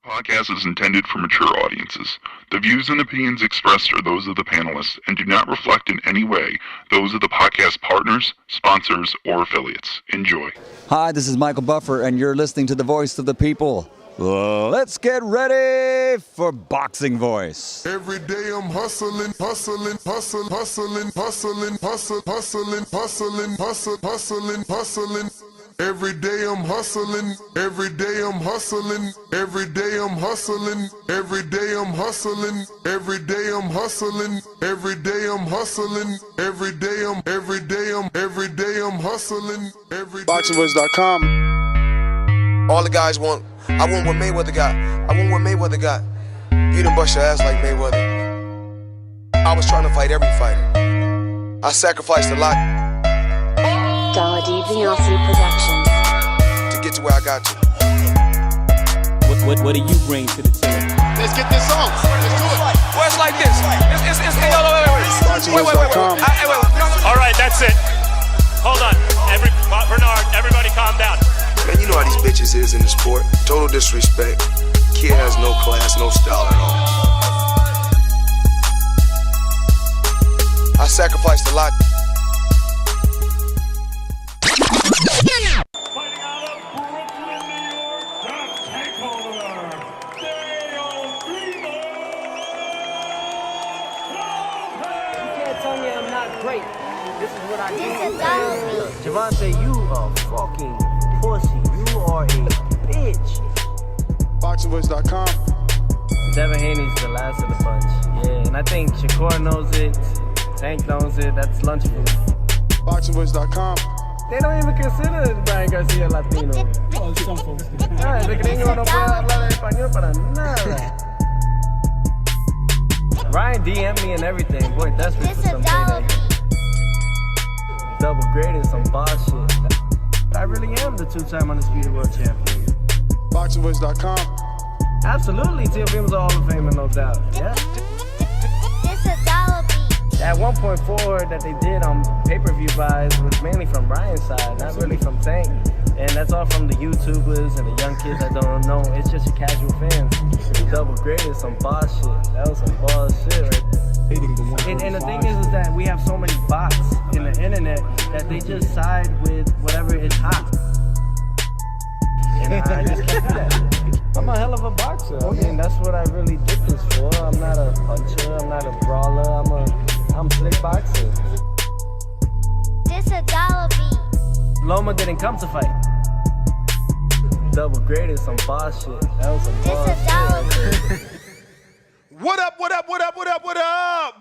Podcast is intended for mature audiences. The views and opinions expressed are those of the panelists and do not reflect in any way those of the podcast partners, sponsors, or affiliates. Enjoy. Hi, this is Michael Buffer, and you're listening to the Voice of the People. Let's get ready for Boxing Voice. Every day I'm hustling, hustling, hustling, hustling, hustling, hustling, hustling, hustling, hustling, hustling, hustling. Every day I'm hustling, every day I'm hustling, every day I'm hustling, every day I'm hustling, every day I'm hustling, every day I'm hustling, every day I'm hustling, BoxingVoice.com. All the guys want, I want what Mayweather got. I want what Mayweather got. You done bust your ass like Mayweather. I was trying to fight every fighter. I sacrificed a lot Dollar DVLC Productions to get to where I got to. What do you bring to the table? Let's get this on. Let's do it. Well, it's like this. Wait. All right, that's it. Hold on. Bernard, everybody calm down. Man, you know how these bitches is in the sport. Total disrespect. Kid has no class, no style at all. I sacrificed a lot. Fighting out of Brooklyn, New York, the takeover. Can't tell me I'm not great. This is what I do. Gervonta, you a fucking pussy. You are a bitch. BoxingVoice.com. Devin Haney's the last of the bunch. Yeah, and I think Shakur knows it. Tank knows it. That's lunch food. BoxingVoice.com. They don't even consider Brian Garcia Latino. Oh, some folks do. De gringo no puede hablar español para nada. Ryan DM'd me and everything. Boy, desperate for some payday. Double graded some boss shit. I really am the two-time undisputed world champion. BoxingVoice.com. Absolutely, Teofimo's a Hall of Famer, no doubt. Yeah. That 1.4 that they did on pay-per-view buys was mainly from Ryan's side, not really from Tank. And that's all from the YouTubers and the young kids that don't know. It's just your casual fans. He double graded some boss shit. That was some boss shit right there. And the thing is that we have so many bots in the internet that they just side with whatever is hot. And I just can't do that. I'm a hell of a boxer. I mean, that's what I really did this for. I'm not a puncher. I'm not a brawler. I'm a slick boxer. This a dollar beat. Loma didn't come to fight. Double graded some boss shit. That was some boss shit. What up?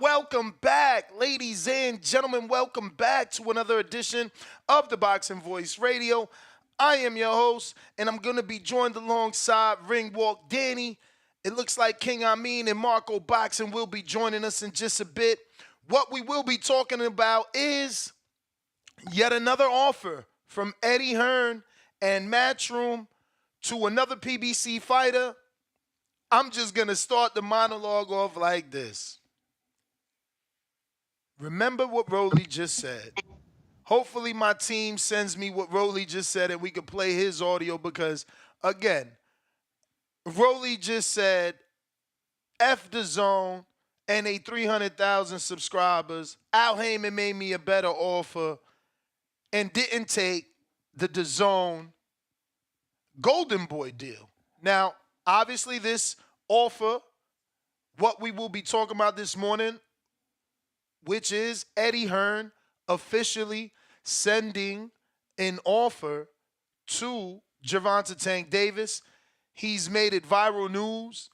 Welcome back, ladies and gentlemen. Welcome back to another edition of the Boxing Voice Radio. I am your host, and I'm going to be joined alongside Ring Walk Danny. It looks like King Amin and Marco Boxing will be joining us in just a bit. What we will be talking about is yet another offer from Eddie Hearn and Matchroom to another PBC fighter. I'm just going to start the monologue off like this. Remember what Rolly just said. Hopefully my team sends me what Rolly just said and we can play his audio because, again, Rolly just said, F the zone and a 300,000 subscribers. Al Heyman made me a better offer and didn't take the DAZN Golden Boy deal. Now, obviously this offer, what we will be talking about this morning, which is Eddie Hearn officially sending an offer to Gervonta Tank Davis. He's made it viral news.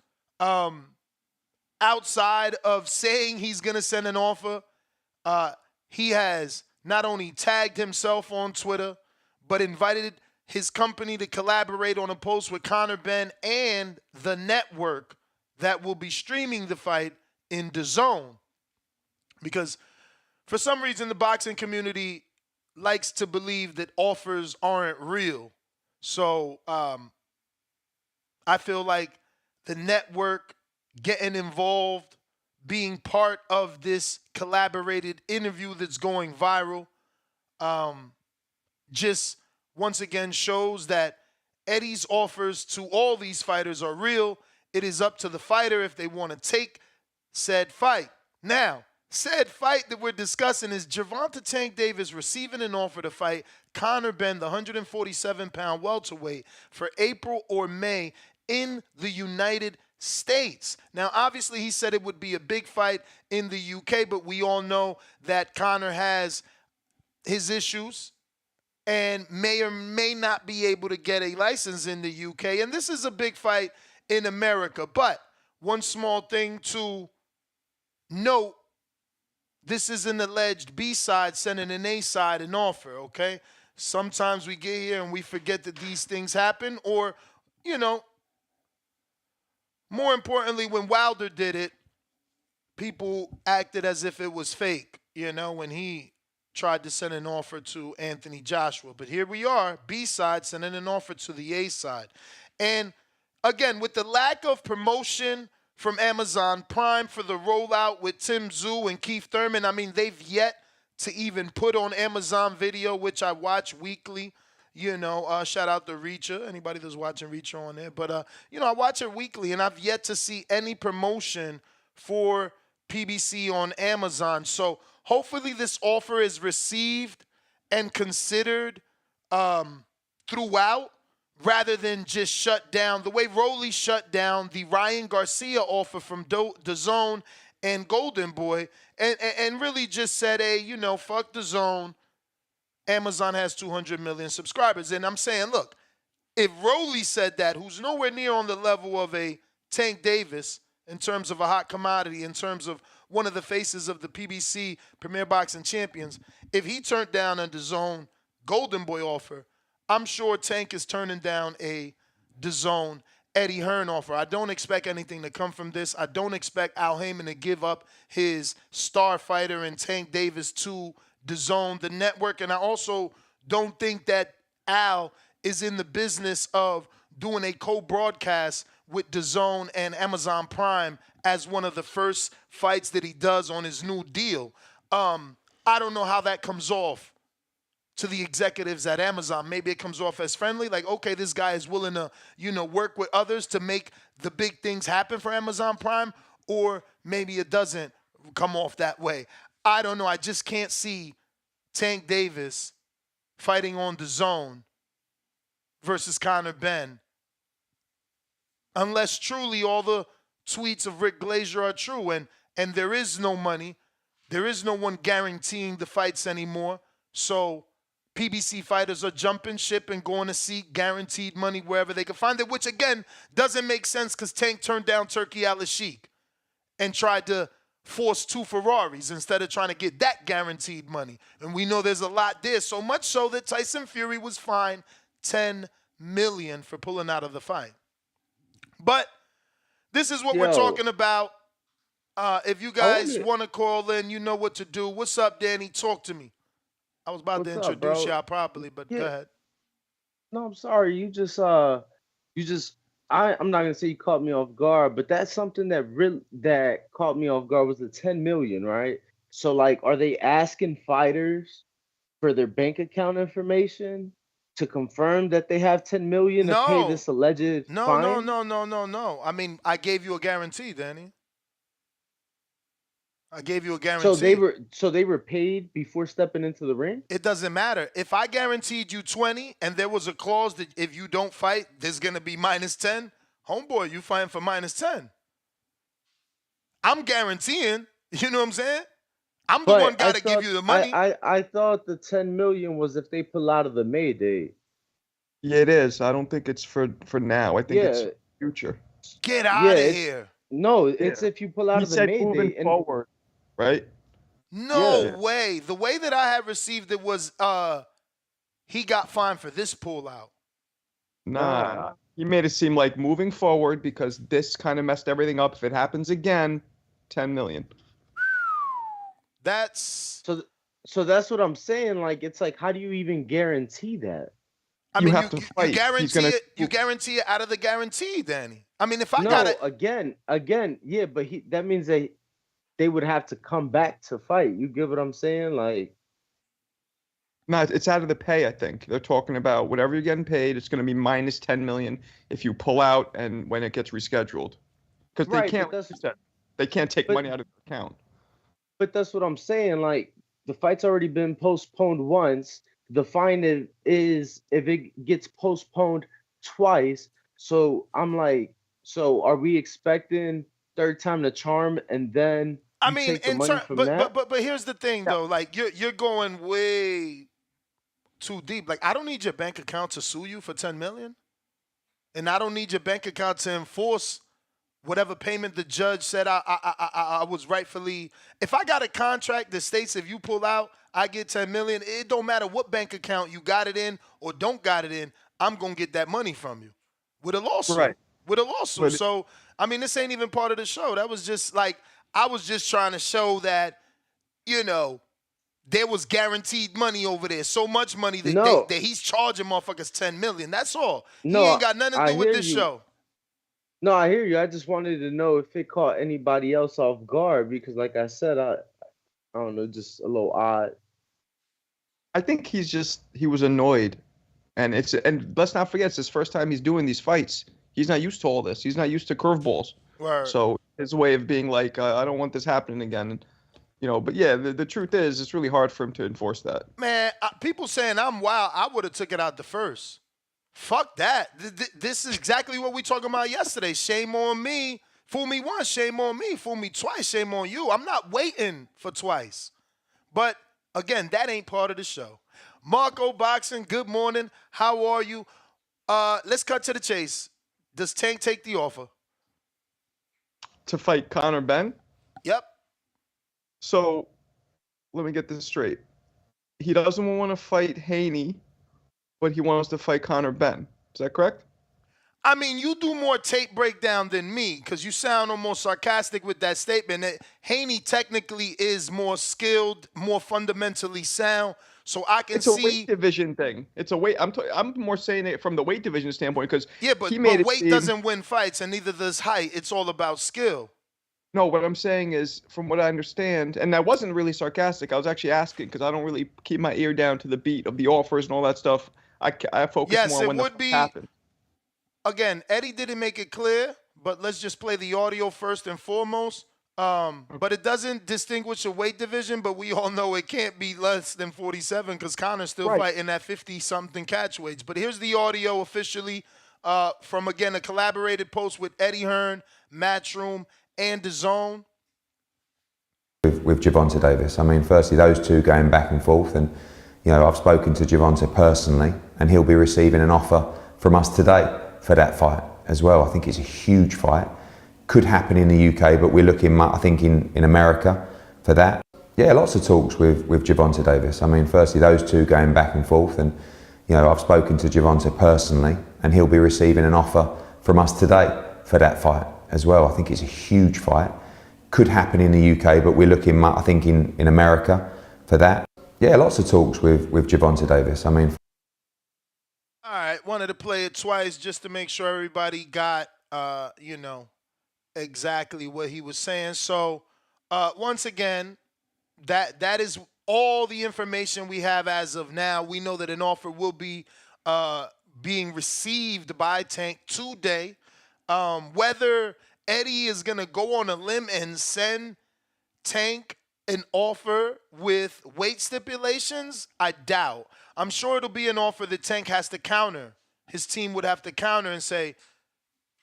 Outside of saying he's going to send an offer, he has not only tagged himself on Twitter, but invited his company to collaborate on a post with Conor Benn and the network that will be streaming the fight in DAZN. Because for some reason, the boxing community likes to believe that offers aren't real. So I feel like the network getting involved, being part of this collaborated interview that's going viral, just once again shows that Eddie's offers to all these fighters are real. It is up to the fighter if they want to take said fight. Now, said fight that we're discussing is Gervonta Tank Davis receiving an offer to fight Conor Benn, the 147-pound welterweight, for April or May in the United States. Now, obviously, he said it would be a big fight in the UK, but we all know that Conor has his issues and may or may not be able to get a license in the UK. And this is a big fight in America. But one small thing to note, this is an alleged B side sending an A side an offer, okay? Sometimes we get here and we forget that these things happen, or, you know, more importantly, when Wilder did it, people acted as if it was fake, you know, when he tried to send an offer to Anthony Joshua. But here we are, B side sending an offer to the A side. And again, with the lack of promotion from Amazon Prime for the rollout with Tim Tszyu and Keith Thurman, I mean, they've yet to even put on Amazon Video, which I watch weekly. You know, shout out to Reacher, anybody that's watching Reacher on there. But, you know, I watch it weekly, and I've yet to see any promotion for PBC on Amazon. So hopefully this offer is received and considered throughout, rather than just shut down the way Rolly shut down the Ryan Garcia offer from DAZN and Golden Boy, and really just said, hey, you know, fuck DAZN. Amazon has 200 million subscribers. And I'm saying, look, if Rolly said that, who's nowhere near on the level of a Tank Davis in terms of a hot commodity, in terms of one of the faces of the PBC Premier Boxing Champions, if he turned down a DAZN Golden Boy offer, I'm sure Tank is turning down a DAZN Eddie Hearn offer. I don't expect anything to come from this. I don't expect Al Heyman to give up his star fighter and Tank Davis to DAZN, the network. And I also don't think that Al is in the business of doing a co-broadcast with DAZN and Amazon Prime as one of the first fights that he does on his new deal. I don't know how that comes off to the executives at Amazon. Maybe it comes off as friendly, like, okay, this guy is willing to, you know, work with others to make the big things happen for Amazon Prime, or maybe it doesn't come off that way. I don't know. I just can't see Tank Davis fighting on DAZN versus Conor Benn unless truly all the tweets of Rick Glazier are true, and there is no money. There is no one guaranteeing the fights anymore. So PBC fighters are jumping ship and going to seek guaranteed money wherever they can find it, which, again, doesn't make sense because Tank turned down Turkey Al-Sheikh and tried to force 2 Ferraris instead of trying to get that guaranteed money. And we know there's a lot there, so much so that Tyson Fury was fined $10 million for pulling out of the fight. But this is what we're talking about. If you guys want to call in, you know what to do. What's up, Danny? Talk to me. I was about to introduce y'all properly, but go ahead. No, I'm sorry. I'm not gonna say you caught me off guard, but that's something that caught me off guard was the 10 million, right? So, like, are they asking fighters for their bank account information to confirm that they have 10 million to pay this alleged fine? No. I mean, I gave you a guarantee, Danny. I gave you a guarantee. So they were paid before stepping into the ring? It doesn't matter. If I guaranteed you 20 and there was a clause that if you don't fight, there's going to be -10, homeboy, you fighting for -10. I'm guaranteeing. You know what I'm saying? I'm the one guy to give you the money. I thought the 10 million was if they pull out of the May date. Yeah, it is. I don't think it's for now. I think it's future. Get out of here. No, it's if you pull out of the May moving date. forward, right? No way. The way that I had received it was he got fined for this pullout. Nah. He made it seem like moving forward because this kind of messed everything up. If it happens again, 10 million. That's so that's what I'm saying. Like, it's like, how do you even guarantee that? I mean, you guarantee it out of the guarantee, Danny. I mean, if I got it again, yeah, but that means they would have to come back to fight. You get what I'm saying? Like, No, it's out of the pay, I think. They're talking about whatever you're getting paid, it's going to be minus 10 million if you pull out and when it gets rescheduled. Because they Right, can't, but like you said, they can't take but money out of the account. but that's what I'm saying. Like the fight's already been postponed once. The fine is if it gets postponed twice. So I'm like, so are we expecting third time the charm and then I you mean, take the money from that? but here's the thing though. Like you're going way too deep. Like I don't need your bank account to sue you for 10 million, and I don't need your bank account to enforce whatever payment the judge said I was rightfully. If I got a contract that states if you pull out, I get 10 million. It don't matter what bank account you got it in or don't got it in. I'm gonna get that money from you with a lawsuit. Right. With a lawsuit. But So I mean, this ain't even part of the show. That was just like I was just trying to show that there was guaranteed money over there. So much money that No, that he's charging motherfuckers 10 million. That's all. He no, ain't got nothing to I do with hear this you. show. No, I hear you. I just wanted to know if it caught anybody else off guard because, like I said, I don't know, just a little odd. I think he was annoyed. And let's not forget, it's his first time he's doing these fights. He's not used to all this. He's not used to curveballs. Word. So his way of being like, I don't want this happening again. And, but yeah, the truth is, it's really hard for him to enforce that. Man, people saying I'm wild, I would have took it out the first. Fuck that. This is exactly what we talking about yesterday. Shame on me. Fool me once, shame on me. Fool me twice, shame on you. I'm not waiting for twice. But, again, that ain't part of the show. Marco Boxing, good morning. How are you? Let's cut to the chase. Does Tank take the offer? To fight Conor Benn? Yep. So, let me get this straight. He doesn't want to fight Haney, but he wants to fight Conor Benn. Is that correct? I mean, you do more tape breakdown than me because you sound almost sarcastic with that statement. That Haney technically is more skilled, more fundamentally sound. So I can see. It's a weight division thing. It's a weight. I'm more saying it from the weight division standpoint because but he made weight doesn't win fights, and neither does height. It's all about skill. No, what I'm saying is, from what I understand, and I wasn't really sarcastic. I was actually asking because I don't really keep my ear down to the beat of the offers and all that stuff. I focus more on when the fight happens. Again, Eddie didn't make it clear, but let's just play the audio first and foremost. But it doesn't distinguish a weight division, but we all know it can't be less than 47 because Conor's still fighting at 50-something catch weights. But here's the audio officially from, again, a collaborated post with Eddie Hearn, Matchroom, and DAZN. With Gervonta Davis. I mean, firstly, those two going back and forth, and I've spoken to Gervonta personally, and he'll be receiving an offer from us today for that fight as well. I think it's a huge fight. Could happen in the UK, but we're looking, I think, in America for that. Yeah, lots of talks with Gervonta Davis. I mean, firstly, those two going back and forth, and I've spoken to Gervonta personally, and he'll be receiving an offer from us today for that fight as well. I think it's a huge fight. Could happen in the UK, but we're looking, I think, in America for that. Yeah, lots of talks with Gervonta Davis. I mean. All right, wanted to play it twice just to make sure everybody got, exactly what he was saying. So, once again, that is all the information we have as of now. We know that an offer will be being received by Tank today. Whether Eddie is going to go on a limb and send Tank an offer with weight stipulations, I doubt. I'm sure it'll be an offer that Tank has to counter. His team would have to counter and say,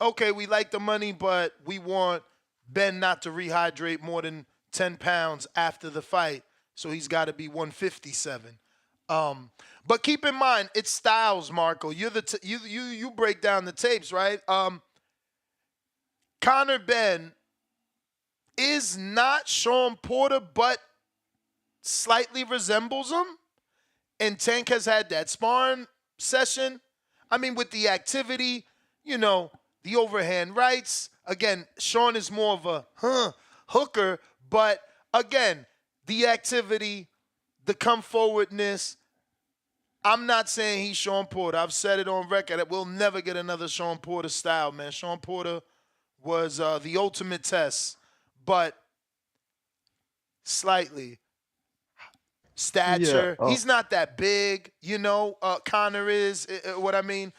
okay, we like the money, but we want Ben not to rehydrate more than 10 pounds after the fight, so he's got to be 157. But keep in mind, it's styles, Marco. You're you break down the tapes, right? Conor Benn is not Sean Porter, but slightly resembles him. And Tank has had that sparring session. I mean, with the activity, the overhand rights. Again, Sean is more of a hooker, but again, the activity, the come forwardness. I'm not saying he's Sean Porter. I've said it on record that we'll never get another Sean Porter style, man. Sean Porter was the ultimate test, but slightly. stature. He's not that big, Conor is. What I mean,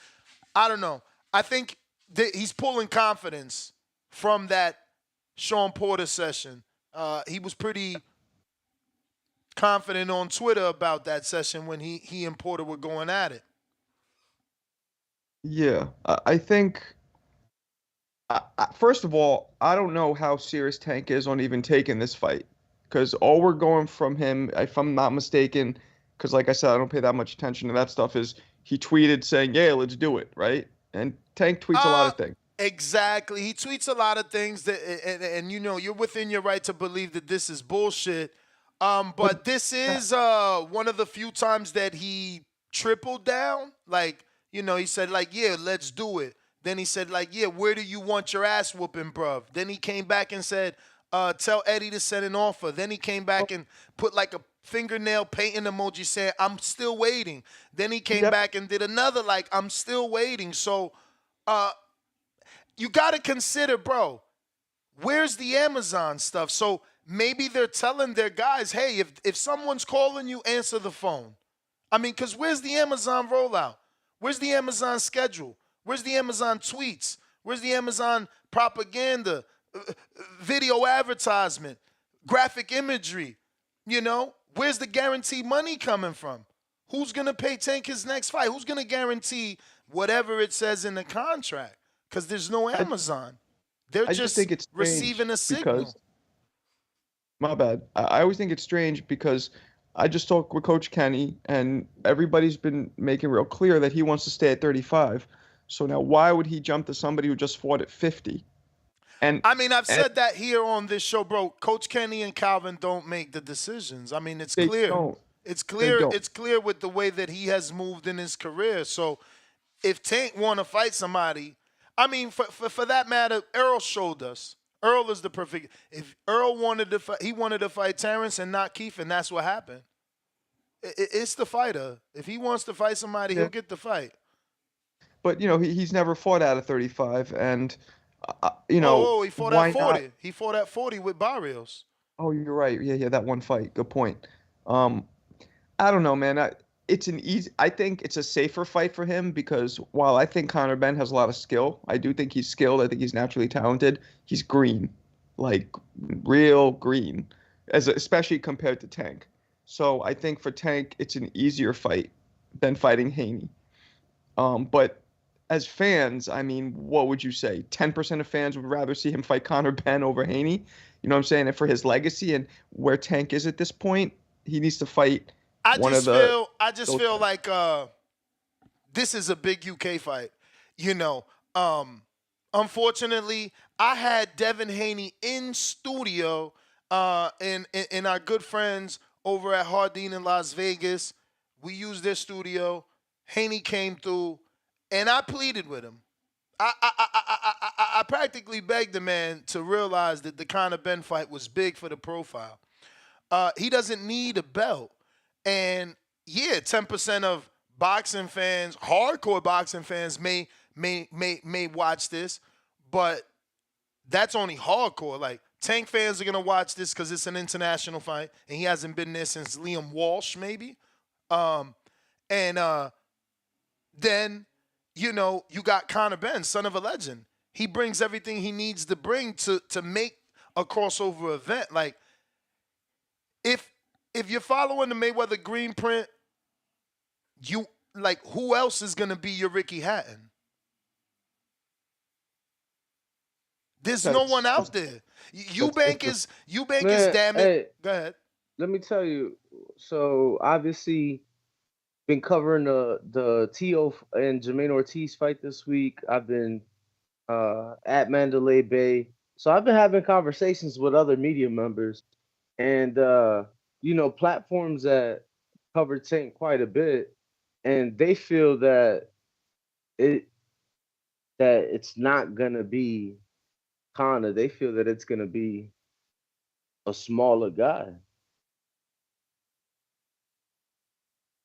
I don't know. I think he's pulling confidence from that Sean Porter session. He was pretty confident on Twitter about that session when he and Porter were going at it. Yeah, I think. First of all, I don't know how serious Tank is on even taking this fight, because all we're going from him, if I'm not mistaken, because like I said, I don't pay that much attention to that stuff, is he tweeted saying, "Yeah, let's do it," right? And Tank tweets a lot of things. Exactly. He tweets a lot of things that, and you're within your right to believe that this is bullshit. But this is one of the few times that he tripled down. Like, he said, like, yeah, let's do it. Then he said, like, yeah, where do you want your ass whooping, bruv? Then he came back and said, tell Eddie to send an offer. Then he came back and put like a fingernail painting emoji saying, I'm still waiting. Then he came back and did another, like, I'm still waiting. So you got to consider, bro, where's the Amazon stuff? So maybe they're telling their guys, hey, if someone's calling you, answer the phone. I mean, because where's the Amazon rollout? Where's the Amazon schedule? Where's the Amazon tweets? Where's the Amazon propaganda, video advertisement, graphic imagery? Where's the guaranteed money coming from? Who's going to pay Tank his next fight? Who's going to guarantee whatever it says in the contract? Because there's no Amazon. They're just think it's receiving a signal. My bad. I always think it's strange because I just talked with Coach Kenny, and everybody's been making real clear that he wants to stay at 35. So now why would he jump to somebody who just fought at 50? And I mean, I've said that here on this show, bro. Coach Kenny and Calvin don't make the decisions. I mean, it's clear. It's clear. It's clear with the way that he has moved in his career. So if Tank want to fight somebody, I mean, for that matter, Earl showed us. Earl is the perfect. If Earl wanted to fight, he wanted to fight Terrence and not Keith, and that's what happened. It's the fighter. If he wants to fight somebody, he'll get the fight. But he's never fought out of 35, and he fought at 40. Not? He fought at 40 with Barrios. Oh, you're right. Yeah, that one fight. Good point. I don't know, man. I think it's a safer fight for him because while I think Conor Benn has a lot of skill, I do think he's skilled. I think he's naturally talented. He's green, like real green, especially compared to Tank. So I think for Tank, it's an easier fight than fighting Haney. But as fans, I mean, what would you say? 10% of fans would rather see him fight Conor Benn over Haney. You know what I'm saying? And for his legacy and where Tank is at this point, he needs to fight. I just feel like this is a big UK fight. Unfortunately, I had Devin Haney in studio, and our good friends over at Hardin in Las Vegas. We used their studio. Haney came through, and I pleaded with him. I practically begged the man to realize that the Conor Benn fight was big for the profile. He doesn't need a belt. And yeah, 10% of boxing fans, hardcore boxing fans may watch this, but that's only hardcore. Like Tank fans are gonna watch this because it's an international fight, and he hasn't been there since Liam Walsh, maybe. Then you got Conor Benn, son of a legend. He brings everything he needs to bring to make a crossover event. Like if you're following the Mayweather Green print, who else is gonna be your Ricky Hatton? There's no one out there. Eubank is damn it. Hey, go ahead. Let me tell you. So obviously, been covering the Tio and Jermaine Ortiz fight this week. I've been at Mandalay Bay, so I've been having conversations with other media members, and platforms that cover Tank quite a bit, and they feel that it's not gonna be Conor. They feel that it's gonna be a smaller guy.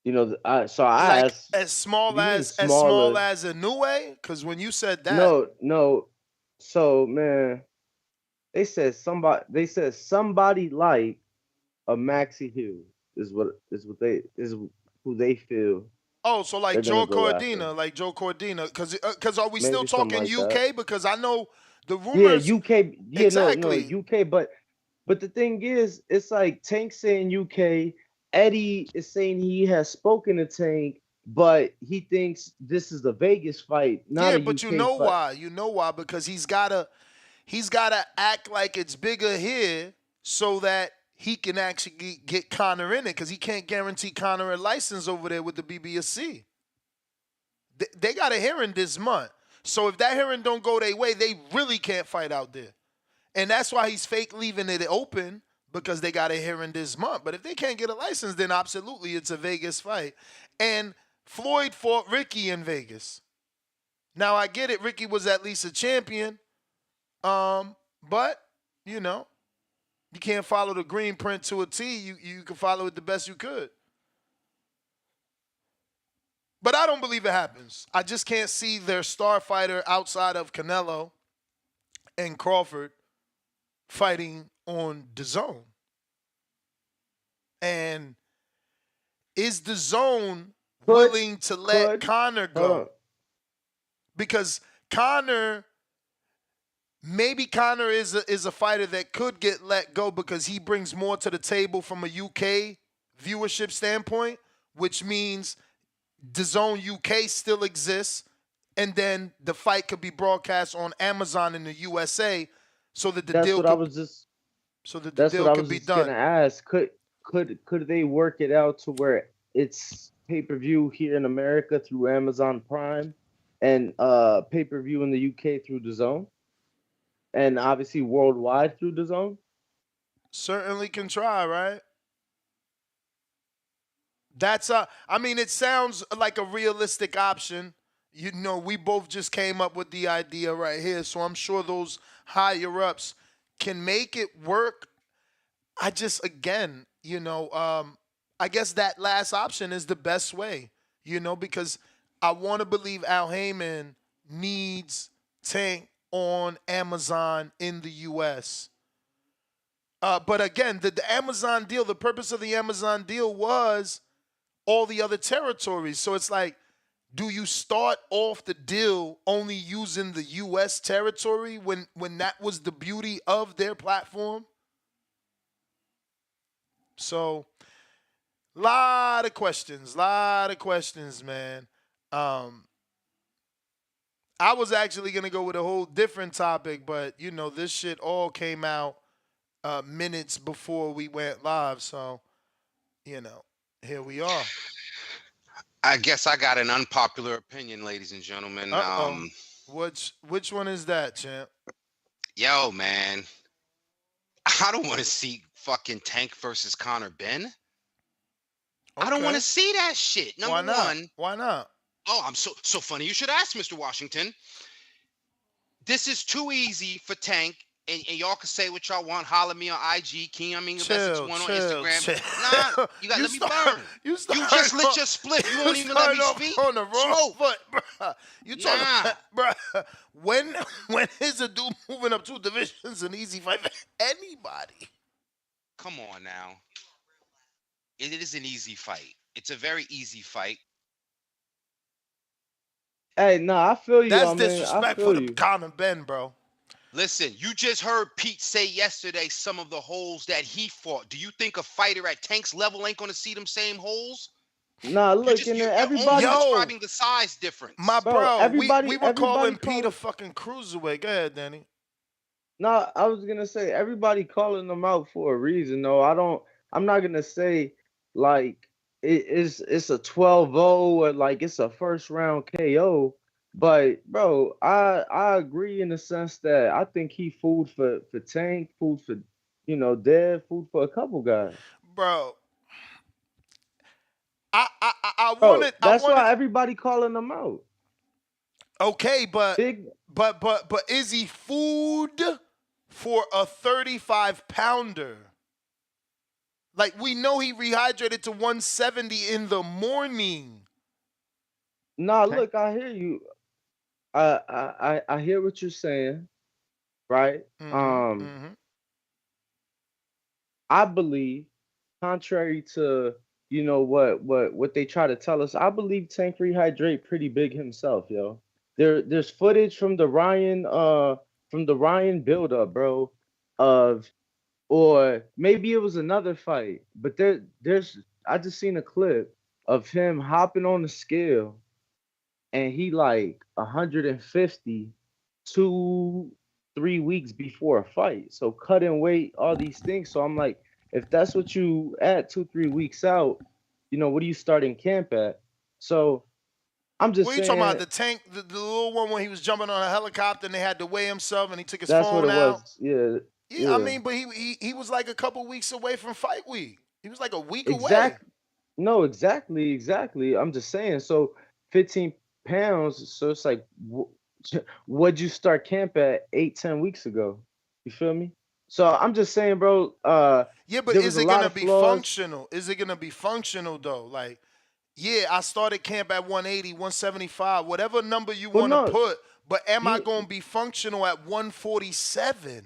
I asked, as small as a new way, because when you said that, no. So man, they said somebody like a Maxie Hughes. is who they feel Oh, so like they're gonna Joe go after. Cordina, because are we still Maybe something talking like that. UK? Because I know the Yeah, rumors UK. Yeah, no, exactly. UK. But the thing is, it's like Tank saying UK. Eddie is saying he has spoken to Tank, but he thinks this is a Vegas fight, not Yeah, a but you UK know fight. why? You know why? Because he's gotta act like it's bigger here so that he can actually get Conor in it. Because he can't guarantee Conor a license over there with the BBSC. They got a hearing this month. So if that hearing don't go their way, they really can't fight out there. And that's why he's fake leaving it open because they got a hearing this month. But if they can't get a license, then absolutely it's a Vegas fight. And Floyd fought Ricky in Vegas. Now I get it, Ricky was at least a champion. But you know, you can't follow the green print to a T. You can follow it the best you could. But I don't believe it happens. I just can't see their star fighter outside of Canelo and Crawford fighting on DAZN. And is DAZN Could willing to let could Conor hold on. go? Because maybe Conor is a fighter that could get let go because he brings more to the table from a UK viewership standpoint, which means DAZN UK still exists, and then the fight could be broadcast on Amazon in the USA, so that the That's deal what I could was just. so that the That's what deal I could was be just gonna done. ask. Could they work it out to where it's pay-per-view here in America through Amazon Prime and pay-per-view in the UK through the Zone and obviously worldwide through the Zone? Certainly can try, right? I mean, it sounds like a realistic option. You know, we both just came up with the idea right here, so I'm sure those higher ups can make it work. I just, again, I guess that last option is the best way, because I want to believe Al Heyman needs Tank on Amazon in the US. But again, the Amazon deal, the purpose of the Amazon deal was all the other territories. So it's like, do you start off the deal only using the US territory when that was the beauty of their platform? So, lot of questions, man. Um, I was actually gonna go with a whole different topic, but this shit all came out minutes before we went live. So, here we are. I guess I got an unpopular opinion, ladies and gentlemen. Uh-oh. Which one is that, champ? Yo, man, I don't want to see fucking Tank versus Conor Benn. I don't want Okay. to see that shit. Why Number not? one. Why not? Oh, I'm so funny. You should ask Mr. Washington. This is too easy for Tank, and y'all can say what y'all want. Holler me on IG, King. I mean, your best Chill, one on chill, Instagram. chill. Nah, you gotta let me burn. You just lit your split. You won't even let me speak. On the wrong Smoke. foot, bruh. You talking, Nah. bruh? When is a dude moving up 2 divisions an easy fight for anybody? Come on now. It is an easy fight. It's a very easy fight. Hey, no, I feel you, That's I mean, I disrespectful feel to you. Conor Benn, bro. Listen, you just heard Pete say yesterday some of the holes that he fought. Do you think a fighter at Tank's level ain't gonna see them same holes? Nah, look, and then You're everybody, only describing the size difference. My bro, bro, we were everybody calling Pete a calling. fucking cruiserweight. Go ahead, Danny. No, I was gonna say everybody calling them out for a reason. No, I don't. I'm not gonna say like it's a 12-0 or like it's a first round KO. But bro, I agree in the sense that I think he food for Tank, food for Dev, food for a couple guys. Bro, I Bro, wanted that's why everybody calling them out. okay, but Big is he food for a 35-pounder? Like, we know he rehydrated to 170 in the morning. Nah, look, I hear you. I hear what you're saying, right? I believe contrary to what they try to tell us, I believe Tank rehydrate pretty big himself, yo. There's footage from the Ryan build up, bro, of or maybe it was another fight, but there's I just seen a clip of him hopping on the scale and he like 150 2 3 weeks before a fight. So cutting weight, all these things. So I'm like, if that's what you at 2 3 weeks out, what are you starting camp at? So I'm just What are you talking about? saying The Tank, the little one when he was jumping on a helicopter and they had to weigh himself and he took his that's what phone it out? was. Yeah, Yeah, I yeah. mean, but he was like a couple weeks away from fight week. He was like a week away. Exact. No, exactly. I'm just saying. So 15 pounds. So it's like, what'd you start camp at 8 10 weeks ago? You feel me? So I'm just saying, bro. Yeah, but There was is a it lot gonna of be flaws. functional? Is it gonna be functional though? Like, yeah, I started camp at 180, 175, whatever number you Well, want to no, put, but am I you gonna be functional at 147?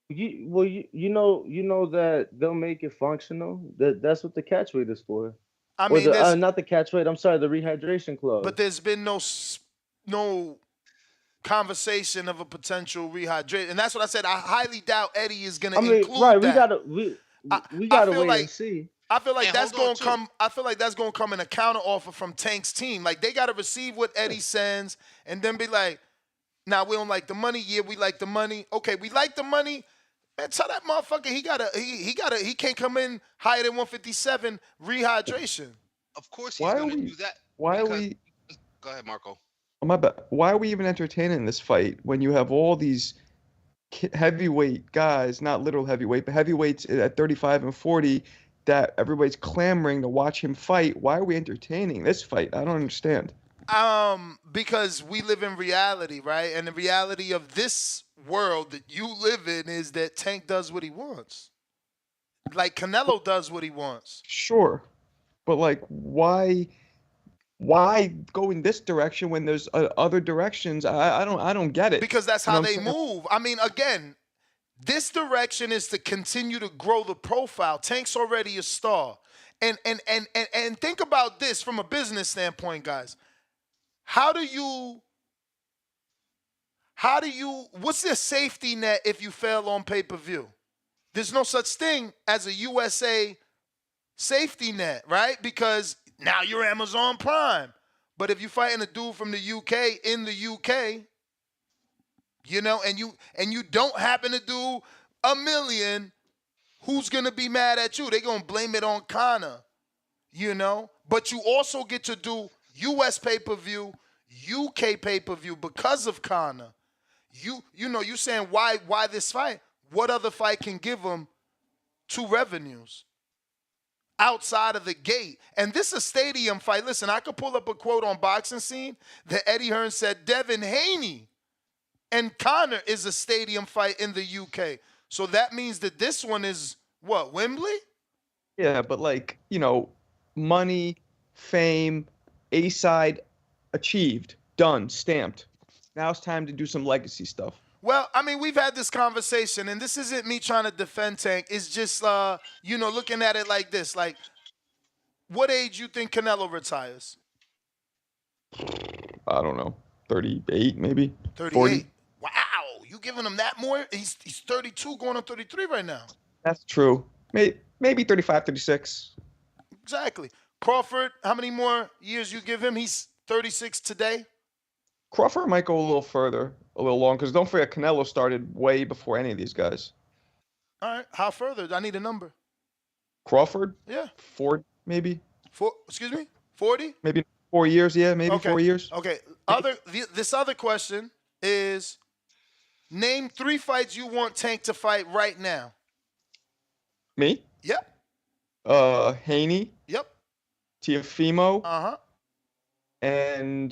you know that they'll make it functional. That's what the catch weight is for, I or mean, the there's not the catch weight. I'm sorry, the rehydration but clause. there's been no conversation of a potential rehydration, and that's what I said. I highly doubt Eddie is gonna I mean, right? include We that. gotta we I we I gotta feel wait and like see. I feel like And that's hold on gonna too. come. I feel like that's gonna come in a counter offer from Tank's team. Like they gotta receive what Eddie sends, and then be like, "Now we don't like the money. Yeah, we like the money. Okay, we like the money. Man, tell that motherfucker he can't come in higher than 157 rehydration. Of course he's Why are gonna we? do that Why are because we? go ahead, Marco. Oh, my bad. Why are we even entertaining this fight when you have all these heavyweight guys, not literal heavyweight, but heavyweights at 35 and 40 that everybody's clamoring to watch him fight? Why are we entertaining this fight? I don't understand. Because we live in reality, right? And the reality of this world that you live in is that Tank does what he wants. Like Canelo does what he wants. Sure, but like, why go in this direction when there's other directions? I don't get it. Because that's You know how what they I'm saying? move. I mean, again, this direction is to continue to grow the profile. Tank's already a star. And think about this from a business standpoint, guys. How do you what's the safety net if you fail on pay-per-view? There's no such thing as a USA safety net, right? Because now you're Amazon Prime. But if you're fighting a dude from the UK in the UK, and you don't happen to do a million, who's gonna be mad at you? They're gonna blame it on Conor, But you also get to do US pay-per-view, UK pay-per-view because of Conor. You saying why this fight? What other fight can give them two revenues outside of the gate? And this is a stadium fight. Listen, I could pull up a quote on Boxing Scene that Eddie Hearn said Devin Haney and Conor is a stadium fight in the UK. So that means that this one is what, Wembley? Yeah, but like, money, fame, A-side achieved, done, stamped. Now it's time to do some legacy stuff. Well, I mean, we've had this conversation, and this isn't me trying to defend Tank. It's just, looking at it like this. Like, what age you think Canelo retires? I don't know, 38 maybe, 38. 40. Wow, you giving him that more? He's 32 going on 33 right now. That's true. Maybe 35, 36. Exactly. Crawford, how many more years you give him? He's 36 today. Crawford might go a little further, a little long, because don't forget Canelo started way before any of these guys. All right. How further? I need a number. Crawford? Yeah. 40, maybe? Excuse me? 40? Maybe 4 years, yeah, maybe Okay. 4 years. Okay. This other question is, name 3 fights you want Tank to fight right now. Me? Yep. Haney, Yep. Tiafimo, Uh-huh. and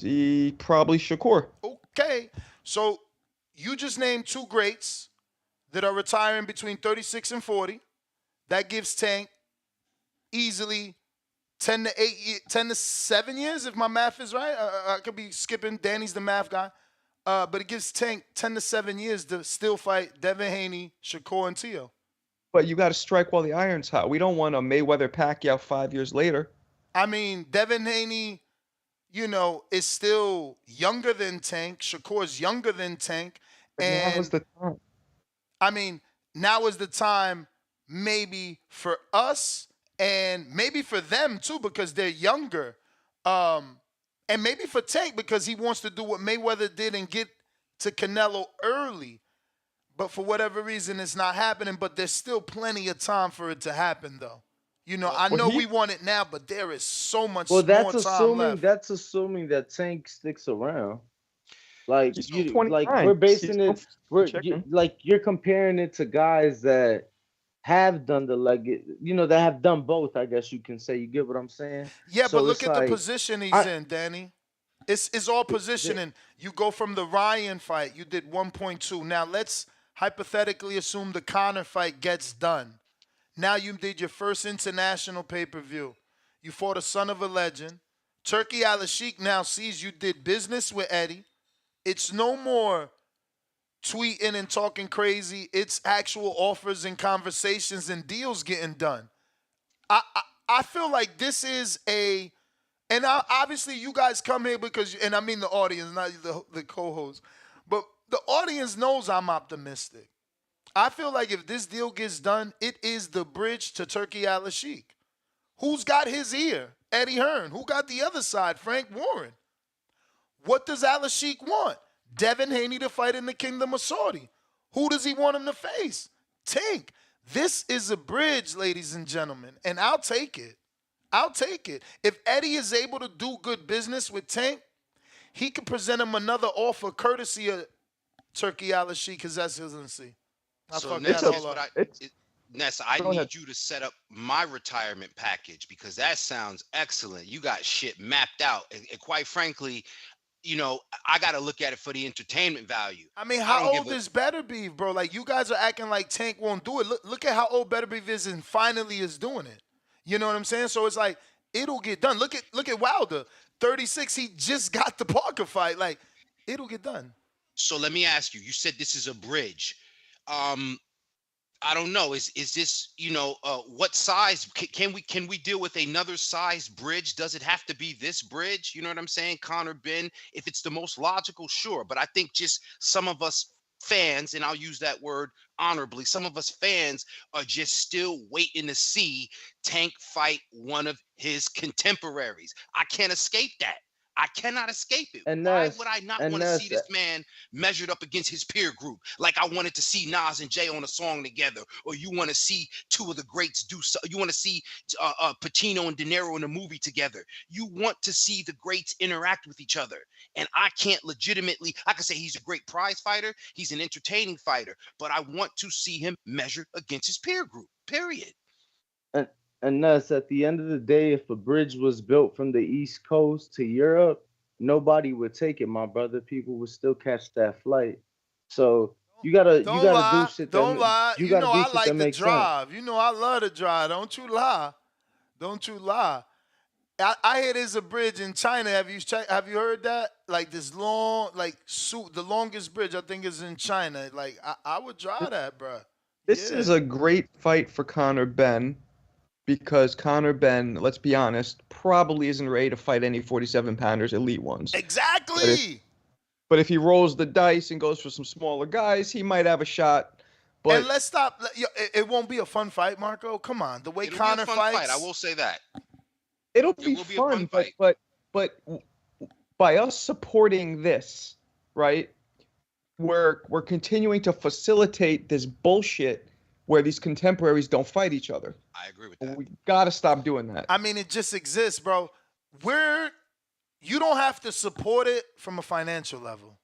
probably Shakur. Okay. So you just named 2 greats that are retiring between 36 and 40. That gives Tank easily 10 to 7 years, if my math is right. I could be skipping. Danny's the math guy. But it gives Tank 10 to 7 years to still fight Devin Haney, Shakur, and Tio. But you got to strike while the iron's hot. We don't want a Mayweather Pacquiao 5 years later. I mean, Devin Haney, is still younger than Tank. Shakur's younger than Tank. Now And is the time. I mean, now is the time maybe for us and maybe for them too because they're younger. And maybe for Tank because he wants to do what Mayweather did and get to Canelo early. But for whatever reason, it's not happening. But there's still plenty of time for it to happen, though. I know we want it now, but there is so much more time left. That's assuming that Tank sticks around. Like He's you, 29. like we're basing He's it. Like you're comparing it to guys that have done that have done both. I guess you can say. You get what I'm saying? Yeah, So but look it's at the like, position he's in, Danny. It's all positioning. You go from the Ryan fight, you did 1.2. Now let's hypothetically assume the Conor fight gets done. Now you did your first international pay-per-view. You fought a son of a legend. Turkey Al-Sheikh now sees you did business with Eddie. It's no more tweeting and talking crazy. It's actual offers and conversations and deals getting done. I feel like this is and obviously you guys come here because, and I mean the audience, not the co-host, but the audience knows I'm optimistic. I feel like if this deal gets done, it is the bridge to Turkey Al-Sheikh. Who's got his ear? Eddie Hearn. Who got the other side? Frank Warren. What does Al-Sheikh want? Devin Haney to fight in the Kingdom of Saudi. Who does he want him to face? Tank. This is a bridge, ladies and gentlemen, and I'll take it. I'll take it. If Eddie is able to do good business with Tank, he can present him another offer courtesy of Turkey Al-Sheikh, his excellency. So Nessa, I need you to set up my retirement package because that sounds excellent. You got shit mapped out. And quite frankly, I got to look at it for the entertainment value. I mean, how old is Better Beef, bro? Like, you guys are acting like Tank won't do it. Look at how old Better Beef is and finally is doing it. You know what I'm saying? So it's like, it'll get done. Look at Wilder. 36, he just got the Parker fight. Like, it'll get done. So let me ask you, you said this is a bridge. I don't know. Is this, what size can we deal with another size bridge? Does it have to be this bridge? You know what I'm saying? Conor Benn, if it's the most logical, sure. But I think just some of us fans, and I'll use that word honorably, some of us fans are just still waiting to see Tank fight one of his contemporaries. I can't escape that. I cannot escape it. And Why would I not want to see this man measured up against his peer group? Like I wanted to see Nas and Jay on a song together, or you want to see two of the greats do so. You want to see Pacino and De Niro in a movie together. You want to see the greats interact with each other. And I can't legitimately, I can say he's a great prize fighter. He's an entertaining fighter, but I want to see him measured against his peer group, period. And thus, at the end of the day, if a bridge was built from the East Coast to Europe, nobody would take it, my brother. People would still catch that flight. So you gotta do shit. Don't lie. You know I like to drive. Sense. You know I love to drive. Don't you lie. Don't you lie. I hear there's a bridge in China. Have you heard that? Like this long, the longest bridge I think is in China. Like I would drive that, bro. This is a great fight for Conor Benn. Because Conor Benn, let's be honest, probably isn't ready to fight any 47-pounders, elite ones. Exactly. But if he rolls the dice and goes for some smaller guys, he might have a shot. But and let's stop. It won't be a fun fight, Marco. Come on, the way Conor fights. Fight. I will say that. It'll be fun, but by us supporting this, right? We're continuing to facilitate this bullshit where these contemporaries don't fight each other. I agree with that. We gotta stop doing that. I mean, it just exists, bro. You don't have to support it from a financial level.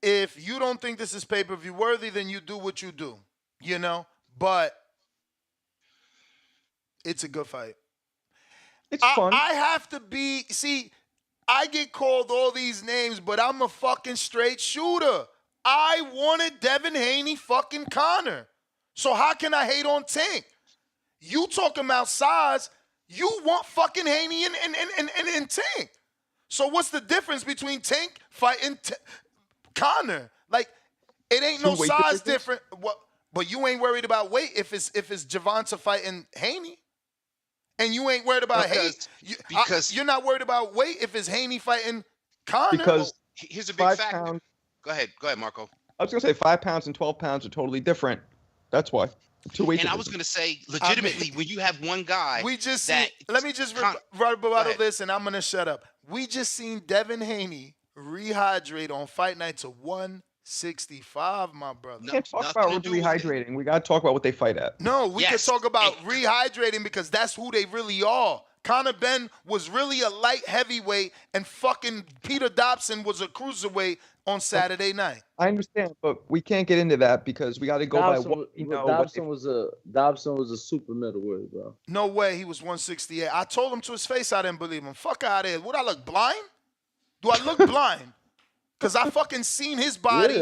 If you don't think this is pay-per-view worthy, then you do what you do, But it's a good fight. It's fun. I have to I get called all these names, but I'm a fucking straight shooter. I wanted Devin Haney fucking Conor. So how can I hate on Tank? You talking about size, you want fucking Haney and Tank. So what's the difference between Tank fighting Conor? Like, it ain't no size different. But you ain't worried about weight if it's Gervonta fighting Haney. And you ain't worried about because you're not worried about weight if it's Haney fighting Conor. Because here's a big 5 factor. pounds. Go ahead, Marco. I was gonna say 5 pounds and 12 pounds are totally different. That's why. 2 weight And I was gonna say, legitimately, when you have one guy, we just that let me just rebuttal this, and I'm gonna shut up. We just seen Devin Haney rehydrate on fight night to 165, my brother. We can't talk about rehydrating. We gotta talk about what they fight at. No, we could talk about rehydrating because that's who they really are. Conor Benn was really a light heavyweight, and fucking Peter Dobson was a cruiserweight on Saturday night. I understand, but we can't get into that because we got to go by what you know. Dobson was a super middleweight, bro. No way, he was 168. I told him to his face I didn't believe him. Fuck out of here. Would I look blind? Do I look blind? Because I fucking seen his body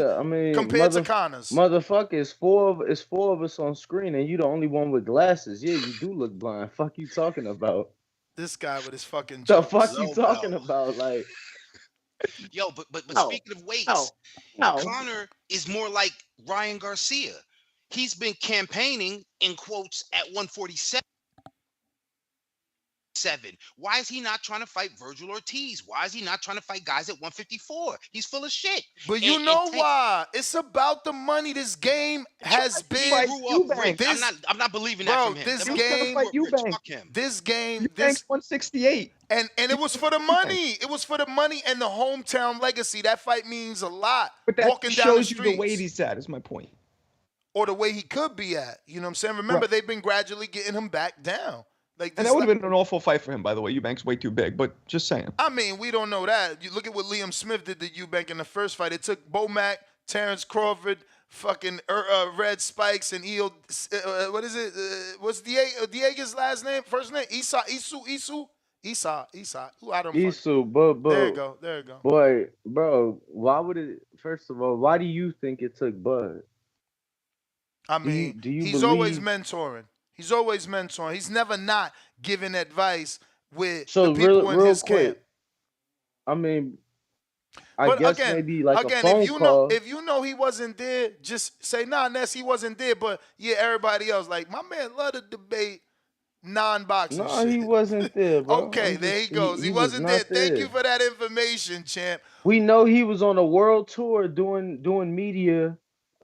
compared to Conor's. Motherfucker, it's four of us on screen, and you the only one with glasses. Yeah, you do look blind. Fuck you talking about? This guy with his fucking jokes. The fuck you talking about? Like, yo, but speaking of weights, Conor is more like Ryan Garcia. He's been campaigning in quotes at 147. Why is he not trying to fight Virgil Ortiz? Why is he not trying to fight guys at 154? He's full of shit. But you know why? It's about the money. This game has been. I'm not believing that from him. This game, this 168. And it was for the money. It was for the money and the hometown legacy. That fight means a lot. But that walking down shows the you the weight he's at, is my point. Or the way he could be at. You know what I'm saying? Remember, they've been gradually getting him back down. Like, and that would have been an awful fight for him, by the way. Eubank's way too big, but just saying. I mean, we don't know that. You look at what Liam Smith did to Eubank in the first fight. It took Bomac, Terrence Crawford, fucking Red Spikes, and what is it? What's Diego's last name? First name? Isa. Who I don't Isu, but there you go. Boy, bro, why would it? First of all, why do you think it took Bud? I mean, he's always mentoring. He's always mentoring. He's never not giving advice with the people in his camp. I mean, I guess maybe like a phone call. If you know he wasn't there, just say, nah, Ness, he wasn't there. But yeah, everybody else, like, my man love to debate non-boxing shit. No, he wasn't there, bro. Okay, there he goes. He wasn't there. Thank you for that information, champ. We know he was on a world tour doing media,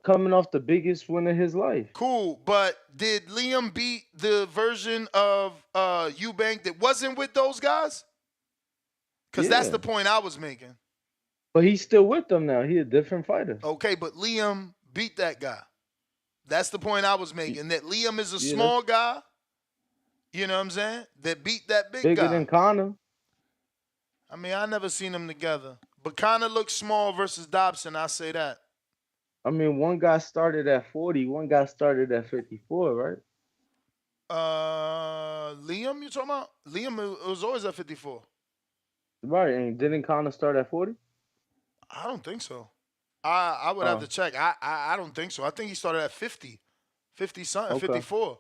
coming off the biggest win of his life. Cool, but did Liam beat the version of Eubank that wasn't with those guys? Because that's the point I was making. But he's still with them now. He's a different fighter. Okay, but Liam beat that guy. That's the point I was making, that Liam is a small guy, you know what I'm saying, that beat that big guy. Bigger than Conor. I mean, I never seen them together. But Conor looks small versus Dobson, I say that. I mean, one guy started at 40, one guy started at 54, right? Liam, you talking about? Liam was always at 54. Right, and didn't Conor start at 40? I don't think so. I would have to check. I don't think so. I think he started at 50 something, 54.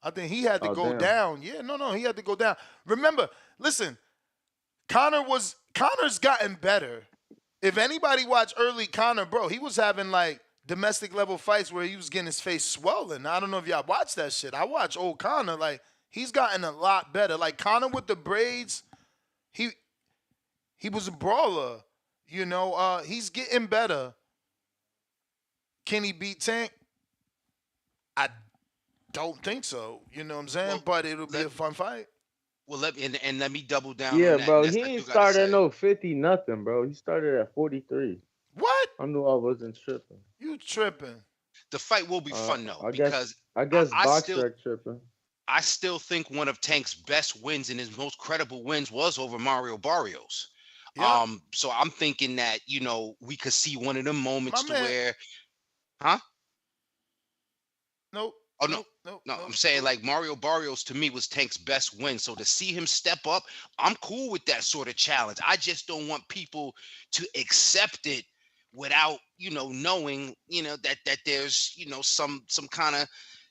I think he had to go down. Yeah, no, he had to go down. Remember, listen, Conor's gotten better. If anybody watched early Conor, bro, he was having like domestic level fights where he was getting his face swollen. I don't know if y'all watched that shit. I watched old Conor. Like, he's gotten a lot better. Like, Conor with the braids, he was a brawler. You know, he's getting better. Can he beat Tank? I don't think so. You know what I'm saying? Well, but it'll be a fun fight. Well, let me double down. Yeah, on that. bro, he ain't started at no 50 nothing, bro. He started at 43. What? I knew I wasn't tripping. You tripping? The fight will be fun though, I guess Boxer tripping. I still think one of Tank's best wins and his most credible wins was over Mario Barrios. Yeah. So I'm thinking that, you know, we could see one of them moments where, Nope. Oh, no. I'm saying like Mario Barrios to me was Tank's best win. So to see him step up, I'm cool with that sort of challenge. I just don't want people to accept it without, you know, knowing, you know, that there's, you know, some kind of,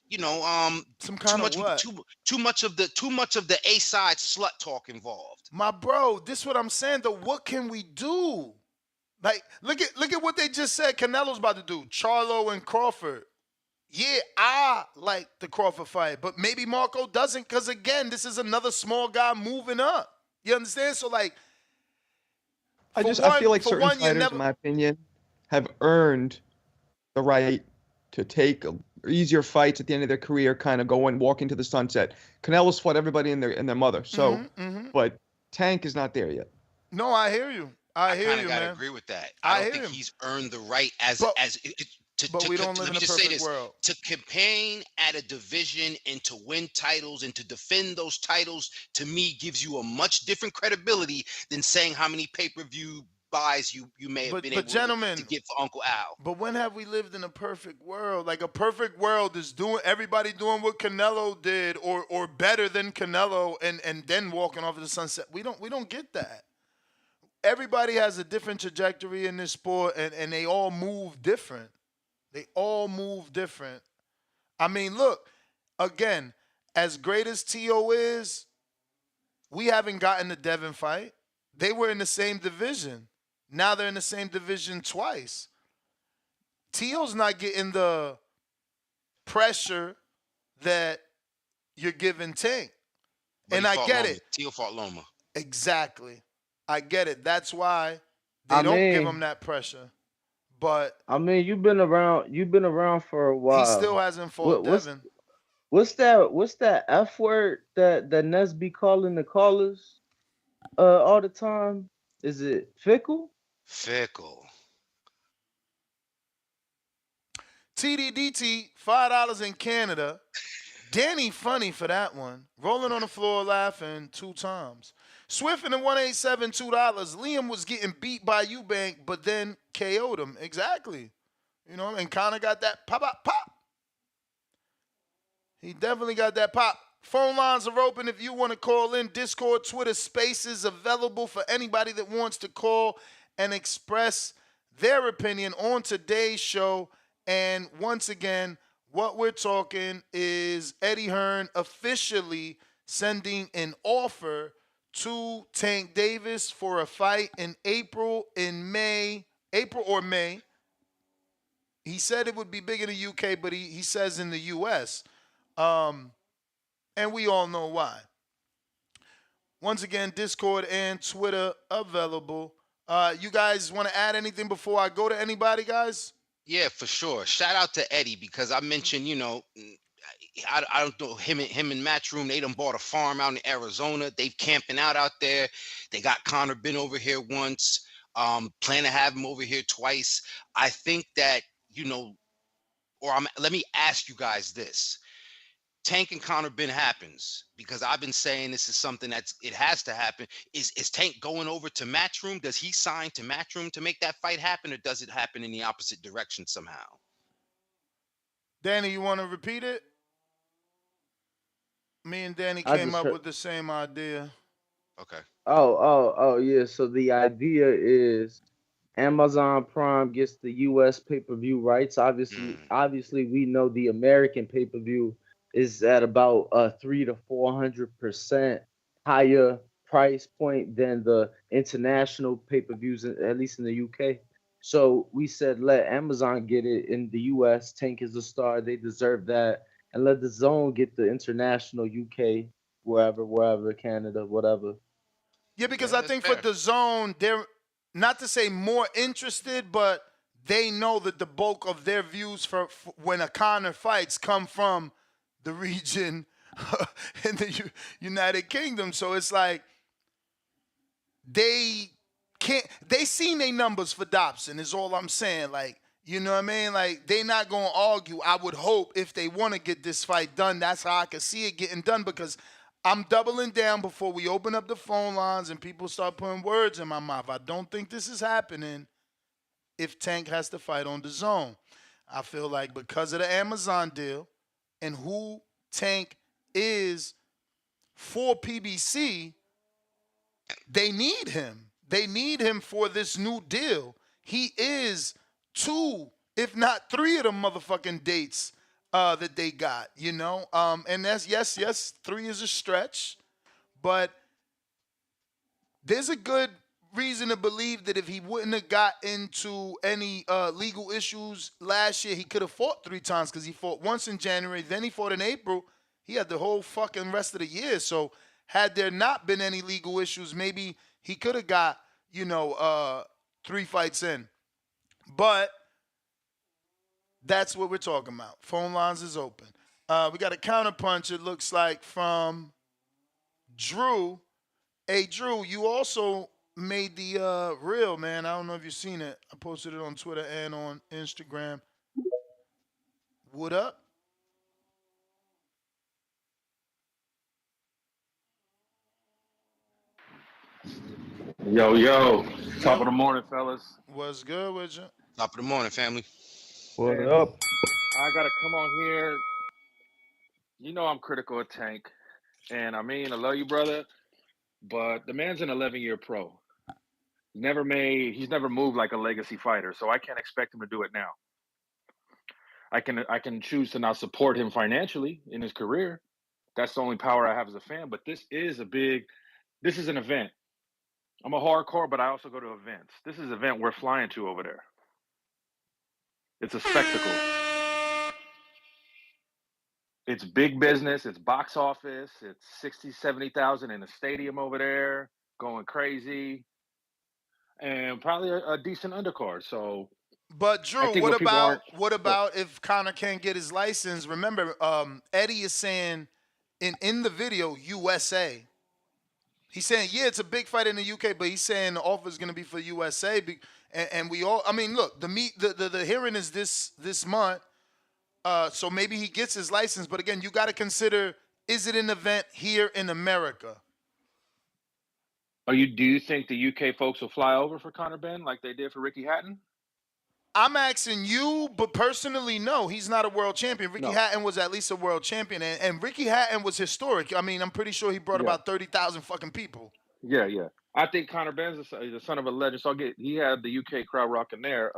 you know, too much of the A side slut talk involved. My bro, this is what I'm saying though. What can we do? Like, look at what they just said Canelo's about to do. Charlo and Crawford. yeah, I like the Crawford fight, but maybe Marco doesn't because, again, this is another small guy moving up. You understand? So, like, I feel like certain you fighters, never. in my opinion, have earned the right to take easier fights at the end of their career, kind of go and walk into the sunset. Canelo's fought everybody and their mother. So, but Tank is not there yet. No, I hear you. I hear kind of you, gotta man. agree with that. I I don't hear think him. he's earned the right as But- as it, But we don't live let in me a just say perfect this: world. to campaign at a division and to win titles and to defend those titles, to me, gives you a much different credibility than saying how many pay-per-view buys you may have been able to get for Uncle Al. But when have we lived in a perfect world? Like, a perfect world is everybody doing what Canelo did or better than Canelo and then walking off of the sunset. We don't get that. Everybody has a different trajectory in this sport and they all move different. They all move different. I mean, look, again, as great as T.O. is, we haven't gotten the Devin fight. They were in the same division. Now they're in the same division twice. T.O.'s not getting the pressure that you're giving Tank. But And he I fought get Loma. it. Teal fought Loma. Exactly. I get it. That's why they I don't give mean- him that pressure. But I mean, you've been around for a while. he still hasn't fought Devin. What's that F word that Ness be calling the callers all the time? Is it fickle? Fickle. TDDT, $5 in Canada. Danny funny for that one. Rolling on the floor laughing 2 times. Swift in the 187, $2. Liam was getting beat by Eubank, but then KO'd him. Exactly. You know, and Conor got that pop, pop, pop. He definitely got that pop. Phone lines are open if you want to call in. Discord, Twitter Spaces available for anybody that wants to call and express their opinion on today's show. And once again, what we're talking is Eddie Hearn officially sending an offer to Tank Davis for a fight in April or May. He said it would be big in the UK, but he says in the US. And we all know why. Once again, Discord and Twitter available. You guys want to add anything before I go to anybody, guys? Yeah, for sure. Shout out to Eddie because I mentioned, I don't know him and Matchroom. They done bought a farm out in Arizona. They camping out there. They got Conor Benn over here once. Plan to have him over here twice. I think that let me ask you guys this: Tank and Conor Benn happens because I've been saying this is something it has to happen. Is Tank going over to Matchroom? Does he sign to Matchroom to make that fight happen, or does it happen in the opposite direction somehow? Danny, you want to repeat it? Me and Danny came up with the same idea. Okay. Oh, yeah. So the idea is Amazon Prime gets the US pay-per-view rights. Obviously we know the American pay-per-view is at about 300 to 400% higher price point than the international pay-per-views, at least in the UK. So we said let Amazon get it in the US. Tank is a star, they deserve that, and let the Zone get the international UK, wherever, Canada, whatever. Yeah, because I think for the Zone, they're not to say more interested, but they know that the bulk of their views for when a Conor fights come from the region in the United Kingdom. So it's like they seen their numbers for Dobson is all I'm saying. Like, you know what I mean? Like, they not going to argue. I would hope if they want to get this fight done, that's how I can see it getting done, because I'm doubling down before we open up the phone lines and people start putting words in my mouth. I don't think this is happening if Tank has to fight on the Zone. I feel like because of the Amazon deal and who Tank is for PBC, they need him. They need him for this new deal. He is 2, if not 3 of them motherfucking dates that they got, and that's, yes, 3 is a stretch, but there's a good reason to believe that if he wouldn't have got into any legal issues last year, he could have fought 3 times because he fought once in January, then he fought in April. He had the whole fucking rest of the year. So had there not been any legal issues, maybe he could have got, 3 fights in. But that's what we're talking about. Phone lines is open. We got a counterpunch, it looks like, from Drew. Hey, Drew, you also made the reel, man. I don't know if you've seen it. I posted it on Twitter and on Instagram. What up? Yo, top of the morning, fellas. What's good with you? Top of the morning, family. What Man, up? I gotta come on here. You know I'm critical of Tank, and I mean I love you, brother, but the man's an 11-year pro. He's never moved like a legacy fighter, so I can't expect him to do it now. I can choose to not support him financially in his career. That's the only power I have as a fan. But this is an event. I'm a hardcore, but I also go to events. This is an event we're flying to over there. It's a spectacle. It's big business. It's box office. It's 60, 70,000 in a stadium over there, going crazy, and probably a decent undercard. So, But Drew, I think what people aren't. what about if Conor can't get his license? Remember, Eddie is saying in the video USA. He's saying, yeah, it's a big fight in the UK, but he's saying the offer is going to be for USA. And we all, I mean, look, the hearing is this month, so maybe he gets his license. But again, you got to consider: is it an event here in America? Do you think the UK folks will fly over for Conor Benn like they did for Ricky Hatton? I'm asking you, but personally, no, he's not a world champion. Ricky Hatton was at least a world champion, and Ricky Hatton was historic. I mean, I'm pretty sure he brought about 30,000 fucking people. Yeah. I think Conor Benn's the son of a legend. So he had the UK crowd rocking there.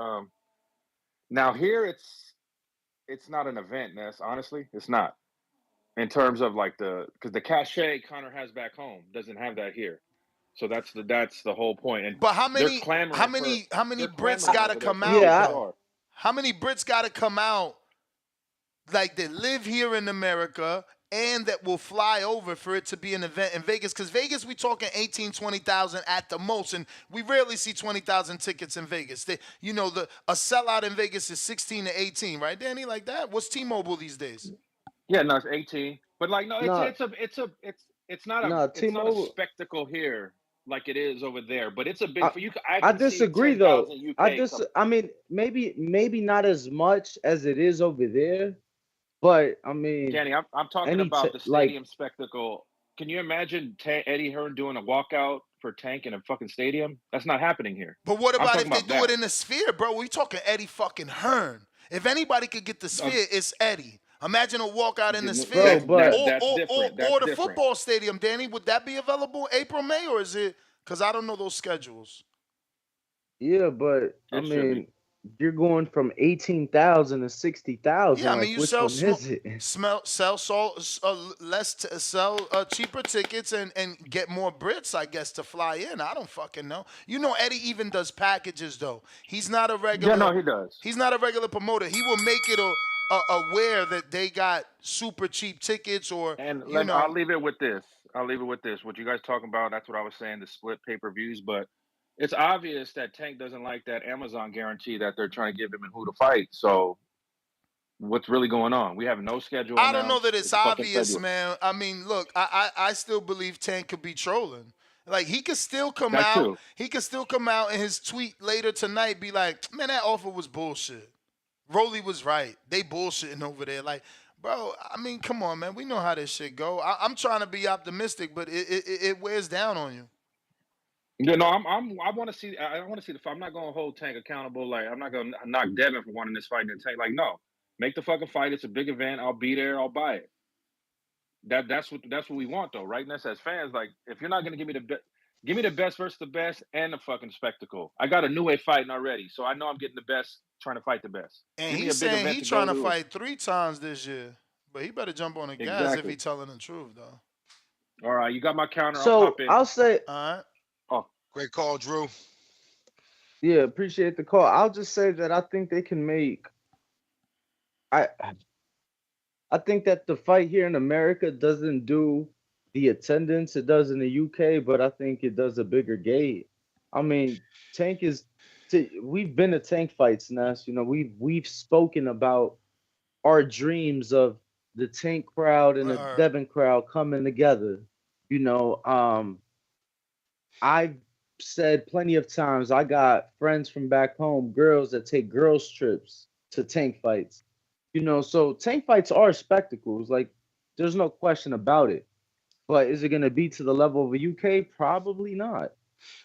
Now here it's not an event, Ness. Honestly, it's not. In terms of like because the cachet Conor has back home doesn't have that here. So that's the whole point. And but how many Brits got to come out? Yeah, how many Brits got to come out like that live here in America and that will fly over for it to be an event in Vegas? Because Vegas, we talking 18, 20,000 at the most, and we rarely see 20,000 tickets in Vegas. A sellout in Vegas is 16 to 18, right, Danny? Like that? What's T-Mobile these days? Yeah, no, it's 18. But like, no, it's not a spectacle here like it is over there. But it's a big. I disagree though. I mean, maybe not as much as it is over there. But I mean, Danny, I'm talking about the stadium spectacle. Can you imagine Eddie Hearn doing a walkout for Tank in a fucking stadium? That's not happening here. But what about if they do it in the Sphere, bro? We talking Eddie fucking Hearn. If anybody could get the Sphere, it's Eddie. Imagine a walkout in the Sphere, or the football stadium. Danny, would that be available April, May, or is it? Because I don't know those schedules. Yeah, but I mean, you're going from 18,000 to 60,000. Yeah, I mean, you sell cheaper tickets and get more Brits, I guess, to fly in. I don't fucking know. You know, Eddie even does packages though. He's not a regular. Yeah, no, he does. He's not a regular promoter. He will make it aware that they got super cheap tickets I'll leave it with this. What you guys talking about, that's what I was saying, the split pay-per-views, but it's obvious that Tank doesn't like that Amazon guarantee that they're trying to give him and who to fight. So what's really going on? We have no schedule. I don't know that it's obvious, man. I mean, look, I still believe Tank could be trolling. Like he could still come out. Too. He could still come out in his tweet later tonight, be like, man, that offer was bullshit. Rolly was right. They bullshitting over there. Like, bro, I mean, come on, man. We know how this shit go. I'm trying to be optimistic, but it wears down on you. Yeah, no, I want to see. I want to see the fight. I'm not going to hold Tank accountable. Like, I'm not going to knock Devin for wanting this fight and Tank. Like, no, make the fucking fight. It's a big event. I'll be there. I'll buy it. That's what we want, though, right? And that's as fans. Like, if you're not going to give me the best versus the best and the fucking spectacle. I got a new way fighting already, so I know I'm getting the best. Trying to fight the best. And he's saying he's trying to fight 3 times this year, but he better jump on the gas if he's telling the truth, though. All right, you got my counter. So I'll say. All right. Oh, Great call, Drew. Yeah, appreciate the call. I'll just say that I think they can make. I I think that the fight here in America doesn't do the attendance it does in the UK, but I think it does a bigger gate. I mean, Tank is. We've been to Tank fights, Ness. You know, we've spoken about our dreams of the Tank crowd and the Devon crowd coming together. You know, I've said plenty of times I got friends from back home, girls that take girls trips to Tank fights. You know, so Tank fights are spectacles. Like, there's no question about it. But is it going to be to the level of a UK? Probably not.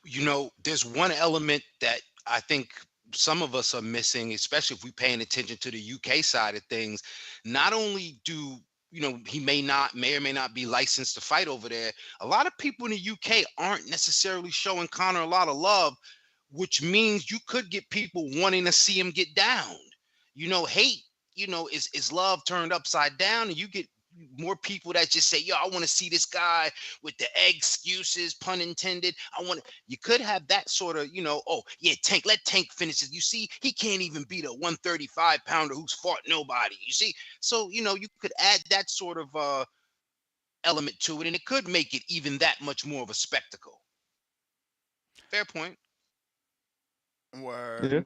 You know, there's one element that I think some of us are missing, especially if we're paying attention to the UK side of things. Not only do he may or may not be licensed to fight over there. A lot of people in the UK aren't necessarily showing Conor a lot of love, which means you could get people wanting to see him get down. Hate, is love turned upside down, and you get more people that just say, yo, I want to see this guy with the excuses, pun intended. You could have that sort of, oh yeah, let Tank finish it. You see, he can't even beat a 135 pounder who's fought nobody. You see, so you could add that sort of element to it, and it could make it even that much more of a spectacle. Fair point. Word. Yeah.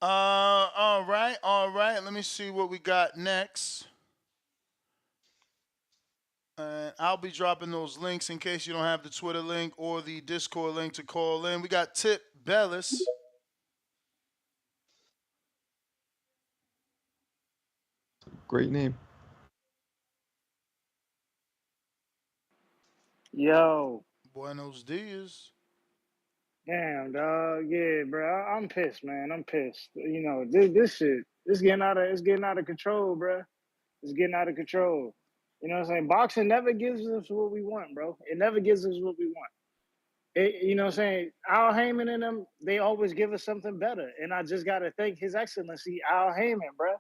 All right. Let me see what we got next. And I'll be dropping those links in case you don't have the Twitter link or the Discord link to call in. We got Tip Bellis. Great name. Yo. Buenos dias. Damn, dog. Yeah, bro. I'm pissed, man. I'm pissed. This shit, it's getting out of control, bro. It's getting out of control. You know what I'm saying? Boxing never gives us what we want, bro. It never gives us what we want. You know what I'm saying? Al Heyman and them, they always give us something better. And I just got to thank His Excellency, Al Heyman, bro.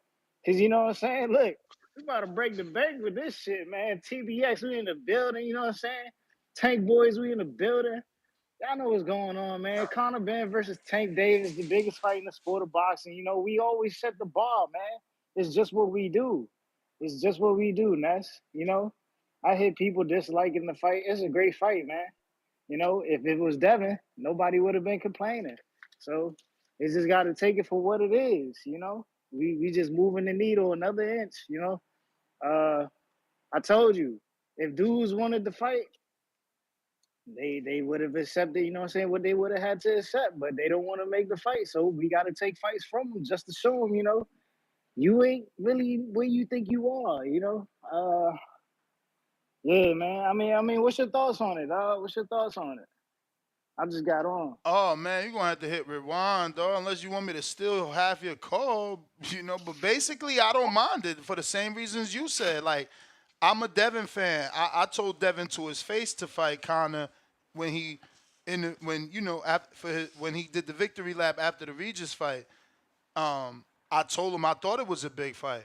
Because you know what I'm saying? Look, we about to break the bank with this shit, man. TBX, we in the building, you know what I'm saying? Tank Boys, we in the building. Y'all know what's going on, man. Conor Benn versus Tank Davis, the biggest fight in the sport of boxing. You know, we always set the bar, man. It's just what we do. It's just what we do, Ness. You know, I hit people disliking the fight. It's a great fight, man. You know, if it was Devin, nobody would have been complaining. So it's just got to take it for what it is. You know, we just moving the needle another inch. You know, I told you, if dudes wanted to fight, they would have accepted, you know what I'm saying, what they would have had to accept, but they don't want to make the fight. So we got to take fights from them just to show them, you ain't really where you think you are, Yeah, man. I mean, what's your thoughts on it, dog? What's your thoughts on it? I just got on. Oh man, you're gonna have to hit rewind, dog, unless you want me to steal half your call, But basically, I don't mind it for the same reasons you said. Like, I'm a Devin fan. I told Devin to his face to fight Conor when he when he did the victory lap after the Regis fight. I told him I thought it was a big fight.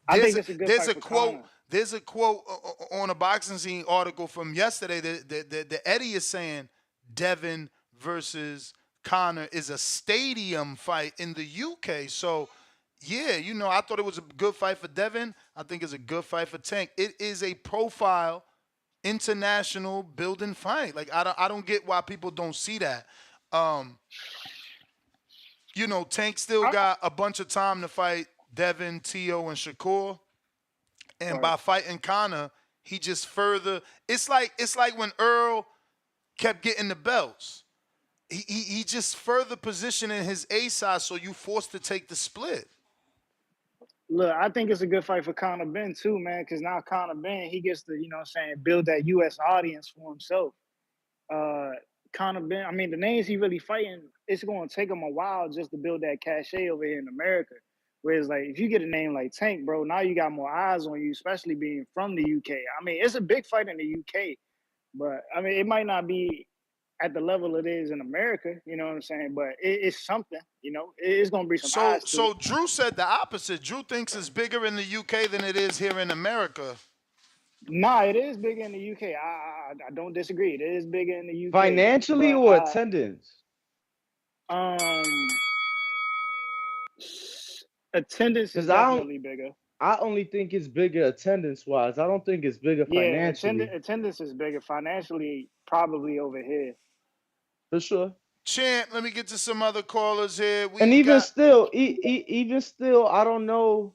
I think it's a good fight for Conor. There's a quote on a boxing scene article from yesterday that Eddie is saying Devin versus Conor is a stadium fight in the UK. So, yeah, I thought it was a good fight for Devin. I think it's a good fight for Tank. It is a profile international building fight. Like, I don't get why people don't see that. Tank still got a bunch of time to fight Devin, Tio, and Shakur. And by fighting Conor, he just further. It's like when Earl kept getting the belts. He just further positioning his A side, so you forced to take the split. Look, I think it's a good fight for Conor Benn too, man, because now Conor Benn, he gets to, build that U.S. audience for himself. Conor Benn, I mean, the names he really fighting, it's going to take him a while just to build that cachet over here in America. Whereas, like, if you get a name like Tank, bro, now you got more eyes on you, especially being from the UK. I mean, it's a big fight in the UK, but, I mean, it might not be at the level it is in America, you know what I'm saying? But it's something, it's going to bring some eyes to So it. Drew said the opposite. Drew thinks it's bigger in the UK than it is here in America. Nah, it is bigger in the UK. I don't disagree. It is bigger in the UK. Financially But or attendance? Attendance is Because definitely bigger. I only think it's bigger attendance wise. I don't think it's bigger Yeah, financially. attendance is bigger. Financially, probably over here. For sure. Champ, let me get to some other callers here. We And even got still, even still, I don't know,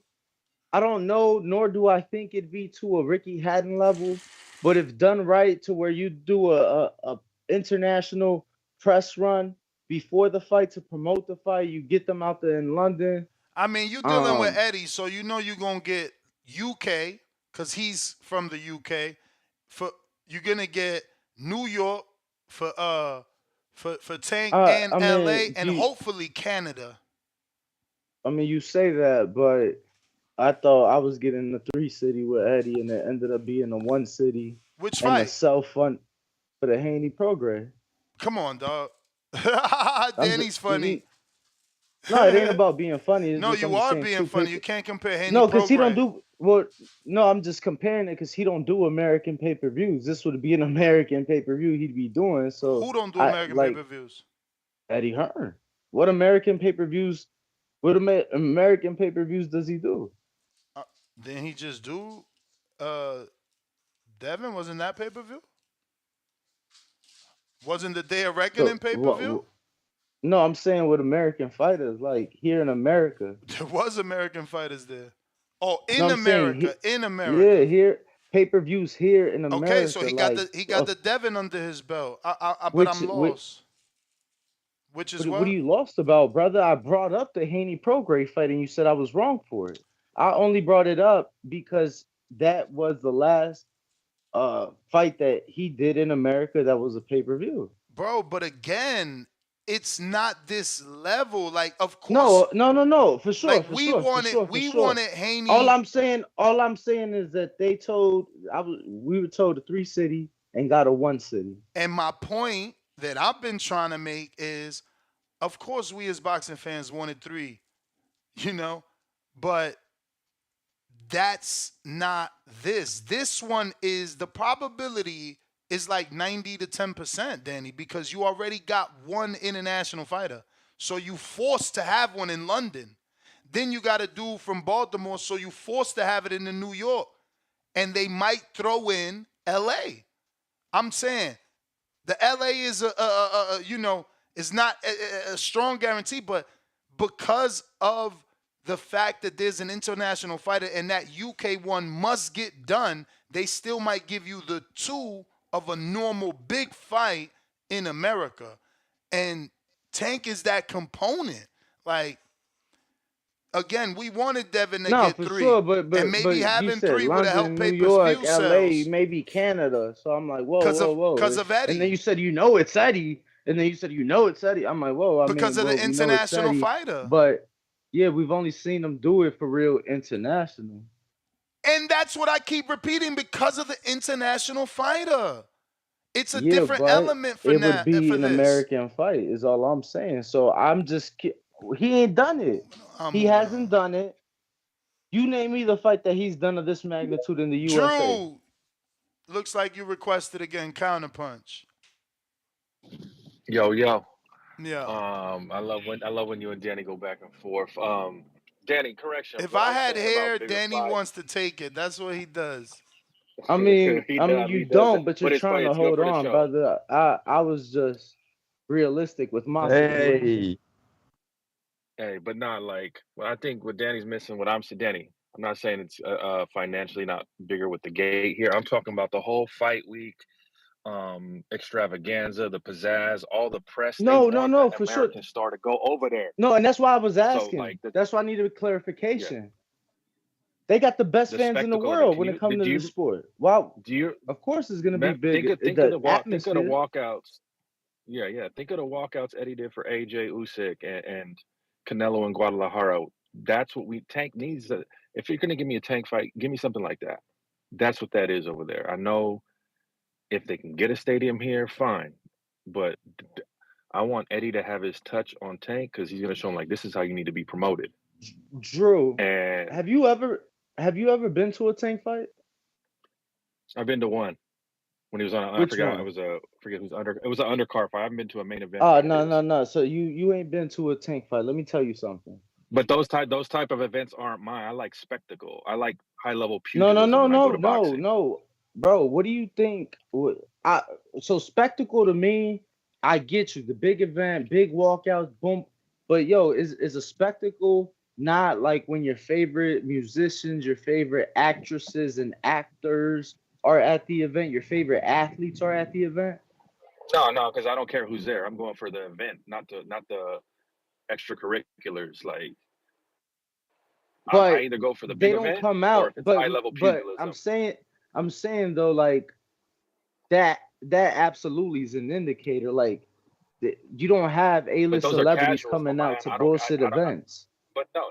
nor do I think it'd be to a Ricky Hatton level. But if done right, to where you do a international press run before the fight to promote the fight, you get them out there in London. I mean, you dealing with Eddie, so you know you're gonna get UK because he's from the UK. For you're gonna get New York for Tank and I LA mean, and hopefully Canada. you say that, but I thought I was getting the 3-city with Eddie, and it ended up being a 1-city Which and a fight? self-fund for the Haney program. Come on, dog. I'm Danny's funny. No, it ain't about being funny. It's No, just you I'm just are saying being two funny. You paper. can't compare Haney No, because he don't program. do well. No, I'm just comparing it because he don't do American pay-per-views. This would be an American pay-per-view he'd be doing. So Who don't do I American like pay-per-views? Eddie Hearn. What American pay-per-views? What American pay-per-views does he do? Then he just do Devin, wasn't that pay-per-view? Wasn't the Day of Reckoning So pay-per-view? No, I'm saying with American fighters, like here in America. There was American fighters there. Oh, No, in I'm saying America, in yeah, America. here pay-per-views here in Okay, so America, he got like the Devin under his belt. But which I'm lost. Which is what are what? you lost about, brother? I brought up the Haney Prograis fight, and you said I was wrong for it. I only brought it up because that was the last fight that he did in America that was a pay-per-view. Bro, but again, it's not this level. Like, of course, No, for sure, like for sure, for sure, for we sure. wanted All Haney. I'm saying is that we were told a 3-city and got a 1-city. And my point that I've been trying to make is, of course, we as boxing fans wanted 3, but that's not this. This one is the probability is like 90 to 10%, Danny, because you already got one international fighter. So you forced to have one in London. Then you got a dude from Baltimore, so you forced to have it in New York. And they might throw in LA. I'm saying the LA is is not a strong guarantee, but because of the fact that there's an international fighter and that UK one must get done, they still might give you the 2 of a normal big fight in America. And Tank is that component. Like, again, we wanted Devin to No, get for 3. sure, but And maybe you having said 3 would have helped London, New York, pay-per-view LA, sales. maybe Canada. So I'm like, whoa, Because whoa, whoa. of Eddie. And then you said it's Eddie. And then you said it's Eddie. I'm like, whoa, Because of the we know it's international Eddie. fighter. But yeah, we've only seen him do it for real international. And that's what I keep repeating, because of the international fighter. It's a Yeah, different but element for it would be for an this. American fight, is all I'm saying. So he ain't done it. He hasn't done it. You name me the fight that he's done of this magnitude in the USA. Drew, looks like you requested again counterpunch. Yo. Yeah. I love when you and Danny go back and forth. Danny, correction. If What I I'm had saying about hair, bigger Danny fights. wants to take it. That's what he does. You He does that, don't, but you're but it's trying funny. to It's good hold for the on, show. brother. I was just realistic with my situation. Hey, but not like. Well, I think what Danny's missing. What I'm saying, Danny. I'm not saying it's financially not bigger with the gate here. I'm talking about the whole fight week, extravaganza, the pizzazz, all the press. They want No, an for sure. American star to go over there. No, and that's why I was So asking. like the That's why I needed a clarification. They got the best fans in the spectacle of it. world when it comes to the sport. Wow, of course it's gonna be big. Think of The the atmosphere. walkouts. Yeah. Think of the walkouts Eddie did for AJ Usyk and Canelo and Guadalajara. That's what Tank needs. If you're gonna give me a Tank fight, give me something like that. That's what that is over there. I know if they can get a stadium here, fine, but I want Eddie to have his touch on Tank because he's gonna show him like this is how you need to be promoted. Drew, And have you ever been to a Tank fight? I've been to one when he was on. I Which forgot. It one? was a forget who's under. It was an undercard fight. I haven't been to a main event Oh like no this. no no. So you ain't been to a Tank fight. Let me tell you something. But those type of events aren't mine. I like spectacle. I like high level No no pugilism no when I go no to no boxing. no, bro. What do you think? I so spectacle to me. I get you. The big event, big walkouts, boom. But yo, is a spectacle not like when your favorite musicians, your favorite actresses and actors are at the event, your favorite athletes are at the event? No, because I don't care who's there. I'm going for the event, not the extracurriculars. Like I But either go for the big they don't event come or out. if it's But high level but I'm pugilism. saying though, like that absolutely is an indicator. Like you don't have But A-list those are celebrities casuals, my coming out man. to I don't. bullshit I don't. events. But no.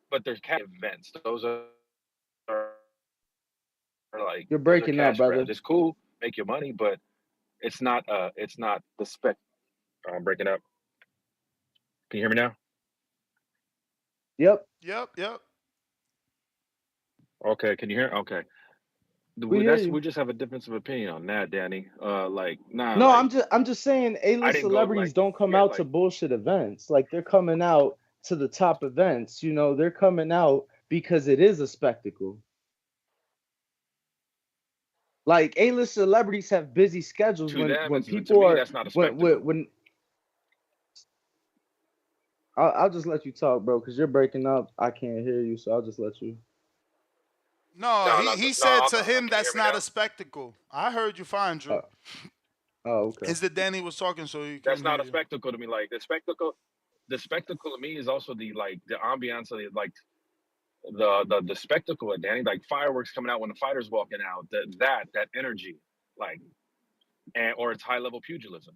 But there's cash events. Are like You're those are breaking up, cash grabs. brother. It's cool, make your money, but it's not the spec. I'm breaking up. Can you hear me now? Yep, Yep. Okay, can you hear? Okay. we hear We you. just have a difference of opinion on that, Danny. Like, nah, No, like I'm just saying I A-list didn't go celebrities like don't come yeah, out to like bullshit events. Like they're coming out to the top events. You know, they're coming out because it is a spectacle. Like A-list celebrities have busy schedules to them, when to people me, are that's not a spectacle. when I'll just let you talk, bro, because you're breaking up. I can't hear you, so I'll just let you. No, No, he no, said to him can you hear that's me not now? a spectacle. I heard you fine, Uh, Drew. oh, okay. Is that Danny was talking so he That's couldn't hear not a you. spectacle to me. Like the spectacle to me is also the ambiance of like the spectacle of Danny, like fireworks coming out when the fighter's walking out, that energy, like and or it's high level pugilism.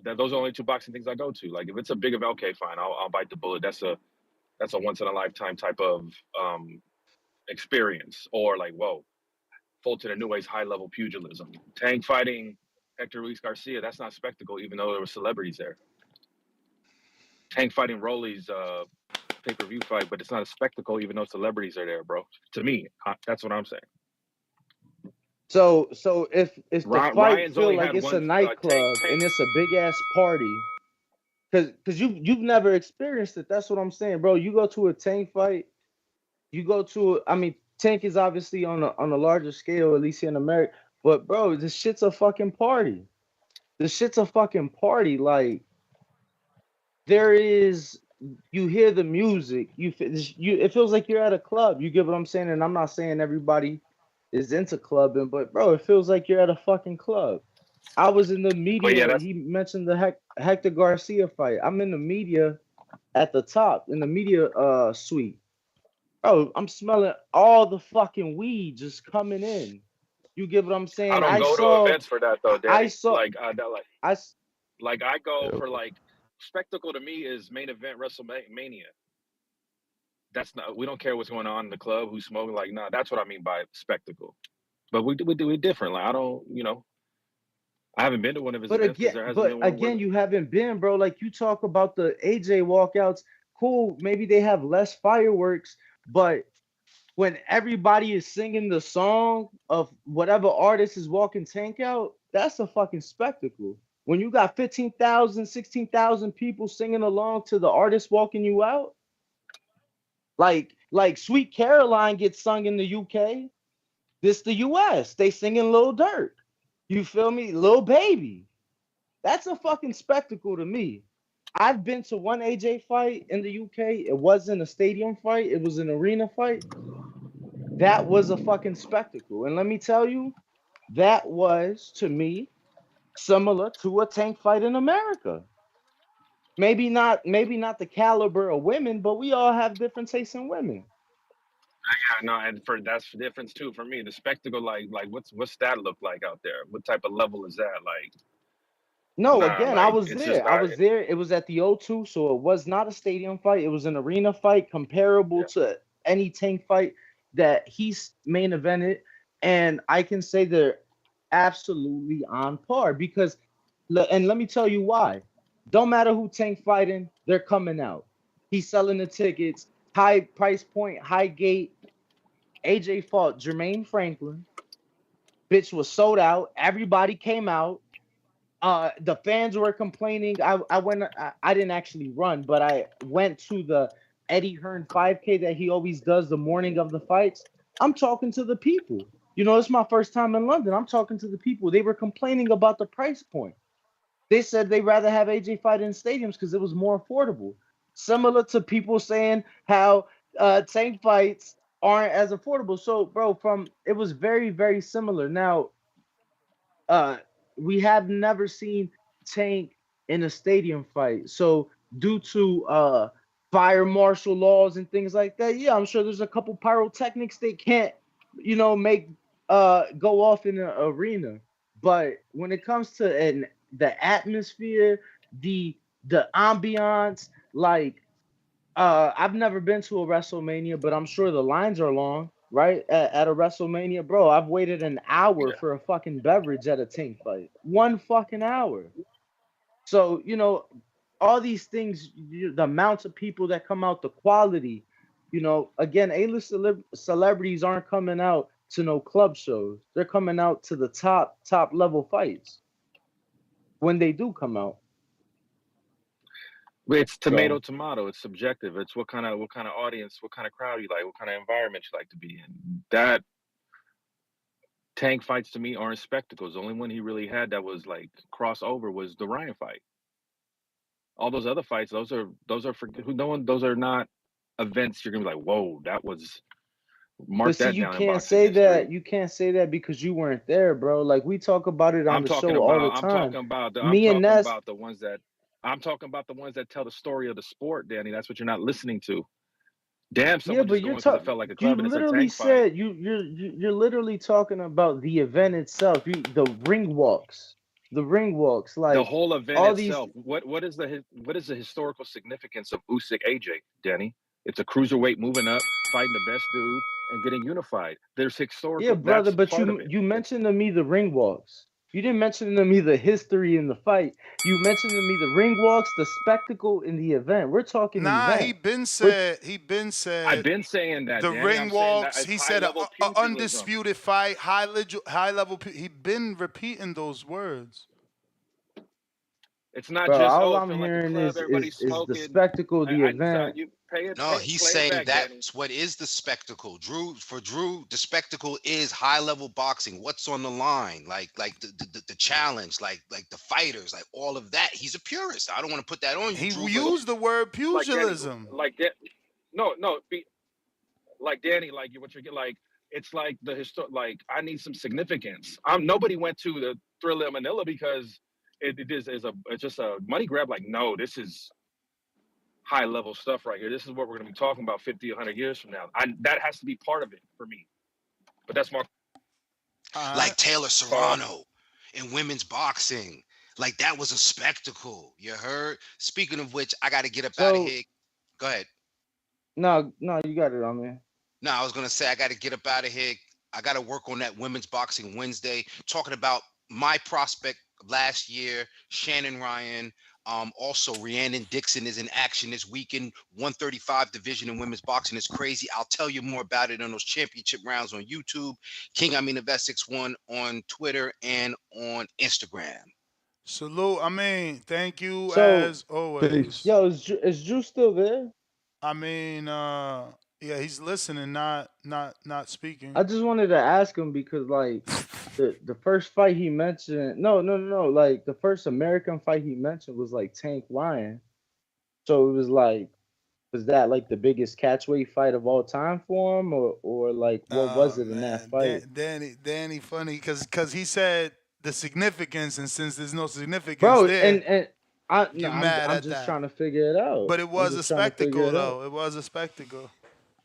Those are the only two boxing things I go to. Like if it's a big event, okay, fine, I'll bite the bullet. That's a once in a lifetime type of experience. Or like whoa, Fulton and Neway's high level pugilism, Tank fighting Hector Luis Garcia. That's not spectacle, even though there were celebrities there. Tank fighting Rolly's pay-per-view fight, but it's not a spectacle even though celebrities are there, bro. To me, that's what I'm saying. So if the fight Ryan's feel only like had it's a one nightclub and it's a big ass party, because you've never experienced it. That's what I'm saying, bro. You go to a Tank fight, you go to I mean Tank is obviously on a larger scale, at least here in America. But bro, this shit's a fucking party. This shit's a fucking party. Like there is, you hear the music, you it feels like you're at a club. You get what I'm saying? And I'm not saying everybody is into clubbing, but bro, it feels like you're at a fucking club. I was in the But yeah, media. that's He mentioned the Hector Garcia fight. I'm in the media at the top in the media suite. Bro, I'm smelling all the fucking weed just coming in. You get what I'm I saying? don't go to events for that though, I Danny. saw I s- Like I go for like spectacle to me is main event WrestleMania. That's not we don't care what's going on in the club, who's smoking. Like nah, that's what I mean by spectacle. But we do it different. Like I don't, I haven't been to one of his events because there hasn't but been one where again, you haven't been, bro. Like you talk about the AJ walkouts, cool. Maybe they have less fireworks, but when everybody is singing the song of whatever artist is walking Tank out, that's a fucking spectacle. When you got 15,000, 16,000 people singing along to the artist walking you out, like Sweet Caroline gets sung in the UK. This the US. They singing Lil Durk. You feel me? Lil Baby. That's a fucking spectacle to me. I've been to one AJ fight in the UK. It wasn't a stadium fight, it was an arena fight. That was a fucking spectacle. And let me tell you, that was to me similar to a Tank fight in America. Maybe not the caliber of women, but we all have different tastes in women. yeah, no, and for that's the difference too for me. The spectacle, like what's that look like out there? What type of level is that? Like, No, nah, again, I like was it's just there. I not. was there. It was at the O2, so it was not a stadium fight. It was an arena fight comparable Yeah. to any Tank fight that he's main evented. And I can say they're absolutely on par because, and let me tell you why. Don't matter who Tank fighting, they're coming out. He's selling the tickets. high price point, high gate. AJ fought Jermaine Franklin. Bitch was sold out. Everybody came out. The fans were complaining. I went. I didn't actually run, but I went to the Eddie Hearn 5K that he always does the morning of the fights. I'm talking to the people. You know, it's my first time in London. I'm talking to the people. They were complaining about the price point. They said they'd rather have AJ fight in stadiums because it was more affordable. Similar to people saying how tank fights aren't as affordable. So, bro, from it was very, very similar. Now, uh we have never seen Tank in a stadium fight. So due to fire marshal laws and things like that, yeah, I'm sure there's a couple pyrotechnics they can't, make go off in the arena. But when it comes to the atmosphere, the ambiance, like I've never been to a WrestleMania, but I'm sure the lines are long, right? At a WrestleMania, bro, I've waited an hour for a fucking beverage at a Tank fight. 1 fucking hour. So, all these things, the amounts of people that come out, the quality, again, A-list celebrities aren't coming out to no club shows. They're coming out to the top level fights when they do come out. It's tomato. It's subjective. It's what kind of audience, what kind of crowd you like, what kind of environment you like to be in. That Tank fights to me aren't spectacles. The only one he really had that was like crossover was the Ryan fight. All those other fights, those are for no one. Those are not events you're gonna be like, whoa, that was. Mark But see, that you down in can't boxing say history. that. You can't say that because you weren't there, bro. Like we talk about it on the show all the time. I'm Me and talking Ness, about the ones that tell the story of the sport, Danny. That's what you're not listening to. Damn, yeah, someone but just you're going because it talking. felt like a You club and it's a literally tank fight. said you're literally talking about the event itself. The ring walks, The like whole event all these. itself. What is the historical significance of Usyk AJ, Danny? It's a cruiserweight moving up, fighting the best dude, and getting unified. There's Yeah, historical. brother, That's but part of you it. you mentioned to me the ring walks. You didn't mention to me the history in the fight. You mentioned to me the ring walks, the spectacle in the event. We're talking Nah, he event. been We're said. He been I've said been saying that, the Danny. ring I'm saying that walks. it's He high said a level pugilism. undisputed fight, high level. He been repeating those words. It's not Bro, just all it I'm felt like a hearing club, is everybody's is the smoking. spectacle, the I event. you play it. No, he's play it saying back, Danny. that's what is the spectacle. Drew, the spectacle is high level boxing. What's on the line? Like the challenge, like the fighters, like all of that. He's a purist. I don't want to put that on you, He Drew, but used the word Like Danny, pugilism. like Danny, like what you're getting, like it's like like I need some significance. Nobody went to the Thriller in Manila because it's just a money grab. Like, no, this is high level stuff right here. This is what we're going to be talking about 50, 100 years from now. That has to be part of it for me. But that's my like Taylor Serrano in women's boxing. Like that was a spectacle. You heard? Speaking of which, I got to get up out of here. Go ahead. No, you got it on there. No, I was gonna say I got to get up out of here. I got to work on that women's boxing Wednesday. Talking about my prospect last year, Shannon Ryan. Also, Rhiannon Dixon is in action this weekend. 135 division in women's boxing is crazy. I'll tell you more about it on those championship rounds on YouTube. King Amin of Essex 1 on Twitter and on Instagram. Salute. I mean, thank you So, as always. yo, is Drew still there? I mean, yeah, he's listening, not speaking. I just wanted to ask him because like the first fight he mentioned, no, like the first American fight he mentioned was like Tank Ryan. So it was like, was that like the biggest catchweight fight of all time for him, or like what was it in that fight? Danny, funny because he said the significance, and since there's no significance Bro, there, and you're I'm mad I'm at just that. trying to figure it out. But it I'm was a just trying to figure spectacle, it out. though. It was a spectacle.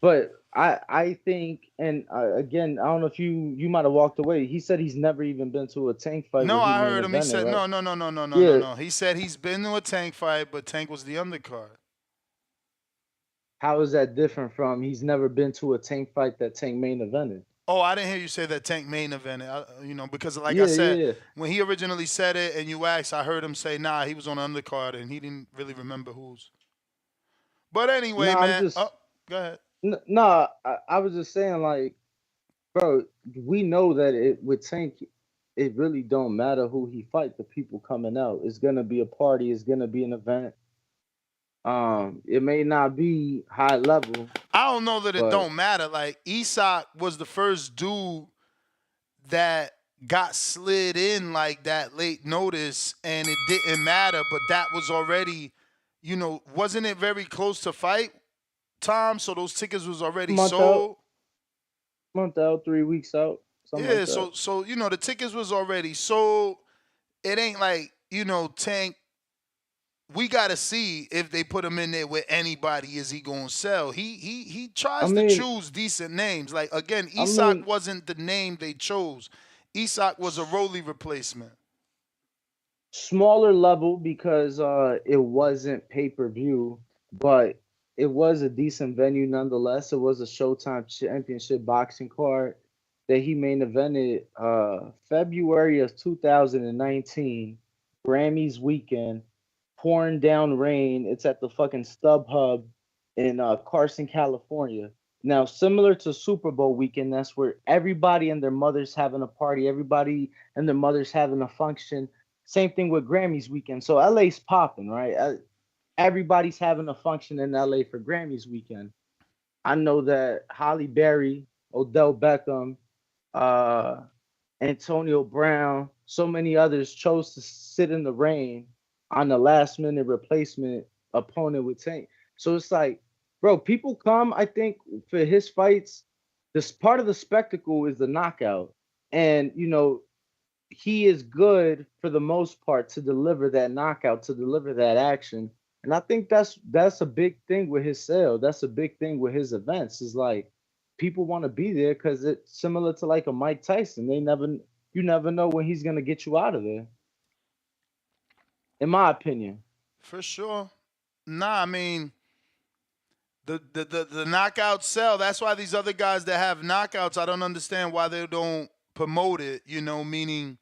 But I think, and again, I don't know if you might have walked away. He said he's never even been to a Tank fight No, where he I main heard him. He evented, said right? no. He said he's been to a Tank fight, but Tank was the undercard. How is that different from he's never been to a Tank fight that Tank main evented? Oh, I didn't hear you say that Tank main event. Because like I said, Yeah. when he originally said it and you asked, I heard him say, nah, he was on the undercard and he didn't really remember whose. But anyway, No, man. Go ahead. No, I was just saying, like, bro, we know that it with Tank, it really don't matter who he fight. The people coming out, it's gonna be a party. It's gonna be an event. It may not be high level, I don't know that it but don't matter. Like Isak was the first dude that got slid in like that late notice, and it didn't matter. But that was already, wasn't it very close to fight time? So those tickets was already month out, sold. 3 weeks out, something like Yeah, that. so the tickets was already sold. It ain't like Tank. We gotta see if they put him in there with anybody. Is he gonna sell? He I tries to mean, choose decent names. Like again, I Isak mean, wasn't the name they chose. Isak was a Rolly replacement. smaller level because it wasn't pay per view, but it was a decent venue nonetheless. It was a Showtime Championship boxing card that he main evented February of 2019, Grammys weekend, pouring down rain. It's at the fucking StubHub in Carson, California. Now, similar to Super Bowl weekend, that's where everybody and their mothers having a party, everybody and their mothers having a function. Same thing with Grammys weekend. So LA's popping, right? Everybody's having a function in LA for Grammys weekend. I know that Holly Berry, Odell Beckham, uh, Antonio Brown, so many others chose to sit in the rain on the last minute replacement opponent with Tank. So it's like, bro, people come, I think, for his fights. This part of the spectacle is the knockout. And, he is good for the most part to deliver that knockout, to deliver that action. And I think that's a big thing with his sale. That's a big thing with his events. Is like people want to be there because it's similar to like a Mike Tyson. You never know when he's gonna get you out of there. In my opinion. For sure. Nah, I mean the knockout sell. That's why these other guys that have knockouts, I don't understand why they don't promote it. Meaning,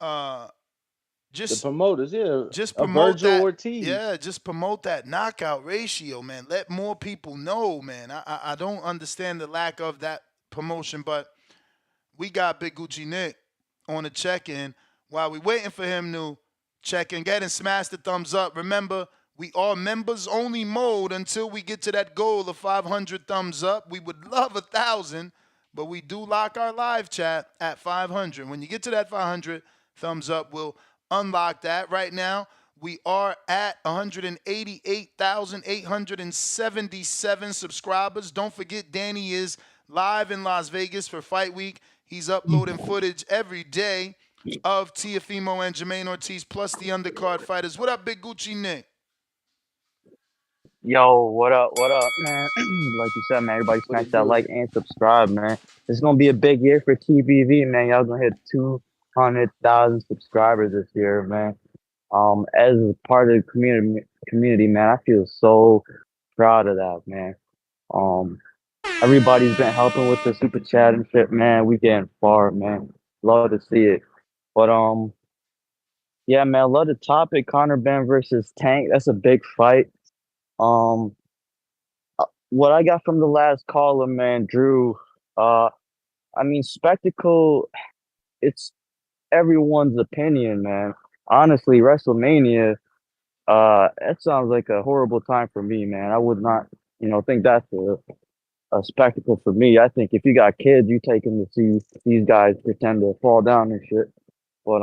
uh, The just promoters, yeah, just a promote Virgil that. Ortiz. Yeah, just promote that knockout ratio, man. Let more people know, man. I don't understand the lack of that promotion, but we got Big Gucci Nick on the check-in while we waiting for him to check in. Get and smash the thumbs up. Remember, we are members only mode until we get to that goal of 500 thumbs up. We would love 1,000, but we do lock our live chat at 500. When you get to that 500 thumbs up, we'll unlock that. Right now, we are at 188,877 subscribers. Don't forget, Danny is live in Las Vegas for Fight Week. He's uploading footage every day of Tiafimo and Jermaine Ortiz, plus the undercard fighters. What up, Big Gucci Nick? Yo, what up? What up, man? Like you said, man, everybody What smash it that do? like and subscribe, man. It's gonna be a big year for TBV, man. Y'all gonna hit 200,000 subscribers this year, man. As a part of the community, man, I feel so proud of that, man. Um, everybody's been helping with the super chat and shit, man. We getting far, man. Love to see it. But yeah, man, love the topic. Conor Benn versus Tank. That's a big fight. Um, what I got from the last caller, man, Drew, uh, I mean, spectacle, it's everyone's opinion, man. Honestly, WrestleMania, that sounds like a horrible time for me, man. I would not, think that's a spectacle for me. I think if you got kids, you take them to see these guys pretend to fall down and shit. But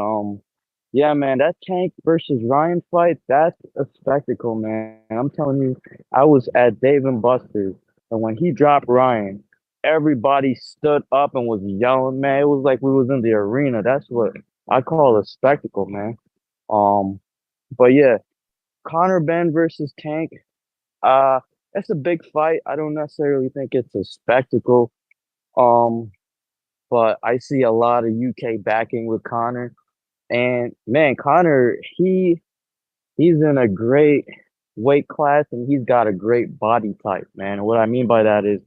yeah, man, that Tank versus Ryan fight, that's a spectacle, man. I'm telling you, I was at Dave and Buster's, and when he dropped Ryan, everybody stood up and was yelling, man. It was like we was in the arena. That's what I call a spectacle, man. Um, but yeah, Conor Benn versus Tank, uh, that's a big fight. I don't necessarily think it's a spectacle. Um, but I see a lot of UK backing with Conor. And man, Connor, he's in a great weight class and he's got a great body type, man. And what I mean by that is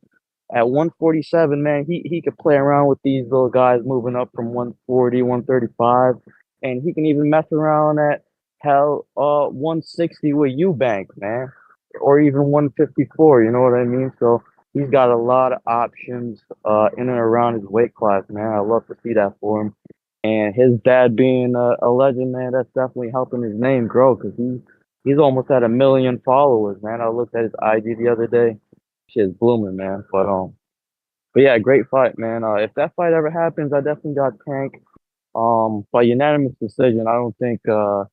at 147, man, he could play around with these little guys moving up from 140, 135, and he can even mess around at hell 160 with Eubank, man. or even 154. You know what I mean? So he's got a lot of options in and around his weight class, man. I love to see that for him. And his dad being a legend, man, that's definitely helping his name grow because he's almost at 1 million followers, man. I looked at his IG the other day. Shit's blooming, man. But yeah, great fight, man. If that fight ever happens, I definitely got Tank. By unanimous decision. I don't think. I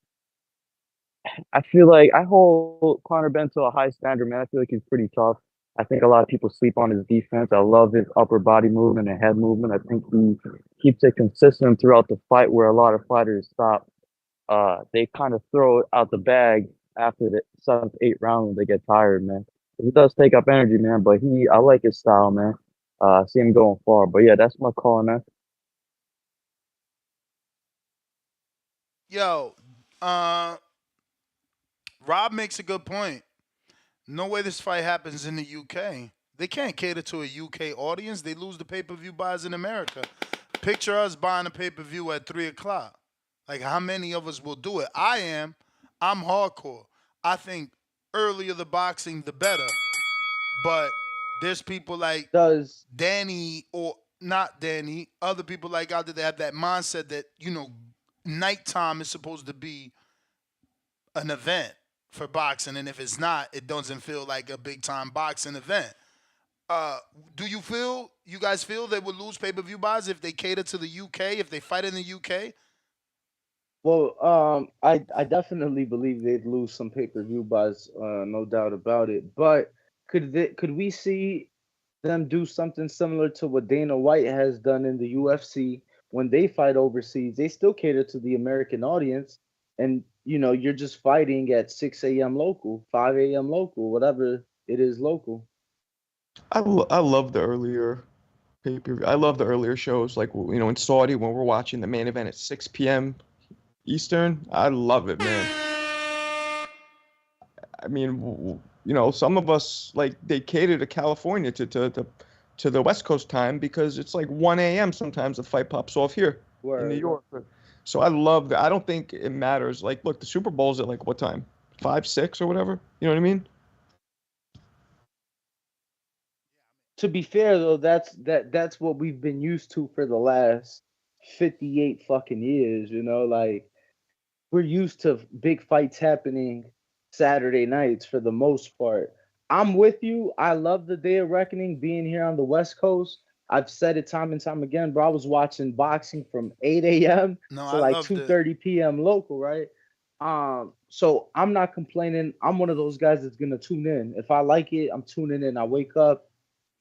feel like I hold Conor Benn to a high standard, man. I feel like he's pretty tough. I think a lot of people sleep on his defense. I love his upper body movement and head movement. I think he keeps it consistent throughout the fight, where a lot of fighters stop. They kind of throw it out the bag after the seventh, eighth round when they get tired, man. He does take up energy, man, but I like his style, man. I see him going far. But yeah, that's my call, man. Yo, Rob makes a good point. No way this fight happens in the UK. They can't cater to a UK audience. They lose the pay-per-view buys in America. Picture us buying a pay-per-view at 3 o'clock. Like, how many of us will do it? I am. I'm hardcore. I think earlier the boxing, the better. But there's people like Does Danny, or not Danny, other people like out there that have that mindset that, nighttime is supposed to be an event for boxing, and if it's not, it doesn't feel like a big time boxing event. Uh, do you guys feel they would lose pay per view buys if they cater to the UK, if they fight in the UK? well, I definitely believe they'd lose some pay-per-view buys, no doubt about it. But could we see them do something similar to what Dana White has done in the UFC when they fight overseas? They still cater to the American audience, and you're just fighting at 6 a.m. local, 5 a.m. local, whatever it is local. I love the earlier pay-per-view. I love the earlier shows, like in Saudi when we're watching the main event at 6 p.m. Eastern. I love it, man. I mean, some of us like they cater to California to the West Coast time because it's like 1 a.m. sometimes the fight pops off here in New Word. York. So I love that. I don't think it matters. Like, look, the Super Bowl's at like what time? 5, 6 or whatever. You know what I mean? To be fair though, that's what we've been used to for the last 58 fucking years, like we're used to big fights happening Saturday nights for the most part. I'm with you. I love the Day of Reckoning being here on the West Coast. I've said it time and time again, bro. I was watching boxing from 8 a.m. No, to I like loved it. 2:30 p.m. local, right? So I'm not complaining. I'm one of those guys that's gonna tune in. If I like it, I'm tuning in. I wake up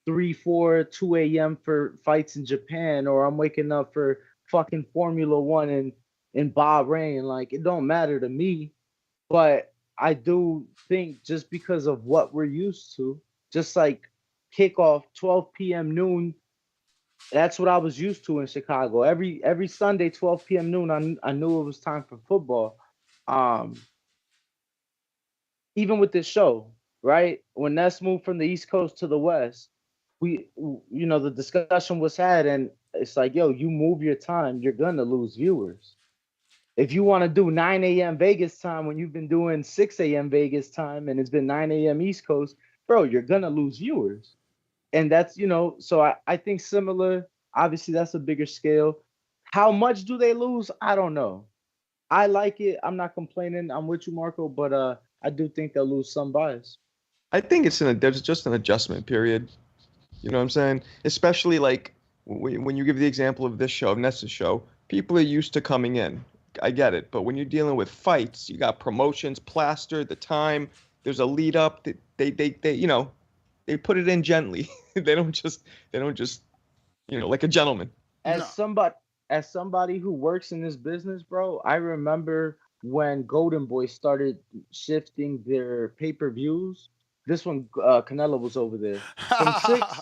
3, 4, 2 a.m. for fights in Japan, or I'm waking up for fucking Formula One in Bahrain. Like, it don't matter to me, but I do think just because of what we're used to, just like kickoff 12 p.m. noon, that's what I was used to in Chicago. Every Sunday 12 p.m. noon, I knew it was time for football. Um, Even with this show, right? When Ness moved from the East Coast to the West, the discussion was had, and it's like, yo, you move your time, you're gonna lose viewers. If you want to do 9 a.m. Vegas time when you've been doing 6 a.m. Vegas time and it's been 9 a.m. East Coast, bro, you're gonna lose viewers. And that's, so I think similar. Obviously, that's a bigger scale. How much do they lose? I don't know. I like it. I'm not complaining. I'm with you, Marco, but I do think they'll lose some buys. I think there's just an adjustment period. You know what I'm saying? Especially like when you give the example of this show, Nessa's show, people are used to coming in. I get it, but when you're dealing with fights, you got promotions, plaster, the time. There's a lead up. They put it in gently. They don't just like a gentleman. As somebody who works in this business, bro, I remember when Golden Boy started shifting their pay-per-views. This one, Canelo was over there from six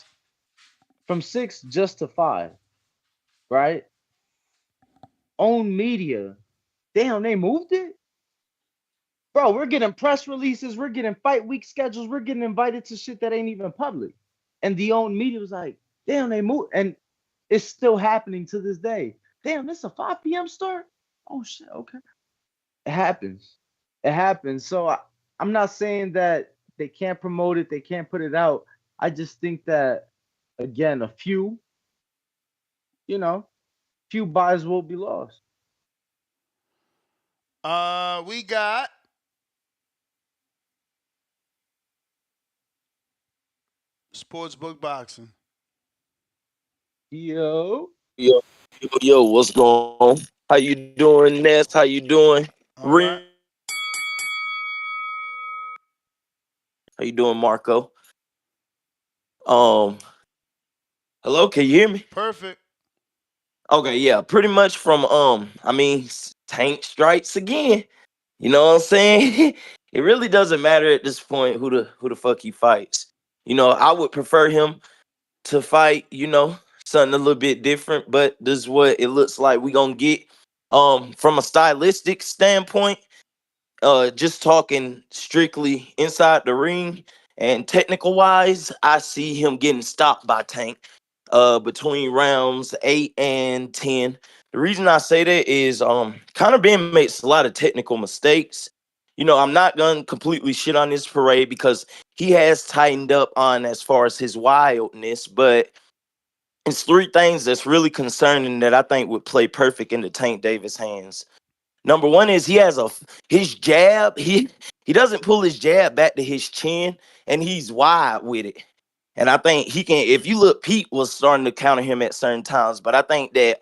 from 6 just to 5, right? Own media. Damn, they moved it? Bro, we're getting press releases, we're getting fight week schedules, we're getting invited to shit that ain't even public. And the own media was like, damn, they moved. And it's still happening to this day. Damn, this a 5 p.m. start? Oh shit, okay. It happens. It happens. So I'm not saying that they can't promote it, they can't put it out. I just think that again, a few, you know, few buys will be lost. We got sportsbook boxing. Yo. Yo, what's going on? How you doing, Ness? How you doing? All right. How you doing, Marco? Um, hello, can you hear me? Perfect. Okay, yeah, pretty much from Tank strikes again. You know what I'm saying? It really doesn't matter at this point who the fuck he fights. You know, I would prefer him to fight, something a little bit different, but this is what it looks like we gonna get. From a stylistic standpoint, just talking strictly inside the ring and technical wise, I see him getting stopped by Tank between rounds 8 and 10. The reason I say that is Conor Benn makes a lot of technical mistakes. You know, I'm not gonna completely shit on this parade because he has tightened up on as far as his wildness, but it's three things that's really concerning that I think would play perfect into Tank Davis' hands. Number one is his jab. He doesn't pull his jab back to his chin, and he's wide with it. And I think he can. If you look, Pete was starting to counter him at certain times, but I think that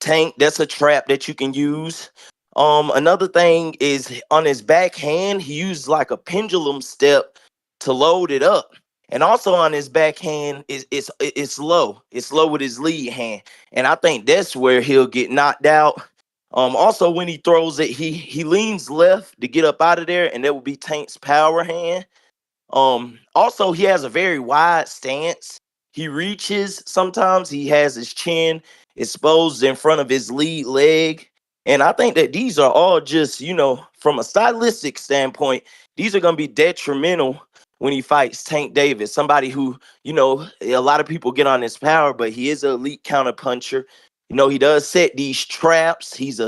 Tank, that's a trap that you can use. Another thing is on his backhand, he uses like a pendulum step to load it up. And also on his backhand, it's low. It's low with his lead hand. And I think that's where he'll get knocked out. Also when he throws it, he leans left to get up out of there, and that will be Tank's power hand. Also he has a very wide stance. He reaches, sometimes he has his chin exposed in front of his lead leg. And I think that these are all just, from a stylistic standpoint, these are going to be detrimental when he fights Tank Davis, somebody who, a lot of people get on his power, but he is an elite counter puncher. You know, he does set these traps. He's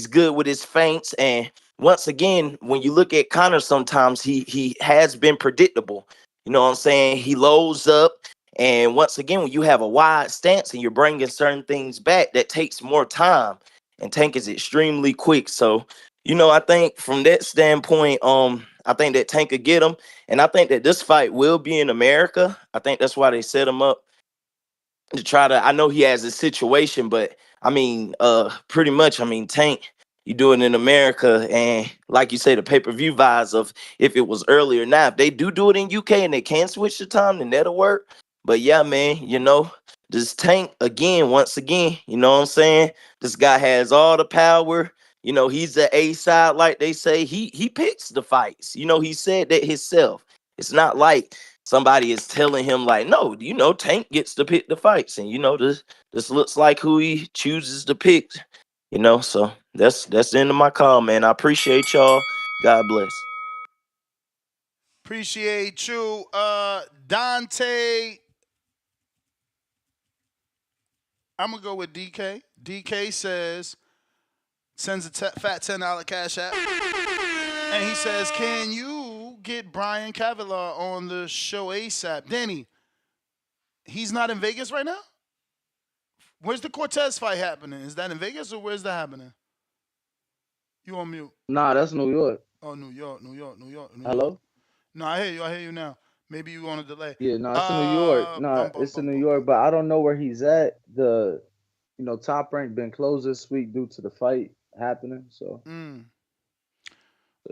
good with his feints. And once again, when you look at Conor, sometimes he has been predictable. You know what I'm saying? He loads up. And once again, when you have a wide stance and you're bringing certain things back, that takes more time. And Tank is extremely quick. So, I think from that standpoint, I think that Tank could get him. And I think that this fight will be in America. I think that's why they set him up to try to. I know he has a situation, but pretty much, Tank, you do it in America, and like you say, the pay-per-view vibes of if it was earlier. Now, if they do it in UK and they can switch the time, then that'll work. But yeah, man, this Tank again, once again, you know what I'm saying? This guy has all the power. He's the A side, like they say. He picks the fights. He said that himself. It's not like somebody is telling him like, no, Tank gets to pick the fights, and this looks like who he chooses to pick. So that's the end of my call, man. I appreciate y'all. God bless. Appreciate you. Dante. I'm gonna go with DK. DK sends a fat $10 cash app, and he says, "Can you get Brian Cavalier on the show ASAP?" Danny, he's not in Vegas right now. Where's the Cortez fight happening? Is that in Vegas or where's that happening? You on mute? Nah, that's New York. Oh, New York, New York, New York, New York. Hello? No, I hear you. I hear you now. Maybe you on a delay. Yeah, no, it's in New York. Bum Nah, bum it's in bum New bum. York, but I don't know where he's at. The Top Rank been closed this week due to the fight happening. So, yeah.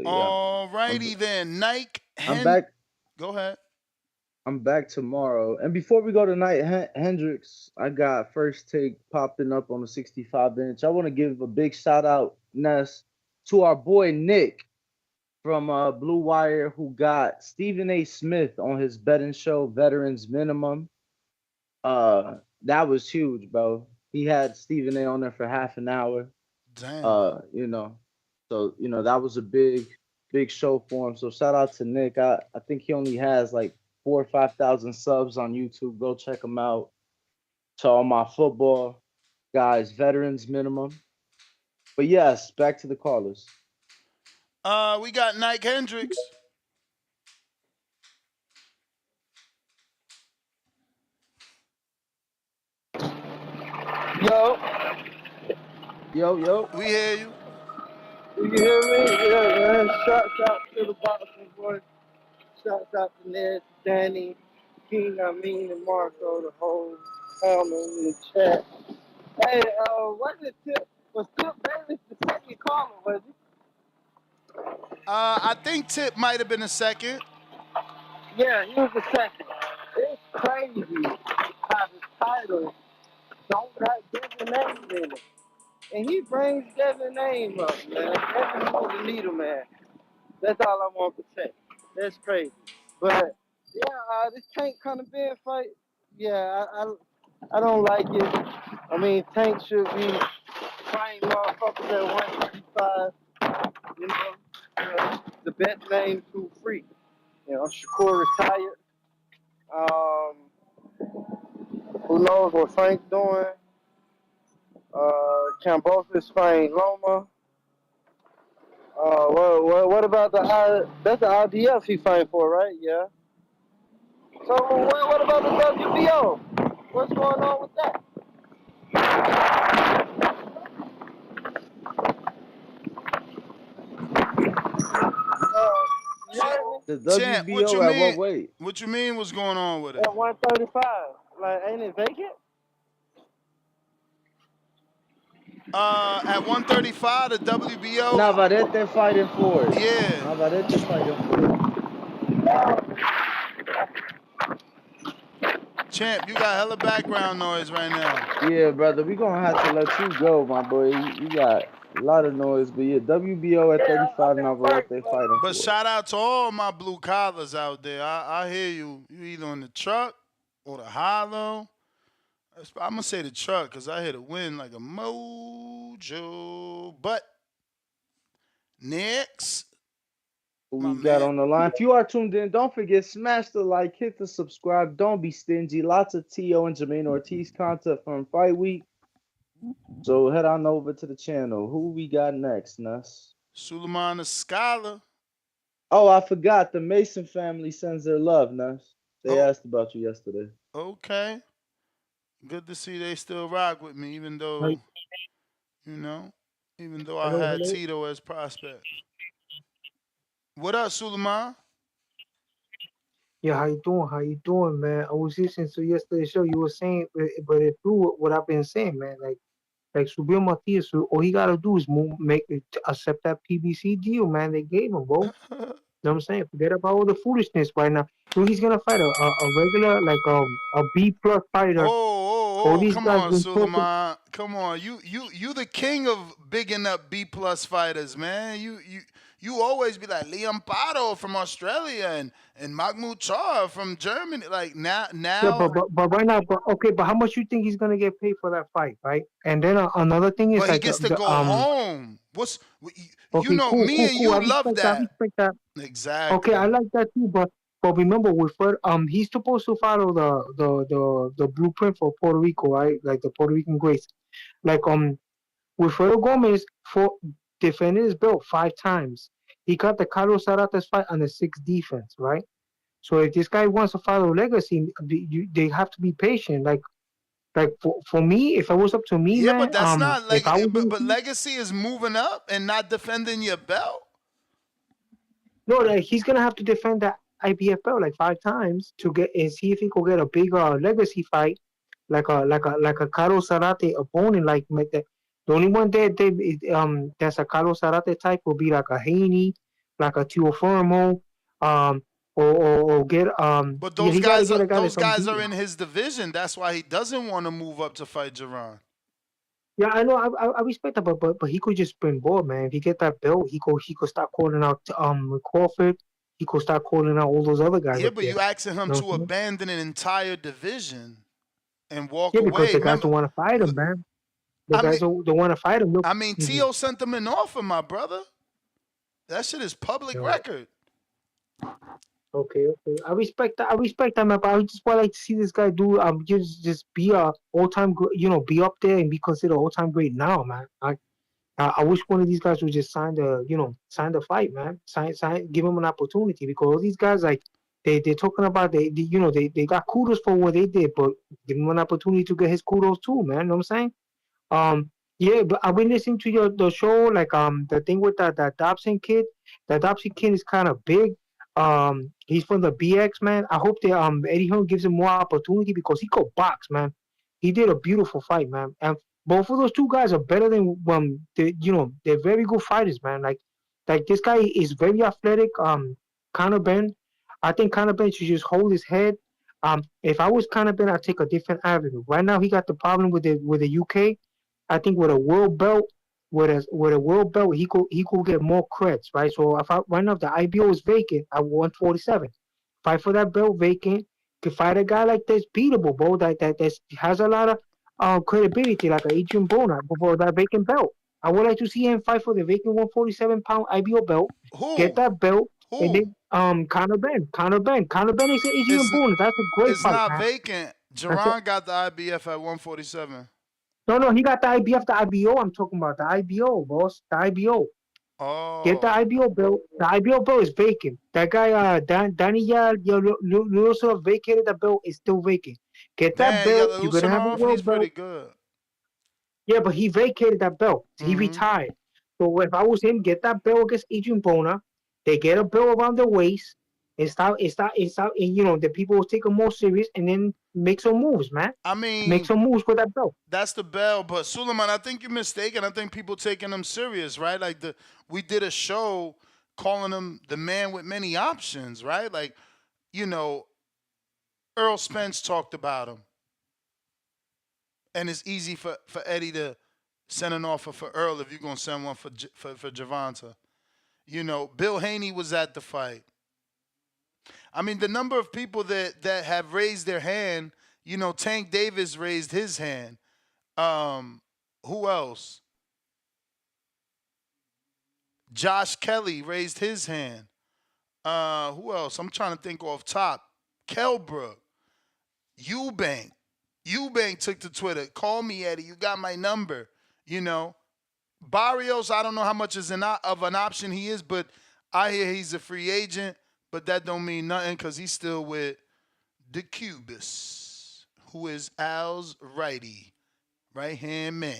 Alrighty then, Nike. I'm back. Go ahead. I'm back tomorrow. And before we go tonight, Hendrix, I got First Take popping up on the 65 inch. I want to give a big shout out, Ness, to our boy Nick from Blue Wire, who got Stephen A. Smith on his betting show, Veterans Minimum. That was huge, bro. He had Stephen A. on there for half an hour. Damn. So that was a big show for him. So shout out to Nick. I think he only has like 4,000 or 5,000 subs on YouTube. Go check him out. To all my football guys, Veterans Minimum. But yes, back to the callers. We got Nike Hendricks. Yo. We hear you. You hear me? Yeah, man. Shout out to the boxing boys. Shout out to Ned, Danny, King, and Marco, the whole family in the chat. Hey, what did Tip? Was Tip Bailey the second caller? Was he? I think Tip might have been a second. Yeah, he was the second. It's crazy how the title don't got Devin name in it. And he brings Devin name up, man. Devin was the needle man. That's all I want to say. That's crazy. But yeah, this Tank Conor Benn fight, yeah, I don't like it. I mean, Tank should be fighting motherfuckers at 155. You know, the best name too free. You know, Shakur retired. Who knows what Frank's doing? Cambosis fighting Loma. What about that's the IDF he fighting for, right? Yeah. So what about the WBO? What's going on with that? The Champ, what you WBO at mean? what weight? What you mean? What's going on with it? At 135. Like, ain't it vacant? At 135, the WBO. Navarrete fighting for it. Yeah. Navarrete fighting for it. Champ, you got hella background noise right now. Yeah, brother, we gonna have to let you go, my boy. You got a lot of noise, but yeah, WBO at 35, Navarrete fighting But for it. shout out to all my blue collars out there. I hear you. You either in the truck or the hollow. I'm gonna say the truck because I hear the wind like a mojo. But next, Who my we got man. on the line? If you are tuned in, don't forget, smash the like, hit the subscribe. Don't be stingy. Lots of T.O. and Jermaine Ortiz content from Fight Week. So head on over to the channel. Who we got next, Nuss? Suleiman the Scholar. Oh, I forgot. The Mason family sends their love, Nuss. They asked about you yesterday. Okay. Good to see they still rock with me, even though, even though I had Hello. Tito as prospect. What up, Suleiman? Yeah, how you doing? How you doing, man? I was listening to yesterday's show. You were saying, but it's true what I've been saying, man. Like Subir Matias, all he gotta do is accept that PBC deal, man. They gave him, bro. You know what I'm saying? Forget about all the foolishness right now. He's gonna fight a regular, like a B plus fighter. All these Come guys on, been talking. Suleiman. Come on. You the king of bigging up B plus fighters, man. You always be like Liam Pato from Australia and Mahmoud Char from Germany. Like Yeah, now but right now, but how much you think he's gonna get paid for that fight, right? And then another thing is but he like gets to go home. You Okay, know, cool. me and I you love respect that. I that. respect that. Okay, I Exactly. like that too. But remember, he's supposed to follow the blueprint for Puerto Rico, right? Like the Puerto Rican grace. Like Wilfredo Gomez for defended his belt 5 times. He got the Carlos Zaratas fight on the 6th defense, right? So if this guy wants to follow legacy, they have to be patient. Like for me, if it was up to me, Yeah, but man, that's not if like I was in but the legacy is moving up and not defending your belt. No, like he's gonna have to defend that IBFL like 5 times to get and see if he could get a bigger legacy fight, like a Carlos Zarate opponent. Like that. The only one that's a Carlos Zarate type will be like a Haney, like a Teofimo, or get But yeah, those he got to guys get are a guy that's in unbeaten. his division. That's why he doesn't want to move up to fight Jerron. Yeah, I know. I respect that, but he could just springboard, man. If he get that belt, he could start calling out Crawford. He could start calling out all those other guys Yeah, up but there. you asking him You know what to I'm saying? abandon an entire division and walk Yeah, because away. the guys Remember, don't want to fight him, man. The I mean, guys don't want to fight him. Look, Tio sent him an offer, my brother. That shit is public no. record. Okay. I respect that. I respect that, man. But I just want like to see this guy do just be a all time, be up there and be considered all time great now, man. I wish one of these guys would just sign the fight, man. Sign, give him an opportunity because all these guys like they're talking about they got kudos for what they did, but give him an opportunity to get his kudos too, man. You know what I'm saying? Yeah, but I've been listening to the show, like the thing with that Dobson kid. That Dobson kid is kind of big. He's from the BX, man. I hope that Eddie Hearn gives him more opportunity because he could box, man. He did a beautiful fight, man. And both of those two guys are better than they're very good fighters, man. Like this guy is very athletic. Conor Benn. I think Conor Benn should just hold his head. If I was Conor Benn, I'd take a different avenue. Right now, he got the problem with the UK. I think with a world belt, with a world belt, he could get more creds, right? So if I right now if the IBO is vacant at 147, fight for that belt vacant. Could fight a guy like this beatable, bro. That has a lot of credibility, like a Adrian Bona, for that vacant belt. I would like to see him fight for the vacant 147-pound IBO belt, get Who? that belt, and Who? then Conor Benn is Adrian It's Bona. That's a great it's fight, not man. vacant. That's a, Jerron got the IBF at 147. no, he got the IBF, the IBO. I'm talking about the IBO, boss. The IBO. Get the Oh, IBO belt. The IBO belt is vacant. That guy, Danny Yellow vacated the belt. Is still vacant. Get that Dan belt. You're gonna have a Usanov, he's world pretty belt. good. Yeah, but he vacated that belt. He Hmm. retired. So if I was him, get that belt against Adrian Bona. They get a belt around their waist. And the people will take him more serious and then make some moves, man. I Make mean, some moves with that belt. that's the bell, but Suleiman, I think you're mistaken. I think people taking him serious, right? Like we did a show calling him the man with many options, right? Like, you know, Earl Spence talked about him, and it's easy for Eddie to send an offer for Earl if you're gonna send one for Gervonta. You know, Bill Haney was at the fight. I mean, the number of people that have raised their hand. You know, Tank Davis raised his hand. Um, who else? Josh Kelly raised his hand. Who else? I'm trying to think off top. Kelbrook, Eubank. Eubank took to Twitter. Call me, Eddie. You got my number. You know, Barrios. I don't know how much of an option he is, but I hear he's a free agent. But that don't mean nothing because he's still with the Cubis, who is Al's right hand man.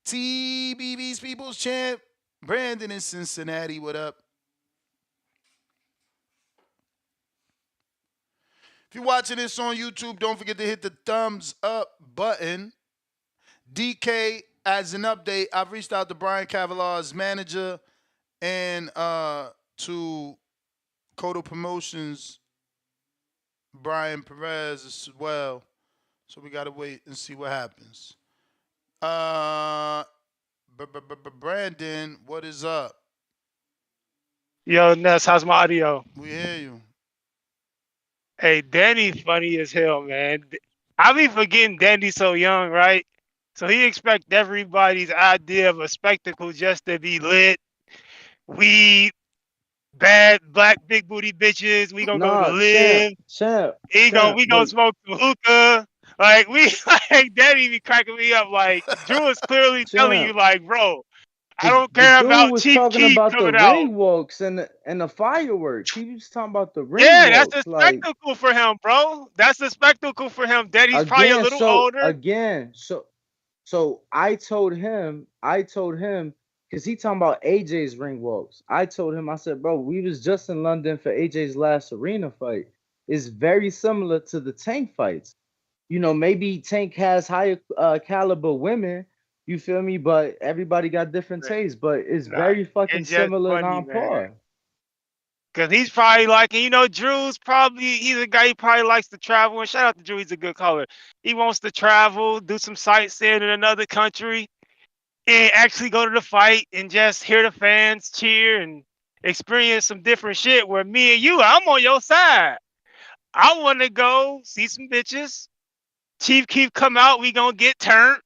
TBB's People's Champ. Brandon in Cincinnati. What up? If you're watching this on YouTube, don't forget to hit the thumbs up button. DK, as an update, I've reached out to Brian Cavalier's manager and to Kodo Promotions, Brian Perez as well. So we got to wait and see what happens. Brandon, what is up? Yo, Ness, how's my audio? We hear you. Hey, Danny's funny as hell, man. I be forgetting Danny's so young, right? So he expect everybody's idea of a spectacle just to be lit, weed, bad black big booty bitches. We gonna go to Nah, live. We gonna but smoke some hookah. Like like Danny be cracking me up. Like Drew is clearly telling you, champ, like, bro, I the don't the care dude about was Chief talking Keef about the coming out. ring walks and the fireworks. He was talking about the ring Yeah, that's a walks. Like spectacle for him, bro. That's a spectacle for him. Daddy's probably a again, little so older. again, so I told him, because he talking about AJ's ring walks. I told him, I said, bro, we was just in London for AJ's last arena fight. It's very similar to the Tank fights. Maybe Tank has higher caliber women, you feel me? But everybody got different tastes. But it's Nah, very fucking it's just similar and funny, on man. par. Cause he's probably like, and he's a guy, he probably likes to travel. And shout out to Drew, he's a good caller. He wants to travel, do some sightseeing in another country, and actually go to the fight and just hear the fans cheer and experience some different shit. Where me and you, I'm on your side. I want to go see some bitches. Chief Keef come out, we gonna get turned.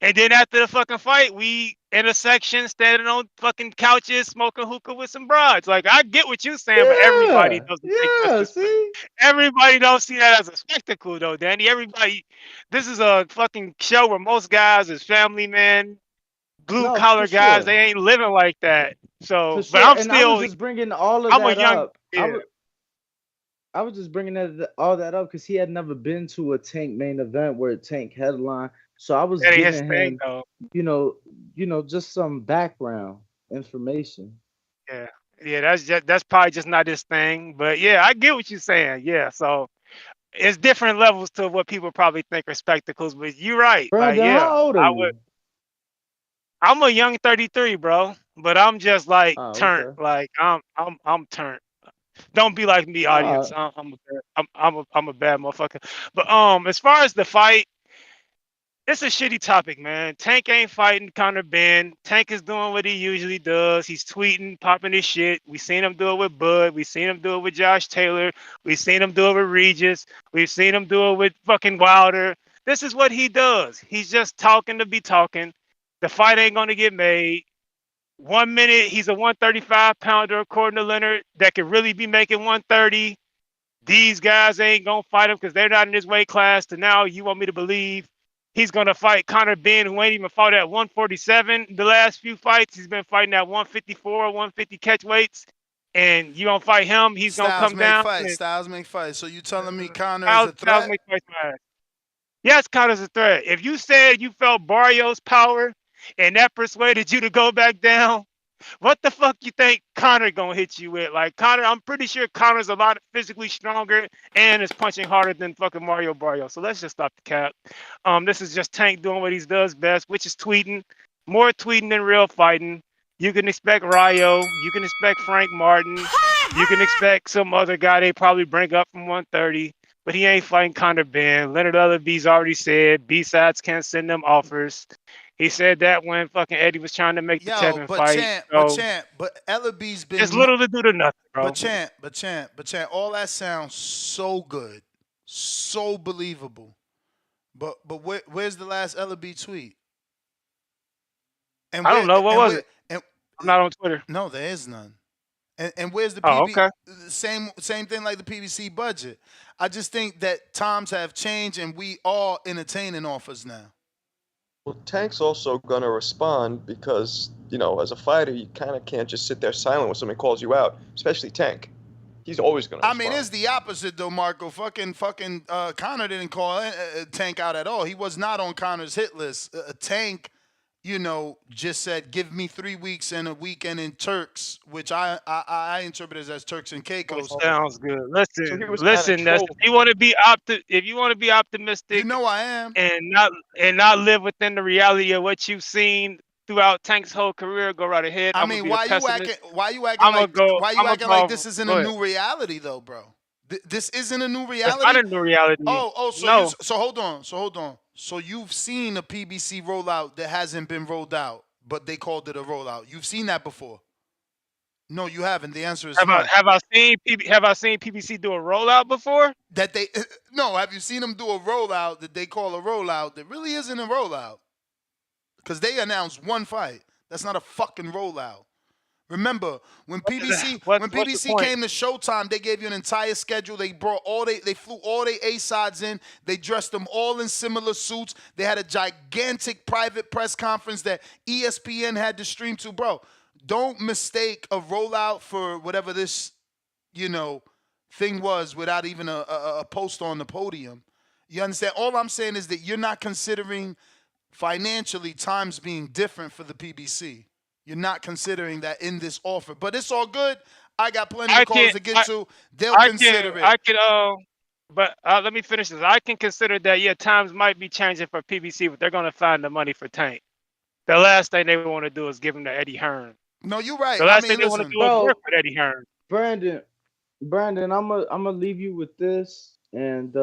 And then after the fucking fight, we in a section standing on fucking couches, smoking hookah with some broads. Like, I get what you're saying, but everybody Yeah, doesn't think yeah. See, everybody don't see that as a spectacle though, Danny. This is a fucking show where most guys is family men, blue no, for collar guys. sure, They ain't living like that. for So, but sure. And I was just bringing all of I'm a that young, up. I yeah. was I was just bringing all that up because he had never been to a Tank main event where Tank headline. So I was That ain't his giving thing him, though. just some background information. Yeah, yeah, that's probably just not his thing. But yeah, I get what you're saying. Yeah, so it's different levels to what people probably think are spectacles. But you're right. Like, Brandon, yeah, how old are I would. you? I'm a young 33, bro. But I'm just like Oh, turned. okay. Like I'm turned. Don't be like me, audience. I'm a bad motherfucker. But as far as the fight. It's a shitty topic, man. Tank ain't fighting Conor Benn. Tank is doing what he usually does. He's tweeting, popping his shit. We seen him do it with Bud. We seen him do it with Josh Taylor. We seen him do it with Regis. We've seen him do it with fucking Wilder. This is what he does. He's just talking to be talking. The fight ain't gonna get made. 1 minute he's a 135 pounder according to Leonard that could really be making 130. These guys ain't gonna fight him because they're not in his weight class. To now, you want me to believe he's gonna fight Conor Benn, who ain't even fought at 147 the last few fights. He's been fighting at 154, 150 catch weights, and you gonna fight him? He's gonna Styles come make down. fights. And Styles make fights. So you telling me Connor is Styles, a Styles threat? make fights, man. Yes, Conor's a threat. If you said you felt Barrio's power and that persuaded you to go back down, what the fuck you think Conor gonna hit you with? Like Conor, I'm pretty sure Conor's a lot physically stronger and is punching harder than fucking Mario Barrio. So let's just stop the cap. This is just Tank doing what he does best, which is tweeting. More tweeting than real fighting. You can expect Ryo. You can expect Frank Martin. You can expect some other guy they probably bring up from 130. But he ain't fighting Conor Benn. Leonard Otterbee's already said B-sides can't send them offers. He said that when fucking Eddie was trying to make the Yo, Tevin but fight. champ, So but Ellaby's it's been, little to do to nothing, bro. but champ, all that sounds so good, so believable. But where's the last Ellaby tweet? And I don't know. What was where it? and I'm not on Twitter. no, there is none. And where's the Oh, PB? okay. Same thing like the PBC budget. I just think that times have changed and we are entertaining offers now. Well, Tank's also gonna respond because, as a fighter, you kind of can't just sit there silent when somebody calls you out, especially Tank. He's always gonna I respond. mean, it's the opposite though, Marco. Fucking Conor didn't call Tank out at all. He was not on Conor's hit list. Tank, just said, "Give me 3 weeks and a weekend in Turks," which I interpret as Turks and Caicos. Sounds good. So he was Listen. kinda That's trolling. if you want to be optimistic I am, and not live within the reality of what you've seen throughout Tank's whole career, go right ahead. I I'm gonna mean, be a pessimist. why you acting I'm gonna like go. why you I'm gonna acting like go. this isn't a Go ahead. new reality though, bro? This isn't a new That's not reality. a new reality. No. So hold on. So you've seen a PBC rollout that hasn't been rolled out, but they called it a rollout. You've seen that before? No, you haven't. The answer is no. Have I seen PBC do a rollout before? That they no. Have you seen them do a rollout that they call a rollout that really isn't a rollout? Because they announced one fight. That's not a fucking rollout. Remember when PBC What's the point? came to Showtime, they gave you an entire schedule. They brought they flew all their A-sides in. They dressed them all in similar suits. They had a gigantic private press conference that ESPN had to stream to. Bro, don't mistake a rollout for whatever this, thing was without even a post on the podium. You understand? All I'm saying is that you're not considering financially times being different for the PBC. You're not considering that in this offer, but it's all good. I got plenty of calls to get to. They'll consider it. But let me finish this. I can consider that. Yeah, times might be changing for PBC, but they're gonna find the money for Tank. The last thing they want to do is give him to Eddie Hearn. No, you're right. The last thing they want to do is work with Eddie Hearn. Brandon, I'm gonna leave you with this, and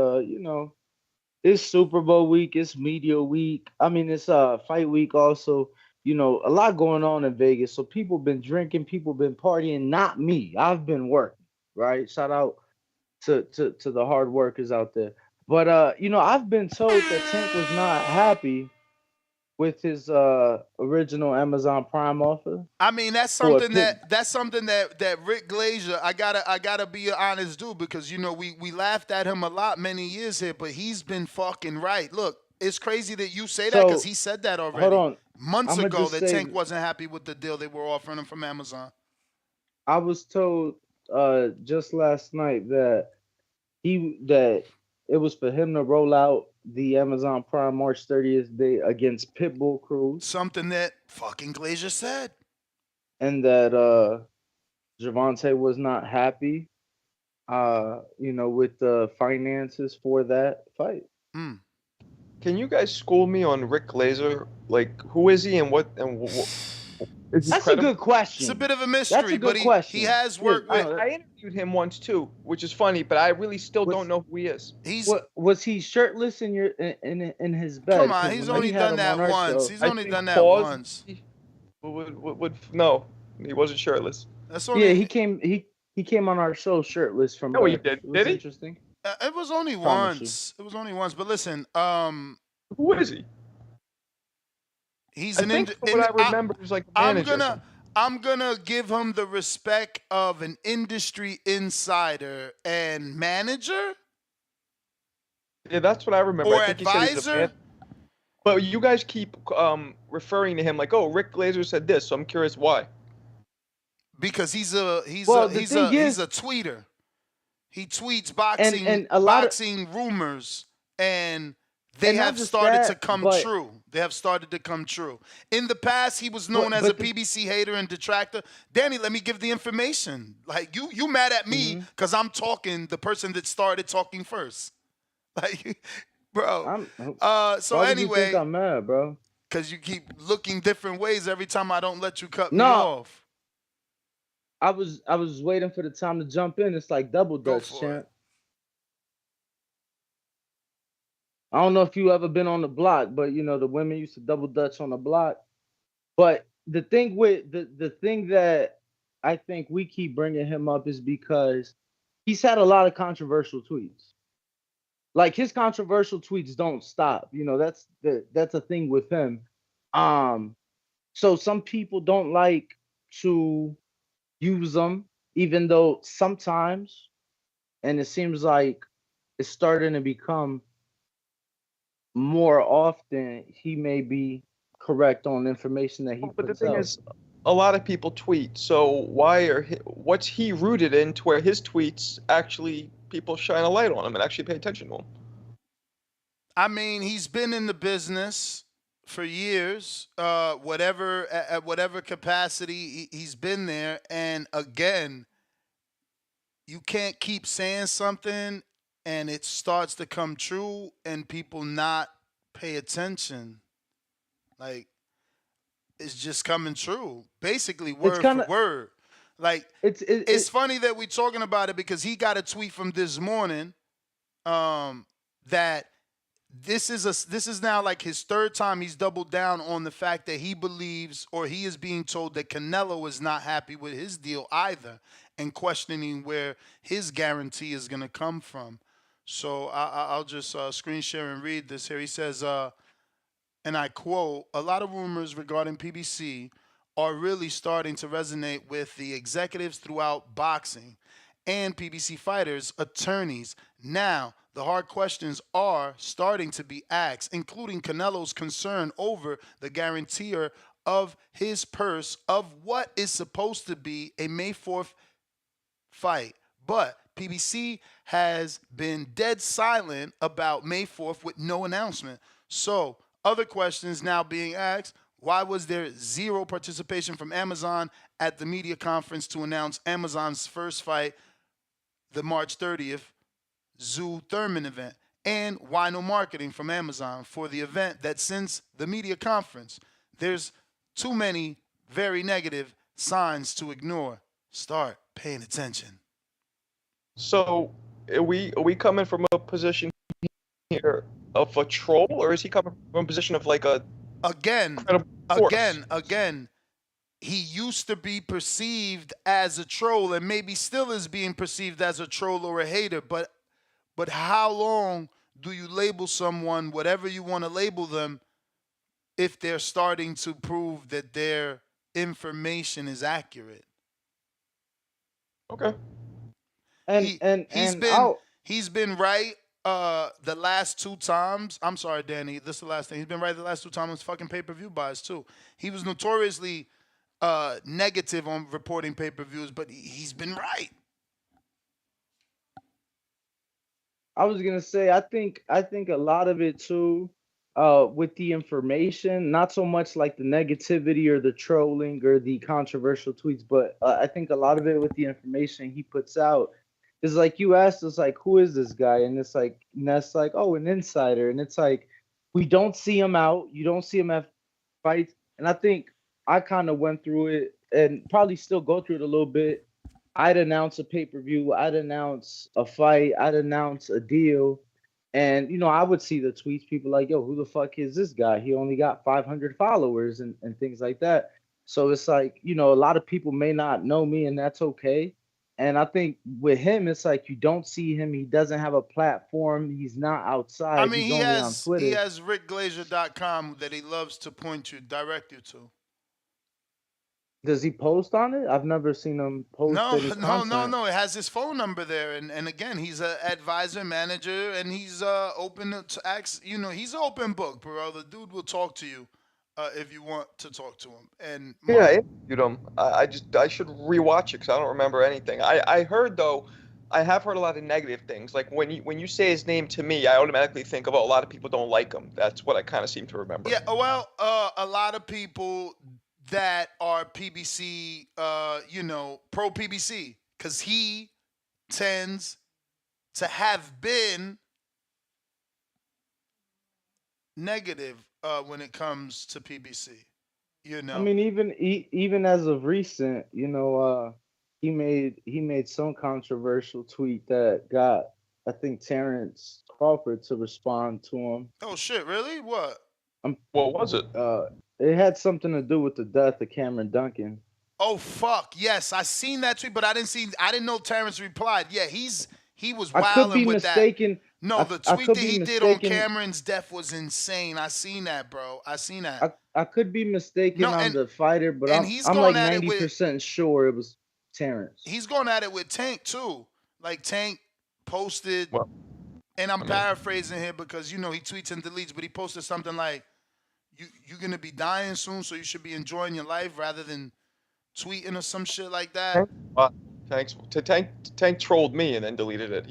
it's Super Bowl week, it's media week. I mean, it's fight week also. A lot going on in Vegas. So people been drinking, people been partying. Not me. I've been working. Right. Shout out to the hard workers out there. But I've been told that Tank was not happy with his original Amazon Prime offer. I mean, that's something that Rick Glazier. I gotta be an honest dude because we laughed at him a lot many years here, but he's been fucking right. Look, it's crazy that you say that because he said that already. Hold on. Months ago that Tank wasn't happy with the deal they were offering him from Amazon. I was told just last night that it was for him to roll out the Amazon Prime March 30th day against Pitbull Cruz. Something that fucking Glazier said. And that Gervonta was not happy, with the finances for that fight. Can you guys school me on Rick Glazer? Like, who is he and what is he That's credible? a good question. It's a bit of a mystery, That's a good but question. he has worked with. I interviewed him once too, which is funny, but I really still don't know who he is. Was he shirtless in in his bed? Come on, he's only done that once. He's only done that once. No, he wasn't shirtless. That's only. Yeah, he came on our show shirtless from. No, he did. It was Did he? Interesting. It was only Promise once. It was only once. But listen, who is he? He's I an. think from what I remember, he was like a manager. I'm gonna give him the respect of an industry insider and manager. Yeah, that's what I remember. Or I think he said he's a but you guys keep referring to him like, "Oh, Rick Glazer said this," so I'm curious why. Because he's a tweeter. He tweets boxing and a lot boxing rumors, and they And not have just started that, to come but- true. They have started to come true. In the past, he was known as a PBC hater and detractor. Danny, let me give the information. Like you mad at me because I'm talking the person that started talking first. Like, bro. So why would you anyway, think I'm mad, bro? because you keep looking different ways every time I don't let you cut me No. off. I was waiting for the time to jump in. It's like double dutch, champ. I don't know if you ever been on the block, but the women used to double dutch on the block. But the thing with the thing that I think we keep bringing him up is because he's had a lot of controversial tweets. Like his controversial tweets don't stop. That's a thing with him. So some people don't like to use them, even though sometimes, and it seems like it's starting to become more often, he may be correct on information that he But the puts thing out. is, a lot of people tweet. So what's he rooted in to where his tweets actually people shine a light on him and actually pay attention to him? I mean, he's been in the business for years. At whatever capacity he's been there, and again, you can't keep saying something and it starts to come true and people not pay attention. Like, it's just coming true. Basically, word for word. Like, it's funny that we're talking about it because he got a tweet from this morning that this is now like his third time he's doubled down on the fact that he believes, or he is being told, that Canelo is not happy with his deal either, and questioning where his guarantee is going to come from. So I'll just screen share and read this here. He says, and I quote, "A lot of rumors regarding PBC are really starting to resonate with the executives throughout boxing and PBC fighters, attorneys. Now, the hard questions are starting to be asked, including Canelo's concern over the guarantor of his purse of what is supposed to be a May 4th fight. But PBC has been dead silent about May 4th with no announcement. So, other questions now being asked: why was there zero participation from Amazon at the media conference to announce Amazon's first fight, the March 30th Zoo Thurman event? And why no marketing from Amazon for the event that, since the media conference, there's too many very negative signs to ignore? Start paying attention." So are we coming from a position here of a troll, or is he coming from a position of like a Again, he used to be perceived as a troll, and maybe still is being perceived as a troll or a hater, but how long do you label someone, whatever you want to label them, if they're starting to prove that their information is accurate? Okay. He's been right the last two times. I'm sorry, Danny. This is the last thing. He's been right the last two times with fucking pay-per-view buys too. He was notoriously negative on reporting pay-per-views, but he's been right. I was gonna say, I think a lot of it too, with the information, not so much like the negativity or the trolling or the controversial tweets, but I think a lot of it with the information he puts out is like you asked us like who is this guy, and it's like and that's like oh an insider, and it's like we don't see him out, you don't see him at fights, and I think I kind of went through it and probably still go through it a little bit. I'd announce a pay per view, I'd announce a fight, I'd announce a deal. And, I would see the tweets, people like, yo, who the fuck is this guy? He only got 500 followers and things like that. So it's like, a lot of people may not know me, and that's okay. And I think with him, it's like you don't see him. He doesn't have a platform. He's not I outside. mean, He's he only on has he Twitter. has rickglazier.com that he loves to direct you to. Does he post on it? I've never seen him post No, any no, no, content. no. It has his phone number there, and again, he's a advisor, manager, and he's open to ask. He's an open book, bro. The dude will talk to you if you want to talk to him. And Yeah, I interviewed him. I should rewatch it because I don't remember anything. I heard though, I have heard a lot of negative things. Like when you say his name to me, I automatically think of a lot of people don't like him. That's what I kind of seem to remember. yeah, well, a lot of people that are PBC, pro PBC, because he tends to have been negative when it comes to PBC. You I know. mean, even as of recent, he made some controversial tweet that got I think Terrence Crawford to respond to him. Oh shit! Really? What? What was it? It had something to do with the death of Cameron Duncan. Oh fuck! Yes, I seen that tweet, but I didn't see. I didn't know Terrence replied. Yeah, he was I could wilding be with that. mistaken. No, I, the I tweet could that be he did on mistaken. Cameron's death was insane. I seen that, bro. I seen that. I could be mistaken No, on the fighter, but and I'm he's I'm going like at it with 90% sure it was Terrence. he's going at it with Tank too. Like Tank posted, Well, and I'm paraphrasing here because he tweets and deletes, but he posted something like, "You're gonna be dying soon, so you should be enjoying your life rather than tweeting or some shit like that." Thanks. Tank trolled me and then deleted it.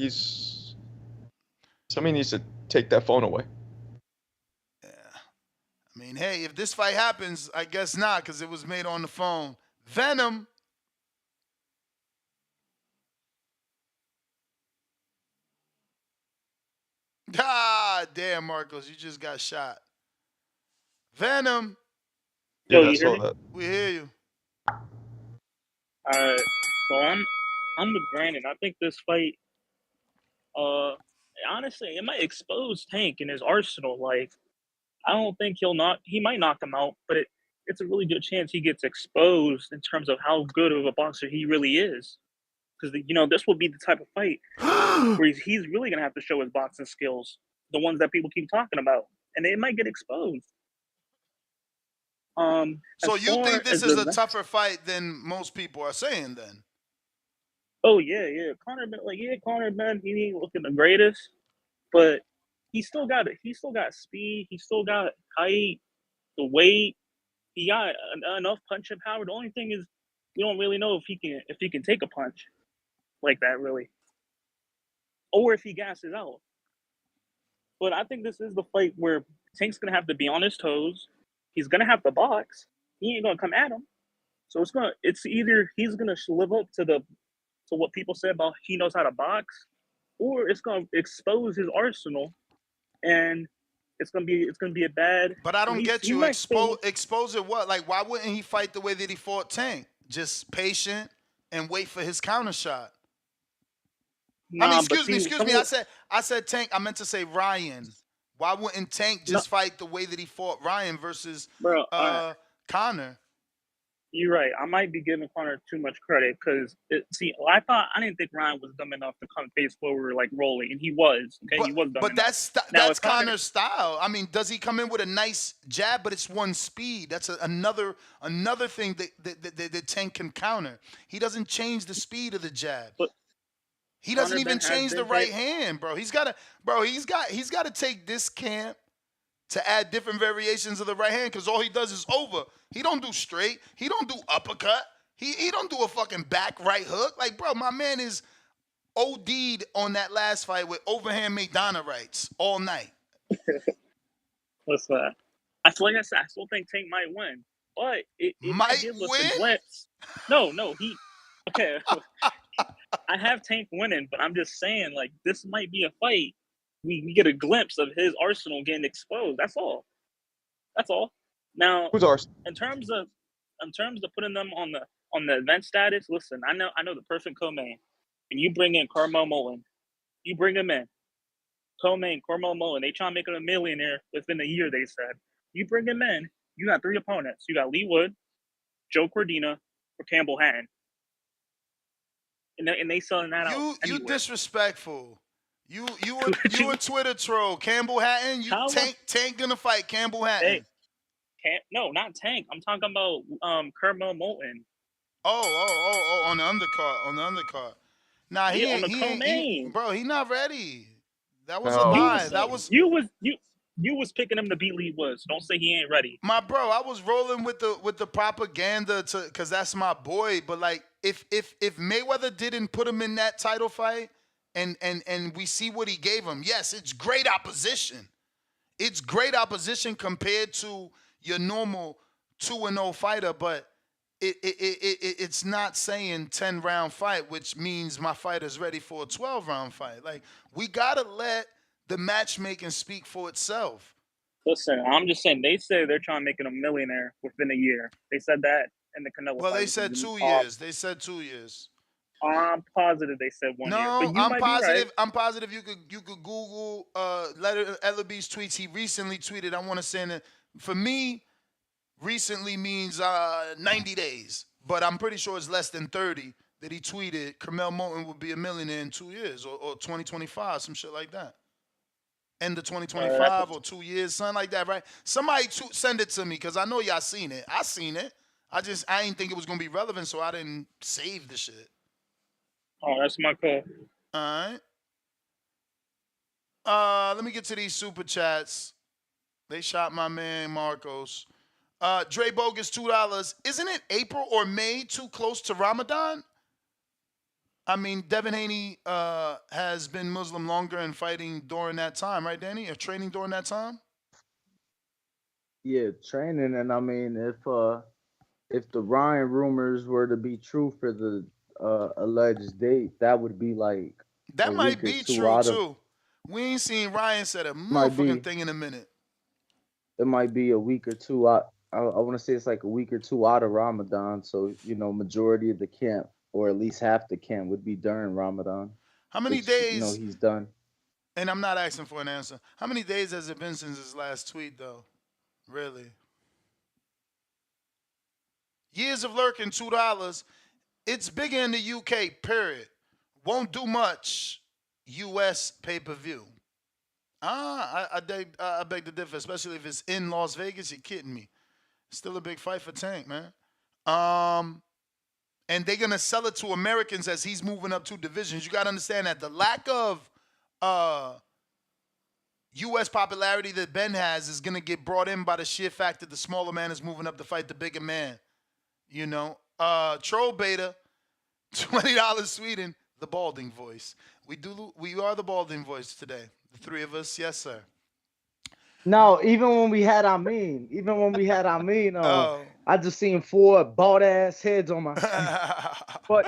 Somebody needs to take that phone away. I mean, hey, if this fight happens, I guess not, because it was made on the phone. Venom. Ah, damn, Marcos, you just got shot. Venom. Yeah, I saw that. We hear you. So I'm with Brandon. I think this fight, honestly, it might expose Tank in his arsenal. Like, I don't think he might knock him out, but it's a really good chance he gets exposed in terms of how good of a boxer he really is. Because this will be the type of fight where he's really gonna have to show his boxing skills, the ones that people keep talking about, and they might get exposed. So as you far think this as is the a next- tougher fight than most people are saying then? Oh yeah. Conor Benn, Conor Benn, he ain't looking the greatest, but he still got it. He still got speed. He still got height, the weight. He got enough punching power. The only thing is, we don't really know if he can take a punch like that, really, or if he gasses out. But I think this is the fight where Tank's gonna have to be on his toes. He's gonna have to box. He ain't gonna come at him. So it's either he's gonna live up to what people say about he knows how to box, or it's gonna expose his arsenal, and it's gonna be a bad. But I don't get you. Might still, Expose it what? Like, why wouldn't he fight the way that he fought Tank? Just patient and wait for his counter shot. I mean, excuse me. I said Tank. I meant to say Ryan. Why wouldn't Tank just fight the way that he fought Ryan versus Conor? You're right. I might be giving Conor too much credit because I didn't think Ryan was dumb enough to come face forward like rolling, and he was. Okay, he was dumb But enough. that's Conor's style. I mean, does he come in with a nice jab? But it's one speed. That's another thing that Tank can counter. He doesn't change the speed of the jab. He doesn't even change the right hand, bro. He's got to take this camp to add different variations of the right hand because all he does is over. He don't do straight. He don't do uppercut. He don't do a fucking back right hook. Like, bro, my man is OD'd on that last fight with overhand McDonough rights all night. Listen, I feel like I said, I still think Tank might win, but it might give us a glimpse. No, he. Okay, I have Tank winning, but I'm just saying, like, this might be a fight. We get a glimpse of his arsenal getting exposed. That's all. Now, Who's Arsenal? in terms of putting them on the event status, listen, I know the perfect co-main, and you bring in Carmel Mullen, you bring him in, co-main Carmel Mullen. They try to make him a millionaire within a year. They said you bring him in, you got 3 opponents. You got Lee Wood, Joe Cordina, or Campbell Hatton, and they selling that out. You disrespectful. You a Twitter troll. Campbell Hatton. Tank gonna fight Campbell Hatton. No, not Tank. I'm talking about Carmel Moulton. Oh, on the undercard. Nah, he on ain't. the co-main. Bro, he not ready. That was a lie. You was picking him to beat Lee Woods. Don't say he ain't ready. My bro, I was rolling with the propaganda because that's my boy. But like, if Mayweather didn't put him in that title fight, and we see what he gave him, yes, it's great opposition. It's great opposition compared to your normal 2-0 fighter, but it's not saying 10-round fight, which means my fighter's ready for a 12-round fight. Like, we gotta let the matchmaking speak for itself. Listen, I'm just saying, they say they're trying to make him a millionaire within a year. They said that in the Canelo Well, fight. they said 2 years. They said 2 years. I'm positive they said 1 year. No, But you I'm might positive. be right. I'm positive you could Google Ellaby's tweets. He recently tweeted. I want to say that for me, recently means 90 days, but I'm pretty sure it's less than 30 that he tweeted. Carmel Moulton would be a millionaire in 2 years or 2025, some shit like that. End of 2025 or 2 years, something like that, right? Somebody send it to me because I know y'all seen it. I seen it. I didn't think it was gonna be relevant, so I didn't save the shit. Oh, that's my call. All right. Let me get to these super chats. They shot my man Marcos. Dre Bogus, $2. Isn't it April or May too close to Ramadan? I mean, Devin Haney has been Muslim longer and fighting during that time, right, Danny? Or training during that time? Yeah, training, and I mean, if the Ryan rumors were to be true for the alleged date, that would be like that might be true too. We ain't seen Ryan said a motherfucking thing in a minute. It might be a week or two out. I want to say it's like a week or two out of Ramadan. So, majority of the camp, or at least half the camp, would be during Ramadan. How many days? He's done. And I'm not asking for an answer. How many days has it been since his last tweet, though? Really? Years of lurking, $2. It's bigger in the UK, period. Won't do much. US pay-per-view. I beg to differ, especially if it's in Las Vegas. You're kidding me. Still a big fight for Tank, man. And they're going to sell it to Americans as he's moving up 2 divisions. You got to understand that the lack of U.S. popularity that Ben has is going to get brought in by the sheer fact that the smaller man is moving up to fight the bigger man. Troll Beta, $20 Sweden, the balding voice. We are the balding voice today. The 3 of us, yes, sir. No, even when we had Amin, I just seen 4 bald ass heads on my screen. But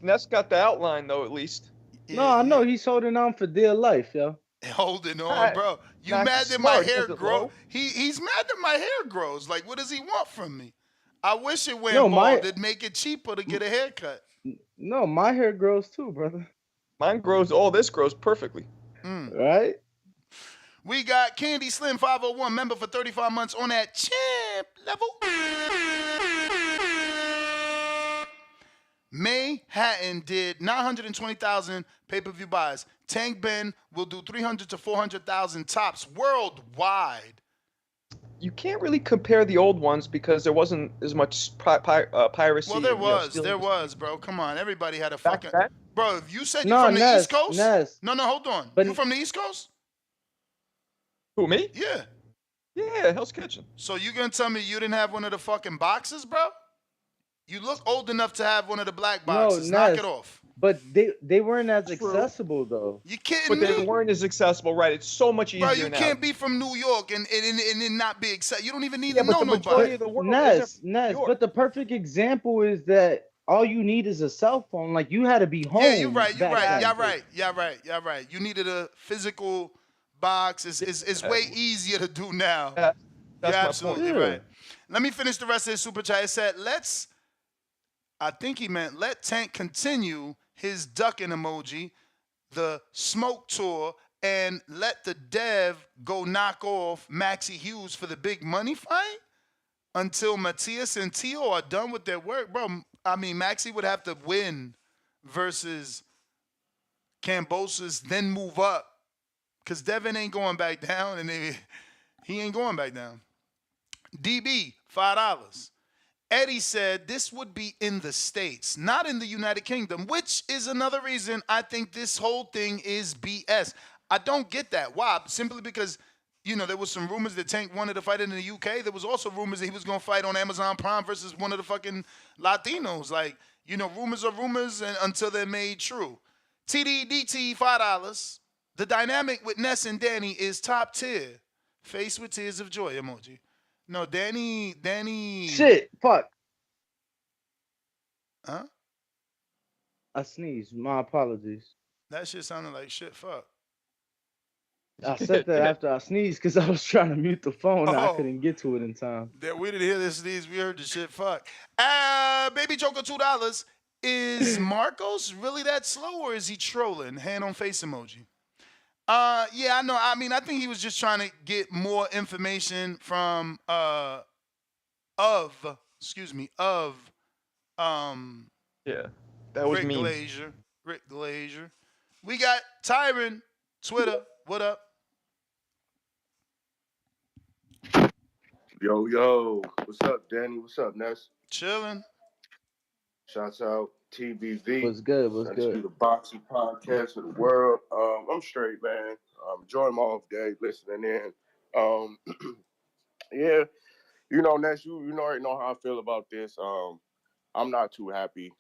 Ness got the outline though, at least. No, I know he's holding on for dear life, yo. Holding on, bro. You mad that my hair grows? He's mad that my hair grows. Like, what does he want from me? I wish it went bald. It'd make it cheaper to get a haircut. No, my hair grows too, brother. Mine grows. All this grows perfectly. Right? We got Candy Slim 501, member for 35 months on that champ level. May Hatton did 920,000 pay-per-view buys. Tank Ben will do 300 to 400,000 tops worldwide. You can't really compare the old ones because there wasn't as much piracy. Well, there was, bro. Come on, everybody had a fucking. Bro, if you said you're from the East Coast. No, hold on. You from the East Coast? Who, me? Yeah. Yeah, Hell's Kitchen. So you gonna tell me you didn't have one of the fucking boxes, bro? You look old enough to have one of the black boxes. Knock it off. but they weren't as True. accessible though. You kidding But they me? weren't as accessible, right? It's so much Bro, easier you now. can't be from New York and it not be excited. You don't even need Yeah, to but know the majority nobody. of the world isn't Ness, from New York. but the perfect example is that all you need is a cell phone. Like you had to be Yeah, you're home right. You're back right. Y'all then. right. Y'all right. Y'all right. You needed a physical box. It's way easier to do now. Yeah, You're that's my point. absolutely Yeah. right. Let me finish the rest of his super chat. It said, I think he meant let Tank continue his ducking emoji, the smoke tour, and let the dev go knock off Maxie Hughes for the big money fight until Matias and Tio are done with their work. Bro, I mean, Maxie would have to win versus Cambosos, then move up. Because Devin ain't going back down, and he ain't going back down. DB, $5. Eddie said this would be in the States, not in the United Kingdom, which is another reason I think this whole thing is BS. I don't get that. Why? Simply because, there was some rumors that Tank wanted to fight in the UK. There was also rumors that he was going to fight on Amazon Prime versus one of the fucking Latinos. Like, rumors are rumors until they're made true. TDDT, $5. The dynamic with Ness and Danny is top tier. Face with tears of joy emoji. No, Danny. Shit, fuck. Huh? I sneezed. My apologies. That shit sounded like shit. Fuck. I said that after I sneezed because I was trying to mute the phone and I couldn't get to it in time. We didn't hear this sneeze. We heard the shit. Fuck. Baby Joker, $2. Is Marcos really that slow or is he trolling? Hand on face emoji. Yeah, I know. I mean, I think he was just trying to get more information from Yeah, that was Rick mean. Glazier. Rick Glazier. We got Tyron, Twitter. What up? Yo, what's up, Danny? What's up, Ness? Chilling. Shouts out TBV. What's good? What's Trying to good? be the boxing podcast of the world. I'm straight, man. I'm enjoying my off day, listening in. Yeah, Ness, you already know how I feel about this. I'm not too happy.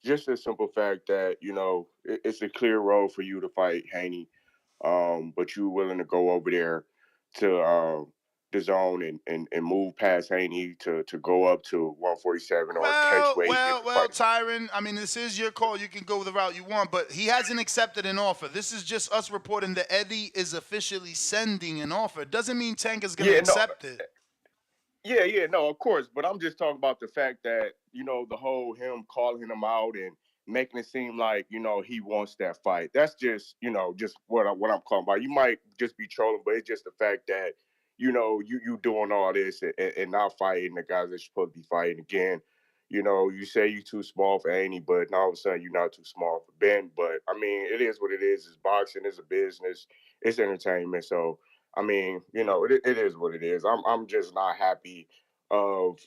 Just the simple fact that it's a clear road for you to fight Haney, but you're willing to go over there to the zone and move past Haney to go up to 147 or catch weight and get the Well, fight. Tyron, I mean, this is your call. You can go the route you want, but he hasn't accepted an offer. This is just us reporting that Eddie is officially sending an offer. Doesn't mean Tank is going to accept it. Yeah, no, of course. But I'm just talking about the fact that, the whole him calling him out and making it seem like, he wants that fight. That's just what I'm calling about. You might just be trolling, but it's just the fact that, you doing all this and not fighting the guys that you're supposed to be fighting again. You say you're too small for Annie, but now all of a sudden you're not too small for Ben. But I mean, it is what it is. It's boxing, it's a business, it's entertainment. So I mean, it is what it is. I'm just not happy of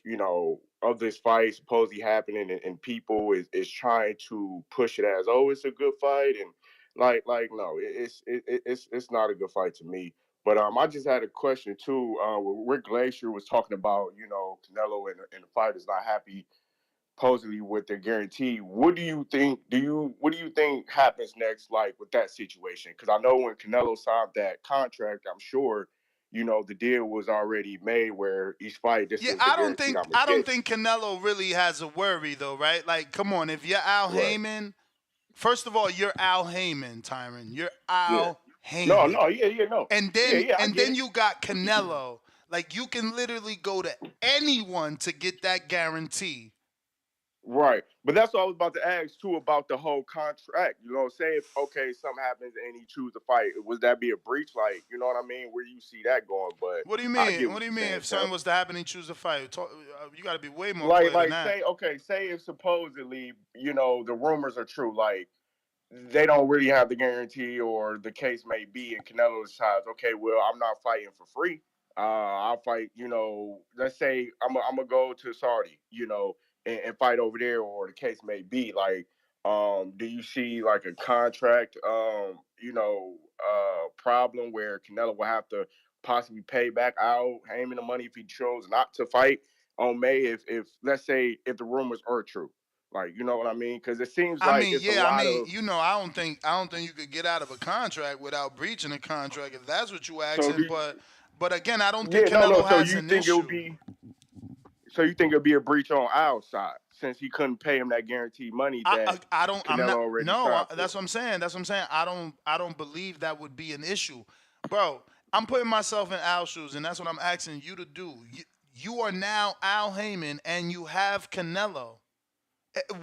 this fight supposedly happening and people is trying to push it as it's a good fight and like no, it's not a good fight to me. But I just had a question too. Rick Glacier was talking about Canelo and the fighters not happy supposedly with their guarantee. What do you think? What do you think happens next, like with that situation? Because I know when Canelo signed that contract, I'm sure the deal was already made where each fight this was the guarantee I'm gonna I don't get. think Canelo really has a worry though, right? Like, come on, if you're Al Right. Heyman, first of all, you're Al Heyman, Tyron. You're Yeah. Al Heyman. No. And I get then it. you got Canelo. Like you can literally go to anyone to get that guarantee. Right. But that's what I was about to ask too about the whole contract. Say if something happens and he chooses to fight, would that be a breach? Like, you know what I mean? Where you see that going? But What do you I mean? get What do you you're mean saying, if something Sam. was to happen and choose to fight? You got to be way more clear than that. Say if supposedly, the rumors are true, like they don't really have the guarantee or the case may be in Canelo's size. Okay, well, I'm not fighting for free. I'll fight, let's say I'm gonna go to Saudi, and fight over there, or the case may be. Like, do you see like a contract, problem where Canelo will have to possibly pay back out Heyman the money if he chose not to fight on May? If let's say if the rumors are true, Like, you know what I mean? Because it seems like it's a lot of. I don't think you could get out of a contract without breaching a contract if that's what you So asking. do But again, I don't think yeah, no. Canelo So has you an think it would issue. be? So you think it'll be a breach on our side since he couldn't pay him that guaranteed money that I don't. I'm Canelo not. already No, signed for? that's what I'm saying. That's what I'm saying. I don't believe that would be an issue, bro. I'm putting myself in Al's shoes, and that's what I'm asking you to do. You are now Al Heyman, and you have Canelo.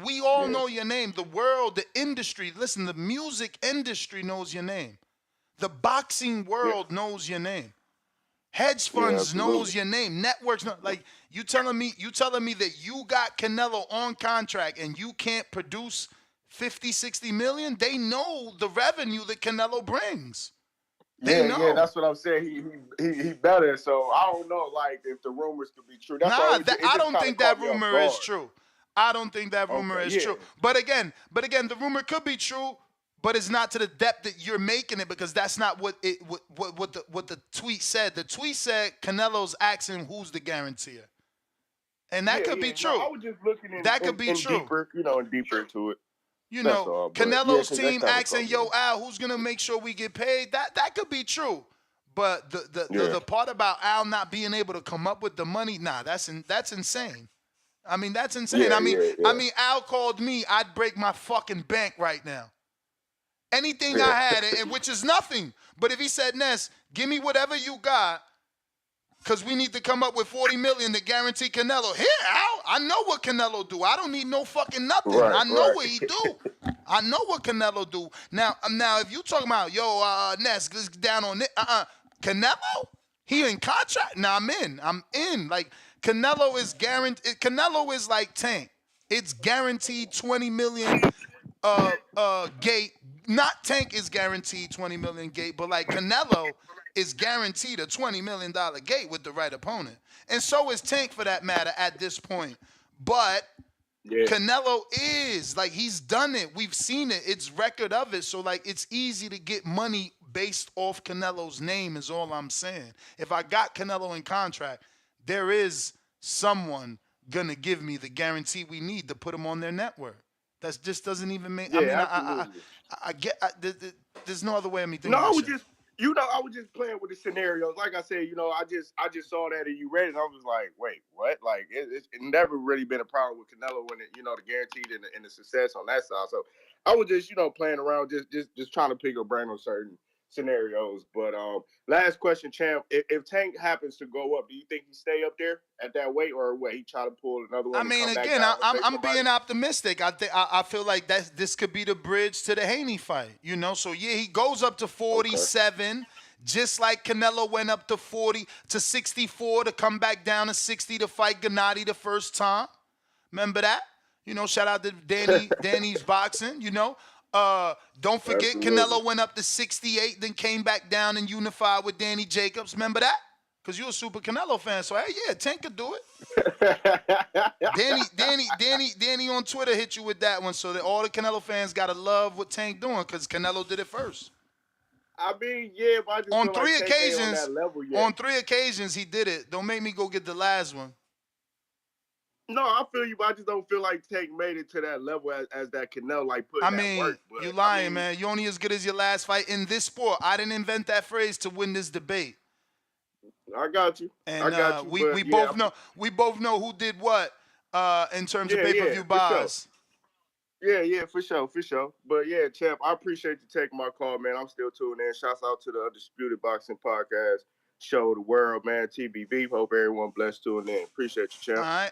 We all Yeah. know your name. The world, the industry. Listen, the music industry knows your name. The boxing Yeah. world knows your name. Hedge Yeah, funds knows absolutely. your name. Networks know, like you telling me that you got Canelo on contract and you can't produce 50, 60 million? They know the revenue that Canelo brings. They Yeah, know. that's what I'm saying. He better. So I don't know, like if the rumors could be true. That's why Nah, it I just don't kind of think that caught me off rumor is guard. true. I don't think that rumor Okay, is yeah, true. But again, the rumor could be true, but it's not to the depth that you're making it because that's not what the tweet said. The tweet said Canelo's asking who's the guarantor. And that could be No, I true. was just looking That could be in true. deeper, in deeper into it. You That's know, all. But yeah, Canelo's because that team kind of asking, caught me yo, off. Al, who's gonna make sure we get paid? That could be true. But Yeah, the part about Al not being able to come up with the money, nah, that's insane. I mean, that's insane. yeah. Al called me, I'd break my fucking bank right now. Anything I Yeah. had, and which is nothing. But if he said, Ness, give me whatever you got, because we need to come up with 40 million to guarantee Canelo. Here, Al, I know what Canelo do. I don't need no fucking nothing. Right, I know right. what he do. I know what Canelo do. Now if you talking about, Ness, let's get down on it. Canelo? He in contract? Now I'm in. Like, Canelo is guaranteed. Canelo is like Tank. It's guaranteed 20 million gate. Not Tank is guaranteed 20 million gate, but like Canelo is guaranteed a $20 million gate with the right opponent. And so is Tank for that matter at this point. But Yeah. Canelo is, like, he's done it. We've seen it. It's record of it. So, like, it's easy to get money based off Canelo's name is all I'm saying. If I got Canelo in contract, there is someone going to give me the guarantee we need to put him on their network. That just doesn't even make, Yeah, absolutely. there's no other way of me No, thinking I that was shit. just, I was just playing with the scenarios. Like I said, I just saw that and you read it. And I was like, wait, what? Like, it never really been a problem with Canelo when the guaranteed and the success on that side. So I was just, playing around, just trying to pick a brain on certain scenarios. But last question, champ. If Tank happens to go up, do you think he stay up there at that weight, or what? He try to pull another one I and mean, come back again, down and face I'm somebody? being optimistic. I feel like this could be the bridge to the Haney fight. So yeah, he goes up to 47, just like Canelo went up to 40 to 64 to come back down to 60 to fight Gennady the first time. Remember that? Shout out to Danny's boxing. Don't forget Absolutely. Canelo went up to 68, then came back down and unified with Danny Jacobs. Remember that? Because you're a super Canelo fan. So, hey, yeah, Tank could do it. Danny on Twitter hit you with that one. So that all the Canelo fans got to love what Tank doing because Canelo did it first. I mean, yeah, but I just On feel three like Tank ain't on occasions, that level yet. he did it. Don't make me go get the last one. No, I feel you, but I just don't feel like Tank made it to that level as that Canelo, like putting that work. But, you lying, man. You're only as good as your last fight in this sport. I didn't invent that phrase to win this debate. I got you. And I got you. We both know who did what in terms of Yeah, pay-per-view for sure. buys. Yeah, for sure. But yeah, champ, I appreciate you taking my call, man. I'm still tuning in. Shouts out to the Undisputed Boxing Podcast show, the world, man. TBV. Hope everyone blessed tuning in. Appreciate you, champ. All right,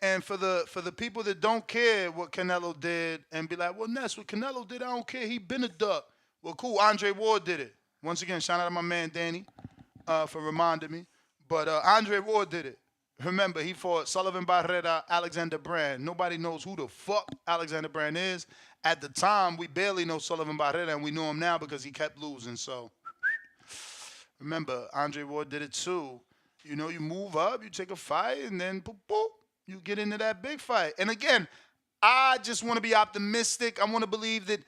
and for the people that don't care what Canelo did and be like, well, Ness, what Canelo did, I don't care. He been a duck. Well, cool. Andre Ward did it. Once again, shout out to my man Danny for reminding me. But Andre Ward did it. Remember, he fought Sullivan Barrera, Alexander Brand. Nobody knows who the fuck Alexander Brand is. At the time, we barely know Sullivan Barrera, and we know him now because he kept losing. So, remember, Andre Ward did it too. You move up, you take a fight, and then boop, boop, you get into that big fight. And again, I just want to be optimistic. I want to believe that,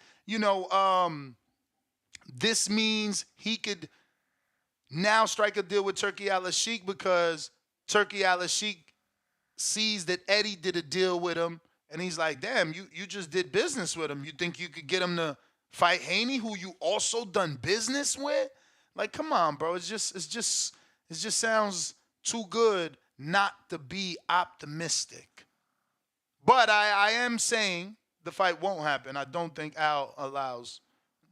this means he could now strike a deal with Turki Al-Sheikh because Turki Al-Sheikh sees that Eddie did a deal with him, And he's like, damn, you just did business with him. You think you could get him to fight Haney, who you also done business with? Like, come on, bro. It just sounds too good not to be optimistic. But I am saying the fight won't happen. I don't think Al allows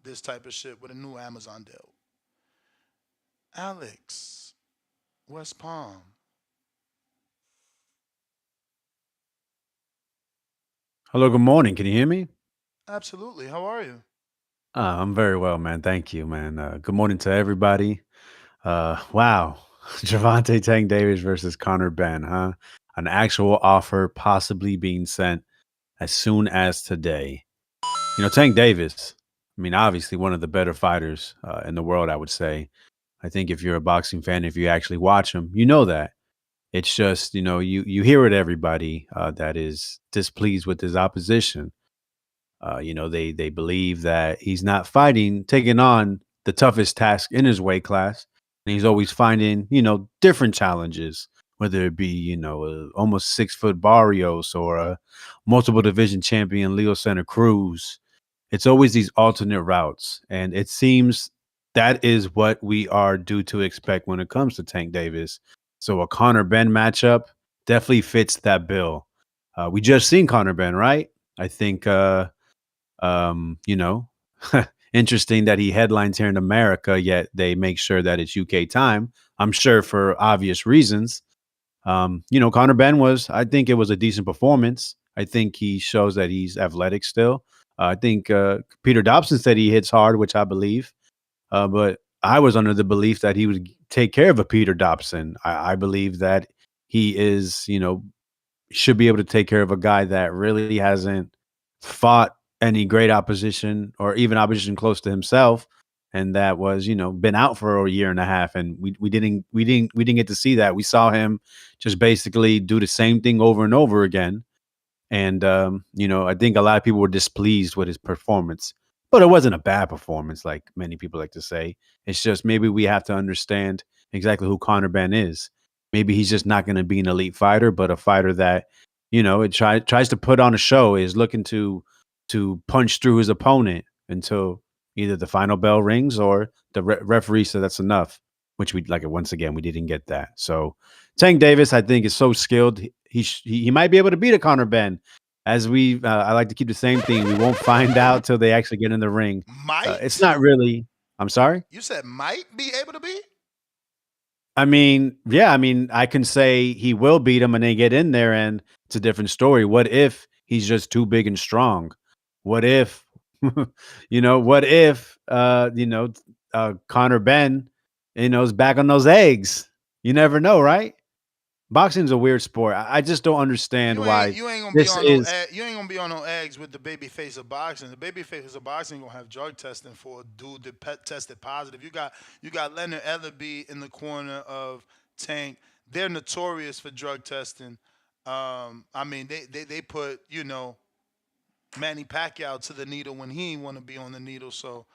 this type of shit with a new Amazon deal. Alex, West Palm. Hello, good morning. Can you hear me? Absolutely. How are you? I'm very well, man. Thank you, man. Good morning to everybody. Wow. Gervonta Tank Davis versus Conor Benn, huh? An actual offer possibly being sent as soon as today. Tank Davis, I mean, obviously one of the better fighters in the world, I would say. I think if you're a boxing fan, if you actually watch him, you know that. It's just, you hear it, everybody that is displeased with his opposition. They believe that he's not taking on the toughest task in his weight class. And he's always finding, different challenges, whether it be, almost 6 foot Barrios or a multiple division champion, Leo Santa Cruz. It's always these alternate routes. And it seems that is what we are due to expect when it comes to Tank Davis. So a Conor Benn matchup definitely fits that bill. We just seen Conor Benn, right? I think, you know, interesting that he headlines here in America, yet they make sure that it's UK time. I'm sure for obvious reasons. Conor Benn I think it was a decent performance. I think he shows that he's athletic still. I think Peter Dobson said he hits hard, which I believe. But I was under the belief that he would take care of a Peter Dobson. I believe that he is, should be able to take care of a guy that really hasn't fought any great opposition or even opposition close to himself, and that was been out for a year and a half, and we didn't get to see that. We saw him just basically do the same thing over and over again, and I think a lot of people were displeased with his performance, but it wasn't a bad performance like many people like to say. It's just maybe we have to understand exactly who Conor Benn is. Maybe he's just not going to be an elite fighter, but a fighter that it tries to put on a show, is looking to punch through his opponent until either the final bell rings or the referee said that's enough, which once again, we didn't get that. So Tank Davis, I think, is so skilled. He might be able to beat a Conor Benn. As I like to keep the same thing. We won't find out till they actually get in the ring. It's not really. I'm sorry? You said might be able to beat? I mean, yeah. I mean, I can say he will beat him and they get in there and it's a different story. What if he's just too big and strong? What if, what if, Conor Benn, is back on those eggs? You never know, right? Boxing's a weird sport. I just don't understand why you ain't gonna this is. You ain't gonna be on no eggs with the baby face of boxing. The baby face of boxing gonna have drug testing for a dude that tested positive. You got Leonard Ellerby in the corner of Tank. They're notorious for drug testing. I mean, they put Manny Pacquiao to the needle when he didn't want to be on the needle. So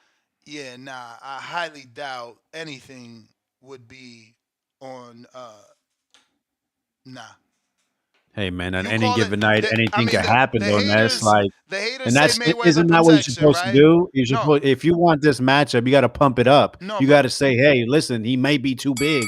yeah, nah, I highly doubt anything would be on. Nah. Hey man, on any given night, anything could happen though. And that's like, the haters and that's say Mayweather isn't that what you're protection, supposed right? to do? You're supposed, if you want this matchup, you got to pump it up. No, You got to say, hey, listen, he may be too big.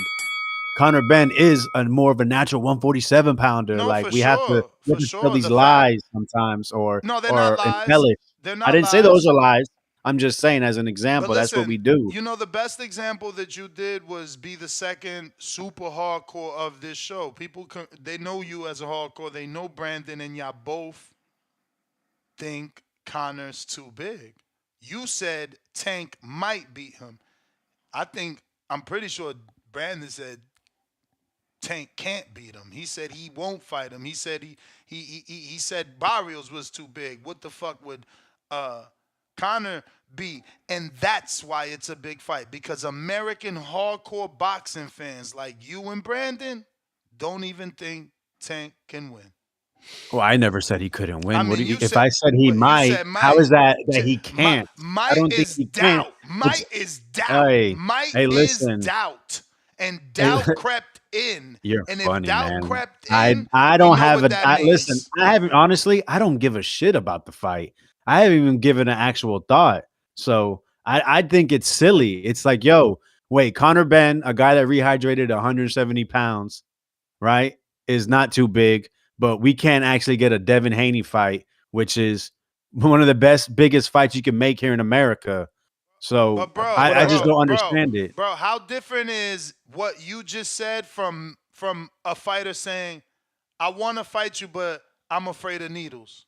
Conor Benn is more of a natural 147 pounder. No, Like for we have to tell these The lies sometimes, or No, they're not lies. embellish. They're I not didn't say those lies. are lies. I'm just saying as an But example, that's what listen, we do. the best example that you did was be the second super hardcore of this show. People, they know you as a hardcore. They know Brandon, and y'all both think Conor's too big. You said Tank might beat him. I'm pretty sure Brandon said Tank can't beat him. He said he won't fight him. He said he said Barrios was too big. What the fuck would Conor be? And that's why it's a big fight, because American hardcore boxing fans like you and Brandon don't even think Tank can win. Well, I never said he couldn't win. I mean, If I said he might, how is that he can't? I Might don't think is he can't. doubt. Might is doubt. Hey, Might hey, is listen. doubt. And doubt crept in. You're And if funny, doubt man. crept I in, I we don't know have what a that listen, means. I haven't honestly, I don't give a shit about the fight. I haven't even given an actual thought. So I think it's silly. It's like, yo, wait, Conor Benn, a guy that rehydrated 170 pounds, right, is not too big, but we can't actually get a Devin Haney fight, which is one of the biggest fights you can make here in America. So But bro, I just bro, don't bro, understand it. bro, how different is what you just said from a fighter saying, "I want to fight you, but I'm afraid of needles."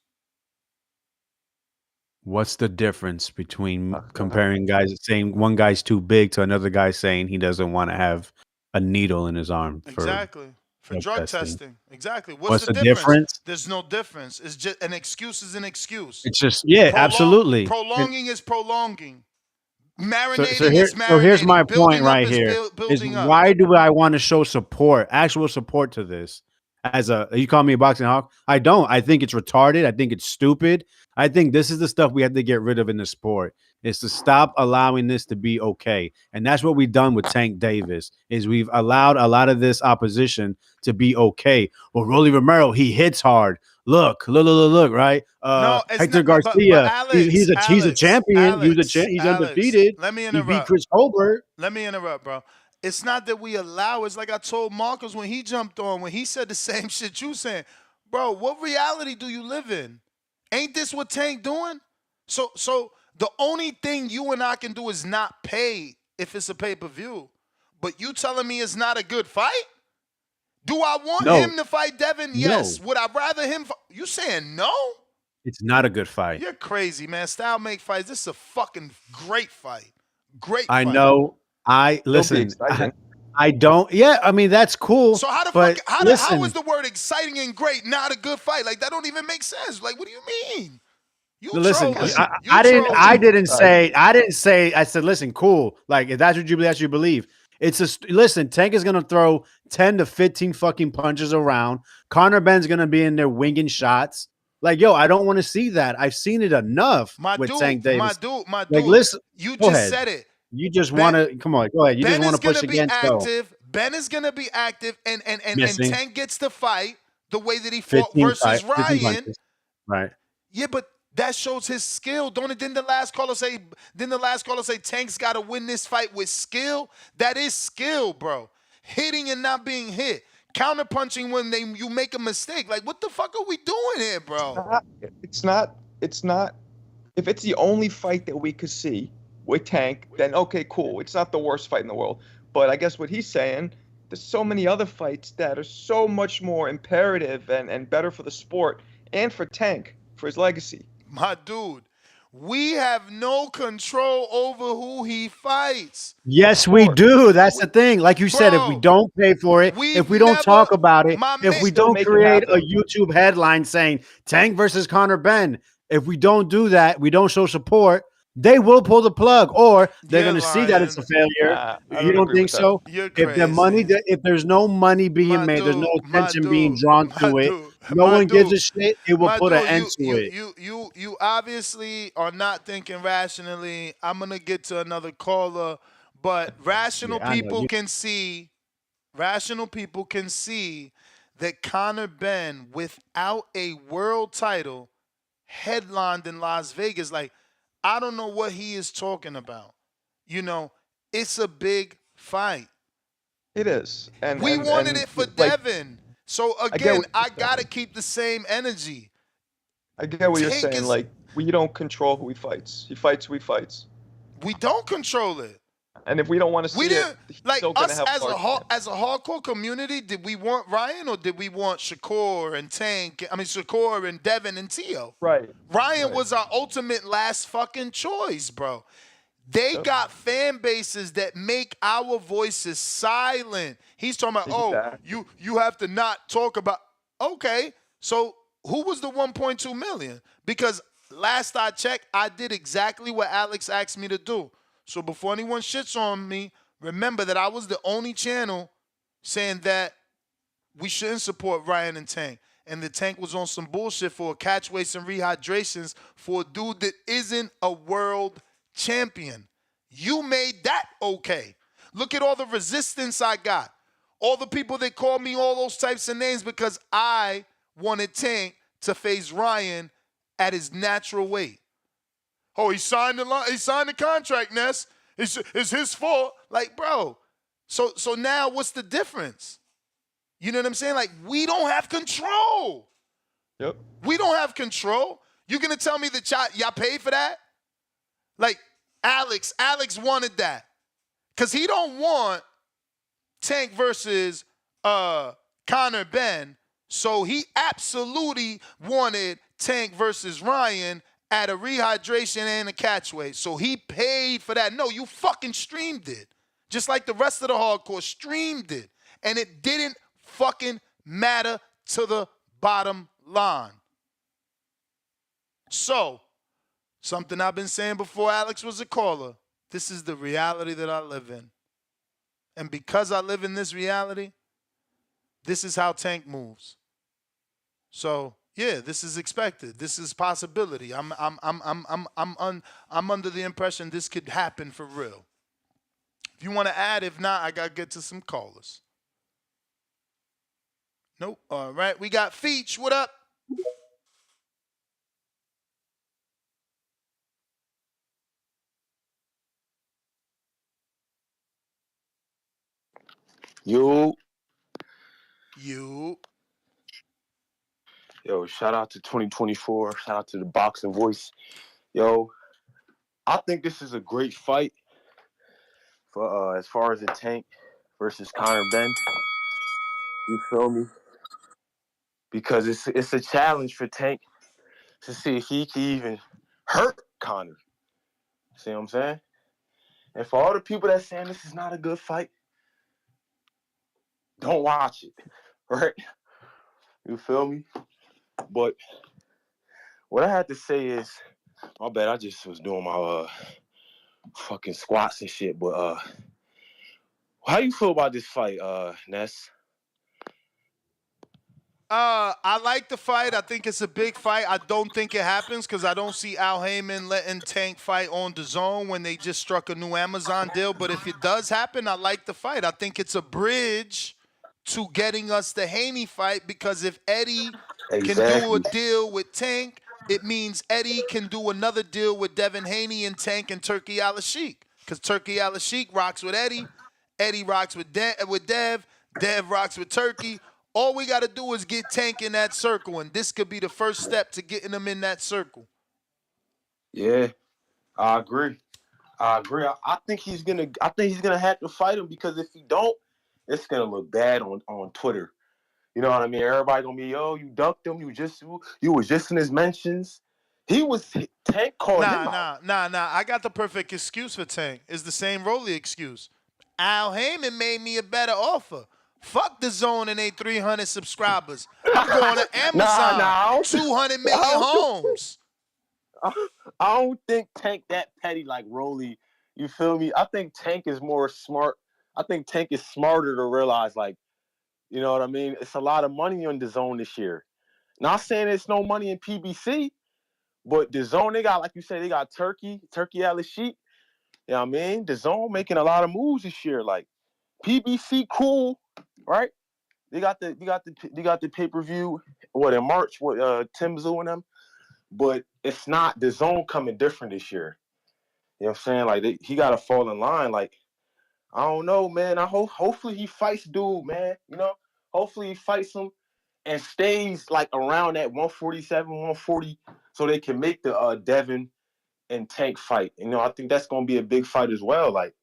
What's the difference between comparing guys saying one guy's too big to another guy saying he doesn't want to have a needle in his arm for Exactly. For drug drug testing? testing. Exactly. What's What's the the difference? difference? There's no difference. It's just an excuse is an excuse. It's just absolutely. Prolonging is prolonging. So Marinating here is so here's my marinating. point Building up right is here is building up. why do I want to show support, actual support to this? As you call me a boxing hawk? I don't. I think it's retarded. I think it's stupid. I think this is the stuff we have to get rid of in the sport. Is to stop allowing this to be okay. And that's what we've done with Tank Davis. Is we've allowed a lot of this opposition to be okay. Well, Rolly Romero, he hits hard. Look, right? No, it's Hector not. But Garcia, Alex, he's a champion. Alex, He's Alex, undefeated. let me He beat interrupt. Chris Colbert. Let me interrupt, bro. It's not that we allow. It's like I told Marcus when he jumped on, when he said the same shit you saying. Bro, what reality do you live in? Ain't this what Tank doing? So the only thing you and I can do is not pay if it's a pay-per-view. But you telling me it's not a good fight? Do I want No. him to fight Devin? Yes. Would I rather him? You saying no? It's not a good fight. You're crazy, man. Style make fights. This is a fucking great fight. Great I fight. know. Listen. I don't. Yeah, I mean that's cool. So how the but fuck? How listen, is the word exciting and great not a good fight? Like that don't even make sense. Like what do you mean? You listen. trolling. I didn't. trolling. I didn't say. I didn't say. I said, listen, cool. Like if that's what you believe, that's what you believe. It's listen. Tank is gonna throw 10 to 15 fucking punches around. Conor Benn's gonna be in there winging shots. Like yo, I don't want to see that. I've seen it enough with Tank Davis. My dude. Like listen, You go just ahead. said it. You just want to come on. Go ahead. You Ben just want is to push gonna be against active. Ben is gonna be active, and Missing. Tank gets to fight the way that he fought 15 versus 15 Ryan. punches. Right. Yeah, but that shows his skill. Don't it? Didn't the last caller say? Tank's got to win this fight with skill? That is skill, bro. Hitting and not being hit. Counterpunching when you make a mistake. Like what the fuck are we doing here, bro? It's not. If it's the only fight that we could see with Tank, then okay, cool. It's not the worst fight in the world. But I guess what he's saying, there's so many other fights that are so much more imperative and better for the sport and for Tank, for his legacy. My dude, we have no control over who he fights. Yes, we do. That's the thing. Like you said, if we don't pay for it, if we don't talk about it, if we don't create a YouTube headline saying Tank versus Conor Benn, if we don't do that, we don't show support, they will pull the plug, or they're going to see that it's a failure. You don't think so? If the money, if there's no money being made, there's no attention being drawn to it. No one gives a shit. It will put an end to it. You obviously are not thinking rationally. I'm gonna get to another caller, but rational people can see that Conor Benn, without a world title, headlined in Las Vegas. Like, I don't know what he is talking about. You know, it's a big fight. It is. And we wanted it for Devin. So again, I gotta keep the same energy. I get what you're saying. Like, we don't control who he fights. He fights who he fights. We don't control it. And if we don't want to see it, like us as a hardcore community, did we want Ryan or did we want Shakur and Tank? I mean Shakur and Devin and Tio. Right. Ryan was our ultimate last fucking choice, bro. They got fan bases that make our voices silent. He's talking about, you have to not talk about. Okay, so who was the 1.2 million? Because last I checked, I did exactly what Alex asked me to do. So before anyone shits on me, remember that I was the only channel saying that we shouldn't support Ryan and Tank. And the Tank was on some bullshit for catch weights and rehydrations for a dude that isn't a world champion. You made that okay. Look at all the resistance I got. All the people that call me all those types of names because I wanted Tank to face Ryan at his natural weight. Oh, he signed the contract, Ness. It's his fault. Like, bro. So now what's the difference? You know what I'm saying? Like, we don't have control. Yep. We don't have control. You gonna tell me that y'all paid for that? Like, Alex wanted that. Because he don't want Tank versus Conor Benn. So he absolutely wanted Tank versus Ryan at a rehydration and a catchweight. So he paid for that. No, you fucking streamed it. Just like the rest of the hardcore streamed it. And it didn't fucking matter to the bottom line. So, something I've been saying before Alex was a caller. This is the reality that I live in. And because I live in this reality, this is how Tank moves. So yeah, this is expected. This is possibility. I'm under the impression this could happen for real. If you want to add, if not, I gotta get to some callers. Nope. All right, we got Feach. What up? You. Yo, shout out to 2024. Shout out to the Boxing Voice. Yo, I think this is a great fight for as far as the Tank versus Conor Benn. You feel me? Because it's a challenge for Tank to see if he can even hurt Conor. See what I'm saying? And for all the people that's saying this is not a good fight, don't watch it. Right? You feel me? But what I had to say is, my bad, I just was doing my fucking squats and shit, but how you feel about this fight, Ness? I like the fight. I think it's a big fight. I don't think it happens because I don't see Al Heyman letting Tank fight on DAZN when they just struck a new Amazon deal. But if it does happen, I like the fight. I think it's a bridge to getting us the Haney fight because if Eddie can do a deal with Tank, it means Eddie can do another deal with Devin Haney and Tank and Turkey Al-Sheikh. Because Turkey Al-Sheikh rocks with Eddie. Eddie rocks with Dev. Dev rocks with Turkey. All we got to do is get Tank in that circle, and this could be the first step to getting him in that circle. Yeah, I agree. I think he's gonna have to fight him because if he don't, it's gonna look bad on Twitter. You know what I mean? Everybody gonna be, yo, you ducked him. You was just in his mentions. Tank called him out. Nah. I got the perfect excuse for Tank. It's the same Rolly excuse. Al Heyman made me a better offer. Fuck the zone and they 300 subscribers. I'm going to Amazon. 200 million homes. I don't think Tank that petty like Rolly. You feel me? I think Tank is more smart. I think Tank is smarter to realize, like, you know what I mean? It's a lot of money on the zone this year. Not saying it's no money in PBC, but the zone, they got, like you said, they got Turkey Al-Sheikh. You know what I mean? The zone making a lot of moves this year. Like, PBC cool, right? They got the pay-per-view in March with Tim Zoo and them, but it's not the zone coming different this year. You know what I'm saying? Like he got to fall in line. Like I don't know, man. Hopefully he fights dude, man. You know, hopefully he fights him and stays like around that 147, 140, so they can make the Devin and Tank fight. You know, I think that's gonna be a big fight as well. Like,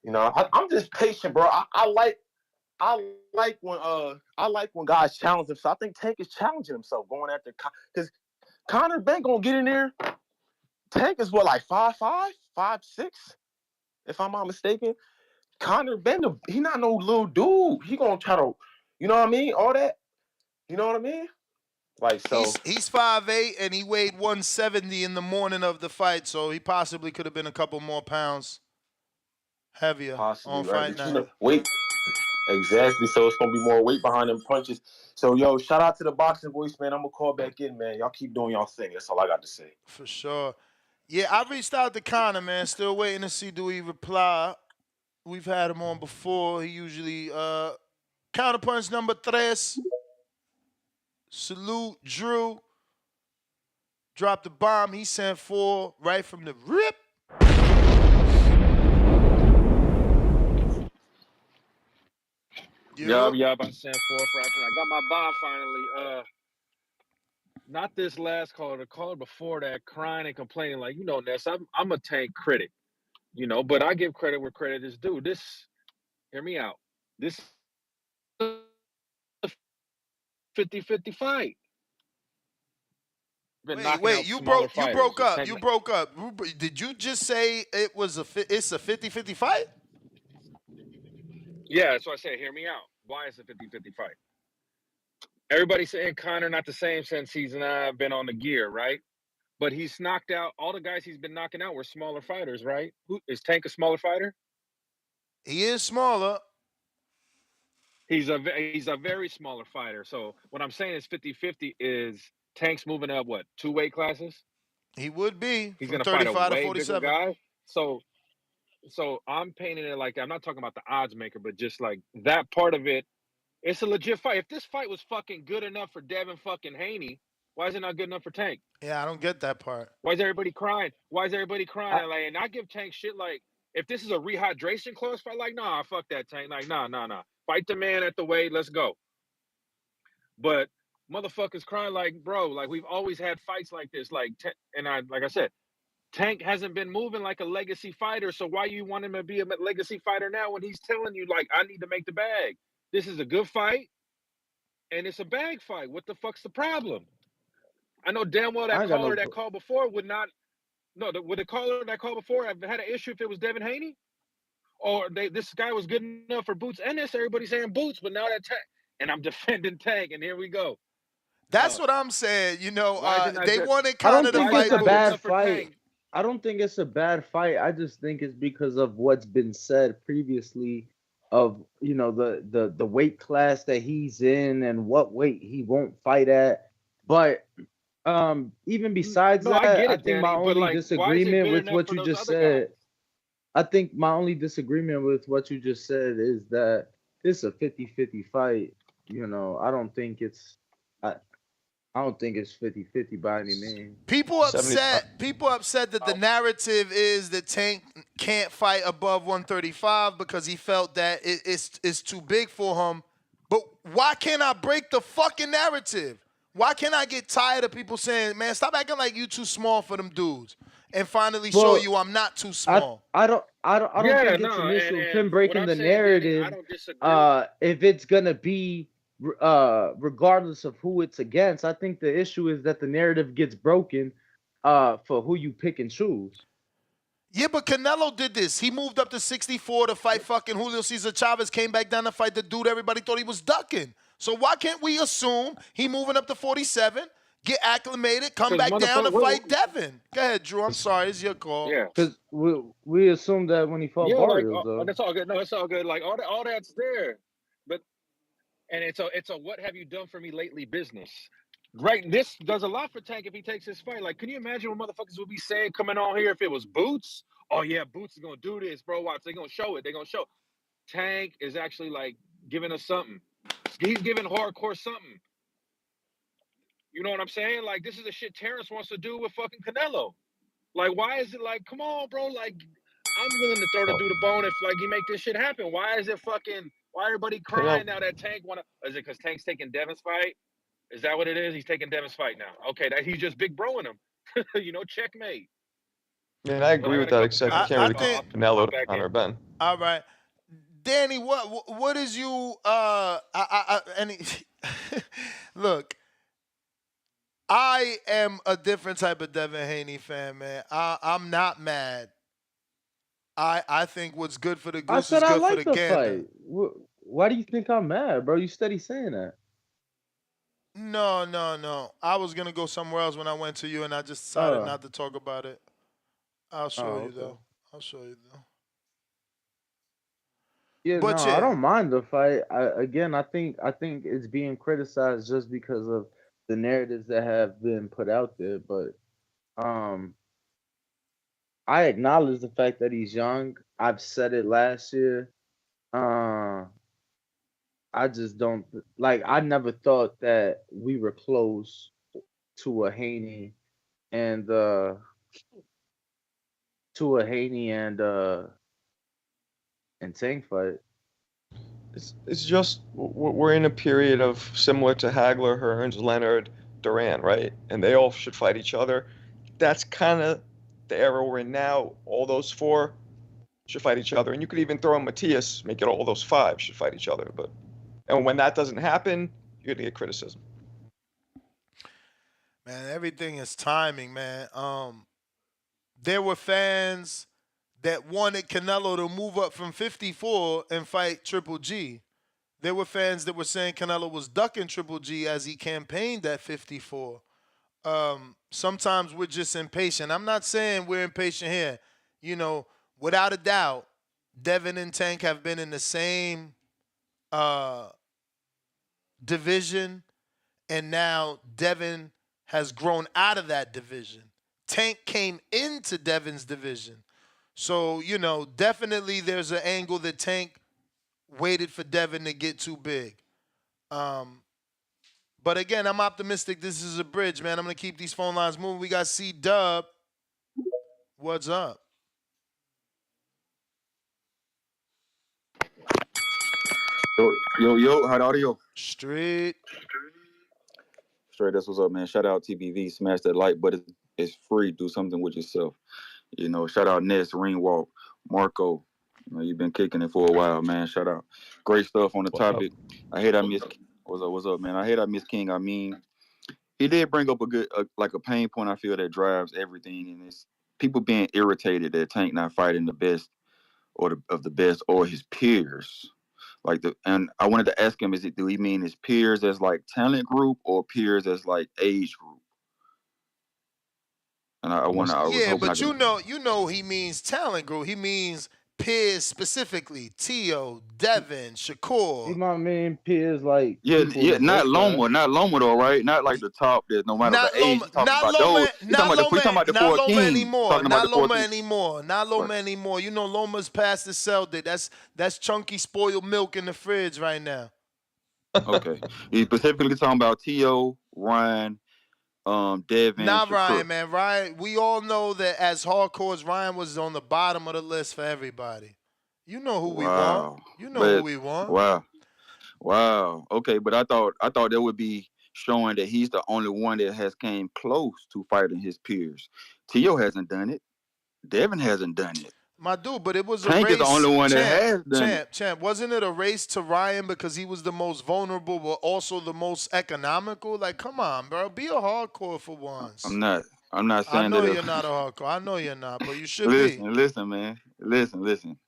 you know, I'm just patient, bro. I like when guys challenge themselves. I think Tank is challenging himself going after because Conor Benn gonna get in there. Tank is what, like 5'5", 5'6", if I'm not mistaken. Conor Benn, he not no little dude. He gonna try to, you know what I mean? All that, you know what I mean? Like so. He's 5'8" and he weighed 170 in the morning of the fight, so he possibly could have been a couple more pounds heavier on fight night. You know, weight. Exactly. So it's gonna be more weight behind them punches. So yo, shout out to the Boxing Voice, man. I'm gonna call back in, man. Y'all keep doing y'all thing. That's all I got to say. For sure. Yeah, I reached out to Conor, man. Still waiting to see do he reply. We've had him on before. He usually Counterpunch number 3. Salute Drew. Dropped the bomb. He sent 4 right from the rip. Yup. I sent 4 fraction. I got my bomb finally. Not this last caller, the caller before that, crying and complaining like, Ness, I'm a Tank critic, but I give credit where credit is due. Hear me out. This is a 50-50 fight. Been knocking Wait, out smaller fighters. You broke up. Did you just say it's a 50-50 fight? Yeah, that's what I said. Hear me out. Why is it a 50-50 fight? Everybody's saying Conor not the same since he's been on the gear, right? But he's knocked out all the guys he's been knocking out were smaller fighters, right? Is Tank a smaller fighter? He is smaller. He's a very smaller fighter. So what I'm saying is 50-50 is Tank's moving up what, 2 weight classes? He would be. He's From going to fight a 35 to way bigger 47. guy. So I'm painting it like, I'm not talking about the odds maker, but just like that part of it. It's a legit fight. If this fight was fucking good enough for Devin fucking Haney, why is it not good enough for Tank? Yeah, I don't get that part. Why is everybody crying? And I give Tank shit like, if this is a rehydration clause fight, like, nah, fuck that, Tank. Like, nah. Fight the man at the weight. Let's go. But motherfuckers crying like, bro, like we've always had fights like this. Like I said, Tank hasn't been moving like a legacy fighter. So why you want him to be a legacy fighter now when he's telling you like, I need to make the bag? This is a good fight, and it's a bag fight. What the fuck's the problem? I know damn well that caller that called before would not. No, would the caller that called before have had an issue if it was Devin Haney? Or this guy was good enough for Boots, and everybody's saying Boots, but now that Tank, and I'm defending Tank, and here we go. That's what I'm saying. They wanted I don't Conor to think fight it's a Boots. bad fight. I don't think it's a bad fight. I just think it's because of what's been said previously of the weight class that he's in and what weight he won't fight at. But even besides that, I think my only disagreement with what you just said. I think my only disagreement with what you just said is that it's a 50-50 fight. I don't think it's 50-50 by any means. People upset that the narrative is that Tank can't fight above 135 because he felt that it's too big for him. But why can't I break the fucking narrative? Why can't I get tired of people saying, man, stop acting like you too small for them dudes and finally show you I'm not too small? I don't think it's an issue of him breaking the narrative. Danny, I don't disagree. If it's gonna be regardless of who it's against, I think the issue is that the narrative gets broken for who you pick and choose. Yeah, but Canelo did this. He moved up to 64 to fight fucking Julio Cesar Chavez, came back down to fight the dude everybody thought he was ducking. So why can't we assume he moving up to 47, get acclimated, come back down to fight Devin? Go ahead, Drew. I'm sorry. It's your call. Yeah. Because we assumed that when he fought Barrios, though. That's all good. No, it's all good. Like all that's there. And it's a what have you done for me lately business. Right, this does a lot for Tank if he takes his fight. Like, can you imagine what motherfuckers would be saying coming on here if it was Boots? Oh yeah, Boots is gonna do this, bro. Watch, they're gonna show it. They're gonna show. Tank is actually like giving us something. He's giving hardcore something. You know what I'm saying? Like, this is the shit Terrence wants to do with fucking Canelo. Like, why is it like, come on, bro? Like, I'm willing to throw the dude a bone if like you make this shit happen. Why is it fucking? Why everybody crying now that Tank wanna? Is it because Tank's taking Devin's fight? Is that what it is? He's taking Devin's fight now. Okay, that he's just big broing him. Checkmate. And I agree with that, except you can't really compare Canelo to Conor Benn. All right. Danny, what is you look, I am a different type of Devin Haney fan, man. I'm not mad. I think what's good for the goose is good for the gander. Fight. Why do you think I'm mad, bro? You steady saying that. No. I was gonna go somewhere else when I went to you, and I just decided not to talk about it. I'll show you though. I'll show you though. Yeah, But no, yeah. I don't mind the fight. I think it's being criticized just because of the narratives that have been put out there. But I acknowledge the fact that he's young. I've said it last year. I just don't like. I never thought that we were close to a Haney and to a Haney and Tank fight. It's just we're in a period of similar to Hagler, Hearns, Leonard, Duran, right? And they all should fight each other. That's kind of the era we're in now. All those four should fight each other, and you could even throw in Matthias, make it all those five should fight each other. And when that doesn't happen, you're gonna get criticism. Man, everything is timing, man. There were fans that wanted Canelo to move up from 54 and fight Triple G. There were fans that were saying Canelo was ducking Triple G as he campaigned at 54. Sometimes we're just impatient. I'm not saying we're impatient here. You know, without a doubt, Devin and Tank have been in the same division, and now Devin has grown out of that division. Tank came into Devin's division. So, you know, definitely there's an angle that Tank waited for Devin to get too big. But again, I'm optimistic this is a bridge, man. I'm going to keep these phone lines moving. We got C-Dub. What's up? Yo, how are you? Straight. Straight, that's what's up, man. Shout out TBV, smash that like button. It's free. Do something with yourself. You know, shout out Ness, Ringwalk, Marco. You know, you've been kicking it for a while, man. Shout out. Great stuff on the topic. I hate I miss. What's up, man? I hate I miss King. I mean, he did bring up a pain point. I feel that drives everything, and it's people being irritated that Tank not fighting the best or of the best or his peers. And I wanted to ask him, do he mean his peers as like talent group or peers as like age group? And I was Yeah, hoping I but could. you know he means talent group. He means peers specifically. Tio, Devin, He Shakur. my main peers like Yeah, people yeah, the not best guy. Loma though, right? Not like the top. That no matter the Not age, Loma, he's talking about those. He's talking about the not four Loma kings. He's anymore. talking about Not the four Loma kings. anymore. Not Right. Loma anymore. You know Loma's past the Celtic. That's chunky spoiled milk in the fridge right now. Okay. He's specifically talking about T.O., Ryan, Devin, Not Shakur. Ryan, man. Ryan, we all know that as hardcore as Ryan was on the bottom of the list for everybody. You know who we want. Wow. You know who But we want. wow. Okay, but I thought that would be showing that he's the only one that has came close to fighting his peers. T.O. hasn't done it. Devin hasn't done it. My dude, but it was a Tank is the race. only one that has done it. Champ. Wasn't it a race to Ryan because he was the most vulnerable, but also the most economical? Like, come on, bro. Be a hardcore for once. I'm not. I'm not I saying know that. you're not a hardcore. I know you're not, but you should be. Listen, man. Listen.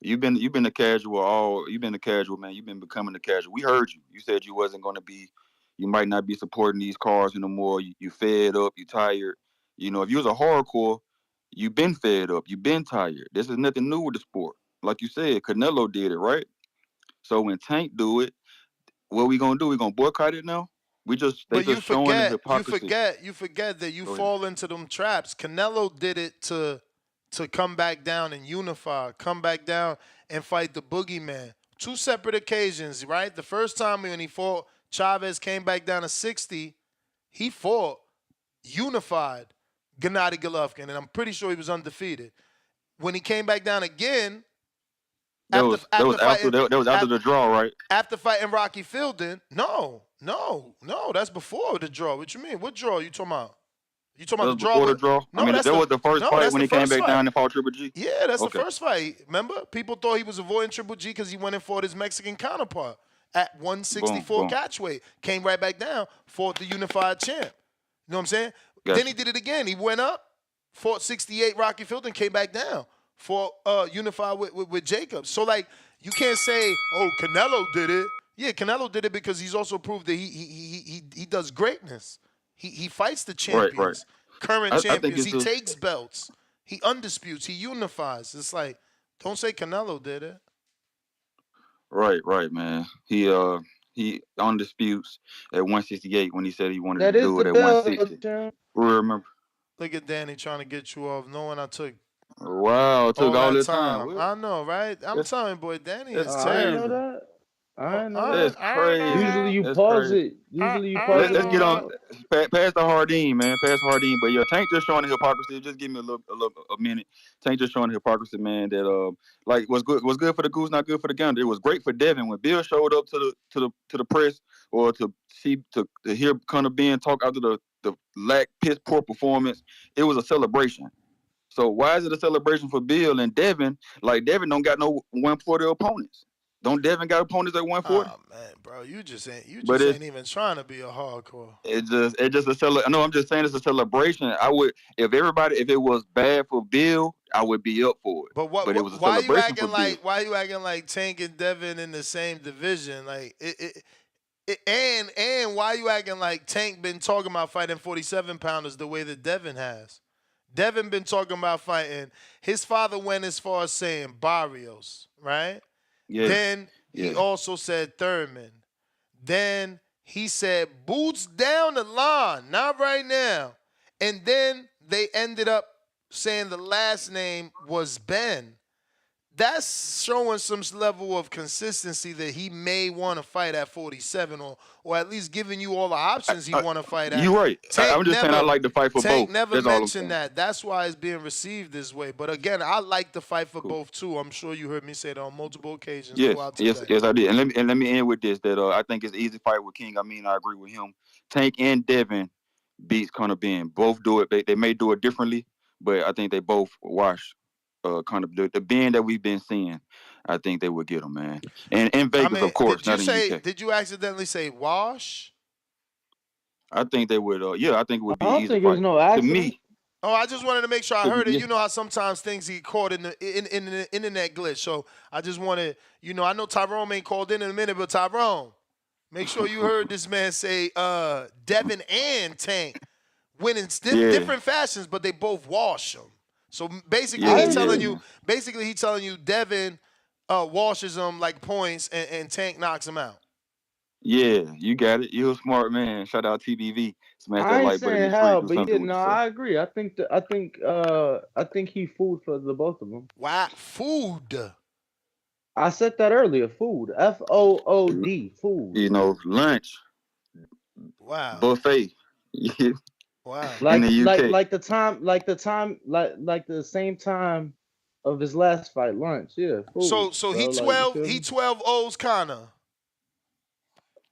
You've been a casual all. You've been a casual, man. You've been becoming a casual. We heard you. You said you wasn't going to be. You might not be supporting these cars anymore. You fed up. You tired. You know, if you was a hardcore, you been fed up. You been tired. This is nothing new with the sport. Like you said, Canelo did it, right? So when Tank do it, what we gonna do? We gonna boycott it now? They But just showing the hypocrisy. you forget that you Go ahead. fall into them traps. Canelo did it to come back down and unify, come back down and fight the boogeyman. Two separate occasions, right? The first time when he fought Chavez came back down to 60, he fought unified Gennady Golovkin, and I'm pretty sure he was undefeated. When he came back down again, That was after the draw, right? after fighting Rocky Fielding, no, that's before the draw. What you mean? What draw you talking about? You talking That about was the draw? before the draw. No, I mean, that's that was the first fight that's when the he came first back fight. down and fought Triple G. Yeah, that's Okay. the first fight. Remember, people thought he was avoiding Triple G because he went and fought his Mexican counterpart at 164 Boom. catchweight. Came right back down, fought the unified champ. You know what I'm saying? Gotcha. Then he did it again. He went up, fought 68 Rocky Fielding, came back down, fought unified with Jacobs. So like, you can't say, oh, Canelo did it. Yeah, Canelo did it because he's also proved that he does greatness. He fights the Right. champions, current I think champions. it's He just takes belts. He undisputes. He unifies. It's like, don't say Canelo did it. right, man. He on disputes at 168 when he said he wanted That to is do the it at belt, 160. champ. We remember. Look at Danny trying to get you off, knowing I took Wow, it took all all that that time. time. I know, right? I'm That's telling you, boy, Danny that's is I ain't know crazy. terrible. that. I know I that. That's don't know crazy. Usually how. you That's pause crazy. it. Usually you I pause don't it Let's and know you get on how. talk. pass the Hardin, man. Pass Hardin. But yeah, Tank just showing the hypocrisy. Just give me a minute. Tank just showing the hypocrisy, man. That like was good for the goose, not good for the gander. It was great for Devin when Bill showed up to the press or to hear Conor Benn talk after the piss poor performance. It was a celebration. So why is it a celebration for Bill and Devin? Like Devin don't got no 140 opponents. Don't Devin got opponents at 140? Oh man, bro, you just But ain't even trying to be a hardcore. it just a No, I'm just saying it's a celebration. I would if it was bad for Bill, I would be up for it. But But it was a why you celebration for acting Bill. like Tank and Devin in the same division? Like and why you acting like Tank been talking about fighting 47 pounders the way that Devin has? Devin been talking about fighting. His father went as far as saying Barrios, right? Yeah, Then he yeah, also said Thurman. Then he said boots down the line, not right now. And then they ended up saying the last name was Ben. That's showing some level of consistency that he may want to fight at 47 or at least giving you all the options he want to fight at. you right. I'm just saying I like to fight for Tank both. never That's all I'm mentioned saying. that. That's why it's being received this way. But again, I like to fight for both too. I'm sure you heard me say that on multiple occasions throughout today. Yes, I did. And let me end with this. That I think it's easy fight with King. I mean, I agree with him. Tank and Devin beats Conor Benn. Both do it. They may do it differently, but I think they both wash Conor. The Benn that we've been seeing, I think they would get him, man. And in I Vegas, mean, of course, not in UK. did you accidentally say wash? I think they would. Yeah, I think it would I be an don't easy think it was fight no to accident. me. Oh, I just wanted to make sure I heard it. Yeah, You know how sometimes things get caught in the internet glitch. So I just wanted, I know Tyrone ain't called in a minute, but Tyrone, make sure you heard this man say Devin and Tank win in yeah, different fashions, but they both wash them. So basically, I yeah, he didn't yeah, telling say. you, man. Devin washes them like points, and Tank knocks him out. Yeah, you got it. You're a smart man. Shout out TBV. Smash that I ain't like button. saying It's free. how, Do but yeah, something with no, yourself. I agree. I think he food for the both of them. Why food? I said that earlier. Food. Food. Food. You know, lunch Wow, buffet wow. in the UK. Like the same time of his last fight, lunch. Yeah, food, So he bro. Like you 12 feel he me? 12 O's Connor.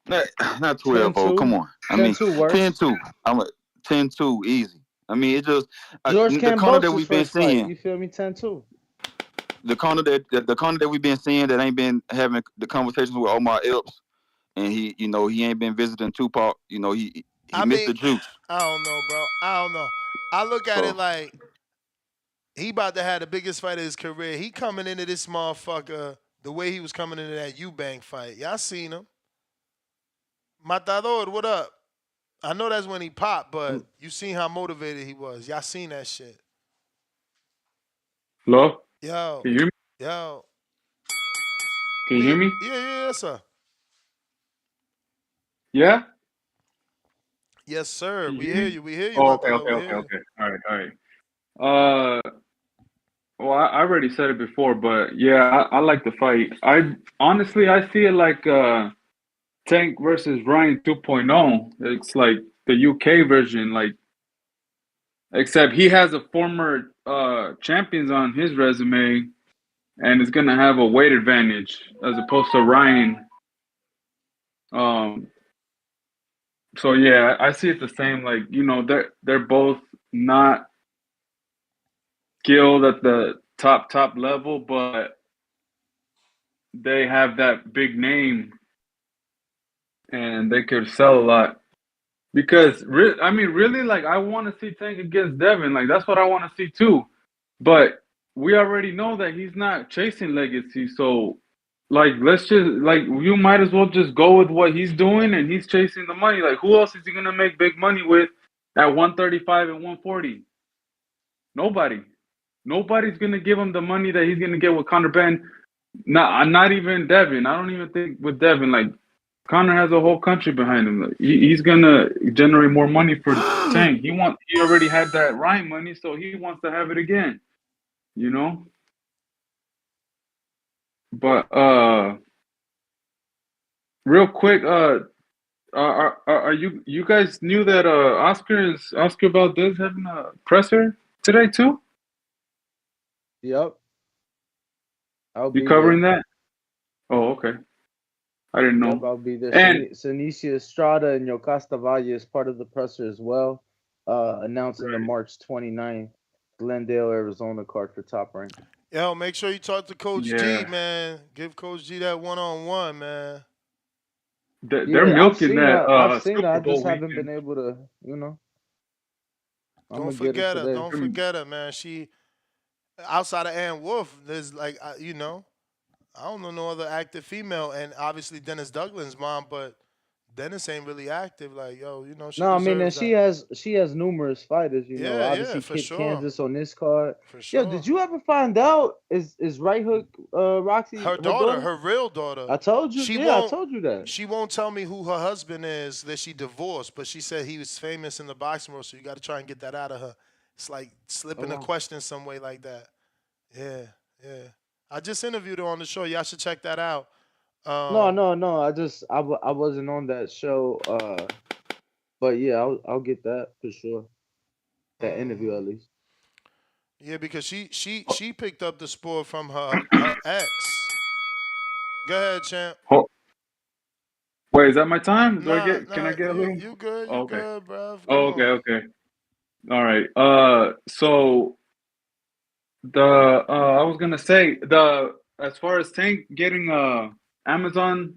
Not, not 10 12. Oh, come 2. on. I 10 mean, 2 10 worse. 2. I'm a 10 2 easy. I mean, it just George the corner that Kambosos' we've been first fight. seeing, You feel me? 10-2. the corner that we've been seeing that ain't been having the conversations with Omar Epps, and he ain't been visiting Tupac. He I missed mean, the juice. I don't know, bro. I don't know. I look at it So like he about to have the biggest fight of his career. He coming into this motherfucker the way he was coming into that Eubank fight. Y'all seen him. Matador, what up? I know that's when he popped, but you seen how motivated he was. Y'all seen that shit. Hello? Yo, Can you hear me? yo. Can you hear me? Yes, sir. Yeah? Yes, sir. Can you We hear hear me? you. We hear you, Oh, okay, Matador. okay, We okay, hear you. okay. All right, all right. Well, I already said it before, but yeah, I like the fight. I see it like Tank versus Ryan 2.0. It's like the UK version, like except he has a former champions on his resume and is gonna have a weight advantage as opposed to Ryan. Um, so yeah, I see it the same. Like they're both not skilled at the top level, but they have that big name and they could sell a lot. Because I mean, really, like I want to see Tank against Devin. Like that's what I want to see too. But we already know that he's not chasing legacy. So, like, let's just like you might as well just go with what he's doing, and he's chasing the money. Like, who else is he gonna make big money with at 135 and 140? Nobody. Nobody's gonna give him the money that he's gonna get with Conor Benn. Not even Devin. I don't even think with Devin. Like Conor has a whole country behind him. Like, he's gonna generate more money for Tank. He already had that Ryan money, so he wants to have it again. You know. But real quick, are you guys knew that Oscar Valdez having a presser today too? Yep, I'll You be covering there. that? Oh, okay. I didn't Yep, know. I'll be there. And Senicia Estrada and Yocasta Valle is part of the presser as well, announcing the March 29th Glendale, Arizona card for Top Rank. Yo, make sure you talk to Coach G, yeah, man. Give Coach G that one-on-one, man. they're Yeah, milking that I've seen her. I Super just Bowl haven't been weekend. able to, I'm Don't gonna get it forget her. today. Don't forget her, man. She outside of Ann Wolf, there's like I don't know no other active female, and obviously Dennis Douglas' mom, but Dennis ain't really active. Like, yo, she No, I mean, and deserves that. she has numerous fighters. Yeah, yeah, Obviously for Kid sure, Kansas on this card. for Yo, sure. did you ever find out is Right Hook Roxy Her her daughter, daughter? her real daughter, I told you. she Yeah, I won't. told you that. She won't tell me who her husband is that she divorced, but she said he was famous in the boxing world, so you got to try and get that out of her. It's like Oh slipping a wow. question some way like that. Yeah, yeah. I just interviewed her on the show. Y'all should check that out. No, Um, no, no. I wasn't on that show. But yeah, I'll get that for sure. That interview mhm. at least. Yeah, because she picked up the sport from her ex. Go ahead, champ. Oh, wait, is that my time? Nah, Can I nah, get a you little? you good, Oh, you okay. good, bruv. Oh, Come okay, on. okay. All right. So I was gonna say as far as Tank getting Amazon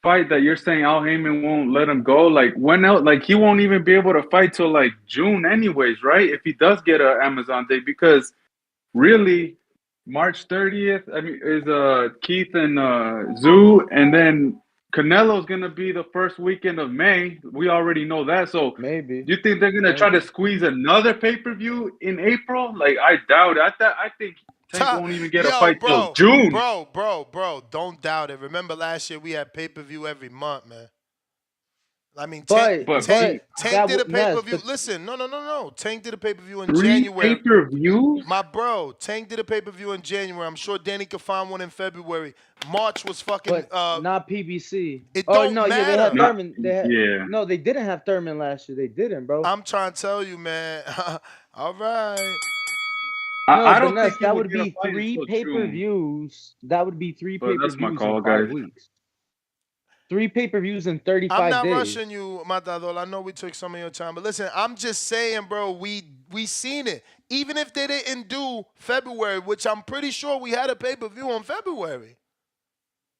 fight that you're saying Al Heyman won't let him go, like when else, like he won't even be able to fight till like June anyways, right? If he does get a Amazon date, because really March 30th, I mean, is Keith and Zoo, and then Canelo's gonna be the first weekend of May. We already know that. So Maybe, do you think they're gonna try to maybe. squeeze another pay-per-view in April? Like I doubt it. I think Tank won't even get a Yo, fight till bro, June. bro, don't doubt it. Remember last year we had pay per view every month, man. I mean, But But Tank that did a would pay per Ness, view. but Listen, no. Tank did a pay per view in three January. pay-per-views? My bro, Tank did a pay per view in January. I'm sure Danny could find one in February. March was fucking. not PBC. It Oh don't no, yeah, they had matter. Not Thurman. yeah. No, they didn't have Thurman last year. They didn't, bro. I'm trying to tell you, man. All right. No, I but don't Ness, think he that would would get a be fight three until June. pay-per-views. That would be three But that's my pay-per-views in call, 5 guys. weeks. 3 pay-per-views in I'm 35 not days. rushing you, Matador. I know we took some of your time, but listen, I'm just saying, bro, we seen it. Even if they didn't do February, which I'm pretty sure we had a pay-per-view on February.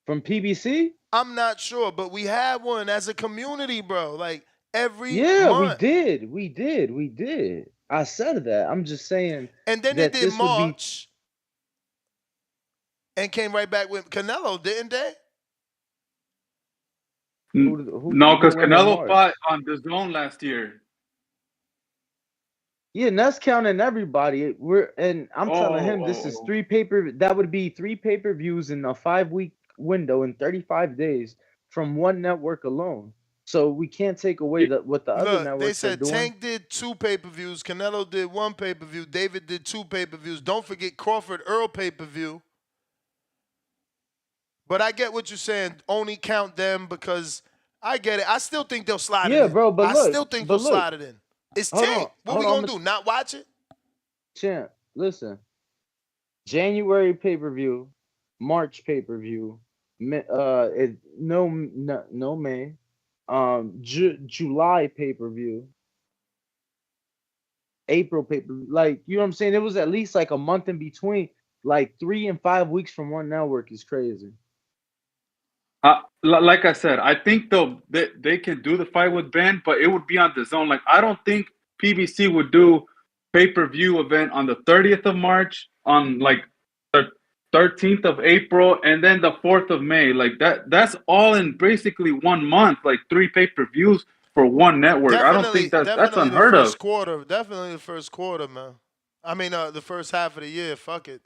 From PBC? I'm not sure, but we had one as a community, bro. Like every Yeah, we month. did. We did. We did. I said that. I'm just saying And then they that did this would be March and came right back with Canelo, didn't they? who No, did they because win in Canelo fought March? on the zone last year. Yeah, and that's counting everybody. I'm telling Oh, him this oh, is oh. that would be 3 pay-per-views in a 5 week window in 35 days from one network alone. So we can't take away what the other Look, they networks are said doing. Tank did 2 pay-per-views, Canelo did 1 pay-per-view, David did 2 pay-per-views. Don't forget Crawford Earl pay-per-view. But I get what you're saying. Only count them because I get it. I still think they'll slide it Yeah, in. bro, I still think they'll but look, slide it in. It's hold Tank. on, What we gonna do? Not watch it? champ, listen. January pay-per-view, March pay-per-view, no May, July pay-per-view, April pay-per-view. Like, you know what I'm saying? It was at least like a month in between. Like 3 and 5 weeks from one network is crazy. Like I said, I think they can do the fight with Ben, but it would be on the zone. Like I don't think PBC would do pay-per-view event on the 30th of March, on like the 13th of April, and then the 4th of May. Like that's all in basically 1 month, like 3 pay-per-views for one network. I don't think that's Definitely the unheard of. first quarter. Definitely the first quarter, man. I mean, the first half of the year. Fuck it.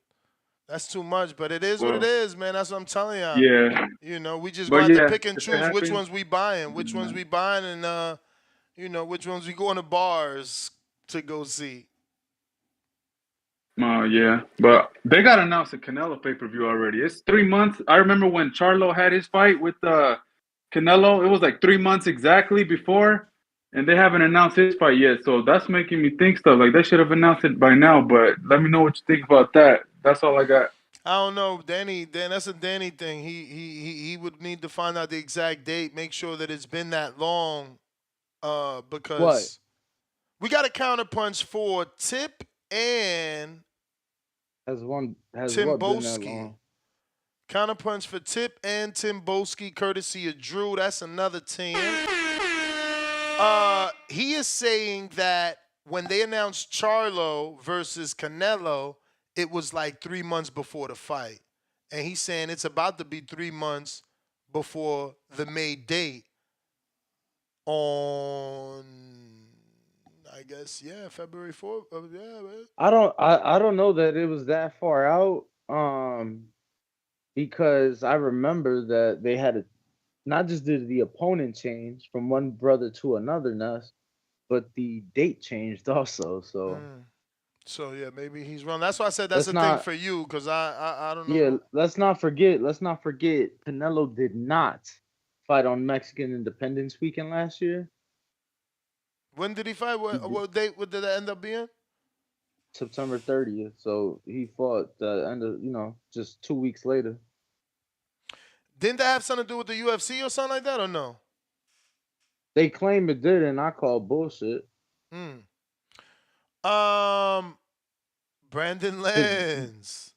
That's too much, but it is what it Well, is, man. That's what I'm telling y'all. yeah, We just but gonna have to yeah, pick and if it choose which happens, ones we buying, and which ones we going to bars to go see. yeah, but they got announced a Canelo pay-per-view already. It's 3 months. I remember when Charlo had his fight with Canelo, it was like 3 months exactly before, and they haven't announced his fight yet. So that's making me think stuff like they should have announced it by now. But let me know what you think about that. That's all I got. I don't know, Danny. Dan, that's a Danny thing. He would need to find out the exact date. Make sure that it's been that long, What because we got a counterpunch for Tip and has what been that Timboski. long? Counterpunch for Tip and Timboski, courtesy of Drew. That's another 10. He is saying that when they announced Charlo versus Canelo, it was like 3 months before the fight. And he's saying it's about to be 3 months before the May date on, I guess, yeah, February 4th. Yeah, man. I don't know that it was that far out. Because I remember that they had a not just did the opponent change from one brother to another Ness, but the date changed also. So So, yeah, maybe he's wrong. That's why I said that's let's the thing not for you, because I don't yeah, know. let's not forget Canelo did not fight on Mexican Independence Weekend last year. When did he fight? He What, did what date? What did that end up being? September 30th. So he fought the end of, just 2 weeks later. Didn't that have something to do with the UFC or something like that, or no? They claim it did, and I call bullshit. Hmm. Um, Brandon Because Lenz.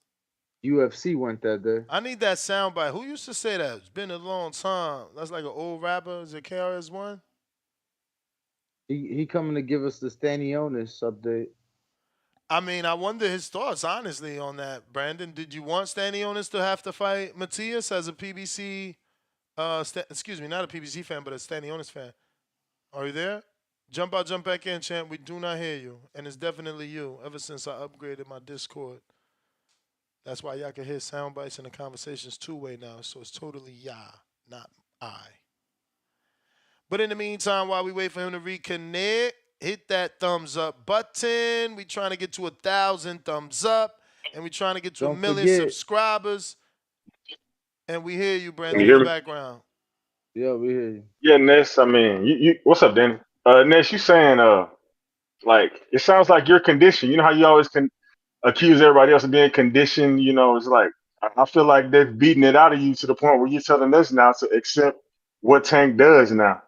UFC went that day. I need that soundbite. Who used to say that? It's been a long time. That's like an old rapper. Is it KRS-One? He coming to give us the Stanionis update. I mean, I wonder his thoughts, honestly, on that. Brandon, did you want Stanionis to have to fight Matias as a PBC, excuse me, not a PBC fan, but a Stanionis fan? Are you there? Jump out, jump back in, champ. We do not hear you. And it's definitely you, ever since I upgraded my Discord. That's why y'all can hear sound bites and the conversations two-way now. So it's totally y'all, not I. But in the meantime, while we wait for him to reconnect, hit that thumbs up button. We trying to get to 1,000 thumbs up. And we trying to get to Don't 1,000,000 forget. subscribers. And we hear you, Can Brandon, you in hear the me? background. Yeah, we hear you. Yeah, Ness. I mean, you what's up, Danny? Ness, you saying like it sounds like you're conditioned. You know how you always can accuse everybody else of being conditioned. You know, it's like I feel like they're beating it out of you to the point where you're telling us now to accept what Tank does now.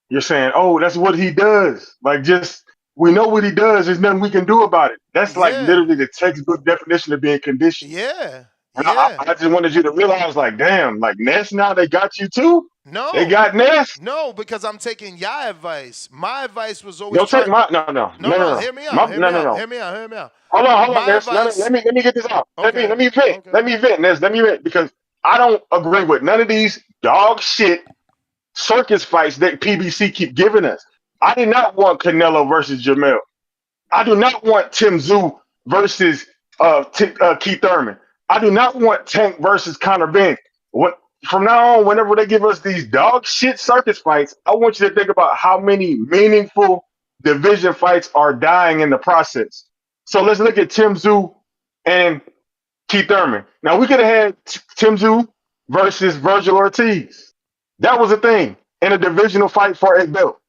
You're saying, oh, that's what he does. Like, just we know what he does. There's nothing we can do about it. That's like Yeah. literally the textbook definition of being conditioned. Yeah. And Yeah. I just wanted you to realize, like, damn, like Ness now they got you too. They No. got Ness. No, because I'm taking your advice. My advice was always Don't take try. my no. Hear me out. Hear me out. No. Hear me out. Hear me out. Hold on, My Ness. No, advice. let me get this out. Okay. Let me vent. Okay. Let me vent, Ness. Let me vent because I don't agree with none of these dog shit circus fights that PBC keep giving us. I did not want Canelo versus Jamel. I do not want Tim Zoo versus Keith Thurman. I do not want Tank versus Conor Benn. What from now on, whenever they give us these dog shit circus fights, I want you to think about how many meaningful division fights are dying in the process. So let's look at Tim Zoo and Keith Thurman. Now we could have had Tim Zoo versus Virgil Ortiz. That was a thing in a divisional fight for a belt.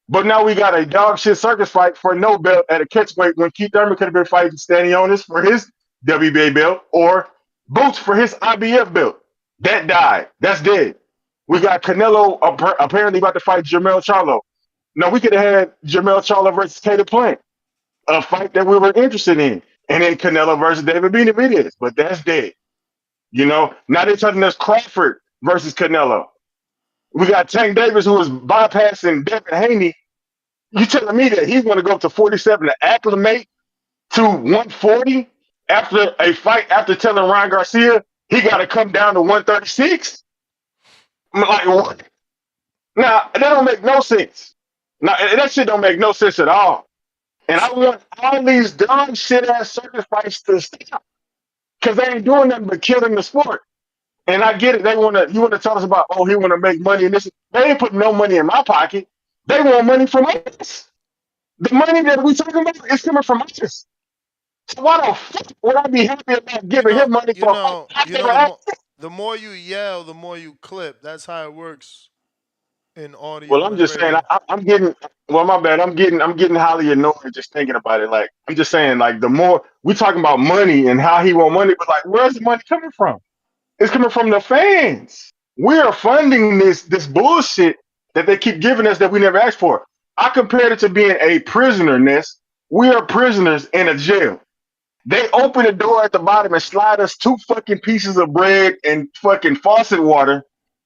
But now we got a dog shit circus fight for no belt at a catchweight when Keith Thurman could have been fighting Stanionis for his WBA belt or Boots for his IBF belt. That died. That's dead. We got Canelo apparently about to fight Jermell Charlo. Now we could have had Jermell Charlo versus Tater Plant, a fight that we were interested in, and then Canelo versus David Benavidez, but that's dead. You know, now they're telling us Crawford versus Canelo. We got Tank Davis who was bypassing Devin Haney. You telling me that he's going to go up to 47 to acclimate to 140 after a fight after telling Ryan Garcia he got to come down to 136? I'm like, what? Now, that don't make no sense. Now, that shit don't make no sense at all. And I want all these dumb shit ass circus fights to stop because they ain't doing nothing but killing the sport. And I get it. You want to tell us about, oh, he want to make money and this. They ain't putting no money in my pocket. They want money from us. The money that we talking about is coming from us. So why the fuck would I be happy about giving him money for a fight I never asked? The more you yell, the more you clip. That's how it works in Well, audio I'm and just saying, radio. I'm getting. Well, my bad. I'm getting highly annoyed just thinking about it. Like, I'm just saying, like, the more we talking about money and how he want money, but like, where's the money coming from? It's coming from the fans. We are funding this bullshit that they keep giving us that we never asked for. I compared it to being a prisoner, Ness. We are prisoners in a jail. They open the door at the bottom and slide us two fucking pieces of bread and fucking faucet water,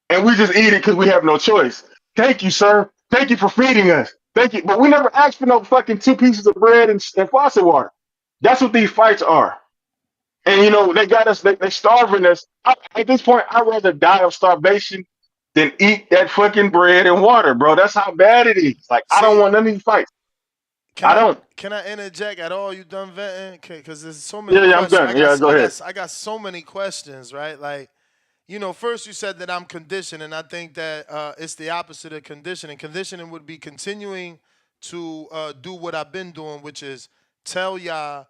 and we just eat it because we have no choice. Thank you, sir. Thank you for feeding us. Thank you. But we never asked for no fucking two pieces of bread and faucet water. That's what these fights are. And they got us. They starving us. At this point, I'd rather die of starvation than eat that fucking bread and water, bro. That's how bad it is. Like, I don't See, want none of these fights. can I I don't. can I interject at all? You done venting? Because there's so many Yeah, yeah, I'm questions. done. Yeah, go ahead. I got so many questions, right? Like, first you said that I'm conditioned, and I think that it's the opposite of conditioning. Conditioning would be continuing to do what I've been doing, which is tell y'all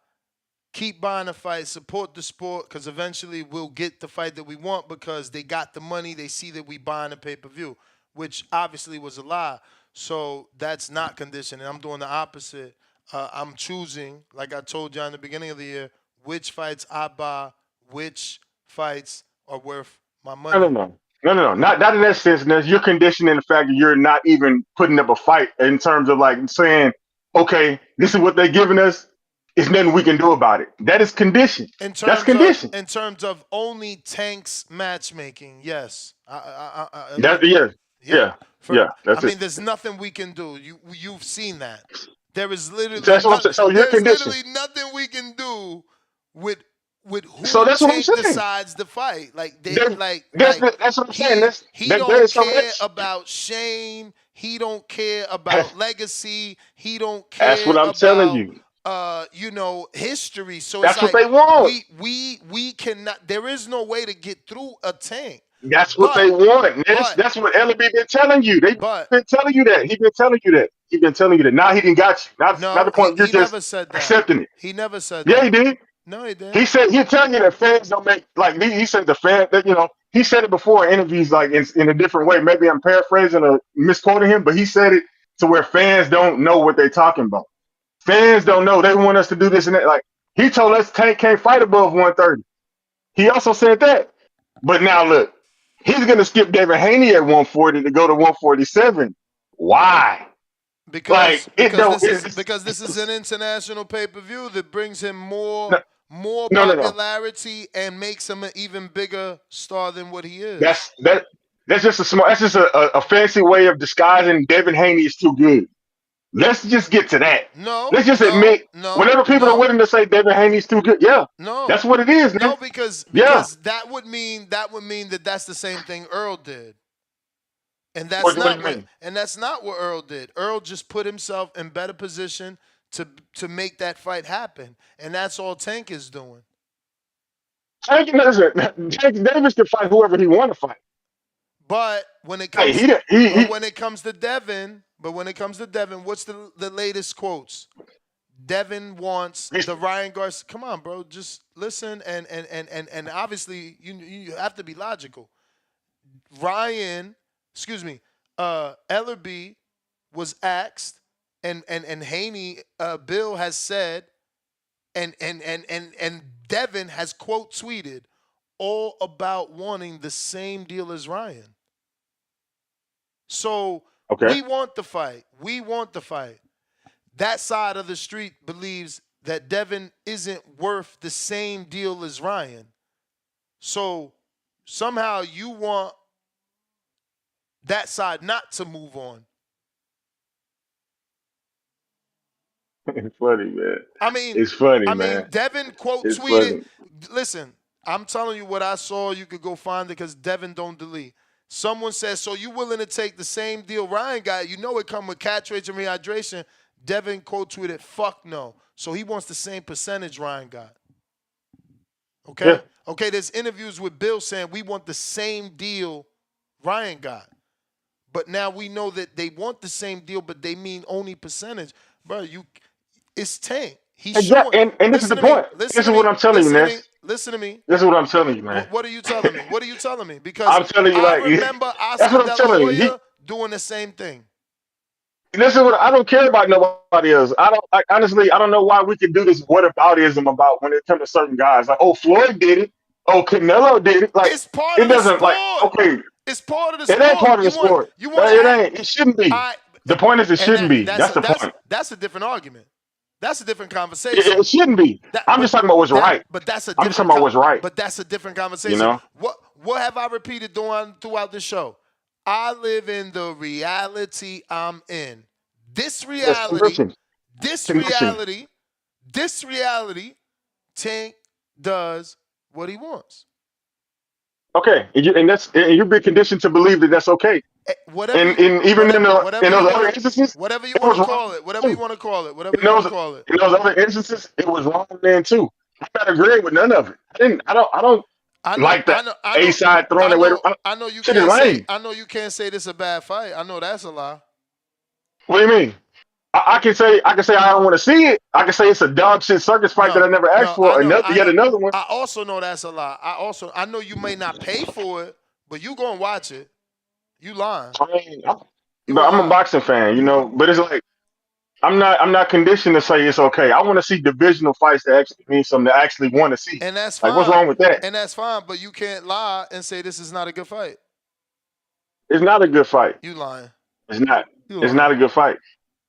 keep buying the fight, support the sport, because eventually we'll get the fight that we want because they got the money. They see that we buying the pay-per-view, which obviously was a lie. So that's not conditioning. I'm doing the opposite. I'm choosing, like I told you in the beginning of the year, which fights I buy, which fights are worth my No, no, money. no, no, no, no. Not in that sense. Ness. You're conditioning the fact that you're not even putting up a fight in terms of like saying, okay, this is what they're giving us. It's nothing we can do about it. That is condition. That's condition. In terms of only Tank's matchmaking, yes. That yeah, Yeah. yeah, yeah. I That's it. mean, there's nothing we can do. You've seen that. There is literally That's what I'm saying. So you're there's conditioned. literally nothing we can do with So who that's what I'm Tank saying. decides to fight. Like they There, like that's what I'm saying. he There don't is so care much. about Shane. He don't care about legacy. He don't That's care what I'm telling about you. history. So it's That's what like they want. we cannot. There is no way to get through a Tank. That's what But they want. but That's what Ellaby been telling you. They've but been telling you that. He been telling you that. He been telling you that. Now he didn't got you. Not no, the point. You're he just never said that. accepting it. He never said Yeah, he that. did. No, he He didn't. said he'll tell you that fans don't make like he said the fan that he said it before in interviews like in a different way. Maybe I'm paraphrasing or misquoting him, but he said it to where fans don't know what they're talking about. Fans don't know. They want us to do this and that. Like he told us Tank can't fight above 130. He also said that. But now look, he's gonna skip David Haney at 140 to go to 147. Why? Like it don't. Because this is an international pay-per-view that brings him No, more no. popularity and makes him an even bigger star than what he is. That's just a small. That's just a fancy way of disguising Devin Haney is too good. Let's just get to that. No, Let's just no, admit no, whenever people are no, willing to say Devin Haney's too good, yeah, no, that's what it is, man. no, because Yeah. that would mean that that's the same thing Earl did. And What do you mean? that's not what Earl did. Earl just put himself in better position to make that fight happen. And that's all Tank is doing. Tank Davis can fight whoever he want to fight. But when it Hey, comes he when it comes to Devin, what's the latest quotes? Devin wants the Ryan Garcia. Come on, bro. Just listen and obviously you have to be logical. Ellerby was asked, and Haney, Bill has said, and Devin has quote tweeted, all about wanting the same deal as Ryan. So okay. we want the fight. That side of the street believes that Devin isn't worth the same deal as Ryan. So somehow you want that side not to move on. It's funny, man. I mean, It's funny, man. Devin quote It's tweeted. funny. Listen, I'm telling you what I saw. You could go find it because Devin don't delete. Someone says, so you willing to take the same deal Ryan got? You know it come with catch rates and rehydration. Devin quote tweeted, fuck no. So he wants the same percentage Ryan got. Okay? Yeah. Okay, there's interviews with Bill saying we want the same deal Ryan got. But now we know that they want the same deal, but they mean only percentage. Bro, it's Tank. He's showing. Exactly. And this is the point. This is what I'm telling you, Ness. Listen to me. This is what I'm telling you, man. What are you telling me? What are you telling me? Because I'm telling you, I like, remember that's Oscar what I'm De La telling you. Hoya doing the same thing. This is what I don't care about nobody else. I don't honestly. I don't know why we can do this whataboutism about when it comes to certain guys. Like, oh, Floyd did it. Oh, Canelo did it. Like, It's part it of the doesn't like. sport. Okay, It's part of the it ain't sport. part of the sport. You want to It act. ain't. It shouldn't be. I The point is, it and shouldn't be. That's the point. that's a different argument. That's a different It conversation. shouldn't be. I'm just talking about what's right. But that's a I'm just talking different about what's right. but that's a different You conversation. know. What have I repeated throughout the show? I live in the reality I'm in. This Yes, reality, conditions. this Conditions. reality, this reality, Tank does what he wants. Okay, and you've been conditioned to believe that that's okay. Whatever And you even in whatever those you other want to instances, whatever you it want was to wrong call it, whatever you too. want to call it, whatever In you want those to call it. in those other instances, it was wrong then too. I'm not agreeing with none of it. I don't I know, like that A side throwing away. I know you Shit is can't say, lame. I know you can't say this is a bad fight. I know that's a lie. What do you mean? I can say I don't want to see it. I can say it's a dog shit circus fight that I never asked No, I for. know, Yet another one. I also know that's a lie. I know you may not pay for it, but you gonna watch it. You lying. I mean, You a I'm a lie. boxing fan, you know, but it's like I'm not conditioned to say it's okay. I want to see divisional fights that actually mean something to actually want to see. And that's Like, what's fine. wrong with that? And that's fine, but you can't lie and say this is not a good fight. It's not a good fight. You lying. It's not. You It's lying. not a good fight.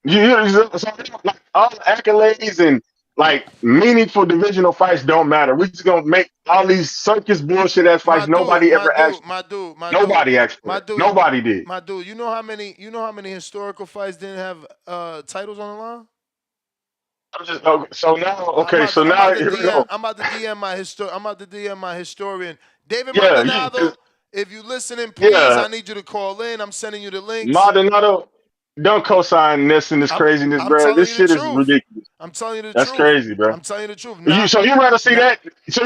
Like, all the accolades and like meaningful divisional fights don't matter. We just gonna make all these circus bullshit ass fights. Nobody ever asked. Nobody asked for it. Nobody did. My dude, you know how many historical fights didn't have titles on the line? I'm just so now. Okay, so now here we go. I'm about to DM my historian, David Yeah, Maldonado. If you listening, please, yeah. I need you to call in. I'm sending you the links. Maldonado, don't co-sign this and this craziness, I'm bro. telling This you the shit is truth. ridiculous. I'm telling you the That's truth. crazy, bro. I'm telling you the truth. So you rather see that? So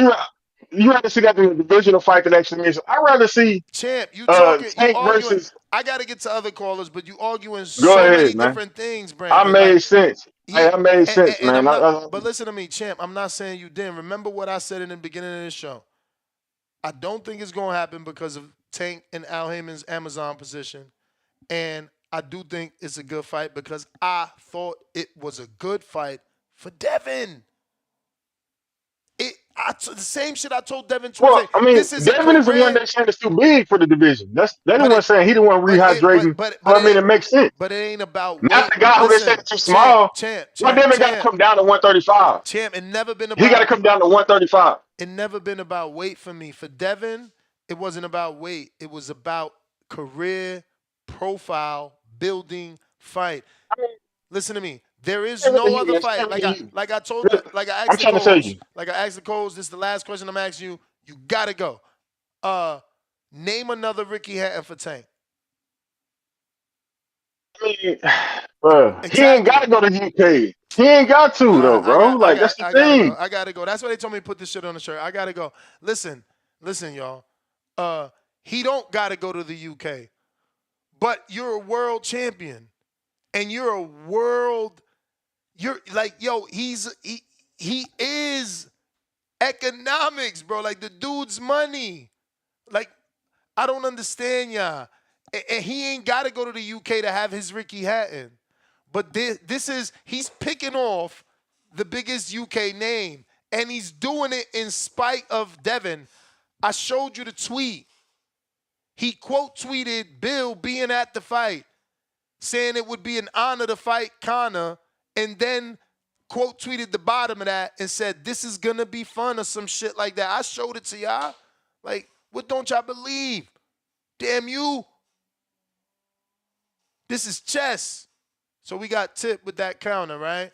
you rather see that than the divisional fight that actually means? I'd rather see Champ, you talking, you Tank arguing. versus. I got to get to other callers, but you arguing Go so many ahead, man. different things, I Brandon. made Like, sense. yeah, I made sense, and man. I'm not. But listen to me, Champ. I'm not saying you didn't. Remember what I said in the beginning of this show. I don't think it's going to happen because of Tank and Al Heyman's Amazon position. And I do think it's a good fight because I thought it was a good fight for Devin. The same shit I told Devin Well, Tuesday. I mean, This is a Devin is the one career. that said it's too big for the division. They the one saying he the one rehydrating. So I mean, it makes sense. But it ain't about Not weight. the guy who they said Listen, is too small. Champ. Why Devin got to come down to 135? Champ, it never been He got to about. come down to 135. It never been about weight for me. For Devin, it wasn't about weight. It was about career, profile, building, fight. Listen to me. There is no other fight. Like I told the, like I I'm asked the trying to tell coach. you. Like I asked the coach. This is the last question I'm asking you. You gotta go. Name another Ricky Hatton for Tank. I mean, bro, he ain't got to go to UK. He ain't got to though, bro. Like that's the I gotta go. thing. I gotta go. That's why they told me to put this shit on the shirt. I gotta go. Listen, y'all. He don't gotta go to the UK, but you're a world champion, and you're a world. You're like, yo, he is economics, bro. Like the dude's money. Like I don't understand y'all. And he ain't got to go to the UK to have his Ricky Hatton. But this is, he's picking off the biggest UK name. And he's doing it in spite of Devin. I showed you the tweet. He quote tweeted Bill being at the fight, saying it would be an honor to fight Conor. And then quote tweeted the bottom of that and said, this is going to be fun or some shit like that. I showed it to y'all. Like, what don't y'all believe? Damn you. This is chess. So we got Tip with that counter, right?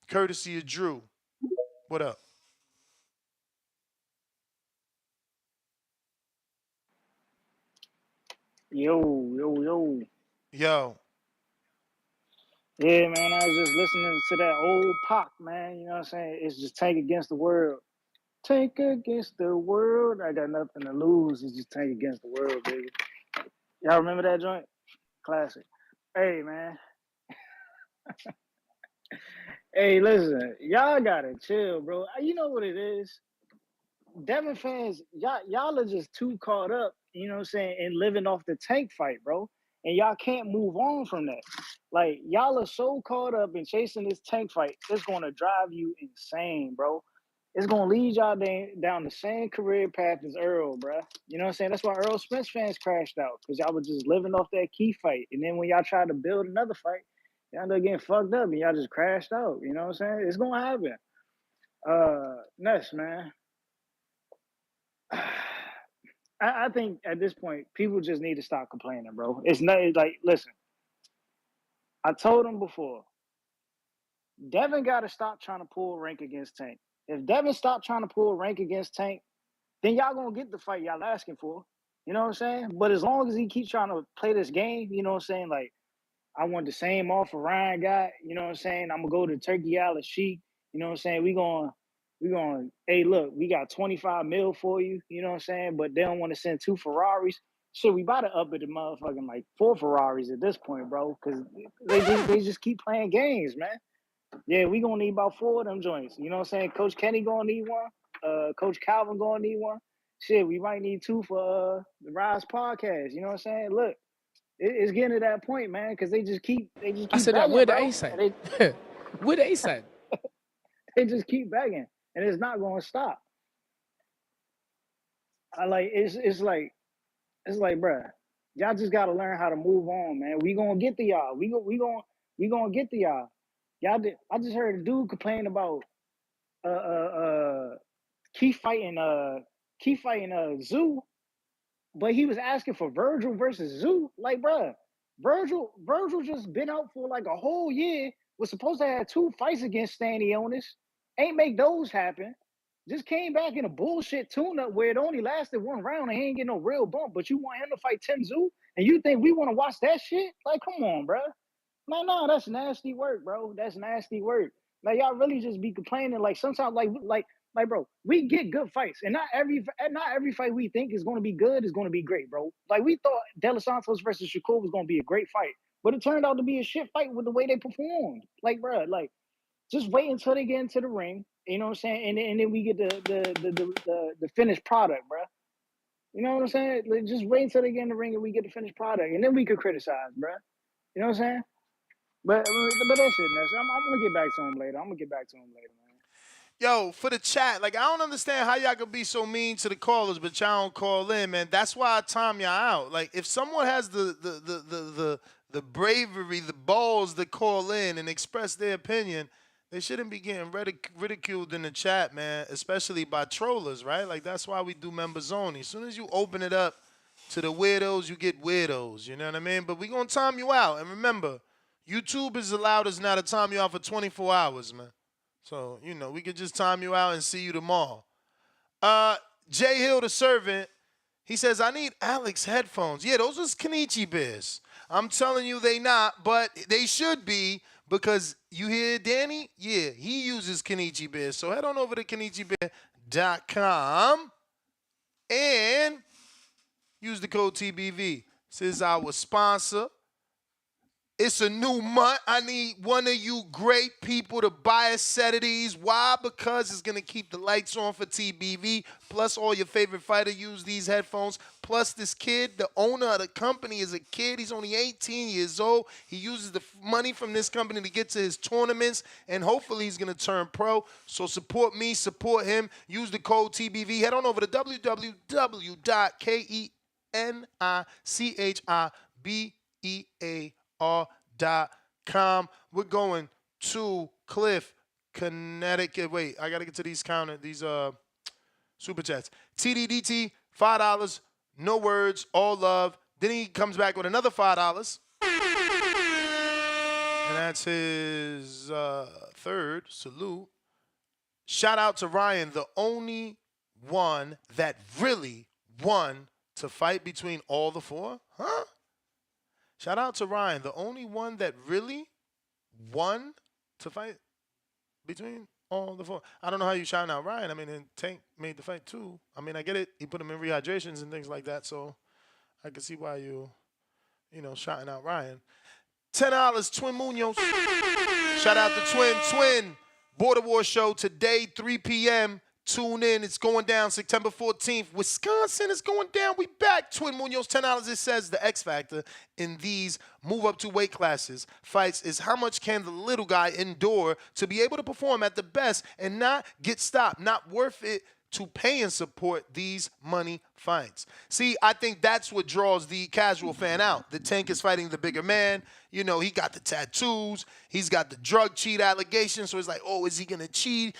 Courtesy of Drew. What up? Yo. Yo. Yeah, man, I was just listening to that old Pac, man. You know what I'm saying? It's just Tank against the world. Tank against the world. I got nothing to lose. It's just Tank against the world, baby. Y'all remember that joint? Classic. Hey, man. Hey, listen, y'all gotta chill, bro. You know what it is? Devin fans, y'all are just too caught up, you know what I'm saying, and living off the Tank fight, bro. And y'all can't move on from that. Like, y'all are so caught up in chasing this Tank fight, it's gonna drive you insane, bro. It's gonna lead y'all down the same career path as Earl, bro. You know what I'm saying? That's why Earl Spence fans crashed out, because y'all was just living off that key fight. And then when y'all tried to build another fight, y'all ended up getting fucked up and y'all just crashed out. You know what I'm saying? It's gonna happen. Next, man. I think at this point, people just need to stop complaining, bro. It's not like, listen, I told him before, Devin got to stop trying to pull rank against Tank. If Devin stop trying to pull rank against Tank, then y'all gonna get the fight y'all asking for. You know what I'm saying? But as long as he keeps trying to play this game, you know what I'm saying? Like, I want the same offer Ryan got. You know what I'm saying? I'm gonna go to Turkey Island Sheik. You know what I'm saying? We going. Hey, look, we got 25 mil for you. You know what I'm saying? But they don't want to send 2 Ferraris. Shit, we about to up it to motherfucking like 4 Ferraris at this point, bro. Because they just keep playing games, man. Yeah, we gonna need about 4 of them joints. You know what I'm saying? Coach Kenny gonna need one. Coach Calvin gonna need one. Shit, we might need 2 for the Rise podcast. You know what I'm saying? Look, it's getting to that point, man, because they just keep I said that. begging, Where the bro. ace at? And Where the ace at? they just keep begging, and it's not going to stop. I like it's like, bruh, y'all just got to learn how to move on, man. We gonna get to y'all. We gonna get to y'all. I just heard a dude complain about uh uh uh Keith fighting Zoo. But he was asking for Virgil versus Zoo. Like, bruh, Virgil just been out for like a whole year. Was supposed to have 2 fights against Stanionis. Ain't make those happen. Just came back in a bullshit tune-up where it only lasted 1 round and he ain't get no real bump. But you want him to fight Tim Zoo? And you think we want to watch that shit? Like, come on, bruh. Like, no, that's nasty work, bro. That's nasty work. Like, y'all really just be complaining. Like, sometimes, like, bro, we get good fights, and not every fight we think is going to be good is going to be great, bro. Like, we thought De Los Santos versus Shakur was going to be a great fight, but it turned out to be a shit fight with the way they performed. Like, bro, like, just wait until they get into the ring. You know what I'm saying? And then we get the finished product, bro. You know what I'm saying? Like, just wait until they get in the ring and we get the finished product, and then we could criticize, bro. You know what I'm saying? But that shit, Ness. I'm gonna get back to him later. Man. Yo, for the chat, like I don't understand how y'all could be so mean to the callers, but y'all don't call in, man. That's why I time y'all out. Like if someone has the bravery, the balls to call in and express their opinion, they shouldn't be getting ridiculed in the chat, man. Especially by trollers, right? Like that's why we do members only. As soon as you open it up to the weirdos, you get weirdos. You know what I mean? But we gonna time you out, and remember, YouTube has allowed us now to time you out for 24 hours, man. So, we could just time you out and see you tomorrow. Jay Hill, the servant, he says, I need Alex headphones. Yeah, those was Kenichi Bears. I'm telling you they not, but they should be because you hear Danny? Yeah, he uses Kenichi Bears. So head on over to KenichiBear.com and use the code TBV. This is our sponsor. It's a new month. I need one of you great people to buy a set of these. Why? Because it's going to keep the lights on for TBV. Plus, all your favorite fighter use these headphones. Plus, this kid, the owner of the company, is a kid. He's only 18 years old. He uses the money from this company to get to his tournaments, and hopefully he's going to turn pro. So support me, support him. Use the code TBV. Head on over to www.KENICHIBEAR.com. We're going to Cliff, Connecticut. Wait, I gotta get to these super chats. TDDT, $5, no words, all love. Then he comes back with another $5. And that's his third salute. Shout out to Ryan, the only one that really won to fight between all the 4. Huh? Shout out to Ryan, the only one that really won to fight between all the 4. I don't know how you shouting out Ryan. I mean, and Tank made the fight too. I mean, I get it. He put him in rehydrations and things like that, so I can see why shouting out Ryan. $10, Twin Munoz. Shout out to Twin. Border War Show today, 3 p.m. Tune in. It's going down September 14th. Wisconsin is going down. We back. Twin Munoz, $10. It says the X factor in these move up to weight classes fights is how much can the little guy endure to be able to perform at the best and not get stopped. Not worth it to pay and support these money fights. See, I think that's what draws the casual fan out. The Tank is fighting the bigger man. You know, he got the tattoos. He's got the drug cheat allegations. So it's like, oh, is he going to cheat?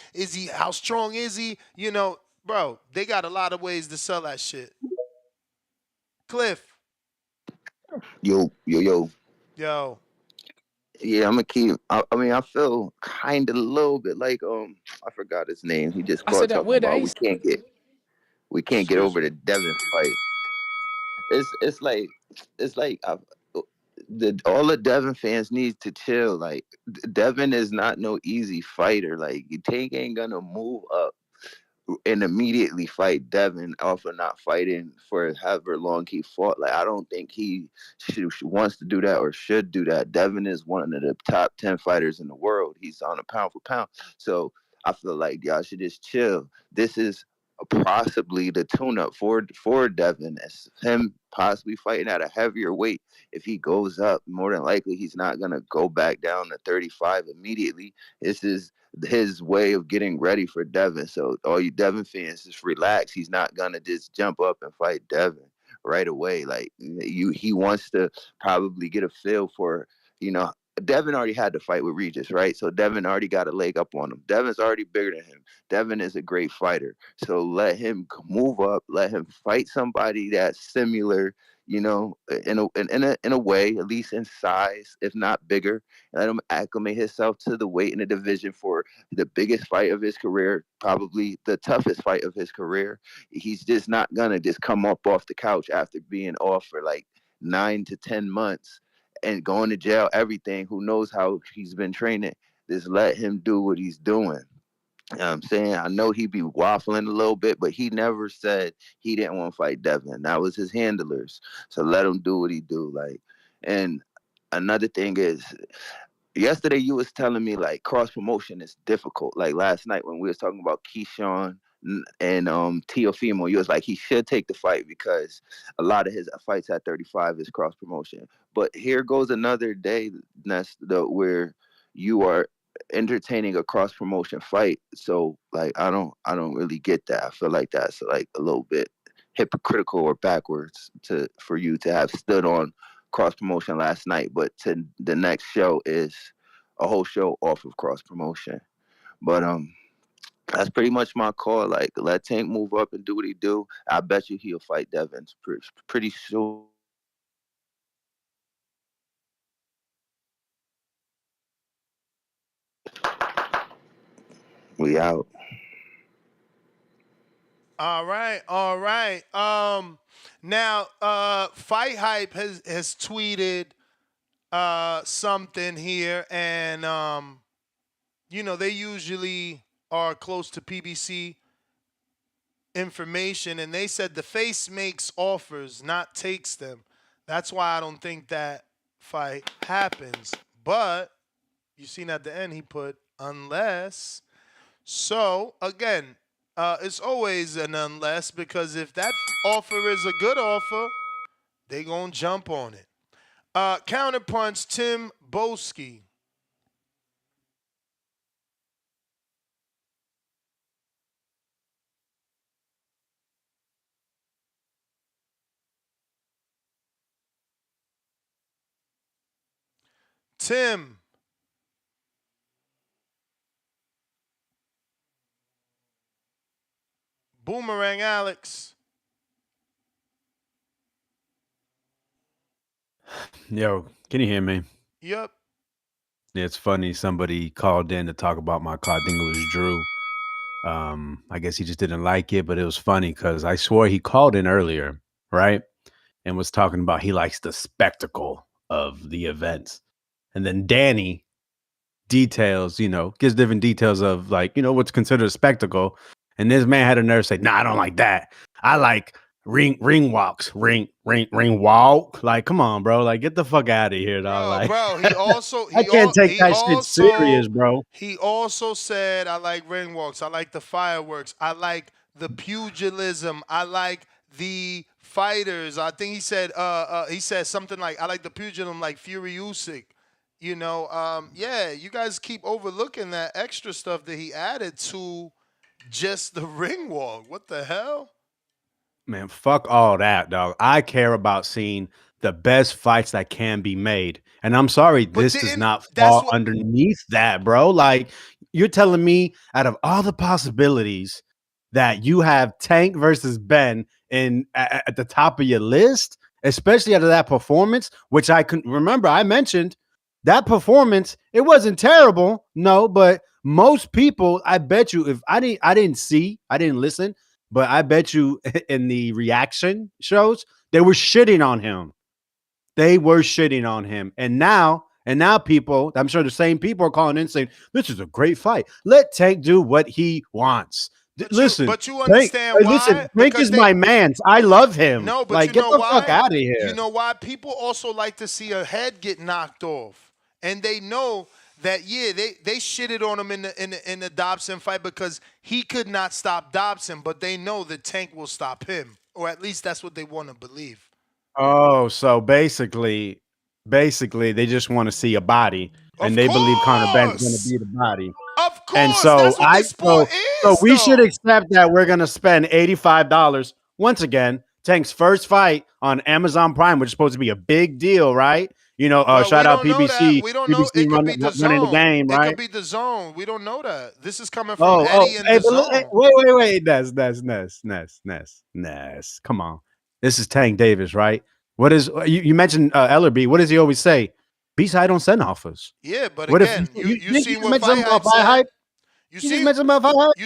How strong is he? You know, bro, they got a lot of ways to sell that shit. Cliff. Yo. Yo. Yeah, I'm gonna keep. I mean, I feel kind of a little bit like I forgot his name. He just I said called that talking where the about ace. we can't get over the Devin fight. It's like all the Devin fans need to chill. Like Devin is not no easy fighter. Like Tank ain't gonna move up and immediately fight Devin off of not fighting for however long he fought. Like I don't think he wants to do that or should do that. Devin is one of the top 10 fighters in the world. He's on a pound for pound. So I feel like y'all should just chill. This is possibly the tune-up for Devin. It's him possibly fighting at a heavier weight. If he goes up, more than likely he's not gonna go back down to 35 immediately. This is his way of getting ready for Devin. So all you Devin fans, just relax. He's not gonna just jump up and fight Devin right away. Like he wants to probably get a feel for, Devin already had to fight with Regis, right? So Devin already got a leg up on him. Devin's already bigger than him. Devin is a great fighter. So let him move up. Let him fight somebody that's similar, in a way, at least in size, if not bigger. Let him acclimate himself to the weight in the division for the biggest fight of his career, probably the toughest fight of his career. He's just not gonna just come up off the couch after being off for like 9 to 10 months and going to jail, everything. Who knows how he's been training? Just let him do what he's doing. You know what I'm saying? I know he be waffling a little bit, but he never said he didn't want to fight Devin. That was his handlers. So let him do what he do. And another thing is, yesterday you was telling me like cross promotion is difficult. Like last night when we was talking about Keyshawn and Teofimo, you was like he should take the fight because a lot of his fights at 35 is cross promotion. But here goes another day, where you are entertaining a cross promotion fight. So like I don't really get that. I feel like that's like a little bit hypocritical or backwards for you to have stood on cross promotion last night, but to the next show is a whole show off of cross promotion. But that's pretty much my call. Like let Tank move up and do what he do. I bet you he'll fight Devin pretty soon. We out. All right. Now, Fight Hype has tweeted something here, and they usually are close to PBC information, and they said the face makes offers, not takes them. That's why I don't think that fight happens. But you seen at the end he put unless. So again, it's always an unless because if that offer is a good offer, they gonna jump on it. Counterpunch Tim Boski. Tim. Boomerang Alex. Yo, can you hear me? Yep. Yeah, it's funny. Somebody called in to talk about my car. I think it was Drew. I guess he just didn't like it, but it was funny because I swore he called in earlier, right? And was talking about he likes the spectacle of the events. And then Danny details, gives different details of like, what's considered a spectacle. And this man had a nerve to say, nah, I don't like that. I like ring walks, ring walk. Like, come on, bro. Like, get the fuck out of here, dog. Like, He also I can't take that shit serious, bro. he also said, I like ring walks, I like the fireworks, I like the pugilism, I like the fighters. I think he said something like, I like the pugilism like Fury Usyk. Yeah, you guys keep overlooking that extra stuff that he added to just the ring walk. What the hell? Man, fuck all that, dog. I care about seeing the best fights that can be made. And I'm sorry, this does not fall underneath that, bro. Like, you're telling me out of all the possibilities that you have Tank versus Ben at the top of your list, especially out of that performance, which I couldn't remember. I mentioned that performance, it wasn't terrible, no, but most people, I bet you, if I didn't listen, but I bet you in the reaction shows, they were shitting on him. They were shitting on him. And now people, I'm sure the same people are calling in saying, this is a great fight. Let Tank do what he wants. Listen, but you understand Tank, why? listen, Tank is my man. I love him. No, but like, you get know the why? fuck out of here. You know why? People also like to see a head get knocked off. And they know that they shitted on him in the Dobson fight because he could not stop Dobson, but they know that Tank will stop him. Or at least that's what they want to believe. Oh, so basically they just want to see a body, and they believe Conor Benn's going to be the body. Of course, and so that's what this sport so is. we should accept that we're going to spend $85 once again. Tank's first fight on Amazon Prime, which is supposed to be a big deal, right? Shout out PBC. We don't know. PBC running the game, right? It could be the zone. We don't know that. This is coming from Oh, Eddie and hey, the zone. wait, Ness. Come on. This is Tank Davis, right? What is you mentioned Ellerby? What does he always say? B-side don't send offers. Yeah, but what again, if you seen what Fight Hype said. You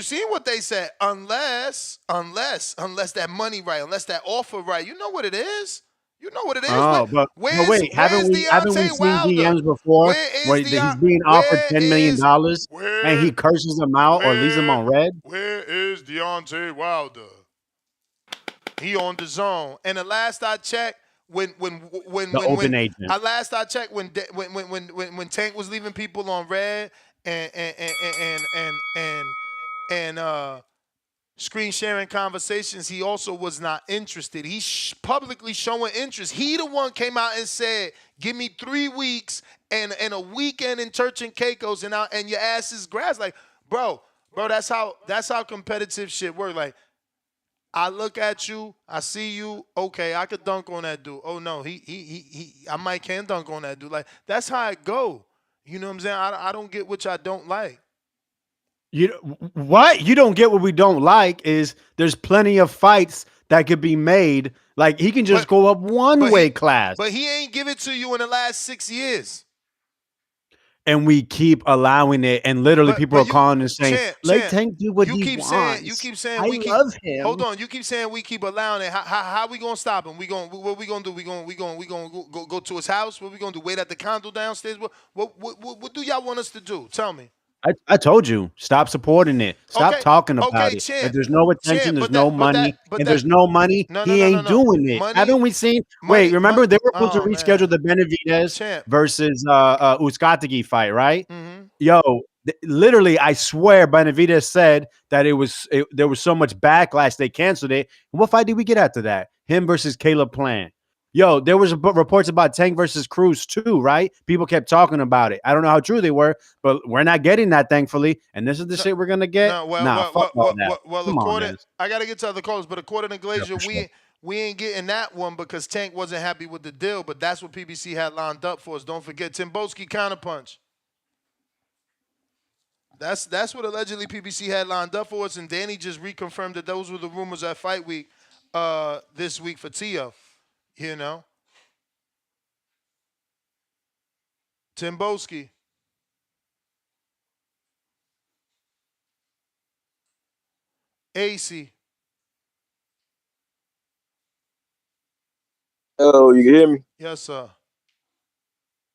seen what they said. Unless that money right, unless that offer right. You know what it is. You know what it is. Oh, but wait, haven't we seen DMs before where he's being offered $10 million and he curses them out or leaves them on red? Where is Deontay Wilder? He on the zone. And the last I checked, when Tank was leaving people on red and screen sharing conversations, he also was not interested. He's publicly showing interest. He the one came out and said, "Give me 3 weeks and a weekend in Church and Caicos, and your ass is grass." Like, bro, that's how competitive shit works. Like, I look at you, I see you. Okay, I could dunk on that dude. Oh no, I might can't dunk on that dude. Like, that's how it go. You know what I'm saying? I don't get what I don't like. What you don't get what we don't like is there's plenty of fights that could be made. Like, he can just go up one weight class. But he ain't give it to you in the last 6 years. And we keep allowing it, and literally people are calling and saying, "Let Tank do what he wants." You keep saying I love him. Hold on, you keep saying we keep allowing it. How we gonna stop him? What we gonna do? We gonna go to his house? What we gonna do? Wait at the condo downstairs? What do y'all want us to do? Tell me. I told you, stop supporting it. Stop talking about it. If there's no attention, there's no money. And there's no money, he ain't doing it. Haven't we seen? Wait, remember they were supposed to reschedule the Benavidez versus Uzcategui fight, right? Yo, literally, I swear Benavidez said that there was so much backlash they canceled it. What fight did we get after that? Him versus Caleb Plant. Yo, there was reports about Tank versus Cruz too, right? People kept talking about it. I don't know how true they were, but we're not getting that, thankfully. And this is the shit we're gonna get. Fuck all that. Come on, man. I gotta get to other calls, but according to Glazier, we ain't getting that one because Tank wasn't happy with the deal. But that's what PBC had lined up for us. Don't forget Timboski counterpunch. That's what allegedly PBC had lined up for us, and Danny just reconfirmed that those were the rumors at Fight Week this week for Tio. You know, Timboski. AC. Oh, you can hear me? Yes, sir.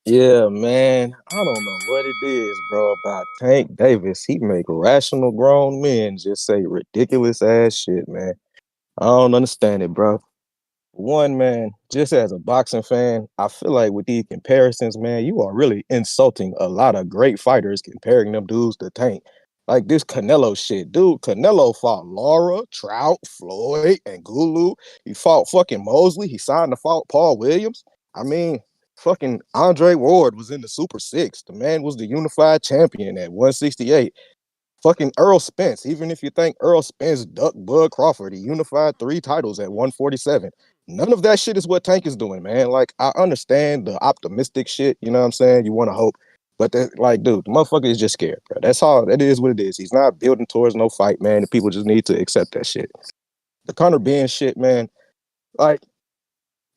Yeah, man. I don't know what it is, bro, about Tank Davis. He make rational grown men just say ridiculous ass shit, man. I don't understand it, bro. One, man, just as a boxing fan, I feel like with these comparisons, man, you are really insulting a lot of great fighters comparing them dudes to Tank. Like this Canelo shit, dude. Canelo fought Laura, Trout, Floyd, and Gulu. He fought fucking Mosley. He signed to fight Paul Williams. I mean, fucking Andre Ward was in the Super Six. The man was the unified champion at 168. Fucking Earl Spence, even if you think Earl Spence ducked Bud Crawford, he unified 3 titles at 147. None of that shit is what Tank is doing, man. Like, I understand the optimistic shit, you know what I'm saying? You want to hope. But that, like, dude, the motherfucker is just scared, bro. That's all. That is what it is. He's not building towards no fight, man. The people just need to accept that shit. The Conor Benn shit, man. Like,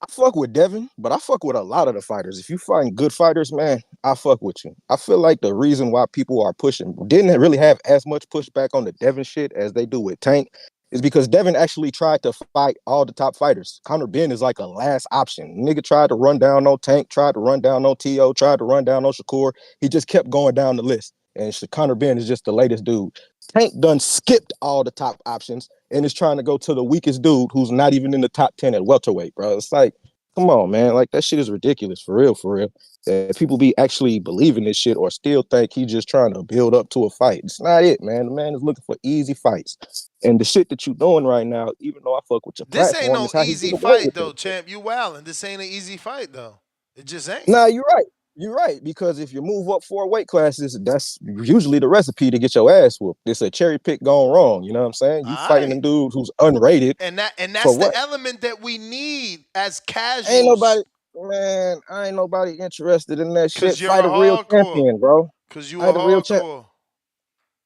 I fuck with Devin, but I fuck with a lot of the fighters. If you find good fighters, man, I fuck with you. I feel like the reason why people are pushing didn't really have as much pushback on the Devin shit as they do with Tank is because Devin actually tried to fight all the top fighters. Conor Benn is like a last option. Nigga tried to run down on Tank, tried to run down on T.O., tried to run down on Shakur. He just kept going down the list. And Conor Benn is just the latest dude. Tank done skipped all the top options and is trying to go to the weakest dude who's not even in the top 10 at welterweight, bro. It's like, come on, man. Like, that shit is ridiculous, for real, for real. That people be actually believing this shit or still think he just trying to build up to a fight. It's not it, man. The man is looking for easy fights. And the shit that you doing right now, even though I fuck with your This ain't platform, no is how he easy get away fight with though, it. champ. You wildin'. This ain't an easy fight though. It just ain't. Nah, you're right. You're right. Because if you move up 4 weight classes, that's usually the recipe to get your ass whooped. It's a cherry pick gone wrong. You know what I'm saying? You All fighting right. a dude who's unrated And for that's the what? element that we need as Ain't casuals. nobody, man, I ain't nobody interested in that shit. Cause you're a Fight a real hardcore. champion, bro. Cause you a Fight a real champ. hardcore.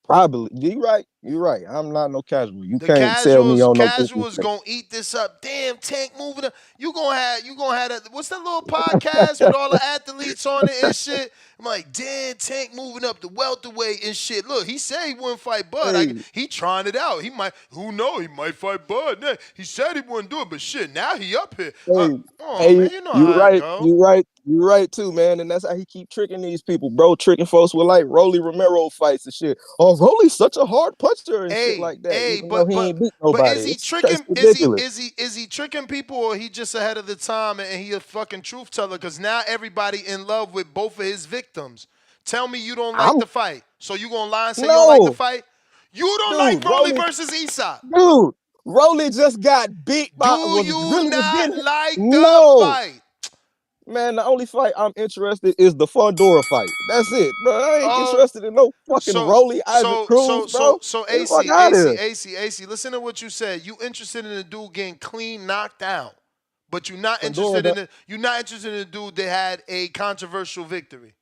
Probably. You right. You right. I'm not no casual. You The can't sell me on no casuals disrespect. gonna eat this up. Damn, Tank moving up. You gonna have that. What's that little podcast with all the athletes on it and shit? I'm like, damn, Tank moving up the welterweight and shit. Look, he said he wouldn't fight Bud. Hey, He trying it out. He might. Who know? He might fight Bud. Nah, he said he wouldn't do it, but shit, now he up here. hey, Oh hey, man, you know you how it right. go. You right. You right too, man. And that's how he keep tricking these people, bro. Tricking folks with like Rolly Romero fights and shit. Oh, Rolly's such a hard puncher and shit Hey, like that, hey, even though but he but ain't beat but nobody. is he It's tricking? ridiculous. Is he tricking people, or he just ahead of the time and he a fucking truth teller? Because now everybody in love with both of his victims. Tell me you don't like I'm the fight, so you gonna lie and say you don't like the no, fight? You don't like dude. Rolly Rolly, versus Eastside. dude. Rolly just got beat Do by you was not getting like the no. fight? Man, the only fight I'm interested is the Fundora fight. That's it, bro. I ain't Oh, interested in no fucking so Rolly Isaac so Cruz, so so bro. so Get the fuck AC out of AC here. AC AC. Listen to what you said. You interested in the dude getting clean knocked out, but you're not Fundora, interested in the you're not interested in the dude that had a controversial victory.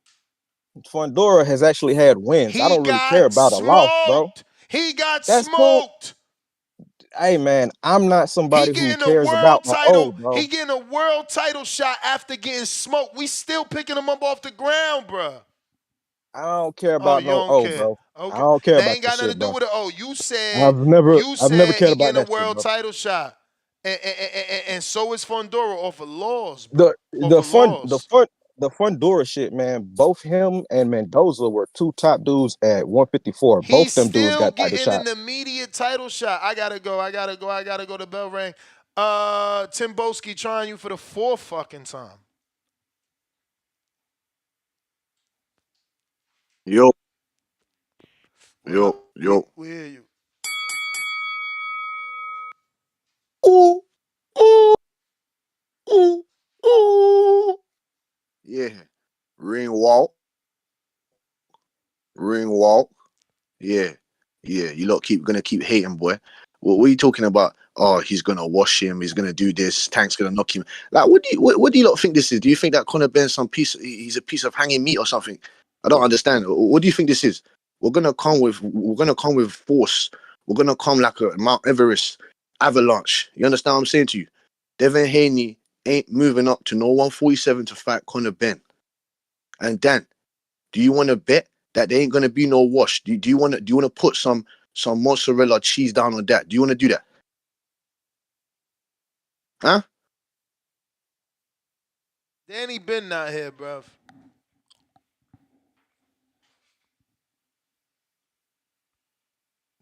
Fundora has actually had wins. I He don't really care got about a loss, bro. smoked. He got That's cool. smoked. Hey, man, I'm not He somebody who getting a cares about world my title. old, bro. He getting a world title shot after getting smoked. We still picking him up off the ground, bruh. I don't care Oh, about you no don't old, care. bro. I Okay. don't care That about ain't that got nothing shit, to do bro. with it. Oh, you said I've never cared he about getting a that shit, world bro. title shot. And so is Fondora off of laws, bro. The Off the of fun the laws. fun the Fundora shit, man. Both him and Mendoza were 2 top dudes at 154. Both He's them dudes still got title getting an shots. immediate title shot. I gotta go. The bell rang. Tim Boski trying you for the fourth fucking time. Yo, What up? yo. We hear you. Ooh, ooh, ooh, ooh. Yeah. Ring walk, ring walk. Yeah, yeah. You lot gonna keep hating, boy. What are you talking about? Oh, he's gonna wash him. He's gonna do this. Tank's gonna knock him. Like, what do you lot think this is? Do you think that Conor Benn he's a piece of hanging meat or something? I don't understand. What do you think this is? We're gonna come with force. We're gonna come like a Mount Everest avalanche. You understand what I'm saying to you? Devin Haney ain't moving up to no 147 to fight Conor Benn. And Dan, do you want to bet that there ain't gonna be no wash? Do you want to put some mozzarella cheese down on that? Do you want to do that? Huh? Danny Ben not here, bruv.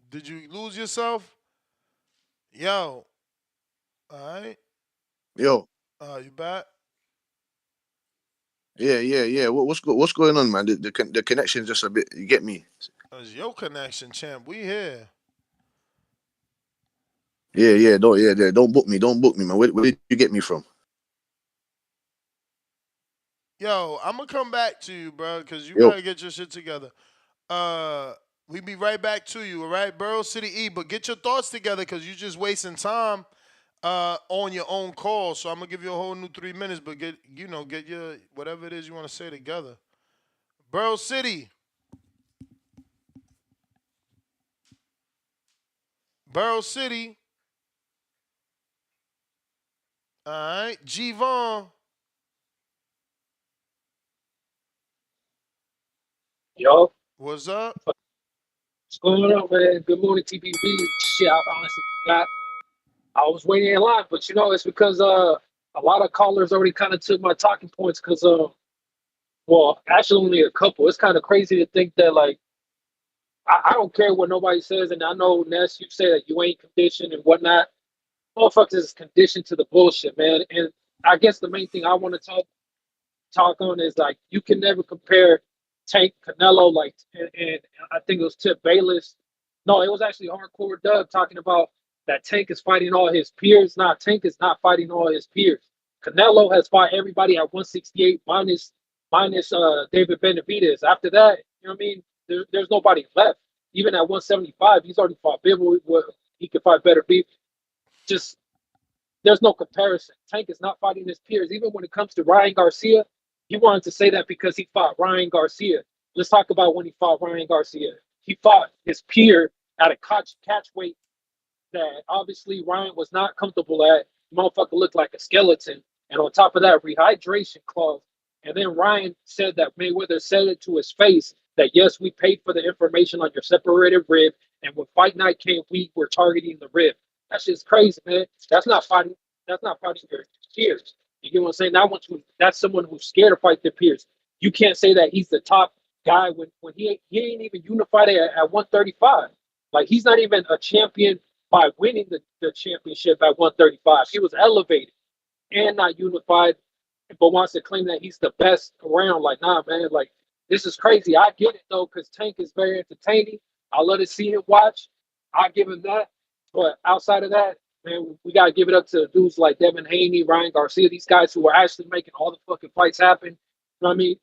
Did you lose yourself? Yo. All right. Yo. You back? Yeah. What's going on, man? The connection's just a bit. You get me? It's your connection, champ. We here. Yeah. Don't book me. Don't book me, man. Where did you get me from? Yo, I'm gonna come back to you, bro, because you Yo. gotta get your shit together. We be right back to you, all right? Borough City E, but get your thoughts together because you just wasting time on your own call. So I'm gonna give you a whole new 3 minutes, but get your whatever it is you want to say together. Borough City. Borough City. All right. G-Von. Yo, What's up? what's going on, man? Good morning, TBV. Shit, I honestly forgot. I was waiting in line, but it's because a lot of callers already kind of took my talking points because well, actually only a couple. It's kind of crazy to think that like I don't care what nobody says, and I know Ness, you say that you ain't conditioned and whatnot. Motherfuckers is conditioned to the bullshit, man. And I guess the main thing I want to talk on is like you can never compare Tank Canelo and I think it was Tip Bayless. No, it was actually Hardcore Doug talking about that Tank is fighting all his peers. Nah, Tank is not fighting all his peers. Canelo has fought everybody at 168 minus David Benavidez. After that, you know what I mean? There's nobody left. Even at 175, he's already fought Bivol. He could fight better people. Just there's no comparison. Tank is not fighting his peers. Even when it comes to Ryan Garcia, he wanted to say that because he fought Ryan Garcia. Let's talk about when he fought Ryan Garcia. He fought his peer at a catch weight that obviously Ryan was not comfortable at. The motherfucker looked like a skeleton. And on top of that, rehydration clause. And then Ryan said that Mayweather said it to his face that, yes, we paid for the information on your separated rib. And when fight night came, we were targeting the rib. That's just crazy, man. That's not fighting. That's not fighting your peers. You get what I'm saying? That's someone who's scared to fight their peers. You can't say that he's the top guy when he ain't even unified at 135. Like he's not even a champion by winning the championship at 135. He was elevated and not unified, but wants to claim that he's the best around. Like, nah, man, like this is crazy. I get it though, because Tank is very entertaining. I love to see him watch. I give him that. But outside of that, man, we gotta give it up to dudes like Devin Haney, Ryan Garcia, these guys who are actually making all the fucking fights happen. You know what I mean?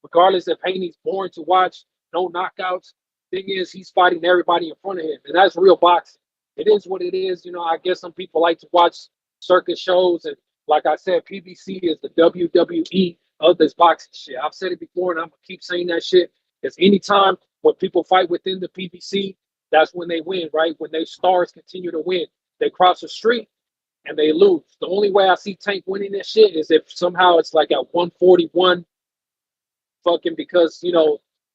Regardless if Haney's boring to watch, no knockouts. Thing is, he's fighting everybody in front of him, and that's real boxing. It is what it is. I guess some people like to watch circus shows, and like I said, PBC is the WWE of this boxing shit. I've said it before, and I'm gonna keep saying that shit. Because anytime when people fight within the PBC, that's when they win, right? When they stars continue to win, they cross the street and they lose. The only way I see Tank winning this shit is if somehow it's like at 141 fucking because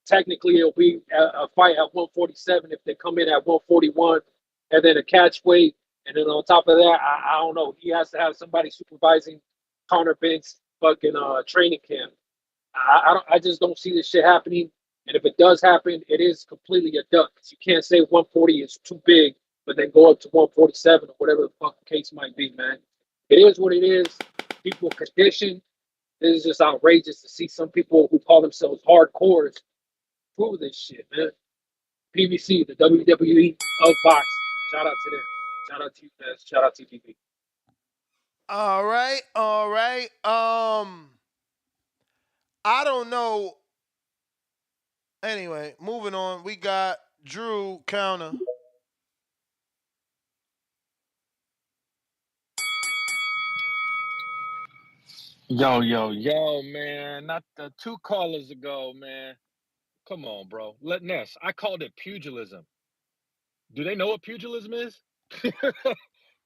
technically it'll be a fight at 147 if they come in at 141 and then a catch weight and then on top of that I don't know, he has to have somebody supervising Conor Benn's fucking training camp. I just don't see this shit happening, and if it does happen it is completely a duck because you can't say 140 is too big but then go up to 147 or whatever the fuck the case might be, man. It is what it is. People condition. This is just outrageous to see some people who call themselves hardcores prove this shit, man. PBC, the WWE of boxing. Shout out to them. Shout out to you guys. Shout out to TBV. All right, all right. I don't know. Anyway, moving on. We got Drew counter. Yo, man. Not the two callers ago, man. Come on, bro. Let Ness. I called it pugilism. Do they know what pugilism is?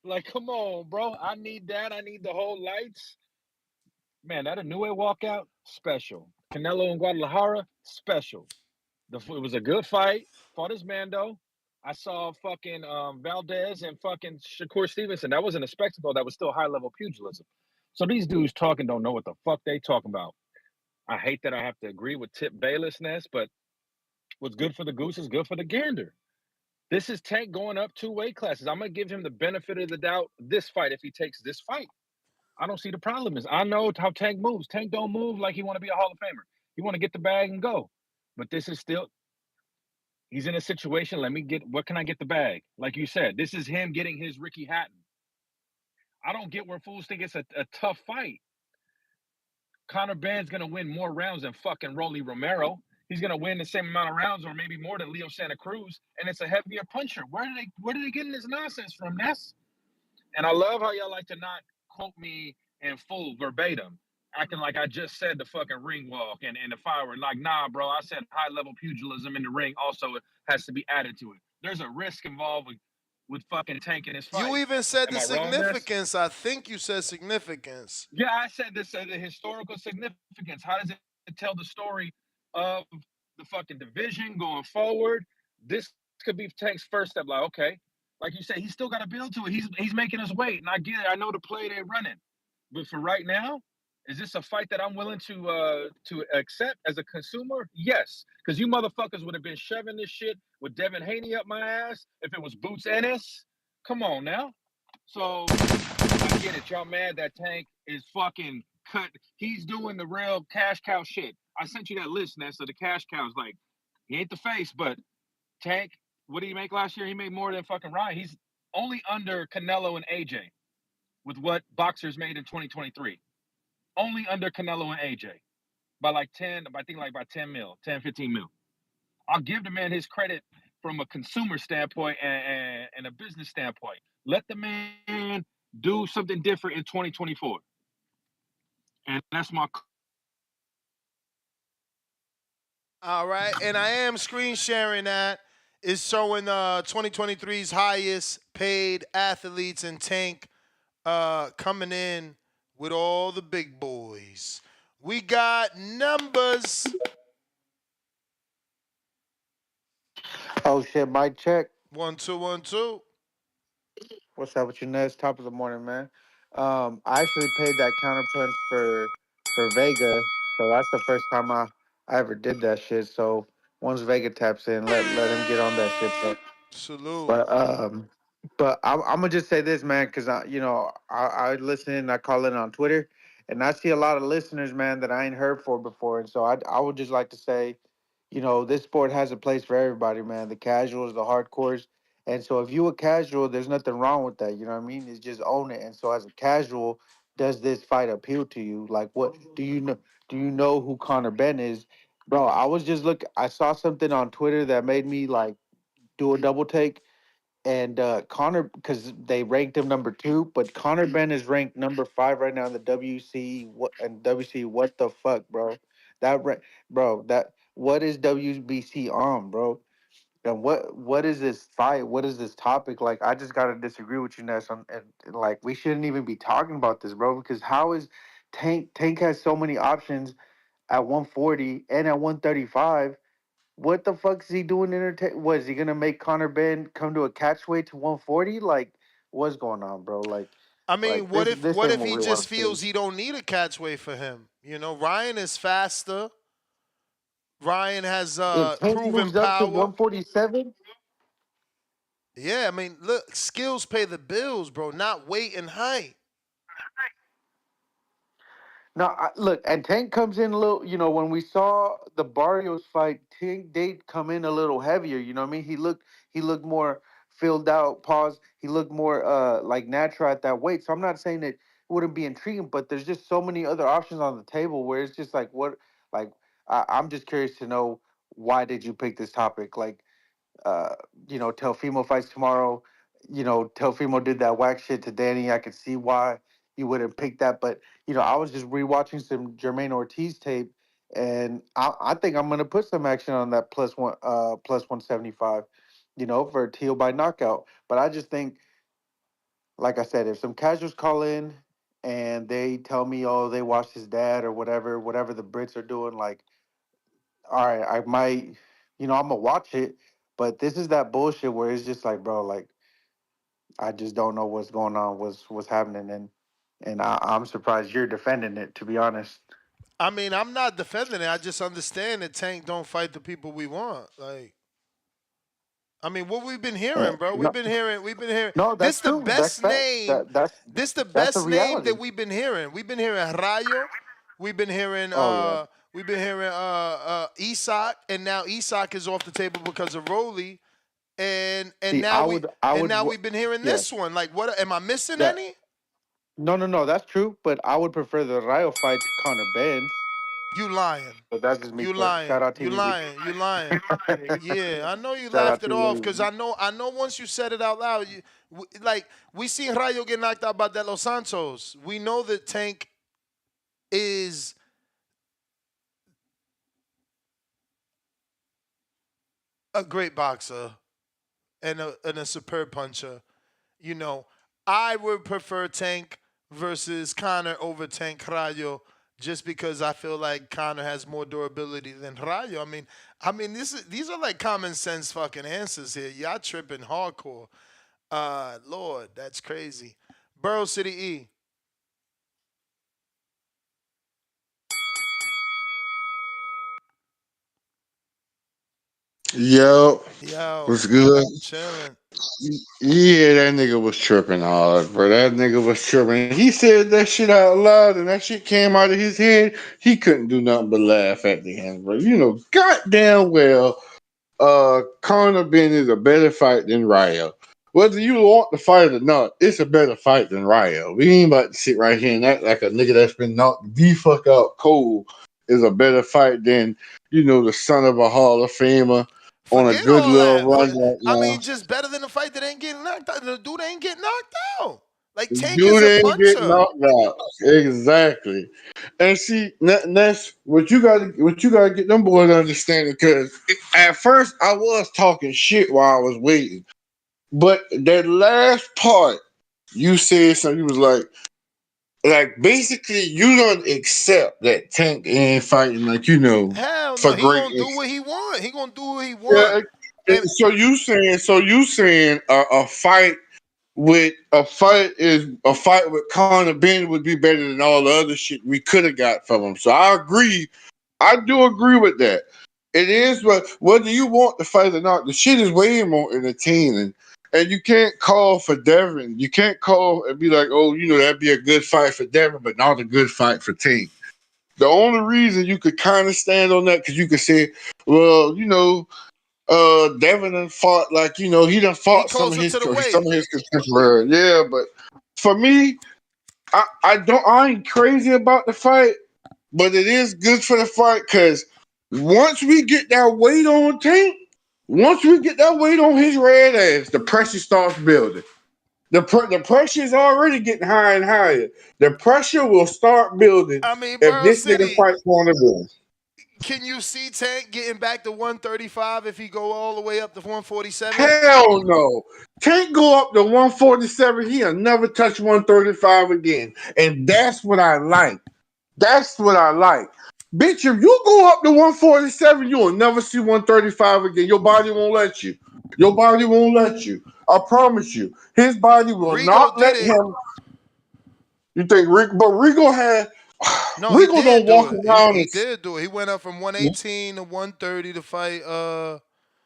Like, come on, bro. I need that. I need the whole lights. Man, that Inoue walkout, special. Canelo and Guadalajara, special. It was a good fight. Fought his Mando. I saw fucking Valdez and fucking Shakur Stevenson. That wasn't a spectacle. That was still high level pugilism. So these dudes talking don't know what the fuck they talking about. I hate that I have to agree with Tip Baylessness, but what's good for the goose is good for the gander. This is Tank going up 2 weight classes. I'm gonna give him the benefit of the doubt this fight if he takes this fight. I don't see the problem is. I know how Tank moves. Tank don't move like he want to be a Hall of Famer. He want to get the bag and go. But this is still he's in a situation. Let me get what can I get the bag? Like you said, this is him getting his Ricky Hatton. I don't get where fools think it's a tough fight. Conor Benn's gonna win more rounds than fucking Rolly Romero. He's gonna win the same amount of rounds or maybe more than Leo Santa Cruz, and it's a heavier puncher. Where do they getting this nonsense from, Ness? And I love how y'all like to not quote me in full verbatim, acting like I just said the fucking ring walk and the firework. Like, nah, bro, I said high level pugilism in the ring also has to be added to it. There's a risk involved with fucking tanking this You fight. even said Am the I wrong, Ness? significance. I think you said significance. Yeah, I said this the historical significance. How does it tell the story of the fucking division going forward? This could be Tank's first step. Like, okay, like you said, he's still got to build to it. He's making us wait, and I get it. I know the play they're running, but for right now, is this a fight that I'm willing to accept as a consumer? Yes, because you motherfuckers would have been shoving this shit with Devin Haney up my ass if it was Boots Ennis. Come on now. So I get it. Y'all mad that Tank is fucking cut. He's doing the real cash cow shit. I sent you that list, Ness, of the cash cows. Like, he ain't the face, but Tank, what did he make last year? He made more than fucking Ryan. He's only under Canelo and AJ with what boxers made in 2023. Only under Canelo and AJ by like 10, I think like by 10 mil, 10, 15 mil. I'll give the man his credit from a consumer standpoint and a business standpoint. Let the man do something different in 2024. And that's my. All right, and I am screen sharing that. It's showing 2023's highest paid athletes and Tank coming in with all the big boys. We got numbers. Oh shit, mic check. 1 2 1 2. What's up with your nuts? Top of the morning, man. I actually paid that counterpunch for Vega, so that's the first time I ever did that shit. So once Vega taps in, let him get on that shit. Salute. But I'm gonna just say this, man, because I listen, I call in on Twitter, and I see a lot of listeners, man, that I ain't heard for before, and so I would just like to say, this sport has a place for everybody, man. The casuals, the hardcores, and so if you a casual, there's nothing wrong with that. You know what I mean? It's just own it. And so as a casual, does this fight appeal to you? Like, what do you know? Do you know who Conor Benn is, bro? I was just I saw something on Twitter that made me like do a double take and Connor, because they ranked him number two, but Conor Benn is ranked number five right now in the WC. What the fuck, bro? Bro, that what is WBC on, bro? And what is this fight? What is this topic? Like, I just gotta disagree with you, Ness. And like, we shouldn't even be talking about this, bro. Because how is Tank has so many options at 140 and at 135. What the fuck is he doing? Was he gonna make Conor Benn come to a catchweight to 140? Like, what's going on, bro? I mean, what if This what ain't if what he we want just to see. feels he don't need a catchway for him? Ryan is faster. Ryan has If Tank proven moves up to power. 147, Yeah, I mean, look, skills pay the bills, bro, not weight and height. no, look, and Tank comes in a little. When we saw the Barrios fight, Tank did come in a little heavier. You know what I mean? He looked more filled out. Pause. He looked more like natural at that weight. So I'm not saying that it wouldn't be intriguing, but there's just so many other options on the table where it's just like what like I'm just curious to know why did you pick this topic? Like uh, Telfimo fights tomorrow. Telfimo did that whack shit to Danny. I could see why you wouldn't pick that, but I was just rewatching some Jermaine Ortiz tape, and I think I'm gonna put some action on that plus 175, for a Teal by knockout. But I just think, like I said, if some casuals call in and they tell me, oh, they watched his dad or whatever the Brits are doing, like, all right, I might, I'm gonna watch it, but this is that bullshit where it's just like, bro, like I just don't know what's going on, what's happening, and I'm surprised you're defending it, to be honest. I mean, I'm not defending it. I just understand that Tank don't fight the people we want. Like, I mean, what we've been hearing, bro. No, We've been hearing. no, This that's the true. That's best facts. name. This the That's the best name that reality. we've been hearing. We've been hearing Rayo. We've been hearing Oh yeah. Isak, and now Isak is off the table because of Rolly. And See, now I would, now we've been hearing yes. this one. Like, what am I missing That any? no, that's true. But I would prefer the Rayo fight to Conor Benn. You lying. But that's just me. You Shout lying. out You TVV. lying. You lying. Yeah, I know you Shout out laughed it off TVV. because I know once you said it out loud, like we seen Rayo get knocked out by De Los Santos. We know that Tank is a great boxer and a superb puncher. You know, I would prefer Tank versus Connor over Tank Rayo just because I feel like Connor has more durability than Rayo. I mean, these are like common sense fucking answers here. Y'all tripping hardcore. Lord, that's crazy. Borough City E. Yo, Yo, what's good? chilling. Yeah, that nigga was tripping hard, bro. That nigga was tripping. He said that shit out loud, and that shit came out of his head. He couldn't do nothing but laugh at the end, bro. You know, goddamn well, Conor Benn is a better fight than Ryo. Whether you want the fight or not, it's a better fight than Ryo. We ain't about to sit right here and act like a nigga that's been knocked the fuck out cold is a better fight than, the son of a Hall of Famer on a Forget good all little that. run right I now. mean, just better than the fight that ain't getting knocked out. The dude ain't getting knocked out. Like Tank is Dude a ain't get puncher. knocked out. Exactly. And see, that's what you gotta get them boys to understand, because at first I was talking shit while I was waiting. But that last part, you said something, you was like basically you don't accept that Tank ain't fighting Hell for no, he gonna greatness. do what he want. He gonna do what he want. Yeah, And so you saying a fight with Conor Benn would be better than all the other shit we could have got from him. So I agree. I do agree with that. It is, but whether you want the fight or not, the shit is way more entertaining. And you can't call for Devin. You can't call and be like, oh, that'd be a good fight for Devin, but not a good fight for Tank. The only reason you could kind of stand on that, because you could say, well, Devin done fought, he done he fought some of closer his to the weight. contemporaries. Yeah, but for me, I ain't crazy about the fight, but it is good for the fight, because once we get that weight on Tank, once we get that weight on his red ass, the pressure starts building. The pressure is already getting higher and higher. The pressure will start building I mean, if Borough this nigga City, fights Conor Benn. can you see Tank getting back to 135 if he go all the way up to 147? Hell no. Tank go up to 147. He'll never touch 135 again. And that's what I like. That's what I like. Bitch, if you go up to 147, you will never see 135 again. Your body won't let you. Your body won't let you. I promise you. His body will Rigo not did let it. him. You think Rick, but Rigo had. No, he Rigo did don't do walk it. He around he and did do it. He went up from 118 to 130 to fight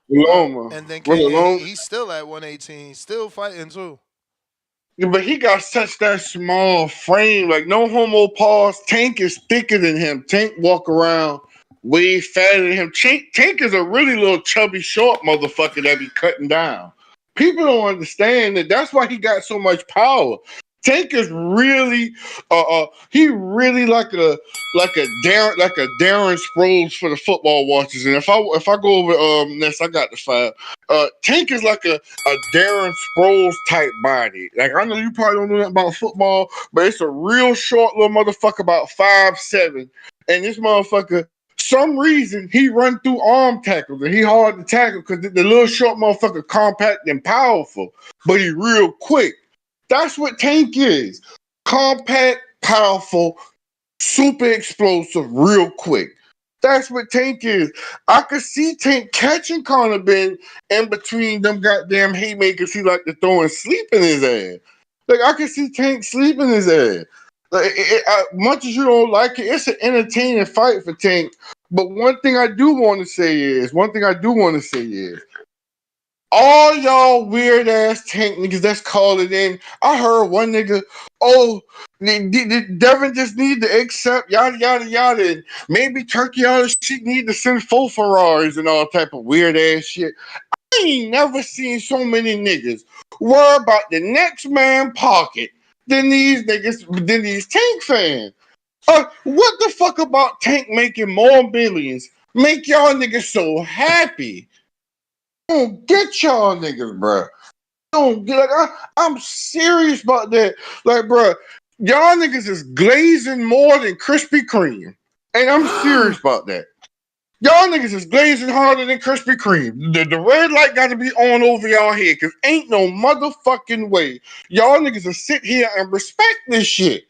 Loma. and then Was came it and Loma? he's still at 118. He's still fighting too. Yeah, but he got such that small frame, like no homo pause. Tank is thicker than him. Tank walk around way fatter than him. Tank is a really little chubby, short motherfucker that be cutting down. People don't understand that. That's why he got so much power. Tank is really, he really like a Darren Sproles for the football watchers. And if I go over next, I got the five. Tank is like a Darren Sproles type body. Like, I know you probably don't know nothing about football, but it's a real short little motherfucker, about 5'7". And this motherfucker, some reason he run through arm tackles and he hard to tackle because the little short motherfucker compact and powerful, but he real quick. That's what Tank is. Compact, powerful, super explosive, real quick. That's what Tank is. I could see Tank catching Conor Benn in between them goddamn haymakers he like to throw and sleeping his ass. Like, I could see Tank sleeping his ass. Like, much as you don't like it, it's an entertaining fight for Tank. But one thing I do want to say is, all y'all weird ass Tank niggas that's calling in. I heard one nigga, oh, Devin just need to accept yada yada yada, and maybe Turkey all the shit need to send 4 Ferraris and all type of weird ass shit. I ain't never seen so many niggas worry about the next man pocket than these niggas, than these Tank fans. What the fuck about Tank making more millions? Make y'all niggas so happy. Don't get y'all niggas, bro. Don't get like I'm serious about that. Like, bro, y'all niggas is glazing more than Krispy Kreme. And I'm serious about that. Y'all niggas is glazing harder than Krispy Kreme. The red light got to be on over y'all head, because ain't no motherfucking way y'all niggas will sit here and respect this shit.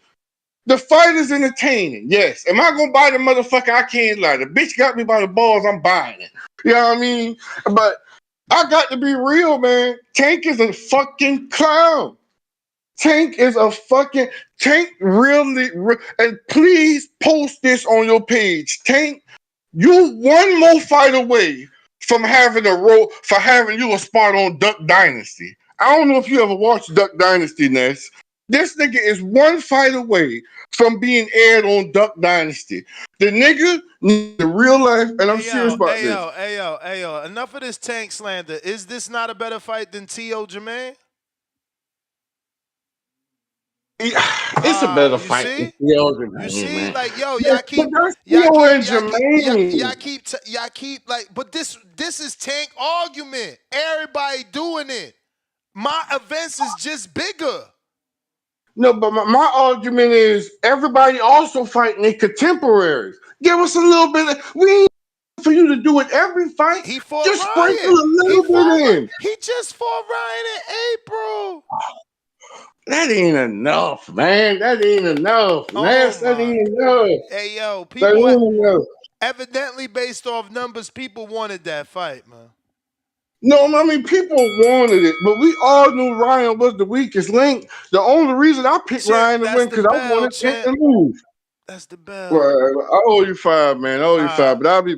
The fight is entertaining, yes. Am I gonna buy the motherfucker? I can't lie. The bitch got me by the balls, I'm buying it. You know what I mean? But I got to be real, man. Tank is a fucking clown. Tank is a fucking Tank really, and please post this on your page. Tank, you one more fight away from having having you a spot on Duck Dynasty. I don't know if you ever watched Duck Dynasty, Ness. This nigga is one fight away from being aired on Duck Dynasty. The nigga needs the real life, and I'm serious about this. Ayo. Enough of this Tank slander. Is this not a better fight than T.O. Jermaine? It's a better You fight than see? Theo You Jermaine, see? man. Like, yo, But that's Theo and Jermaine. y'all keep like, but this is Tank argument. Everybody doing it. My events is just bigger. No, but my argument is everybody also fighting their contemporaries. Give us a little bit of, we ain't for you to do it every fight. He fought Just sprinkle Ryan. a little bit in. He just fought Ryan in April. That ain't enough, man. That ain't enough. Oh That my. ain't enough. Hey yo, That people ain't enough. evidently based off numbers, people wanted that fight, man. No, I mean, people wanted it, but we all knew Ryan was the weakest link. The only reason I picked Champ, Ryan to that's win the because I bell, wanted Tank champ. to lose. That's the bell. Well, I owe you 5, man. I owe you 5, but I'll be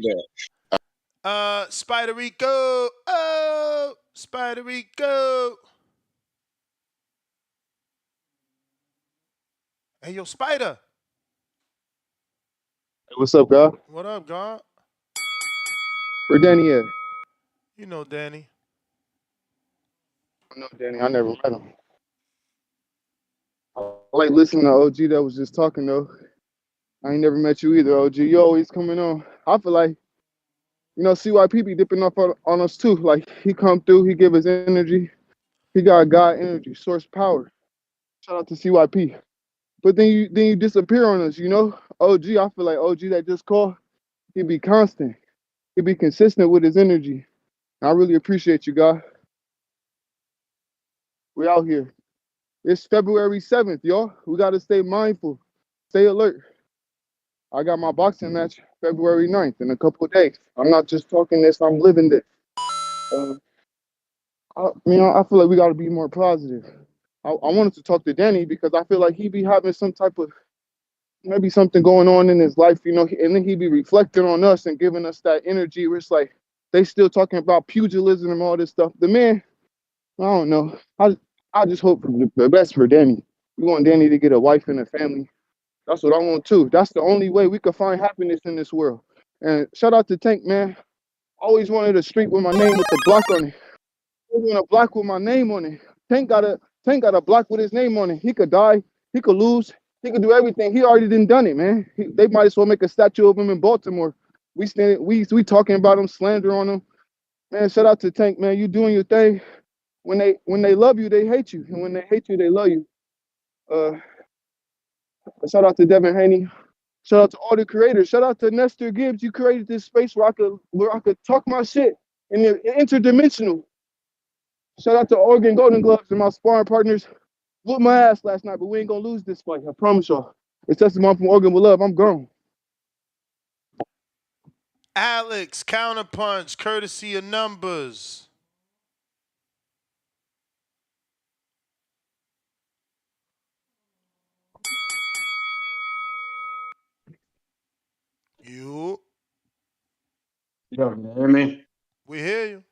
back. Spider Rico. Oh, Spider Rico. Hey, yo, Spider. Hey, what's up, God? What up, God? Where Danny at? You know Danny. I know Danny. I never met him. I like listening to OG that was just talking, though. I ain't never met you either, OG. You always coming on. I feel like, CYP be dipping off on us, too. Like, he come through, he give his energy. He got God energy, source power. Shout out to CYP. But then you disappear on us, OG, I feel like OG that just called, he be constant. He be consistent with his energy. I really appreciate you, God. We out here. It's February 7th, y'all. We got to stay mindful, stay alert. I got my boxing match February 9th in a couple of days. I'm not just talking this, I'm living this. I feel like we got to be more positive. I wanted to talk to Danny because I feel like he be having some type of, maybe something going on in his life, and then he be reflecting on us and giving us that energy where it's like, they still talking about pugilism and all this stuff. The man, I don't know. I just hope for the best for Danny. We want Danny to get a wife and a family. That's what I want too. That's the only way we can find happiness in this world. And shout out to Tank, man. Always wanted a street with my name with the block on it. Always want a block with my name on it. Tank got a block with his name on it. He could die. He could lose. He could do everything. He already done it, man. They might as well make a statue of him in Baltimore. We talking about him, slander on him. Man, shout out to Tank, man. You doing your thing. When they love you, they hate you, and when they hate you, they love you. Uh, Shout out to Devin Haney. Shout out to all the creators. Shout out to Nestor Gibbs. You created this space where I could talk my shit in the interdimensional. Shout out to Oregon Golden Gloves and my sparring partners. Whooped my ass last night, but we ain't gonna lose this fight. I promise y'all. It's testimony from Oregon with love. I'm gone. Alex, counterpunch, courtesy of numbers. You. Yo, you hear me? We hear you.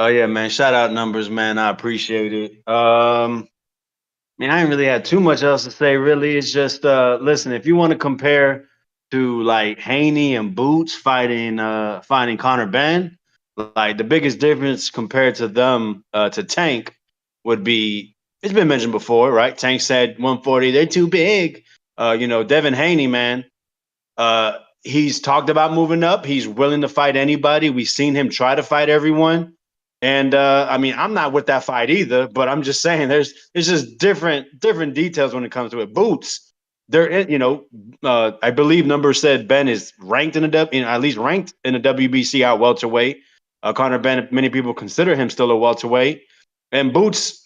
Oh yeah, man. Shout out numbers, man. I appreciate it. I ain't really had too much else to say. Really, it's just listen. If you want to compare to like Haney and Boots fighting Conor Benn, like the biggest difference compared to them to Tank would be it's been mentioned before, right? Tank said 140, they're too big. Devin Haney, man. He's talked about moving up. He's willing to fight anybody. We've seen him try to fight everyone. And I'm not with that fight either, but I'm just saying there's just different details when it comes to it. Boots, I believe numbers said Ben is ranked at least ranked in the WBC out welterweight. Conor Benn, many people consider him still a welterweight. And Boots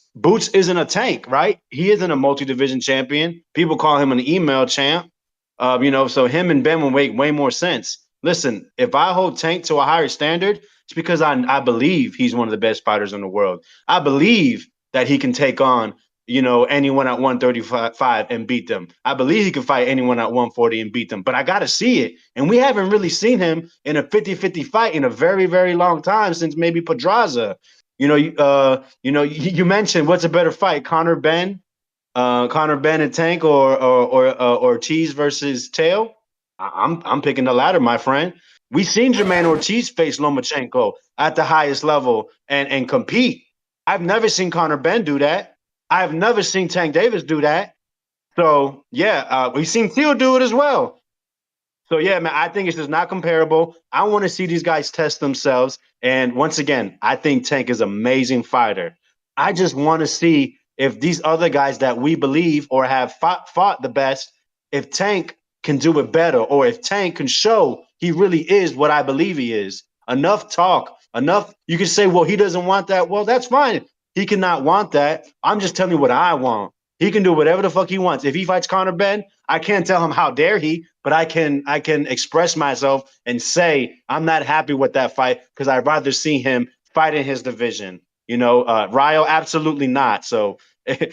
isn't a Tank, right? He isn't a multi-division champion. People call him an email champ. So him and Ben will make way more sense. Listen, if I hold Tank to a higher standard, it's because I believe he's one of the best fighters in the world. I believe that he can take on, anyone at 135 and beat them. I believe he can fight anyone at 140 and beat them, but I got to see it. And we haven't really seen him in a 50-50 fight in a very, very long time since maybe Pedraza. You mentioned what's a better fight, Conor Benn and Tank or Ortiz versus Tail? I'm picking the latter, my friend. We seen Jermaine Ortiz face Lomachenko at the highest level and compete. I've never seen Conor Benn do that. I've never seen Tank Davis do that. So yeah, we've seen Theo do it as well. So yeah, man, I think it's just not comparable. I want to see these guys test themselves. And once again, I think Tank is an amazing fighter. I just want to see if these other guys that we believe or have fought the best, if Tank can do it better, or if Tank can show he really is what I believe he is. Enough talk, enough. You can say, well, he doesn't want that. Well, that's fine. He cannot want that. I'm just telling you what I want. He can do whatever the fuck he wants. If he fights Conor Benn, I can't tell him how dare he, but I can express myself and say I'm not happy with that fight because I'd rather see him fight in his division. Ryo, absolutely not. So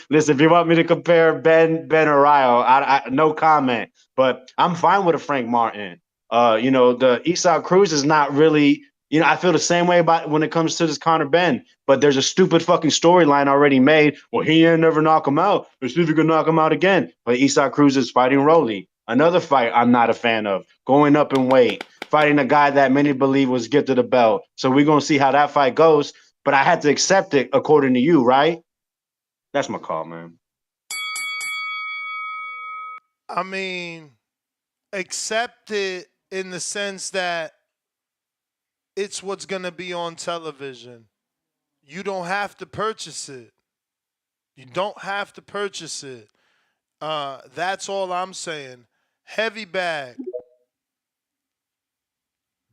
listen, if you want me to compare Ben or Ryo, I no comment. But I'm fine with a Frank Martin. The Esau Cruz is not really. I feel the same way about when it comes to this Conor Benn, but there's a stupid fucking storyline already made. Well, he ain't never knock him out. Let's see if he can knock him out again. But Esau Cruz is fighting Rolly. Another fight I'm not a fan of. Going up in weight, fighting a guy that many believe was gifted a belt. So we're gonna see how that fight goes. But I had to accept it according to you, right? That's my call, man. I mean, accept it in the sense that it's what's going to be on television. You don't have to purchase it. You don't have to purchase it. That's all I'm saying. Heavy bag.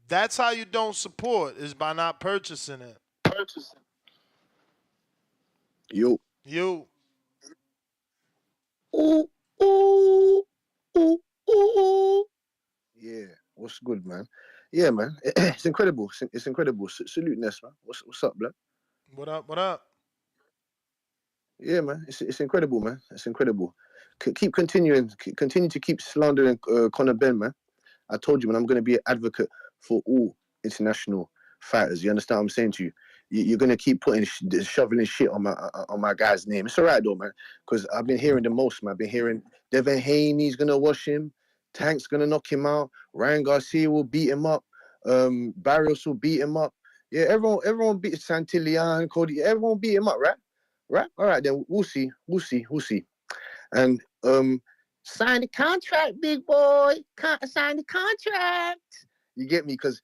That's how you don't support, is by not purchasing it. You. Ooh, ooh, ooh, ooh. Yeah, what's good, man? Yeah, man. It's incredible. It's incredible. Salute, Ness, man. What's up, blood? What up? Yeah, man. It's incredible, man. It's incredible. Keep continuing. Continue to keep slandering Conor Benn, man. I told you, man. I'm going to be an advocate for all international fighters. You understand what I'm saying to you? You're going to keep shoveling shit on my guy's name. It's all right, though, man. Because I've been hearing the most, man. I've been hearing Devin Haney's going to wash him. Tank's going to knock him out. Ryan Garcia will beat him up. Barrios will beat him up. Yeah, everyone beat Santillan, Cody. Everyone beat him up, right? Right? All right, then we'll see. And sign the contract, big boy. Sign the contract. You get me? Because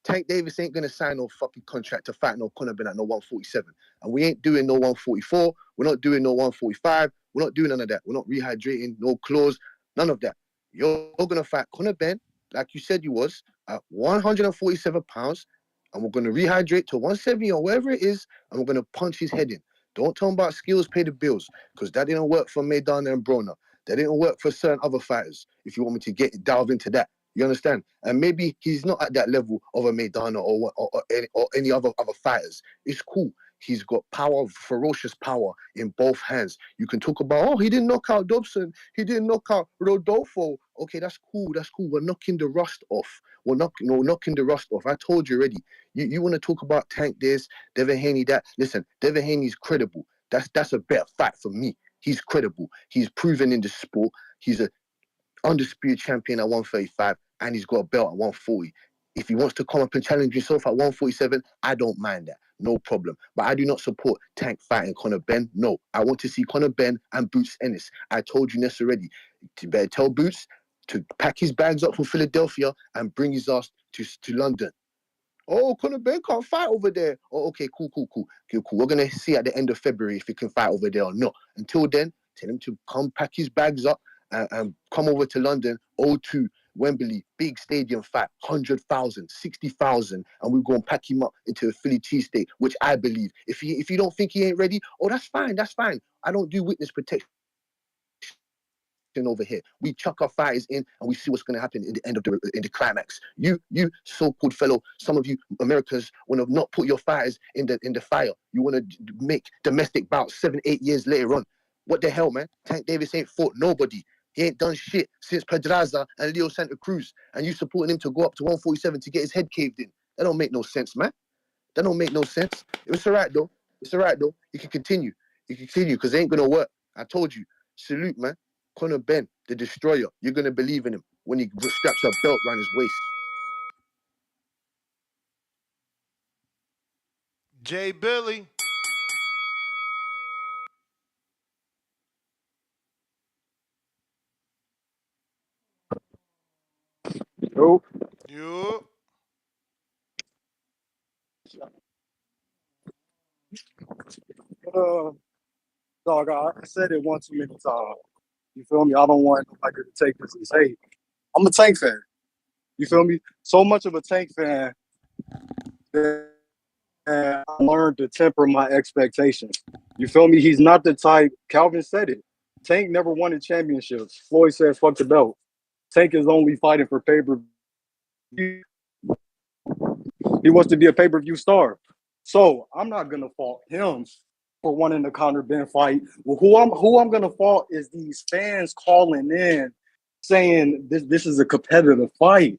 Tank Davis ain't gonna sign no fucking contract to fight no Conor Benn at no 147, and we ain't doing no 144. We're not doing no 145. We're not doing none of that. We're not rehydrating, no clause, none of that. You're gonna fight Conor Benn, like you said you was, at 147 pounds, and we're gonna rehydrate to 170 or wherever it is, and we're gonna punch his head in. Don't talk about skills, pay the bills, because that didn't work for Maidana and Broner. That didn't work for certain other fighters. If you want me to delve into that, you understand? And maybe he's not at that level of a Maidana or any other fighters. It's cool. He's got power, ferocious power in both hands. You can talk about, oh, he didn't knock out Dobson. He didn't knock out Rodolfo. Okay, that's cool. That's cool. We're knocking the rust off. We're knocking the rust off. I told you already. You want to talk about Tank this, Devin Haney that. Listen, Devin Haney's credible. That's a better fact for me. He's credible. He's proven in the sport. He's a undisputed champion at 135, and he's got a belt at 140. If he wants to come up and challenge himself at 147, I don't mind that. No problem. But I do not support Tank fighting Conor Benn. No. I want to see Conor Benn and Boots Ennis. I told you this already. You better tell Boots to pack his bags up from Philadelphia and bring his ass to London. Oh, Conor Benn can't fight over there. Oh, okay, cool. We're going to see at the end of February if he can fight over there or not. Until then, tell him to come pack his bags up and come over to London, O2, Wembley, big stadium fight, 100,000, 60,000, and we're going to pack him up into a Philly cheesesteak, which I believe. If you don't think he ain't ready, oh, that's fine. I don't do witness protection over here. We chuck our fighters in and we see what's going to happen in the end of the climax. You so-called fellow, some of you Americans want to not put your fighters in the fire. You want to make domestic bouts 7-8 years later on. What the hell, man? Tank Davis ain't fought nobody. He ain't done shit since Pedraza and Leo Santa Cruz, and you supporting him to go up to 147 to get his head caved in. That don't make no sense, man. That don't make no sense. It's all right though. You can continue. Because it ain't gonna work. I told you. Salute, man. Conor Benn, the destroyer. You're gonna believe in him when he straps a belt around his waist. Jay Billy. Nope. You. Dog, I said it one too many times. You feel me? I don't want nobody to take this as hate. I'm a Tank fan. You feel me? So much of a Tank fan that I learned to temper my expectations. You feel me? He's not the type. Calvin said it. Tank never won a championship. Floyd said, "Fuck the belt." Tank is only fighting for pay-per-view. He wants to be a pay-per-view star. So I'm not gonna fault him for wanting the Conor Benn fight. Well, who I'm gonna fault is these fans calling in saying this is a competitive fight,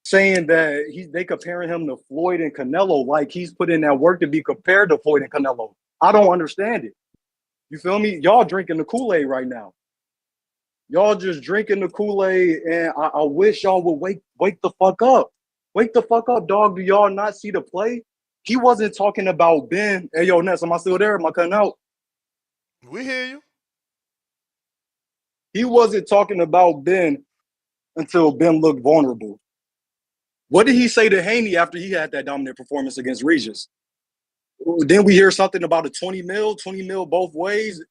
saying that they comparing him to Floyd and Canelo, like he's put in that work to be compared to Floyd and Canelo. I don't understand it. You feel me? Y'all drinking the Kool-Aid right now. Y'all just drinking the Kool-Aid, and I wish y'all would wake the fuck up. Wake the fuck up, dog. Do y'all not see the play? He wasn't talking about Ben. Hey, yo, Ness, am I still there? Am I cutting out? We hear you. He wasn't talking about Ben until Ben looked vulnerable. What did he say to Haney after he had that dominant performance against Regis? Then we hear something about a 20 mil both ways.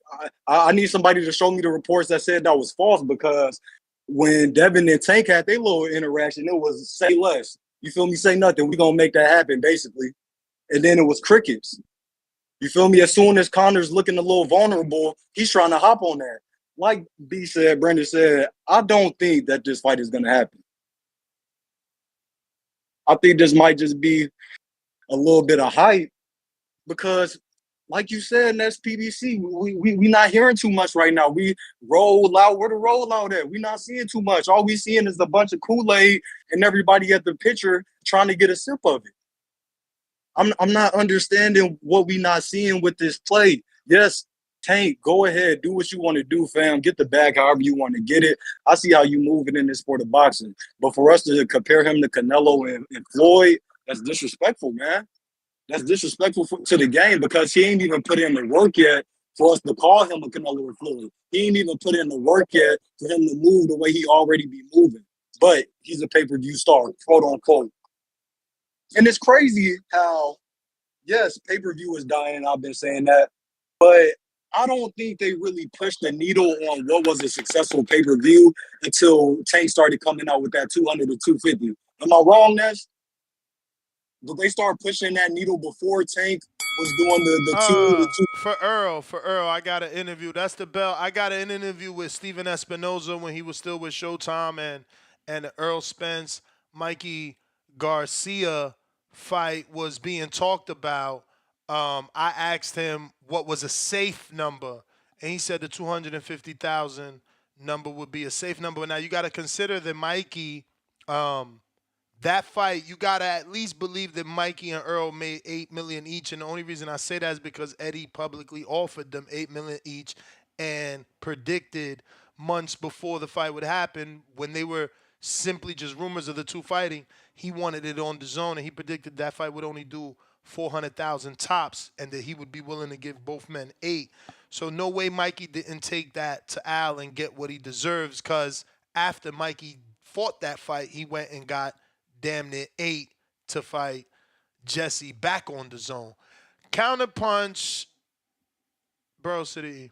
I need somebody to show me the reports that said that was false, because when Devin and Tank had their little interaction, it was say less. You feel me? Say nothing. We gonna make that happen, basically. And then it was crickets. You feel me? As soon as Connor's looking a little vulnerable, he's trying to hop on that. Like B said, Brandon said, I don't think that this fight is gonna happen. I think this might just be a little bit of hype, because like you said, that's PBC. We not hearing too much right now. We roll out. Where the roll out at? We not seeing too much. All we seeing is a bunch of Kool-Aid and everybody at the picture trying to get a sip of it. I'm not understanding what we not seeing with this play. Yes, Tank, go ahead, do what you want to do, fam. Get the bag however you want to get it. I see how you moving in this sport of boxing. But for us to compare him to Canelo and Floyd, that's disrespectful, man. That's disrespectful to the game, because he ain't even put in the work yet for us to call him a Canelo or Floyd. He ain't even put in the work yet for him to move the way he already be moving. But he's a pay-per-view star, quote unquote. And it's crazy how, yes, pay-per-view is dying. I've been saying that. But I don't think they really pushed the needle on what was a successful pay-per-view until Tank started coming out with that 200 to 250. Am I wrong, Ness? Did they start pushing that needle before Tank was doing the two? For Earl, I got an interview. That's the bell. I got an interview with Steven Espinoza when he was still with Showtime, and the Earl Spence, Mikey Garcia fight was being talked about. I asked him what was a safe number, and he said the 250,000 number would be a safe number. Now you got to consider that Mikey, that fight, you got to at least believe that Mikey and Earl made $8 million each, and the only reason I say that is because Eddie publicly offered them $8 million each and predicted months before the fight would happen, when they were simply just rumors of the two fighting, he wanted it on the zone, and he predicted that fight would only do 400,000 tops, and that he would be willing to give both men 8. So no way Mikey didn't take that to Al and get what he deserves, because after Mikey fought that fight, he went and got damn near 8 to fight Jesse back on the zone. Counterpunch, Borough City.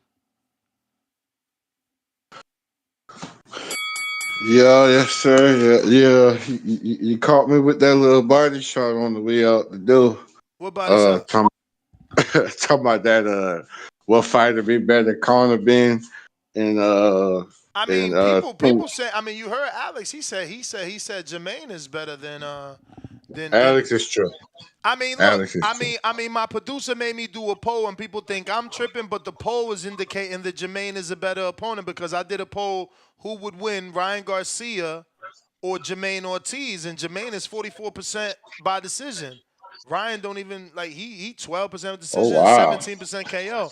Yeah, yes, sir. Yeah. You caught me with that little body shot on the way out the door. What body shot? Talking about that. What fighter be better, Conor Benn and I mean, Tank. people say. I mean, you heard Alex. He said Jermaine is better than Alex is true. I mean, look. Alex is true. I mean, my producer made me do a poll, and people think I'm tripping, but the poll was indicating that Jermaine is a better opponent, because I did a poll who would win, Ryan Garcia or Jermaine Ortiz, and Jermaine is 44% by decision. Ryan don't even he 12% decision, Oh wow. 17% KO.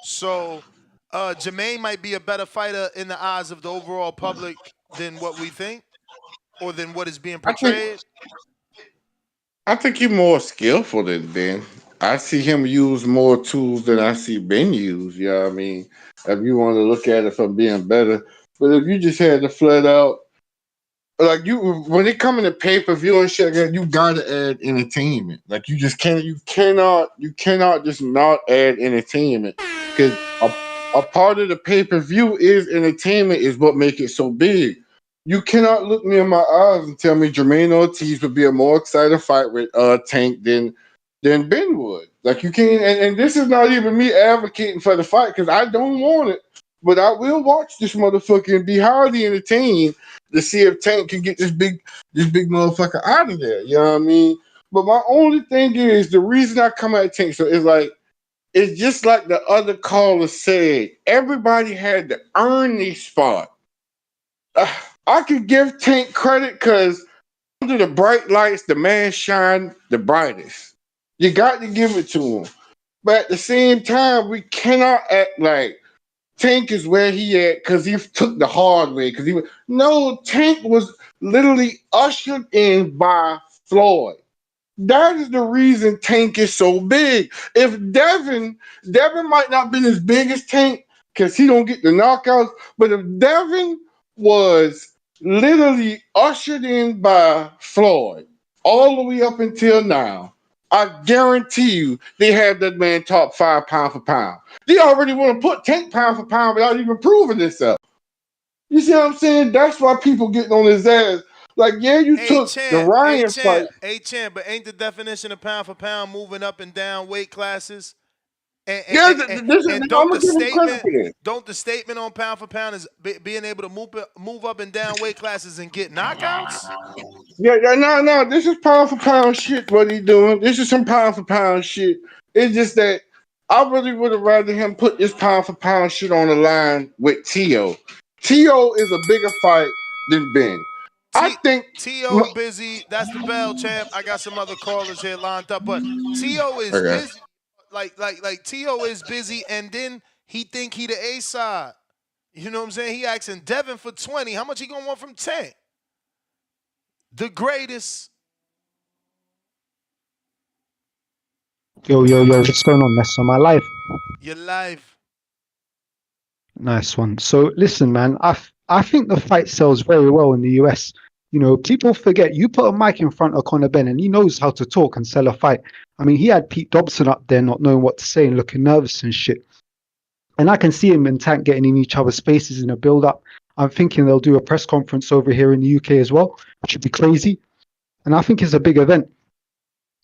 So Jermaine might be a better fighter in the eyes of the overall public than what we think, or than what is being portrayed. I think he's more skillful than Ben. I see him use more tools than I see Ben use. You know what I mean? If you want to look at it from being better. But if you just had to flat out, like when it comes to pay-per-view and shit, you gotta add entertainment. Like you cannot just not add entertainment. Because a part of the pay-per-view is entertainment, is what make it so big. You cannot look me in my eyes and tell me Jermaine Ortiz would be a more exciting fight with Tank than Ben would. Like you can't, and this is not even me advocating for the fight, because I don't want it, but I will watch this motherfucker and be highly entertained to see if Tank can get this big motherfucker out of there. You know what I mean? But my only thing is, the reason I come at Tank so is like, it's just like the other caller said, everybody had to earn their spot. I could give Tank credit because under the bright lights, the man shine the brightest. You got to give it to him. But at the same time, we cannot act like Tank is where he at because he took the hard way. No, Tank was literally ushered in by Floyd. That is the reason Tank is so big. If Devin might not been as big as Tank because he don't get the knockouts, but if Devin was literally ushered in by Floyd all the way up until now, I guarantee you they have that man top 5 pound for pound. They already want to put Tank pound for pound without even proving themselves. You see what I'm saying? That's why people getting on his ass. Like, yeah, you took the Ryan fight. But ain't the definition of pound for pound moving up and down weight classes? And don't the statement on pound for pound is being able to move up and down weight classes and get knockouts? Yeah, no. This is pound for pound shit. What he doing? This is some pound for pound shit. It's just that I really would have rather him put this pound for pound shit on the line with Tio. Tio is a bigger fight than Ben. I think Tio busy. That's the bell, champ. I got some other callers here lined up, but Tio is busy. Like Tio is busy, and then he think he the A side. You know what I'm saying? He asking Devin for 20. How much he gonna want from Tank? The greatest. Yo, what's going on, Ness? Am I live? You're live. Nice one. So listen, man, I think the fight sells very well in the US. You know, people forget, you put a mic in front of Conor Benn and he knows how to talk and sell a fight. I mean, he had Pete Dobson up there not knowing what to say and looking nervous and shit. And I can see him and Tank getting in each other's spaces in a build-up. I'm thinking they'll do a press conference over here in the UK as well, which would be crazy. And I think it's a big event.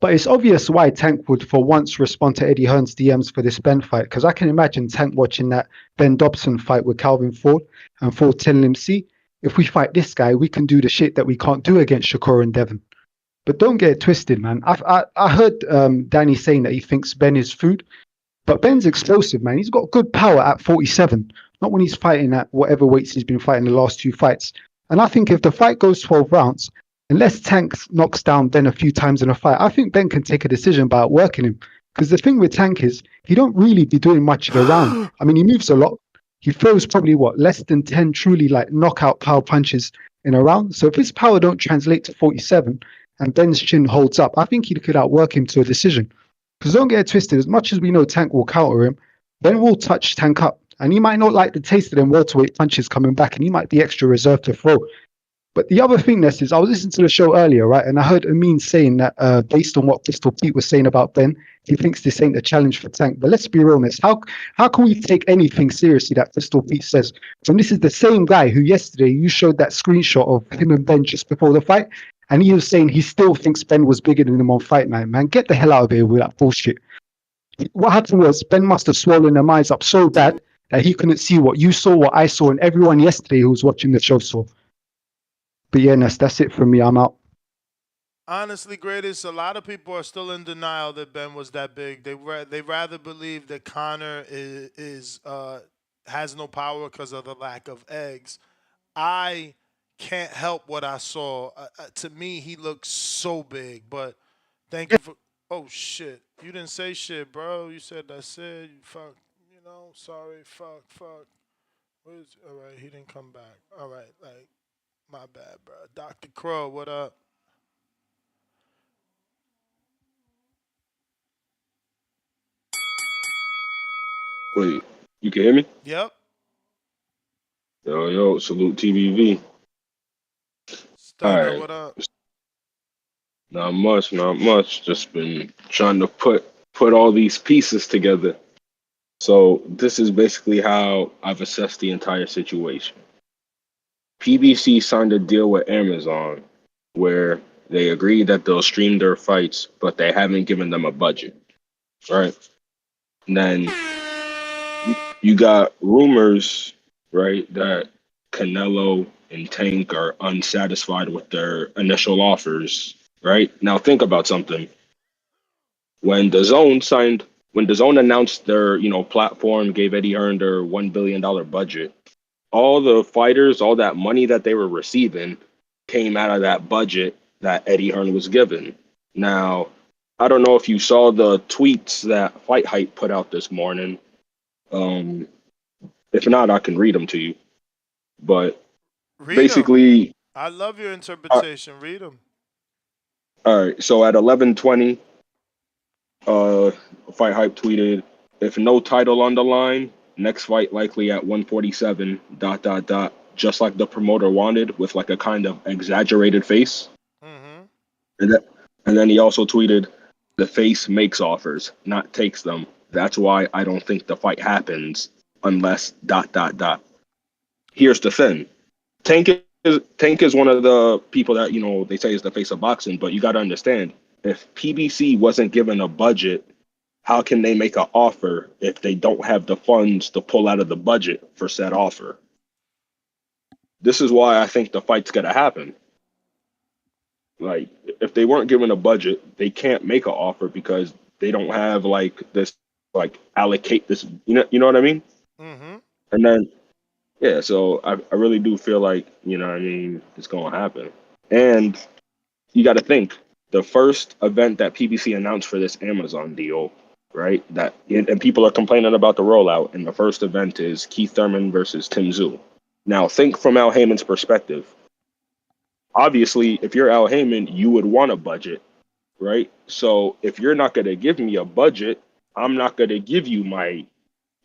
But it's obvious why Tank would for once respond to Eddie Hearn's DMs for this Ben fight, because I can imagine Tank watching that Ben Dobson fight with Calvin Ford and Ford telling him, see, if we fight this guy, we can do the shit that we can't do against Shakur and Devin. But don't get it twisted, man. I heard Danny saying that he thinks Ben is food, but Ben's explosive, man. He's got good power at 47, not when he's fighting at whatever weights he's been fighting the last two fights. And I think if the fight goes 12 rounds, unless Tank knocks down Ben a few times in a fight, I think Ben can take a decision about working him. Because the thing with Tank is he don't really be doing much in a round. I mean, he moves a lot. He throws probably less than 10 truly like knockout power punches in a round. So if his power don't translate to 47 and Ben's chin holds up, I think he could outwork him to a decision. Because don't get it twisted, as much as we know Tank will counter him, Ben will touch Tank up. And he might not like the taste of them welterweight punches coming back, and he might be extra reserved to throw. But the other thing, Ness, is I was listening to the show earlier, right? And I heard Amin saying that based on what Pistol Pete was saying about Ben, he thinks this ain't a challenge for Tank. But let's be real, Ness. How can we take anything seriously that Pistol Pete says? When this is the same guy who yesterday you showed that screenshot of him and Ben just before the fight, and he was saying he still thinks Ben was bigger than him on fight night, man. Get the hell out of here with that bullshit. What happened was Ben must have swollen their minds up so bad that he couldn't see what you saw, what I saw, and everyone yesterday who was watching the show saw. But yeah, Ness, that's it from me. I'm out. Honestly, greatest, a lot of people are still in denial that Ben was that big. They rather believe that Connor is has no power because of the lack of eggs. I can't help what I saw. To me, he looks so big. But thank you for. Oh shit! You didn't say shit, bro. You said that's it. You fuck. You know. Sorry. Fuck. All right. He didn't come back. All right. Like my bad, bro. Dr. Crow, what up? Wait, you can hear me? Yep. Yo, salute TVV. All Stunner, right, what up? not much, not much. Just been trying to put all these pieces together. So this is basically how I've assessed the entire situation. PBC signed a deal with Amazon where they agreed that they'll stream their fights, but they haven't given them a budget, right? And then you got rumors, right, that Canelo and Tank are unsatisfied with their initial offers, right? Now think about something. When when the Zone announced their, platform, gave Eddie Hearn their $1 billion budget, all the fighters, all that money that they were receiving came out of that budget that Eddie Hearn was given. Now, I don't know if you saw the tweets that Fight Hype put out this morning. Um, if not, I can read them to you. But Read them. basically, I love your uh, interpretation. Read them. all right. So at 11:20, uh, Fight Hype tweeted, "If no title on the line, next fight likely at 147. Dot dot dot. Just like the promoter wanted, with like a kind of exaggerated face." Mm-hmm. And that, and then he also tweeted, "The face makes offers, not takes them. That's why I don't think the fight happens unless dot dot dot." Here's the thing. Tank is one of the people that they say is the face of boxing, but you got to understand, if PBC wasn't given a budget, how can they make an offer if they don't have the funds to pull out of the budget for said offer? This is why I think the fight's gonna happen. Like, if they weren't given a budget, they can't make an offer because they don't have like this, like allocate this. You know what I mean? Mm-hmm. And then yeah, so I really do feel like, what I mean, it's gonna happen. And you got to think, the first event that PBC announced for this Amazon deal, right? And people are complaining about the rollout, and the first event is Keith Thurman versus Tim Tszyu. Now think from Al Heyman's perspective. Obviously, if you're Al Heyman, you would want a budget, right? So if you're not gonna give me a budget, I'm not gonna give you my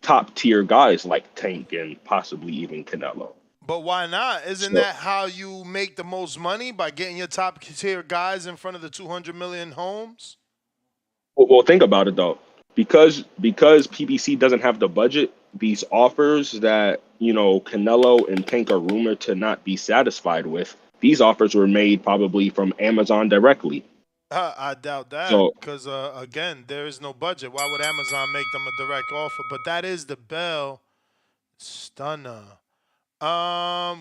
top tier guys like Tank and possibly even Canelo. But why not? Isn't So, that how you make the most money, by getting your top tier guys in front of the 200 million homes? well, think about it though, because PBC doesn't have the budget. These offers that Canelo and Tank are rumored to not be satisfied with. These offers were made probably from Amazon directly. I doubt that, So, because again, there is no budget. Why would Amazon make them a direct offer? But that is the bell. Stunner.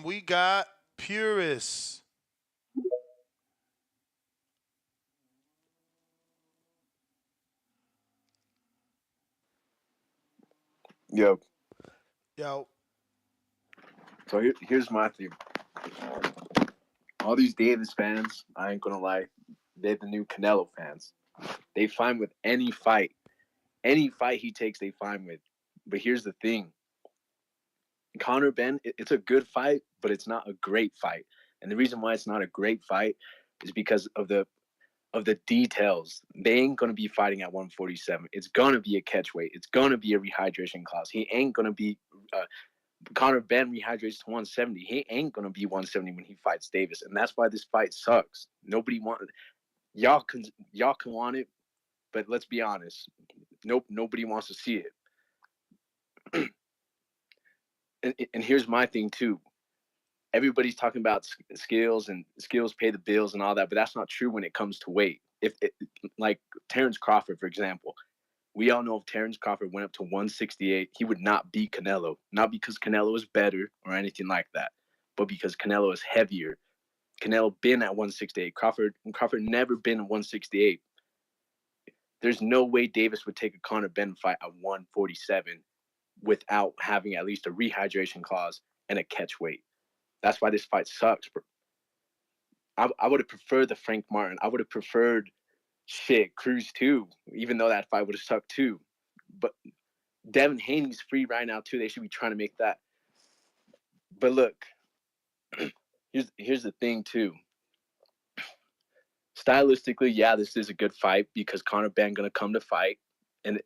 We got Purist. Yo, Yo, so here's my thing. All these Davis fans, I ain't gonna lie, they're the new Canelo fans. They fine with any fight. Any fight he takes, they fine with. But here's the thing. Conor Benn, it's a good fight, but it's not a great fight. And the reason why it's not a great fight is because of the details. They ain't gonna be fighting at 147. It's gonna be a catch weight. It's gonna be a rehydration clause. He ain't gonna be Conor Benn rehydrates to 170. He ain't gonna be 170 when he fights Davis, and that's why this fight sucks. Nobody wanted y'all can want it, but let's be honest. Nope, nobody wants to see it. And here's my thing too. Everybody's talking about skills and skills pay the bills and all that, but that's not true when it comes to weight. If like Terrence Crawford, for example, we all know if Terrence Crawford went up to 168, he would not beat Canelo. Not because Canelo is better or anything like that, but because Canelo is heavier. Canelo been at 168. Crawford never been at 168. There's no way Davis would take a Conor Benn fight at 147 without having at least a rehydration clause and a catch weight. That's why this fight sucks. I would have preferred the Frank Martin. I would have preferred Cruz too, even though that fight would have sucked too. But Devin Haney's free right now too. They should be trying to make that. But look, here's the thing too. Stylistically, yeah, this is a good fight because Conor Benn gonna come to fight, and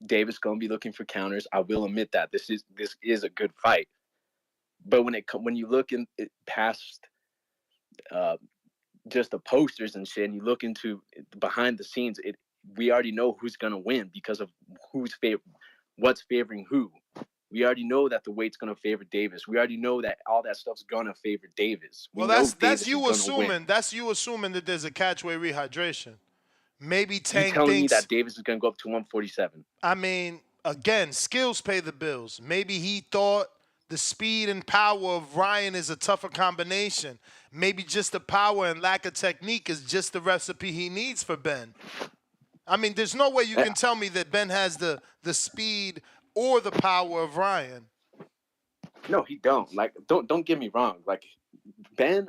Davis gonna be looking for counters. I will admit that this is a good fight. But when you look in past just the posters and shit, and you look into behind the scenes, we already know who's gonna win because of what's favoring who. We already know that the weight's gonna favor Davis. We already know that all that stuff's gonna favor Davis. We well, know that's Davis is you gonna assuming. win. That's you assuming that there's a catchway rehydration. Maybe You Tank telling me thinks. that Davis is gonna go up to 147? I mean, again, skills pay the bills. Maybe he thought the speed and power of Ryan is a tougher combination. Maybe just the power and lack of technique is just the recipe he needs for Ben. I mean, there's no way you can tell me that Ben has the speed or the power of Ryan. No, he don't. Like, don't get me wrong. Like, Ben,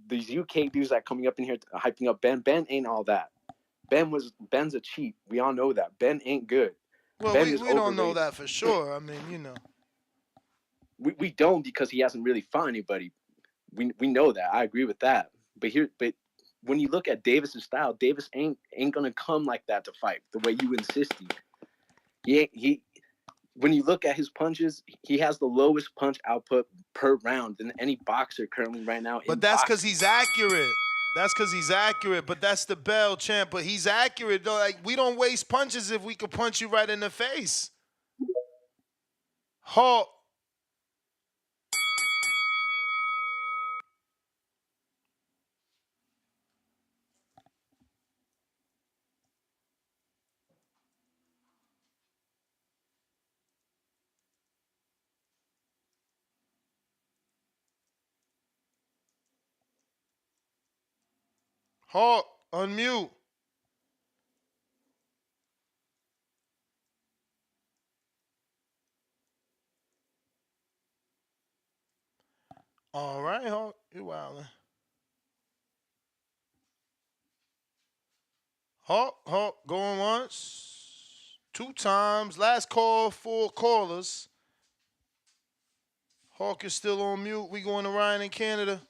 these UK dudes that coming up in here hyping up Ben. Ben ain't all that. Ben's a cheat. We all know that. Ben ain't good. Well, Ben we is don't know overrated. that for sure. I mean, you know. We don't because he hasn't really fought anybody. We know that. I agree with that. But when you look at Davis's style, Davis ain't gonna come like that to fight the way you insisting. He when you look at his punches, he has the lowest punch output per round than any boxer currently right now. But that's because he's accurate. That's because he's accurate. But that's the bell, champ. But he's accurate though. Like, we don't waste punches if we could punch you right in the face. Halt. Halt. Unmute. All right, Hawk. You're wildin'. Hawk. Going once. 2 times. Last call for callers. Hawk is still on mute. We going to Ryan in Canada.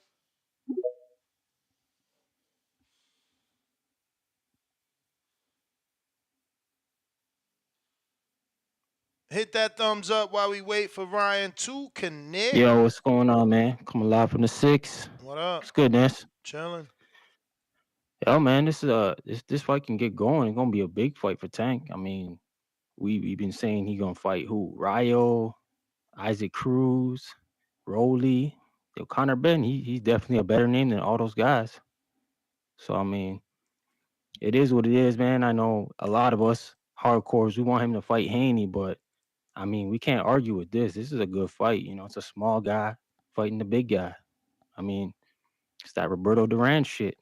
Hit that thumbs up while we wait for Ryan to connect. Yo, what's going on, man? Coming live from the 6. What up? What's good, Ness? Chilling. Yo, man, this fight can get going. It's gonna be a big fight for Tank. I mean, we've been saying he gonna fight who? Ryo, Isaac Cruz, Rolly. Yo, Conor Benn, he's definitely a better name than all those guys. So I mean, it is what it is, man. I know a lot of us hardcores, we want him to fight Haney, but I mean, we can't argue with this. This is a good fight. You know, it's a small guy fighting the big guy. I mean, it's that Roberto Duran shit.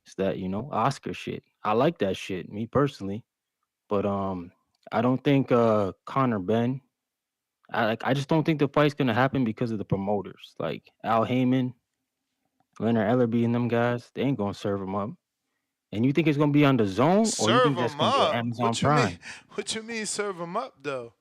It's that, Oscar shit. I like that shit, me personally. But I don't think Conor Benn. I just don't think the fight's gonna happen because of the promoters. Like Al Heyman, Leonard Ellerby, and them guys. They ain't gonna serve him up. And you think it's gonna be on the Zone, or you Serve think that's them gonna be on up. Amazon What you mean? Prime? What you mean serve them up though?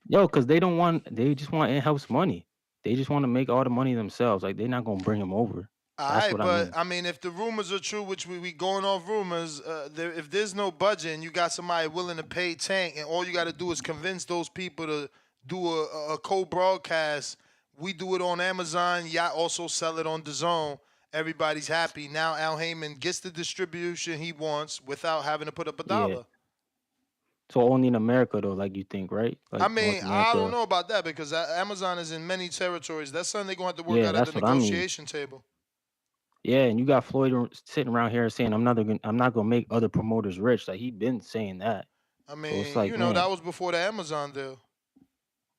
Yo, because they don't want. They just want in-house money. They just want to make all the money themselves. Like they're not gonna bring him over. All That's right, what I but mean. I mean, if the rumors are true, which we going off rumors, if there's no budget and you got somebody willing to pay Tank, and all you got to do is convince those people to do a co-broadcast, we do it on Amazon. Y'all also sell it on DAZN. Everybody's happy. Now Al Heyman gets the distribution he wants without having to put up a Yeah. dollar. So only in America though, like you think, right? I Like mean, North I don't America. know about that because Amazon is in many territories. That's something they're going to have to work Yeah, out at the that's what I mean. negotiation table. Yeah, and you got Floyd sitting around here saying I'm not gonna make other promoters rich. Like he been saying that. I So it's mean, like, you know, that man, was before the Amazon deal.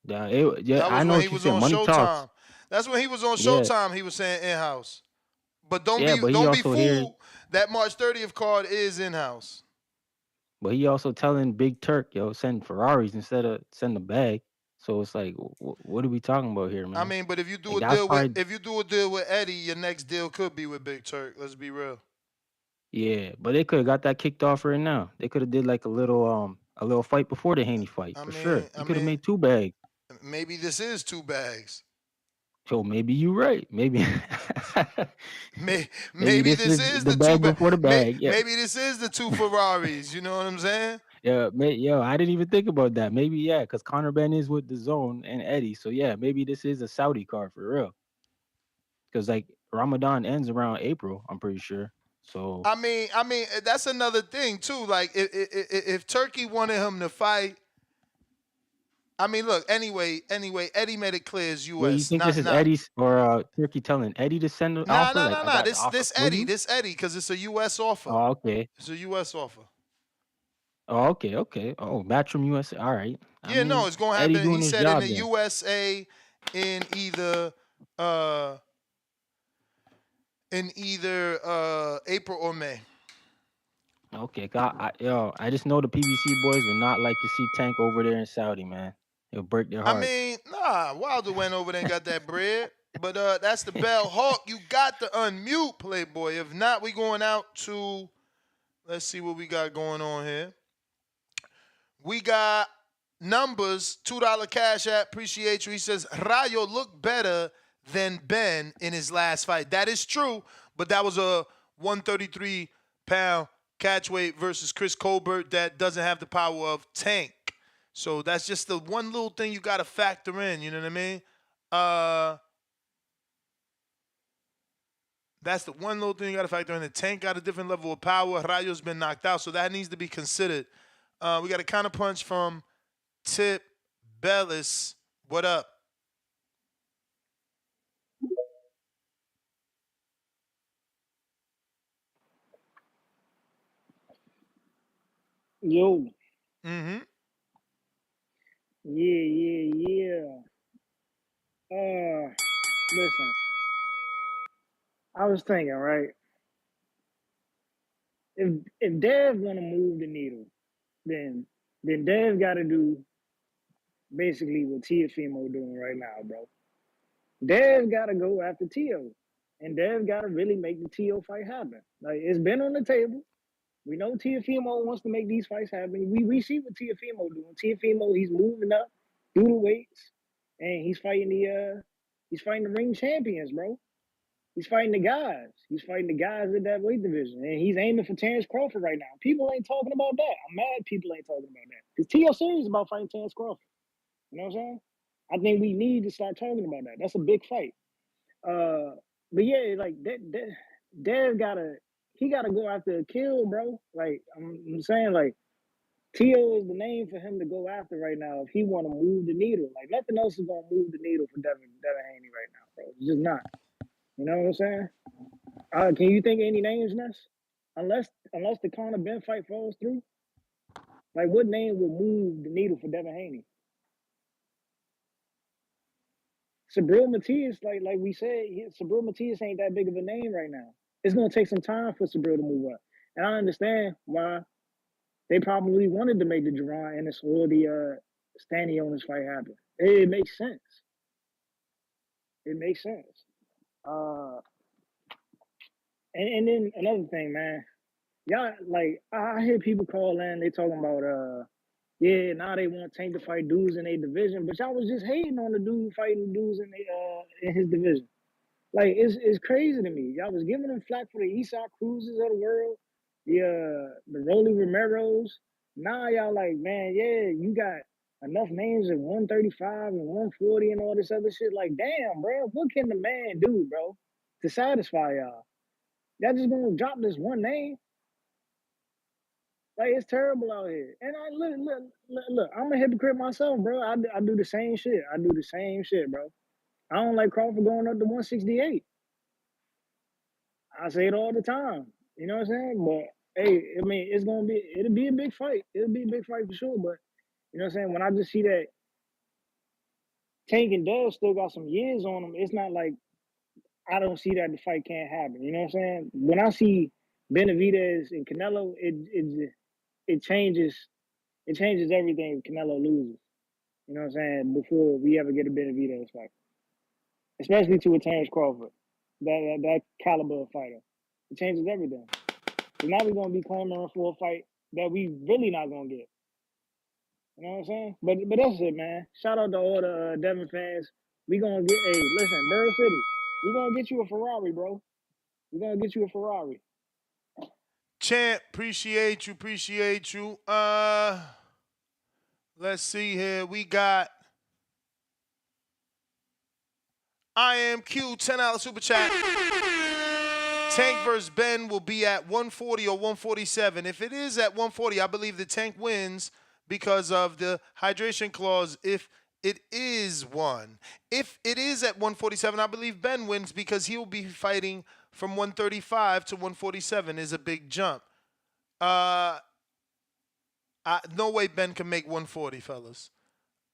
yeah, That I was know when he what you was said. on Money talks. Showtime. That's when he was on Yeah, Showtime. He was saying in house. But yeah, but he don't be also here. fooled. That March 30th card is in house. But he also telling Big Turk, yo, send Ferraris instead of send the bag. So it's like, what are we talking about here, I man? mean, but if you do Like a that's deal with probably Eddie, your next deal could be with Big Turk. Let's be real. yeah. But they could have got that kicked off right now. They could have did like a little fight before the Haney fight I for sure. mean, I You could have mean, made 2 bags. maybe this is 2 bags. So maybe you're right. Maybe maybe Maybe this this is is the the two bag bag. before the bag. Yeah. Maybe this is the 2 Ferraris. You know what I'm saying? Yeah, yo, I didn't even think about that. Maybe yeah, because Conor Benn is with the Zone and Eddie. So yeah, maybe this is a Saudi card for real. Because like Ramadan ends around April, I'm pretty sure. So I mean, that's another thing too. Like, if Turkey wanted him to fight, I mean, look. Anyway, Eddie made it clear it's wait, you U.S. think this is Not. Eddie's or Turkey telling Eddie to send the Nah, offer? nah, Like nah, I nah. got the This offer this for Eddie, you. this Eddie, because it's a U.S. offer. Oh, okay. It's a U.S. offer. Oh, okay, okay. Oh, Matchroom USA. All right. I Yeah, no, mean, it's gonna Eddie happen. He doing his said in job the then. USA, in either uh April or May. Okay, I just know the PBC boys would not like to see Tank over there in Saudi, man. It'll break their I hearts. mean, nah, Wilder went over there and got that bread. But that's the Bell Hawk. You got to unmute, Playboy. If not, we going out to, let's see what we got going on here. We got numbers, $2 cash app. Appreciate you. He says Rayo looked better than Ben in his last fight. That is true, but that was a 133-pound catch weight versus Chris Colbert that doesn't have the power of Tank. So that's just the one little thing you got to factor in. You know what I mean? That's the one little thing you got to factor in. The Tank got a different level of power. Rayo's been knocked out, so that needs to be considered. We got a counter punch from Tip Bellis. What up? Yo, Mm-hmm. yeah. Listen, I was thinking, right? If Dev gonna move the needle, then Dev got to do basically what Tiafimo doing right now, bro. Dev got to go after Tio, and Dev got to really make the Tio fight happen. Like it's been on the table. We know Tiafimo wants to make these fights happen. We see what Tiafimo doing. Tiafimo, he's moving up through the weights, and he's fighting the ring champions, bro. He's fighting the guys. He's fighting the guys in that weight division, and he's aiming for Terrence Crawford right now. People ain't talking about that. I'm mad people ain't talking about that because Tio serious about fighting Terrence Crawford. You know what I'm saying? I think we need to start talking about that. That's a big fight. But yeah, like Dev gotta go after a kill, bro. Like I'm saying, like Tio is the name for him to go after right now if he want to move the needle. Like nothing else is gonna move the needle for Devin Haney right now, bro. It's just not. You know what I'm saying? Can you think of any names, Ness? Unless the Conor Benn fight falls through, like what name will move the needle for Devin Haney? Sabril Matias, like we said, Sabril Matias ain't that big of a name right now. It's gonna take some time for Sabril to move up, and I understand why They probably wanted to make the Jerron Ennis or the Stanley Onis fight happen. It makes sense. It makes sense. Uh, and then another thing, man. Y'all like I hear people call in, they talking about yeah, now they want Tank to fight dudes in a division, but y'all was just hating on the dude fighting dudes in his division. Like it's crazy to me. Y'all was giving him flack for the Eastside Cruises of the world, the Rolly Romeros. Now y'all like, man, yeah, you got enough names at 135 and 140 and all this other shit. Like, damn, bro, what can the man do, bro, to satisfy y'all? Y'all just gonna drop this one name? Like, it's terrible out here. And I look, I'm a hypocrite myself, bro. I do the same shit. I do the same shit, bro. I don't like Crawford going up to 168. I say it all the time. You know what I'm saying? But hey, I mean, it'll be a big fight. It'll be a big fight for sure. But you know what I'm saying? When I just see that Tank and Dove still got some years on them, it's not like I don't see that the fight can't happen. You know what I'm saying? When I see Benavidez and Canelo, it changes everything if Canelo loses. You know what I'm saying? Before we ever get a Benavidez fight, especially to a Terrence Crawford, that caliber of fighter, it changes everything. So now we're gonna be clamoring for a fight that we really not gonna get. You know what I'm saying? But that's it, man. Shout out to all the Devin fans. We gonna get listen, Bird City. We gonna get you a Ferrari, bro. We gonna get you a Ferrari. Champ, appreciate you, appreciate you. Let's see here. We got I am Q, $10 super chat. Tank versus Ben will be at 140 or 147. If it is at 140, I believe the Tank wins because of the hydration clause if it is one. If it is at 147, I believe Ben wins because he will be fighting from 135 to 147 is a big jump. No way Ben can make 140, fellas.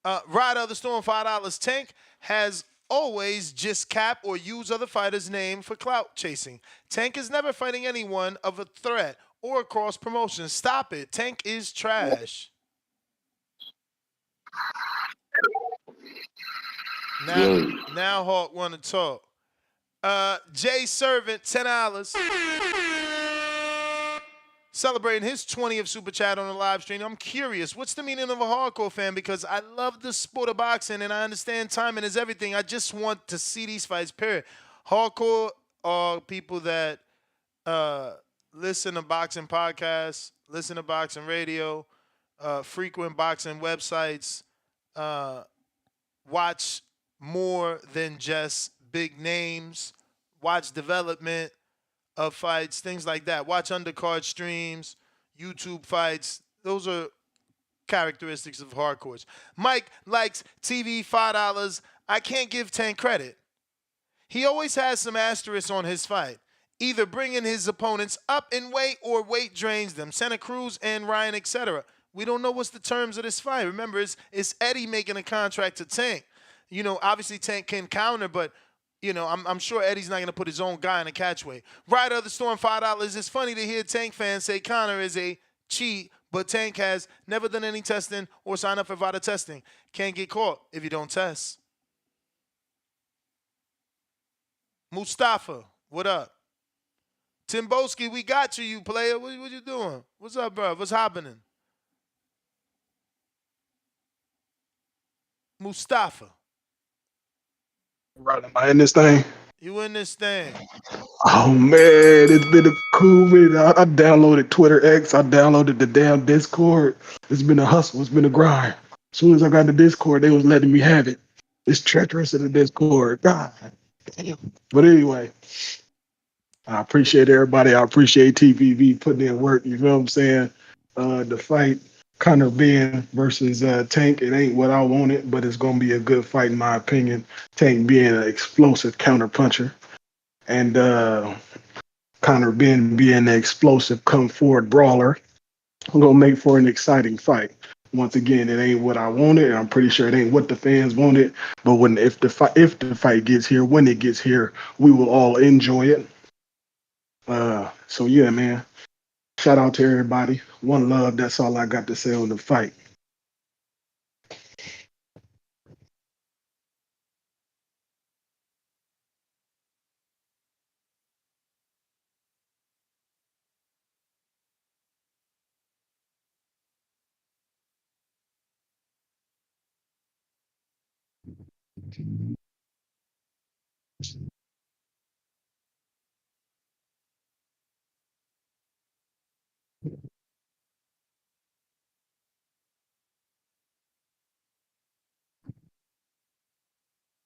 Ride of the Storm, $5. Tank has always just cap or use other fighters' name for clout chasing. Tank is never fighting anyone of a threat or across promotion. Stop it. Tank is trash. Now Hawk want to talk. Jay Servant, $10. Celebrating his 20th super chat on the live stream. I'm curious, what's the meaning of a hardcore fan? Because I love the sport of boxing and I understand timing is everything. I just want to see these fights, period. Hardcore are people that listen to boxing podcasts, listen to boxing radio, frequent boxing websites, watch more than just big names, watch development of fights, things like that. Watch undercard streams, YouTube fights. Those are characteristics of hardcores. Mike likes TV, $5. I can't give Tank credit. He always has some asterisk on his fight, either bringing his opponents up in weight or weight drains them. Santa Cruz and Ryan, etc. We don't know what's the terms of this fight. Remember, it's Eddie making a contract to Tank. You know, obviously Tank can counter, but you know, I'm sure Eddie's not going to put his own guy in a catchweight. Rider of the Storm, $5. It's funny to hear Tank fans say Conor is a cheat, but Tank has never done any testing or signed up for VADA testing. Can't get caught if you don't test. Mustafa, what up? Timboski, we got you player. What you doing? What's up, bro? What's happening? Mustafa. Right, am I in this thing? You in this thing. Oh man, it's been a cool minute. I downloaded Twitter X. I downloaded the damn Discord. It's been a hustle. It's been a grind. As soon as I got the Discord, they was letting me have it. It's treacherous in the Discord. God damn. But anyway, I appreciate everybody. I appreciate TPV putting in work. You know what I'm saying? The fight, Conor Benn versus Tank. It ain't what I wanted, but it's gonna be a good fight in my opinion. Tank being an explosive counter puncher, and Conor Benn being the explosive come forward brawler. I'm gonna make for an exciting fight. Once again, it ain't what I wanted, and I'm pretty sure it ain't what the fans wanted. But if the fight gets here, when it gets here, we will all enjoy it. So yeah, man. Shout out to everybody. One love. That's all I got to say on the fight.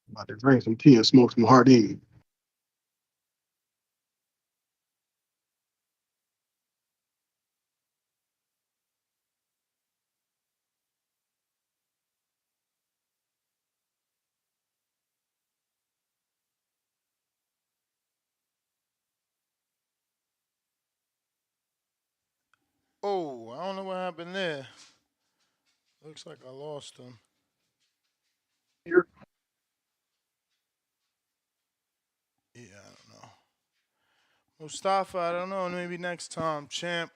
About to drink some tea and smoke some Hardini. Oh, I don't know what happened there. Looks like I lost him. Here. Yeah, I don't know. Mustafa, I don't know. Maybe next time, champ.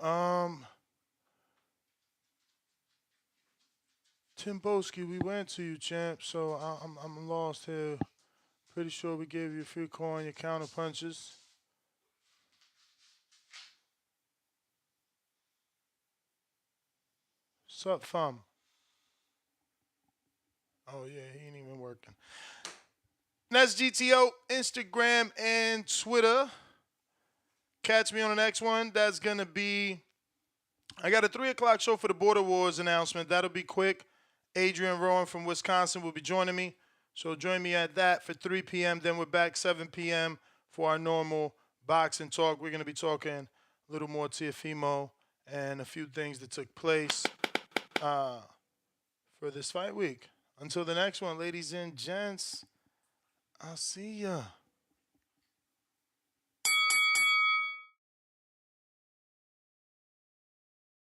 Tim Boski, we went to you, champ. So I'm lost here. Pretty sure we gave you a free call on your counter punches. Sup, fam? Oh yeah, he ain't even working. That's GTO, Instagram and Twitter. Catch me on the next one. That's gonna be. I got a 3 o'clock show for the Border Wars announcement. That'll be quick. Adrian Rowan from Wisconsin will be joining me. So join me at that for 3 p.m. Then we're back 7 p.m. for our normal boxing talk. We're going to be talking a little more Tiafimo and a few things that took place for this fight week. Until the next one, ladies and gents, I'll see ya.